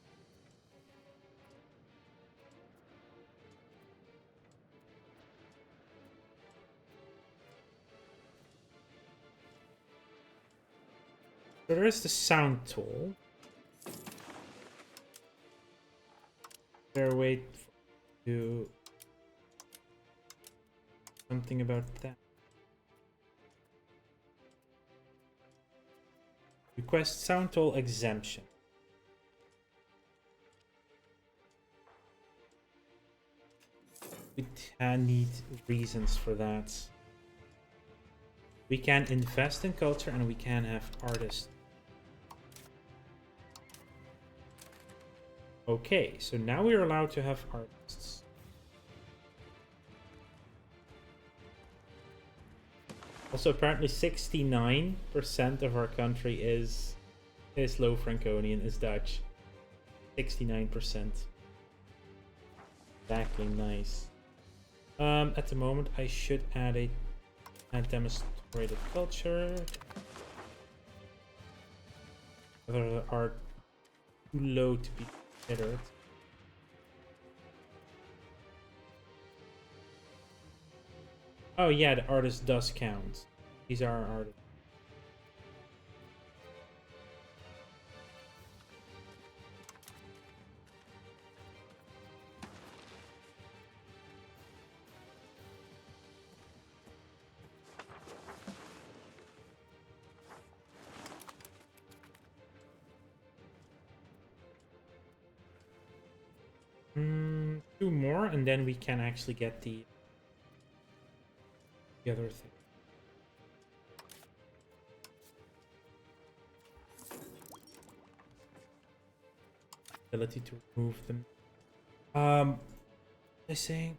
So there is the sound tool. There, wait for do something about that. Request sound toll exemption. We need reasons for that. We can invest in culture and we can have artists. Okay, so now we are allowed to have artists. Also, apparently 69% of our country is Low Franconian, is Dutch. 69%. Exactly, nice. At the moment, I should add demonstrated culture. Whether are too low to be considered. Oh yeah, the artist does count. These are our artists. Two more, and then we can actually get the other thing. Ability to remove them. What was I saying?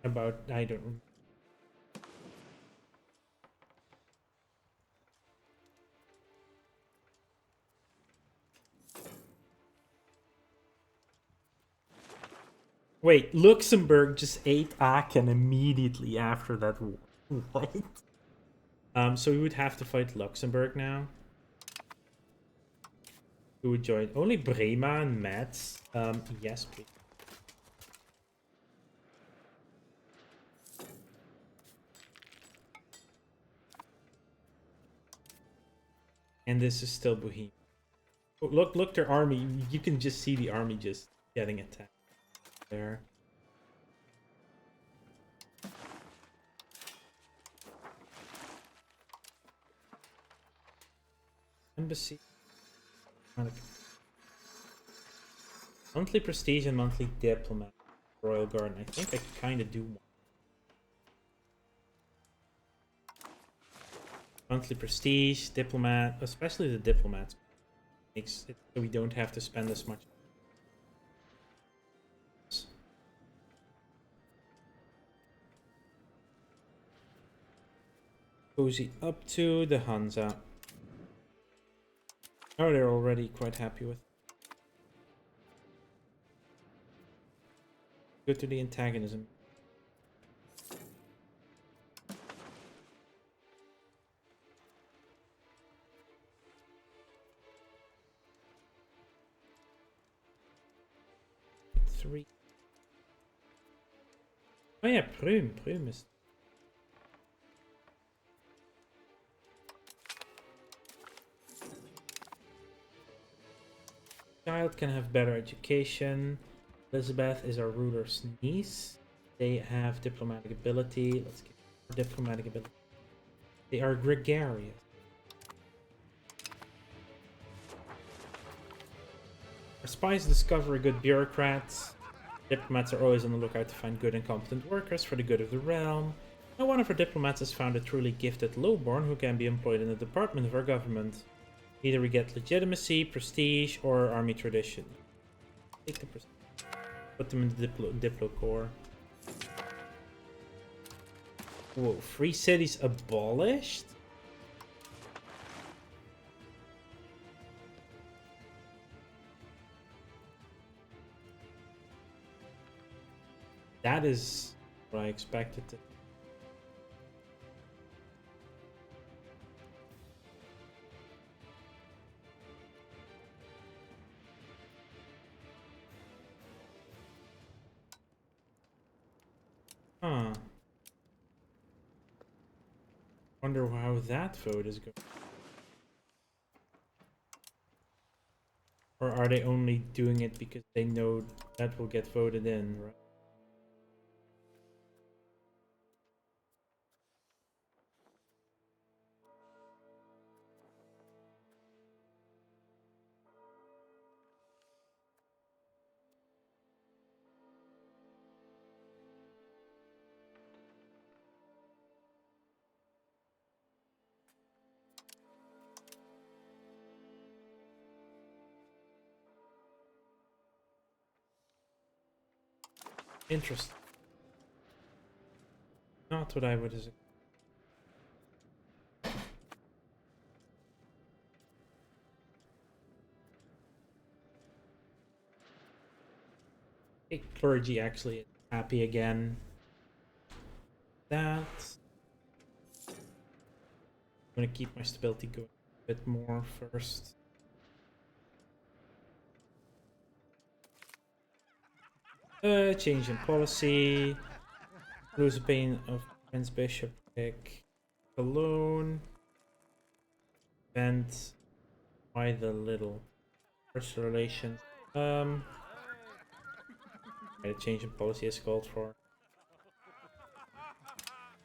About, I don't remember. Wait, Luxembourg just ate Aachen immediately after that war. What? So we would have to fight Luxembourg now. Who would join? Only Brema and Metz. Yes, please. And this is still Bohemia. Oh, look, their army. You can just see the army just getting attacked there. Embassy. Monthly prestige and monthly diplomat. Royal Garden. I think I kind of do want. Monthly prestige, diplomat, especially the diplomats. Makes it so we don't have to spend as much. cozy up to the Hansa. Oh, they're already quite happy with it. Go to the antagonism. Three. Oh yeah, Prüm. Prüm is... Child can have better education. Elizabeth is our ruler's niece. They have diplomatic ability. Let's get diplomatic ability. They are gregarious. Our spies discover good bureaucrats. Diplomats are always on the lookout to find good and competent workers for the good of the realm. Now one of our diplomats has found a truly gifted lowborn who can be employed in the department of our government. Either we get legitimacy, prestige, or army tradition. Take the prestige. Put them in the Diplo Corps. Whoa, free cities abolished? That is what I expected to. Huh. Wonder how that vote is going. Or are they only doing it because they know that will get voted in, right? Interesting. Not what I would have. Okay, clergy actually is happy again. That. I'm gonna keep my stability going a bit more first. Change in policy. Lose a pain of Prince Bishopric. Cologne. Bend. Why the little? First relations. A change in policy is called for.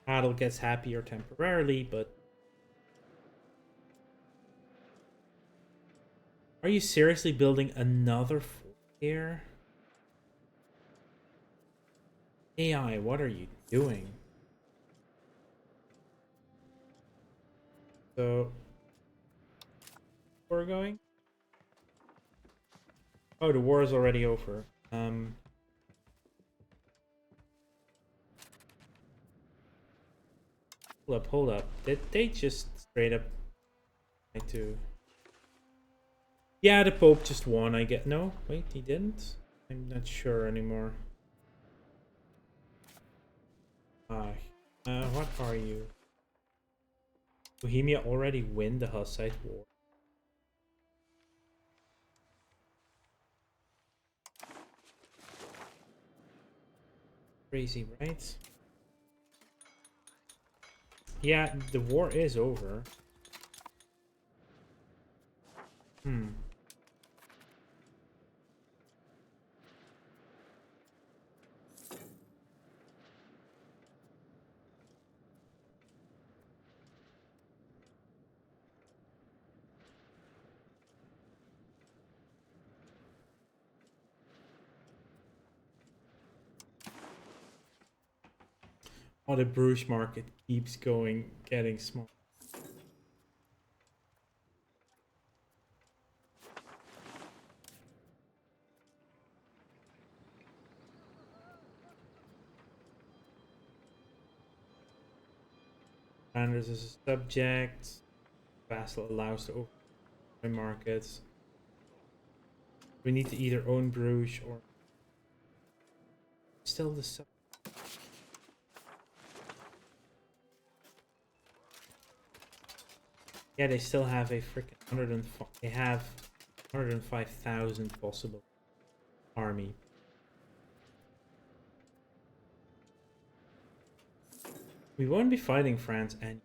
Adel gets happier temporarily, but... Are you seriously building another fort here? AI, what are you doing? So... We're going? Oh, the war is already over. Hold up. Did they just straight up try to... Yeah, the Pope just won, I get. No, wait, he didn't? I'm not sure anymore. What are you? Bohemia already win the Hussite war. Crazy, right? Yeah, the war is over. Oh, the Bruges market keeps going, getting small. Flanders as a subject. Vassal allows to open markets. We need to either own Bruges or still the sub. Yeah, they still have a freaking 105. They have 105,000 possible army. We won't be fighting France and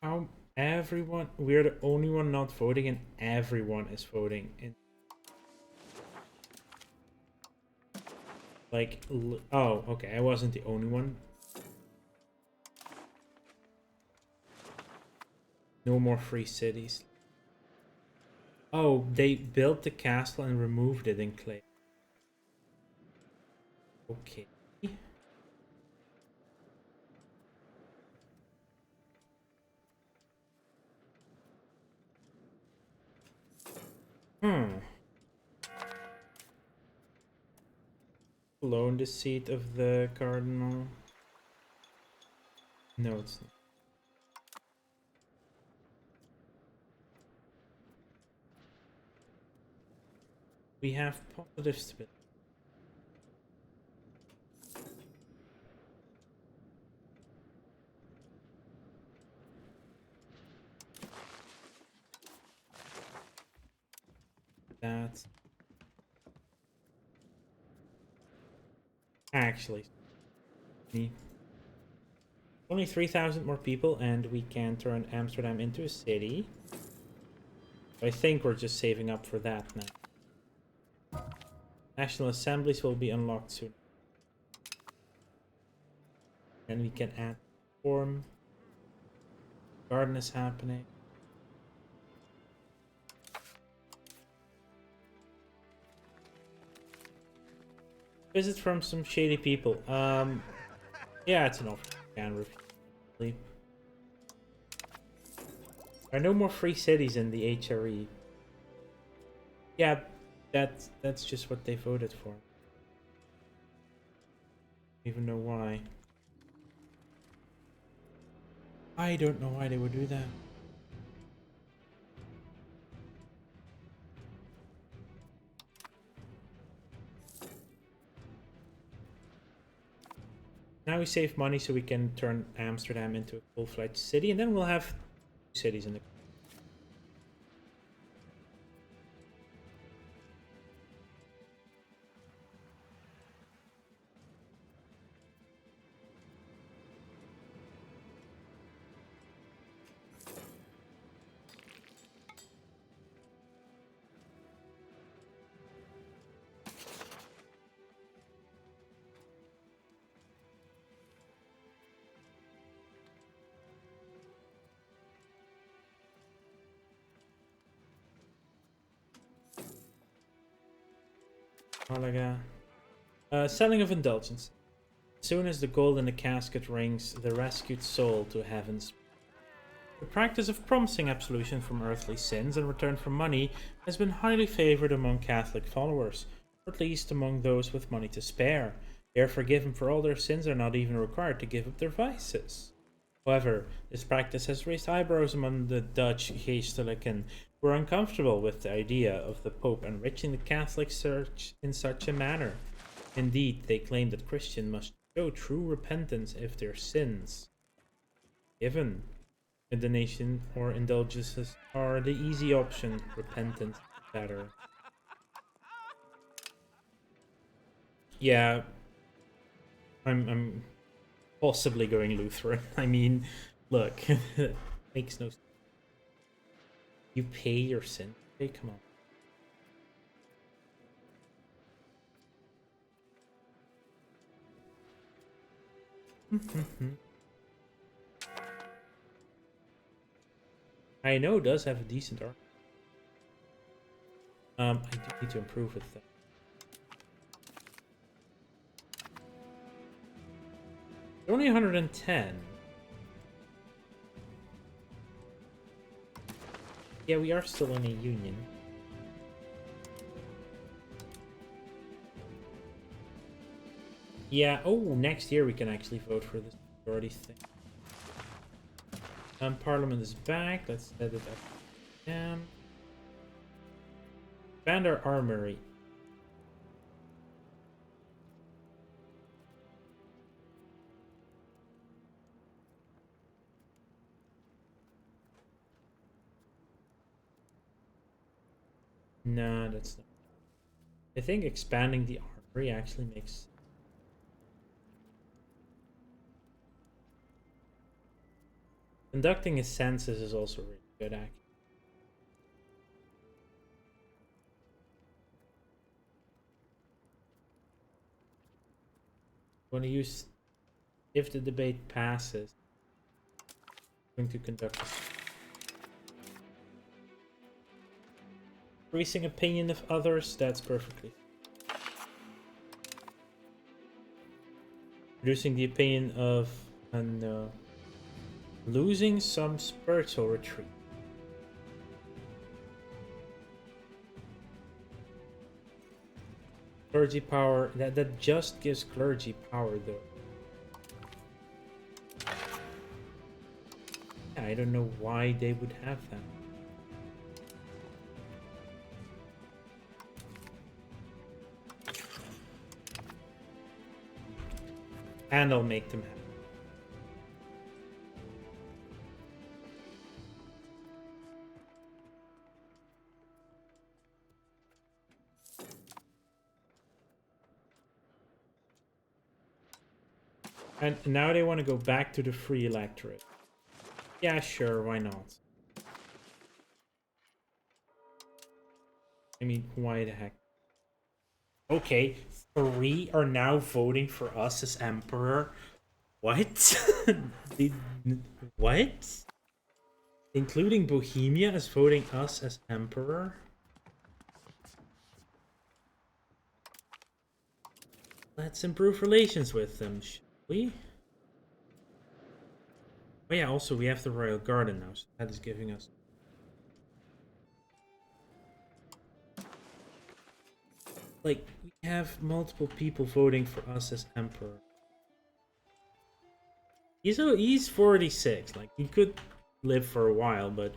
how everyone, we're the only one not voting and everyone is voting in. Like, oh, okay, I wasn't the only one. No more free cities. Oh, they built the castle and removed it in clay. Okay. Loan the seat of the cardinal. No, it's not. We have positive stability. That's actually me. Only 3,000 more people, and we can turn Amsterdam into a city. I think we're just saving up for that now. National assemblies will be unlocked soon. And we can add form. Garden is happening. Visit from some shady people. Yeah, it's an offer. Can refuse. There are no more free cities in the HRE. Yeah, that's just what they voted for. Even know why. I don't know why they would do that. Now we save money so we can turn Amsterdam into a full-fledged city, and then we'll have cities in the. Malaga. Selling of indulgence. As soon as the gold in the casket rings the rescued soul to heavens. The practice of promising absolution from earthly sins in return for money has been highly favored among Catholic followers, or at least among those with money to spare. They are forgiven for all their sins and are not even required to give up their vices. However, this practice has raised eyebrows among the Dutch geestelijken, who are uncomfortable with the idea of the Pope enriching the Catholic Church in such a manner. Indeed, they claim that Christians must show true repentance if their sins given. A donation or indulgences are the easy option. Repentance is better. Yeah, I'm possibly going Lutheran. I mean, look, makes no sense. You pay your sin. Hey, come on. I know does have a decent arc. I do need to improve it though. Only 110. Yeah, we are still in a union. Yeah, oh, next year we can actually vote for this majority thing. Parliament is back. Let's set it up again. Expand our armory. No, that's not. I think expanding the armory actually makes sense. Conducting a census is also really good, actually. Want to use, if the debate passes, I'm going to conduct a increasing opinion of others. That's perfectly. Reducing the opinion of losing some spiritual retreat. Clergy power, that just gives clergy power though. Yeah, I don't know why they would have that. And I'll make them happy. And now they want to go back to the free electorate. Yeah, sure, why not? I mean, why the heck? Okay, 3 are now voting for us as emperor. What? What? Including Bohemia is voting us as emperor? Let's improve relations with them, shall we? Oh yeah, also we have the Royal Garden now, so that is giving us... Like, we have multiple people voting for us as emperor. He's 46, like, he could live for a while, but...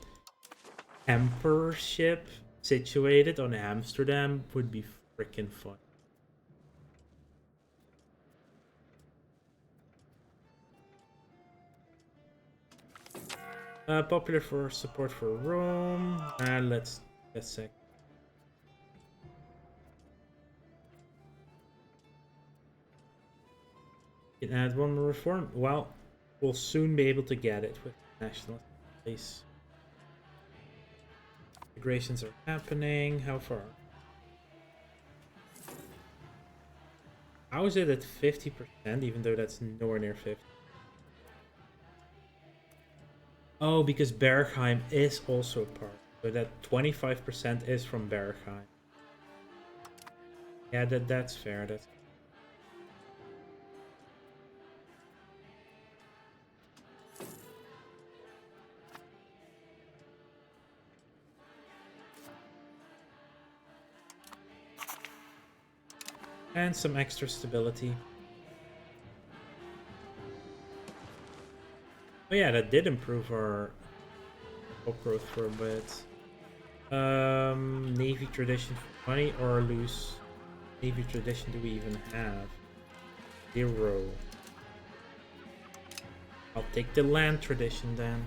Emperorship situated on Amsterdam would be freaking fun. Popular for support for Rome. Let's sec. Can add one more reform. Well, we'll soon be able to get it with national police. Integrations are happening. How far? How is it at 50%, even though that's nowhere near 50? Oh, because Bergheim is also a part. So that 25% is from Bergheim. Yeah, that's fair. That's and some extra stability. Oh yeah, that did improve our pop growth for a bit. Navy tradition for money or loose Navy tradition do we even have? 0. I'll take the land tradition then.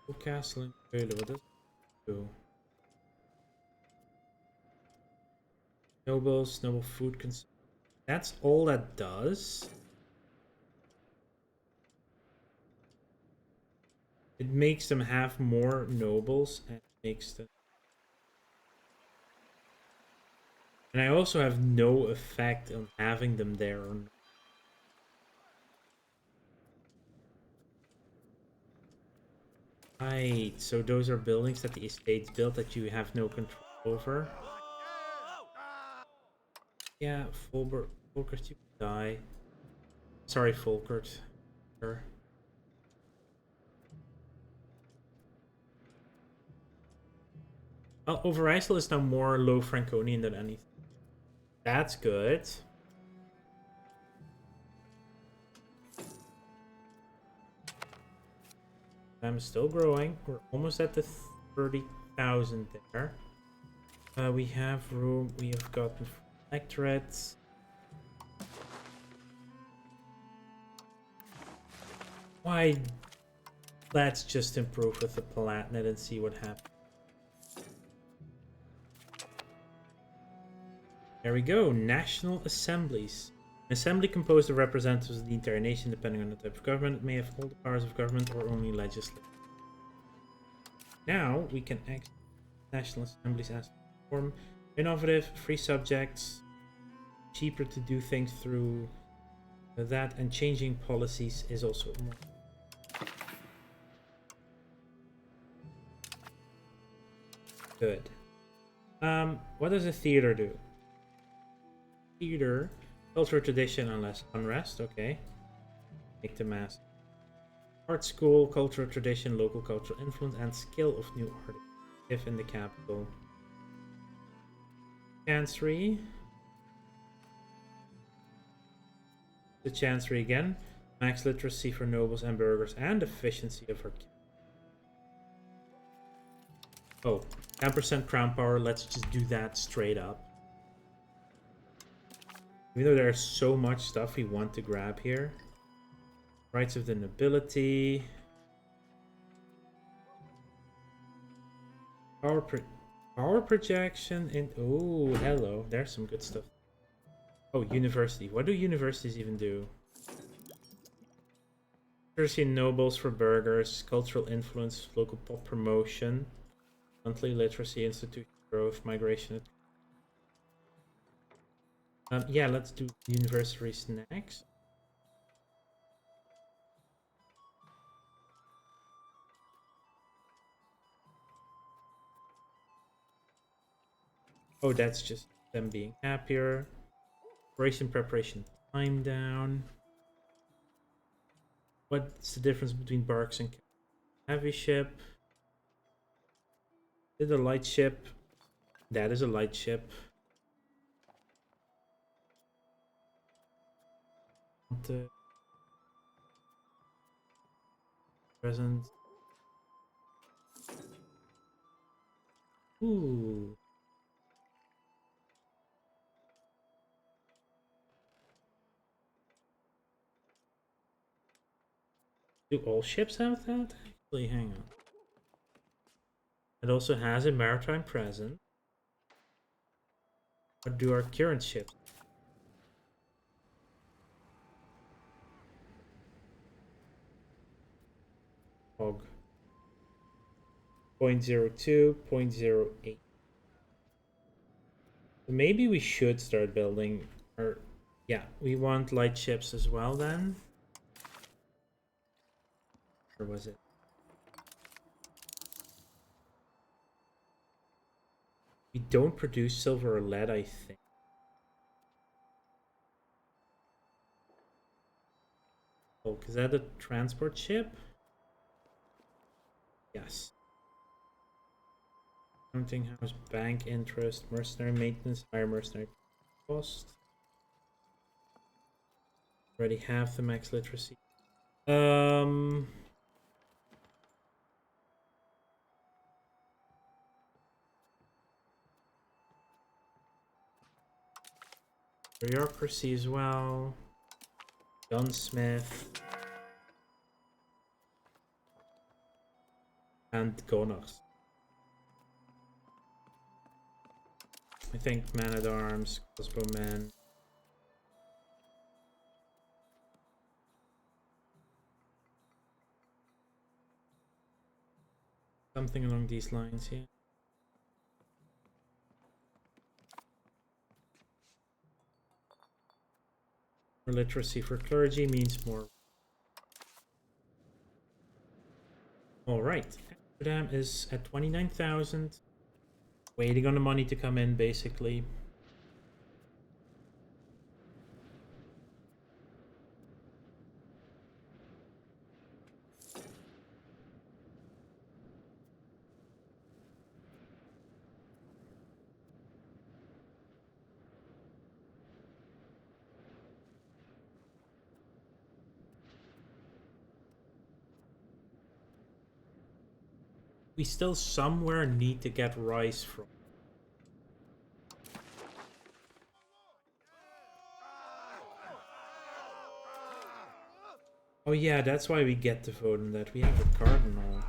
Full castle in Keulen, what does it do? Nobles, noble food consumption. That's all that does. It makes them have more nobles and makes them. And I also have no effect on having them there. Right, so those are buildings that the estates built that you have no control over. Yeah, Volkert, you die. Sorry, Volkert. Sure. Well, Overijssel is now more low Franconian than anything. That's good. I'm still growing. We're almost at the 30,000 there. We have room. We have gotten electorates. Why? Let's just improve with the Palatinate and see what happens. There we go. National assemblies. An assembly composed of representatives of the entire nation, depending on the type of government. It may have all the powers of government or only legislate. Now we can act national assemblies as form. Innovative, free subjects, cheaper to do things through that, and changing policies is also more. Good. What does a theater do? Theater, cultural tradition unless unrest, okay. Make the mass. Art school, cultural tradition, local cultural influence, and skill of new artists. If in the capital. Chancery. The Chancery again. Max literacy for nobles and burghers and efficiency of our. Oh, 10% crown power. Let's just do that straight up. Even though there's so much stuff we want to grab here. Rights of the nobility. Power projection in. Oh, hello. There's some good stuff. Oh, university. What do universities even do? Literacy in nobles for burghers. Cultural influence. Local pop promotion. Monthly literacy. Institution growth. Migration. Yeah, let's do universities next. Oh, that's just them being happier. Operation preparation time down. What's the difference between barks and heavy ship? Is it a light ship? That is a light ship. The present. Ooh. Do all ships have that? Actually, hang on. It also has a maritime presence. What do our current ships? Hog. 0.02, 0.08. So maybe we should start building our. Yeah, we want light ships as well then. Or was it? We don't produce silver or lead, I think. Oh, is that a transport ship? Yes. Counting house, bank interest, mercenary maintenance, higher mercenary cost. Already have the max literacy. Bureaucracy as well. Gunsmith. and Gonars. I think man-at-arms, crossbowmen. Something along these lines here. More literacy for clergy means more. Alright, Amsterdam is at 29,000. Waiting on the money to come in, basically. We still somewhere need to get rice from. Oh yeah, that's why we get to vote on that. We have a cardinal.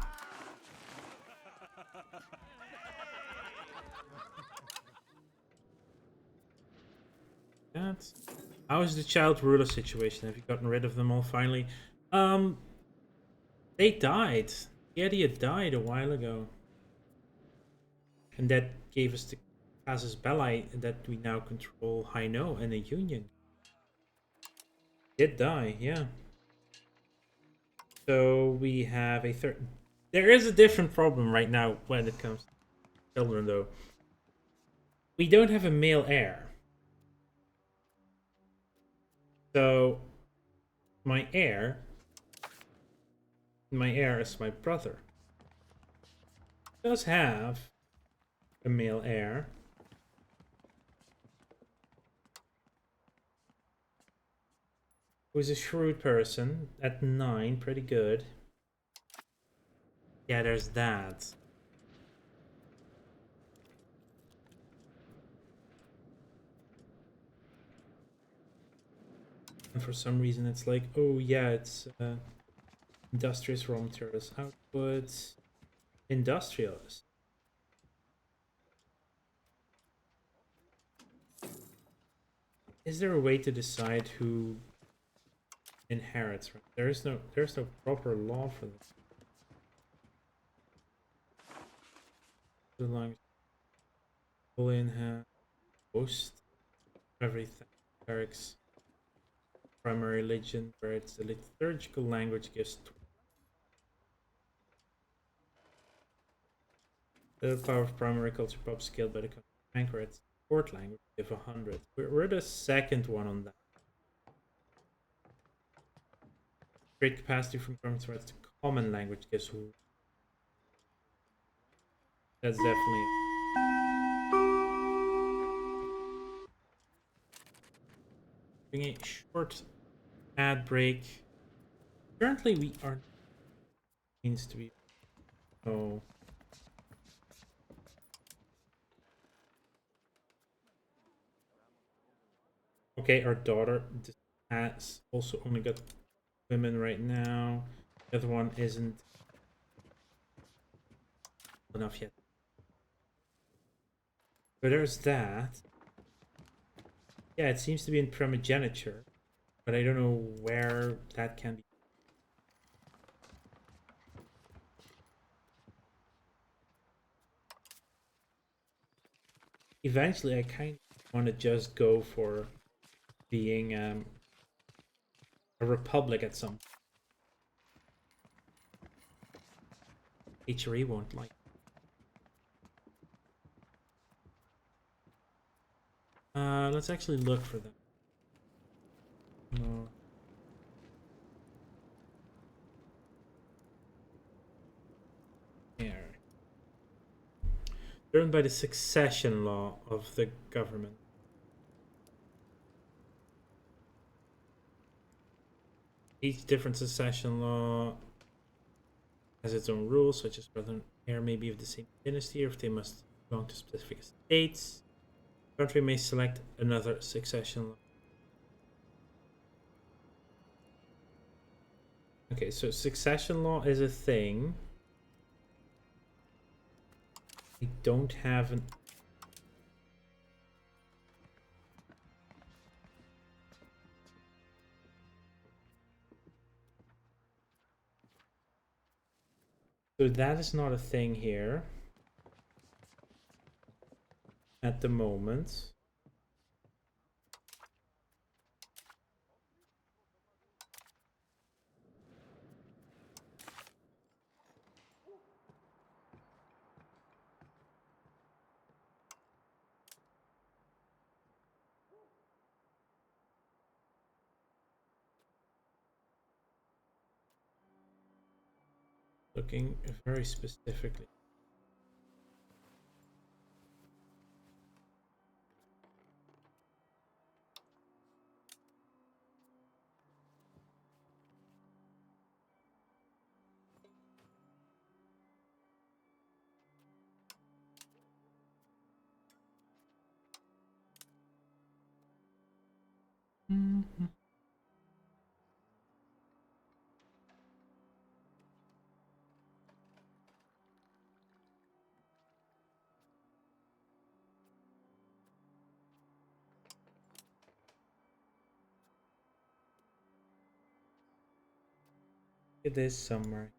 That's... How is the child ruler situation? Have you gotten rid of them all finally? They died. The idiot died a while ago. And that gave us the casus belli that we now control Hainaut and a union. Did die, yeah. So we have a third. There is a different problem right now when it comes to children, though. We don't have a male heir. So my heir is my brother. He does have a male heir. Who's a shrewd person at 9, pretty good. Yeah, there's that. And for some reason it's like, oh yeah, it's industrious raw materials output, industrialist. Is there a way to decide who inherits? Right? There's no proper law for this. The language fully inherit most everything. Eric's primary religion, where it's the liturgical language, gives the power of primary culture pop scaled by the anchor at court language give 100. We're the second one on that. Great capacity from common threats to common language gives 1. That's definitely it. Doing a short ad break. Currently we are means to be so okay, our daughter has also only got women right now. The other one isn't enough yet. But there's that. Yeah, it seems to be in primogeniture, but I don't know where that can be. Eventually, I kind of want to just go for being a republic at some point. HRE won't like. Let's actually look for them. No. Here. Driven by the succession law of the government. Each different succession law has its own rules, such as whether an heir may be of the same dynasty or if they must belong to specific states. The country may select another succession law. Okay, so succession law is a thing. don't have an... So that is not a thing here at the moment. Looking very specifically. Mm-hmm. It is somewhere.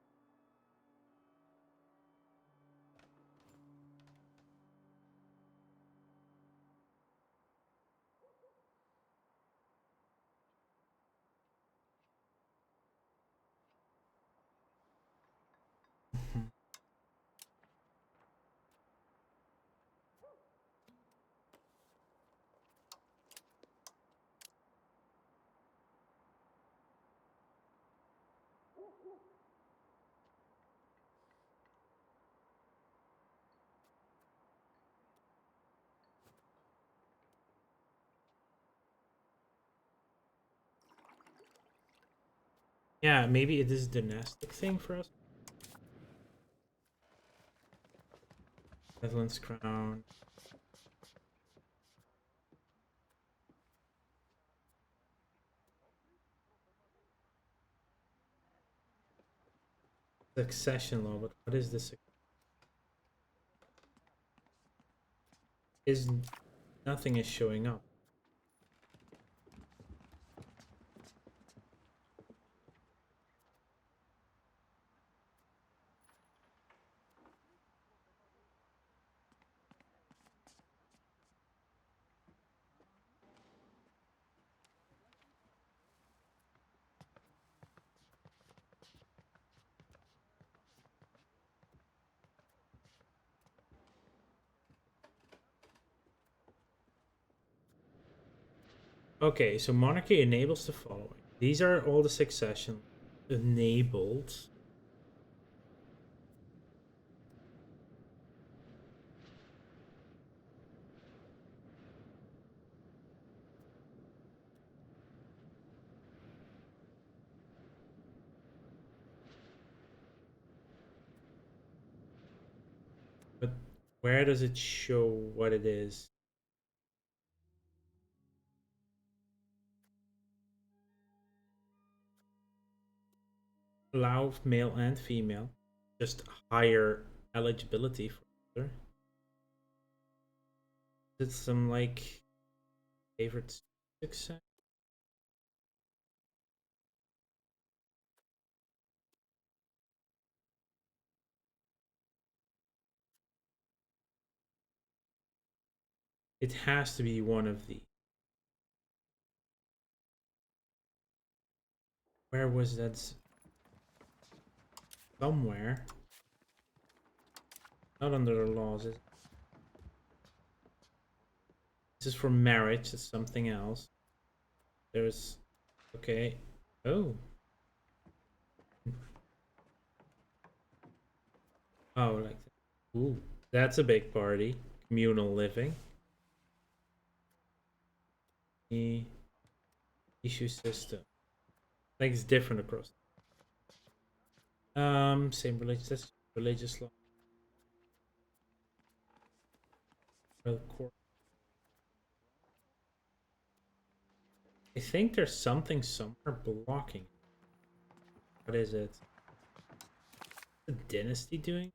Yeah, maybe it is a dynastic thing for us. Netherlands crown. Succession law, but what is this? Is nothing is showing up. Okay, so monarchy enables the following. These are all the succession enabled. But where does it show what it is? Allow male and female. Just higher eligibility for either. Is it some like favorite success? It has to be one of the. Where was that? Somewhere. Not under the laws. This is for marriage. It's something else. There's. Okay. Oh. Oh, like that. Ooh. That's a big party. Communal living. The issue system. Like it's different across. Same religious law. Court. I think there's something somewhere blocking. What is it? The dynasty doing?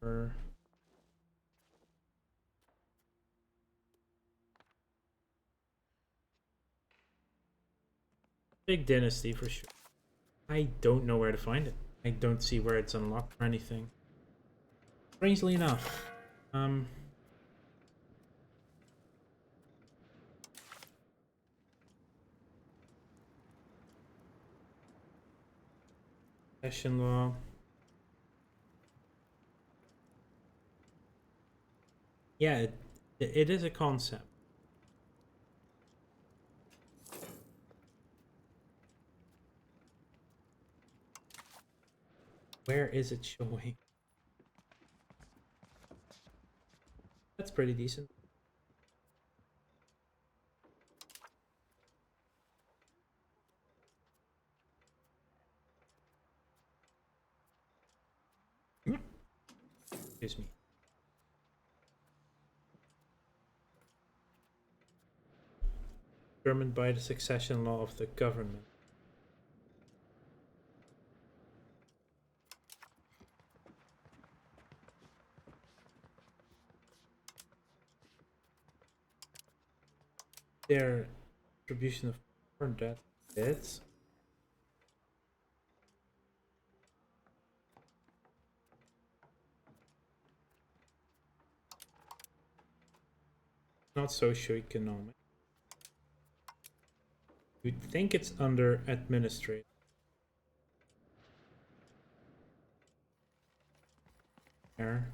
or big dynasty for sure. I don't know where to find it. I don't see where it's unlocked or anything. Strangely enough. Session law. Yeah, it is a concept. Where is it showing? That's pretty decent. Excuse me. Determined by the succession law of the government. Their distribution of foreign debt is not socioeconomic. You'd think it's under administrative. There.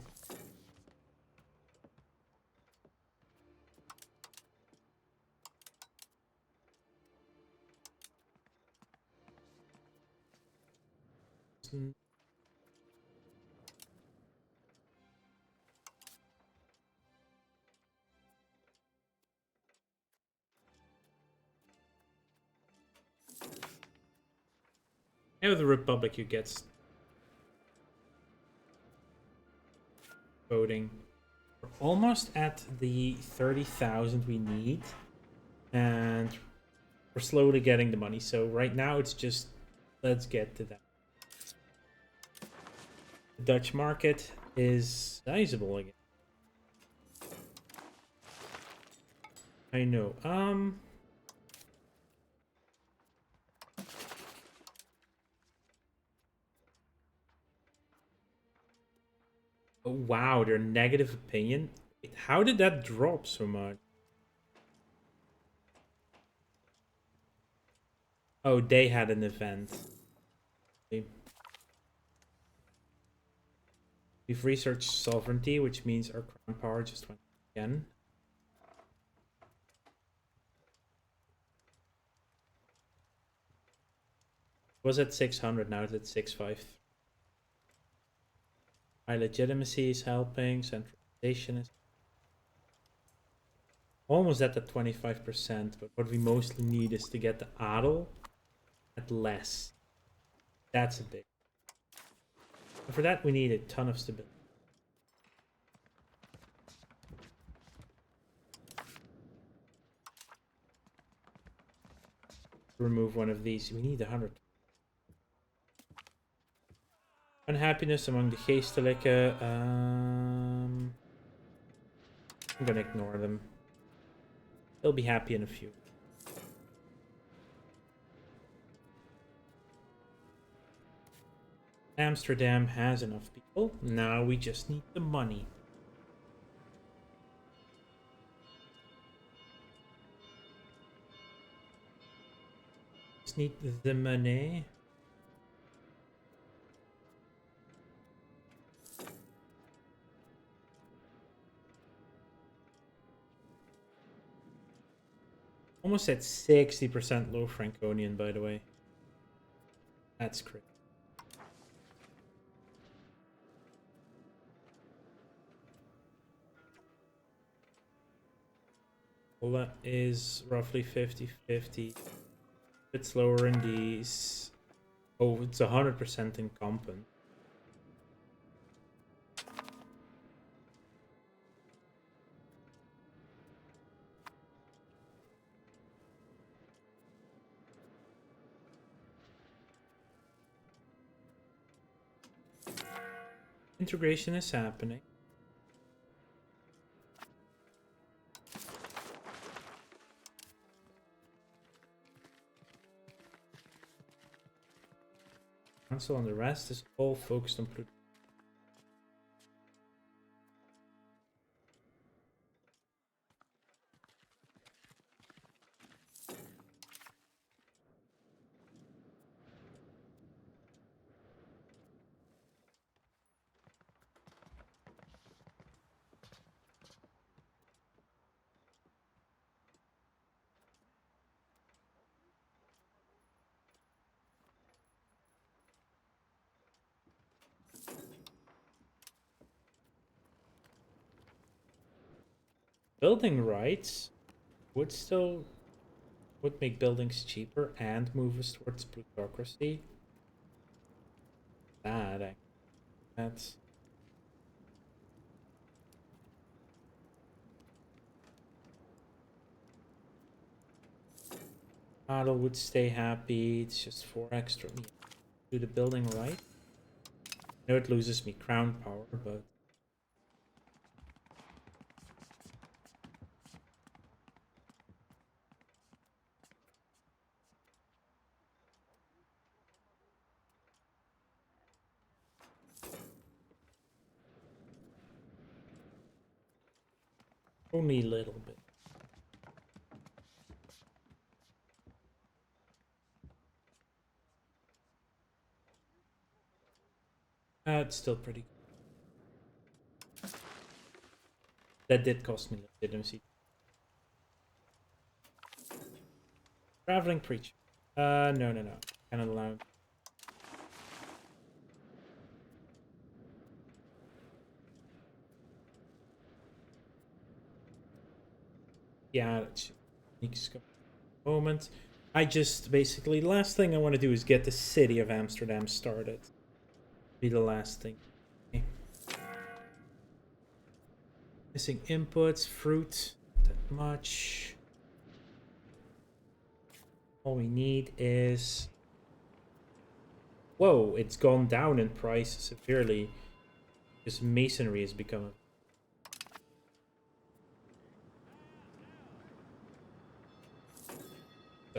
Now the Republic you get voting. We're almost at the 30,000 we need, and we're slowly getting the money. So right now it's just let's get to that. The Dutch market is sizable again. I know. Oh, wow, their negative opinion. Wait, how did that drop so much? Oh, they had an event. Okay. We've researched sovereignty, which means our crown power just went again. It was at 600, now it's at 653. High legitimacy is helping, centralization is almost at the 25%, but what we mostly need is to get the adel at less. That's a big. And for that, we need a ton of stability. Remove one of these. We need 100. Unhappiness among the geestelijke. I'm gonna ignore them. They'll be happy in a few. Amsterdam has enough people. Now we just need the money. Just need the money. Almost at 60% low Franconian, by the way. That's crazy. Well, that is roughly 50-50. A bit slower in these. Oh, it's 100% incumbent. Integration is happening. Council and the rest is all focused on Pluto. Building rights would make buildings cheaper and move us towards plutocracy. Bad, that's Adel would stay happy. It's just 4 extra. Do the building right. I know it loses me crown power, but only a little bit. It's still pretty good. That did cost me legitimacy. Traveling preacher. No. Cannot allow. Yeah, that's moment. I just basically last thing I want to do is get the city of Amsterdam started. Be the last thing. Okay. Missing inputs, fruit, that much. All we need is. Whoa, it's gone down in price severely. Because masonry has become.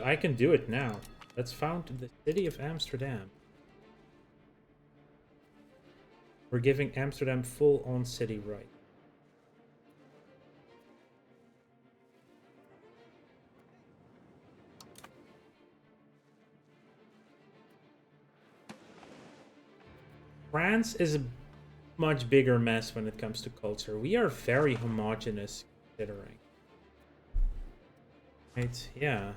I can do it now. Let's found the city of Amsterdam. We're giving Amsterdam full-on city right. France is a much bigger mess when it comes to culture. We are very homogenous, considering. Right? Yeah.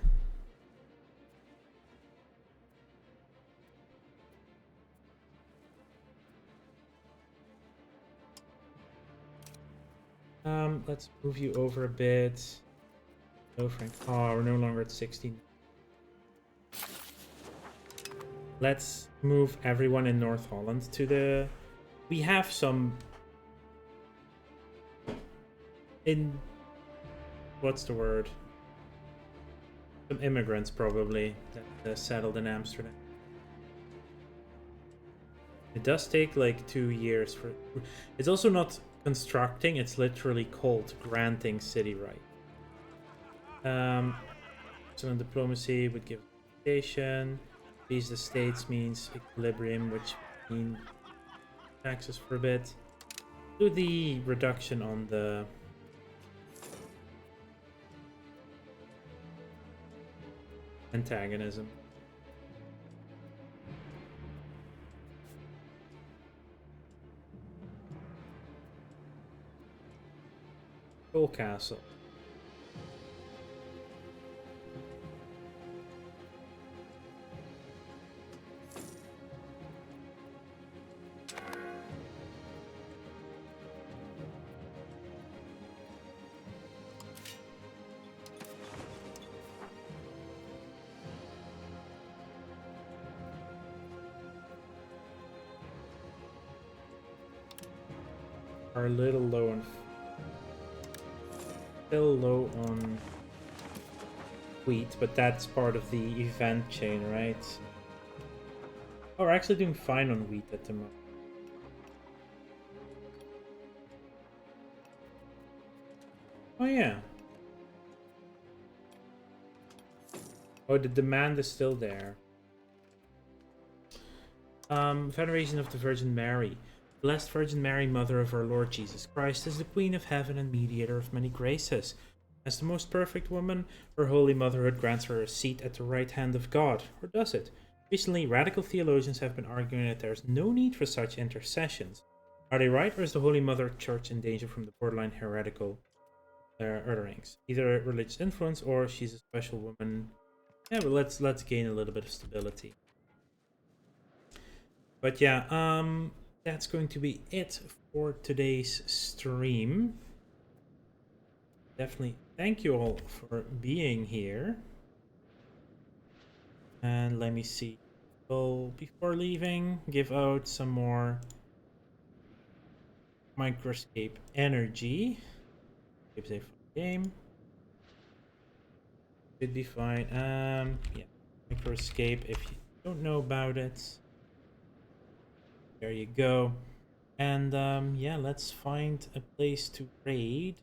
Let's move you over a bit. No, Frank. Oh, we're no longer at 16. Let's move everyone in North Holland to the... We have some... What's the word? Some immigrants, probably, that settled in Amsterdam. It does take like 2 years for... It's also not constructing, it's literally called granting city right. Excellent diplomacy would give station. These the states means equilibrium, which means taxes for a bit. Do the reduction on the antagonism. Coal castle. Are a little low on... Still low on wheat, but that's part of the event chain, right? Oh, we're actually doing fine on wheat at the moment. Oh yeah. Oh, the demand is still there. Veneration of the Virgin Mary. Blessed Virgin Mary, Mother of our Lord Jesus Christ, is the Queen of Heaven and mediator of many graces. As the most perfect woman, her holy motherhood grants her a seat at the right hand of God. Or does it? Recently, radical theologians have been arguing that there is no need for such intercessions. Are they right, or is the Holy Mother Church in danger from the borderline heretical utterings? Either religious influence or she's a special woman. Yeah, but let's gain a little bit of stability. But yeah, that's going to be it for today's stream. Definitely thank you all for being here. And let me see. Well, before leaving, give out some more Microscape energy. It's a fun game. Should be fine. Yeah, Microscape. If you don't know about it, there you go. And yeah, let's find a place to raid.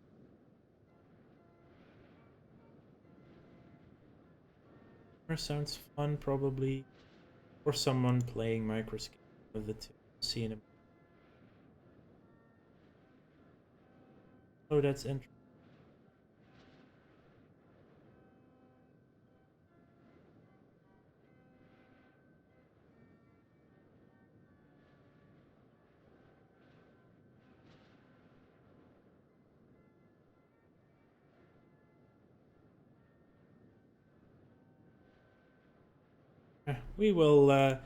Sounds fun, probably, or someone playing Microscape with the two. See in a. Oh, that's interesting. We will.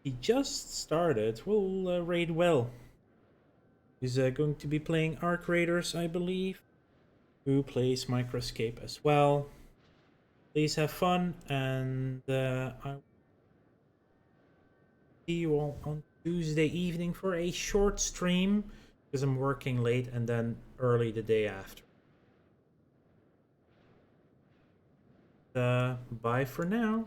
He just started. We'll raid well. He's going to be playing Arc Raiders, I believe, who plays Microscape as well. Please have fun, and I'll see you all on Tuesday evening for a short stream, because I'm working late and then early the day after. Bye for now.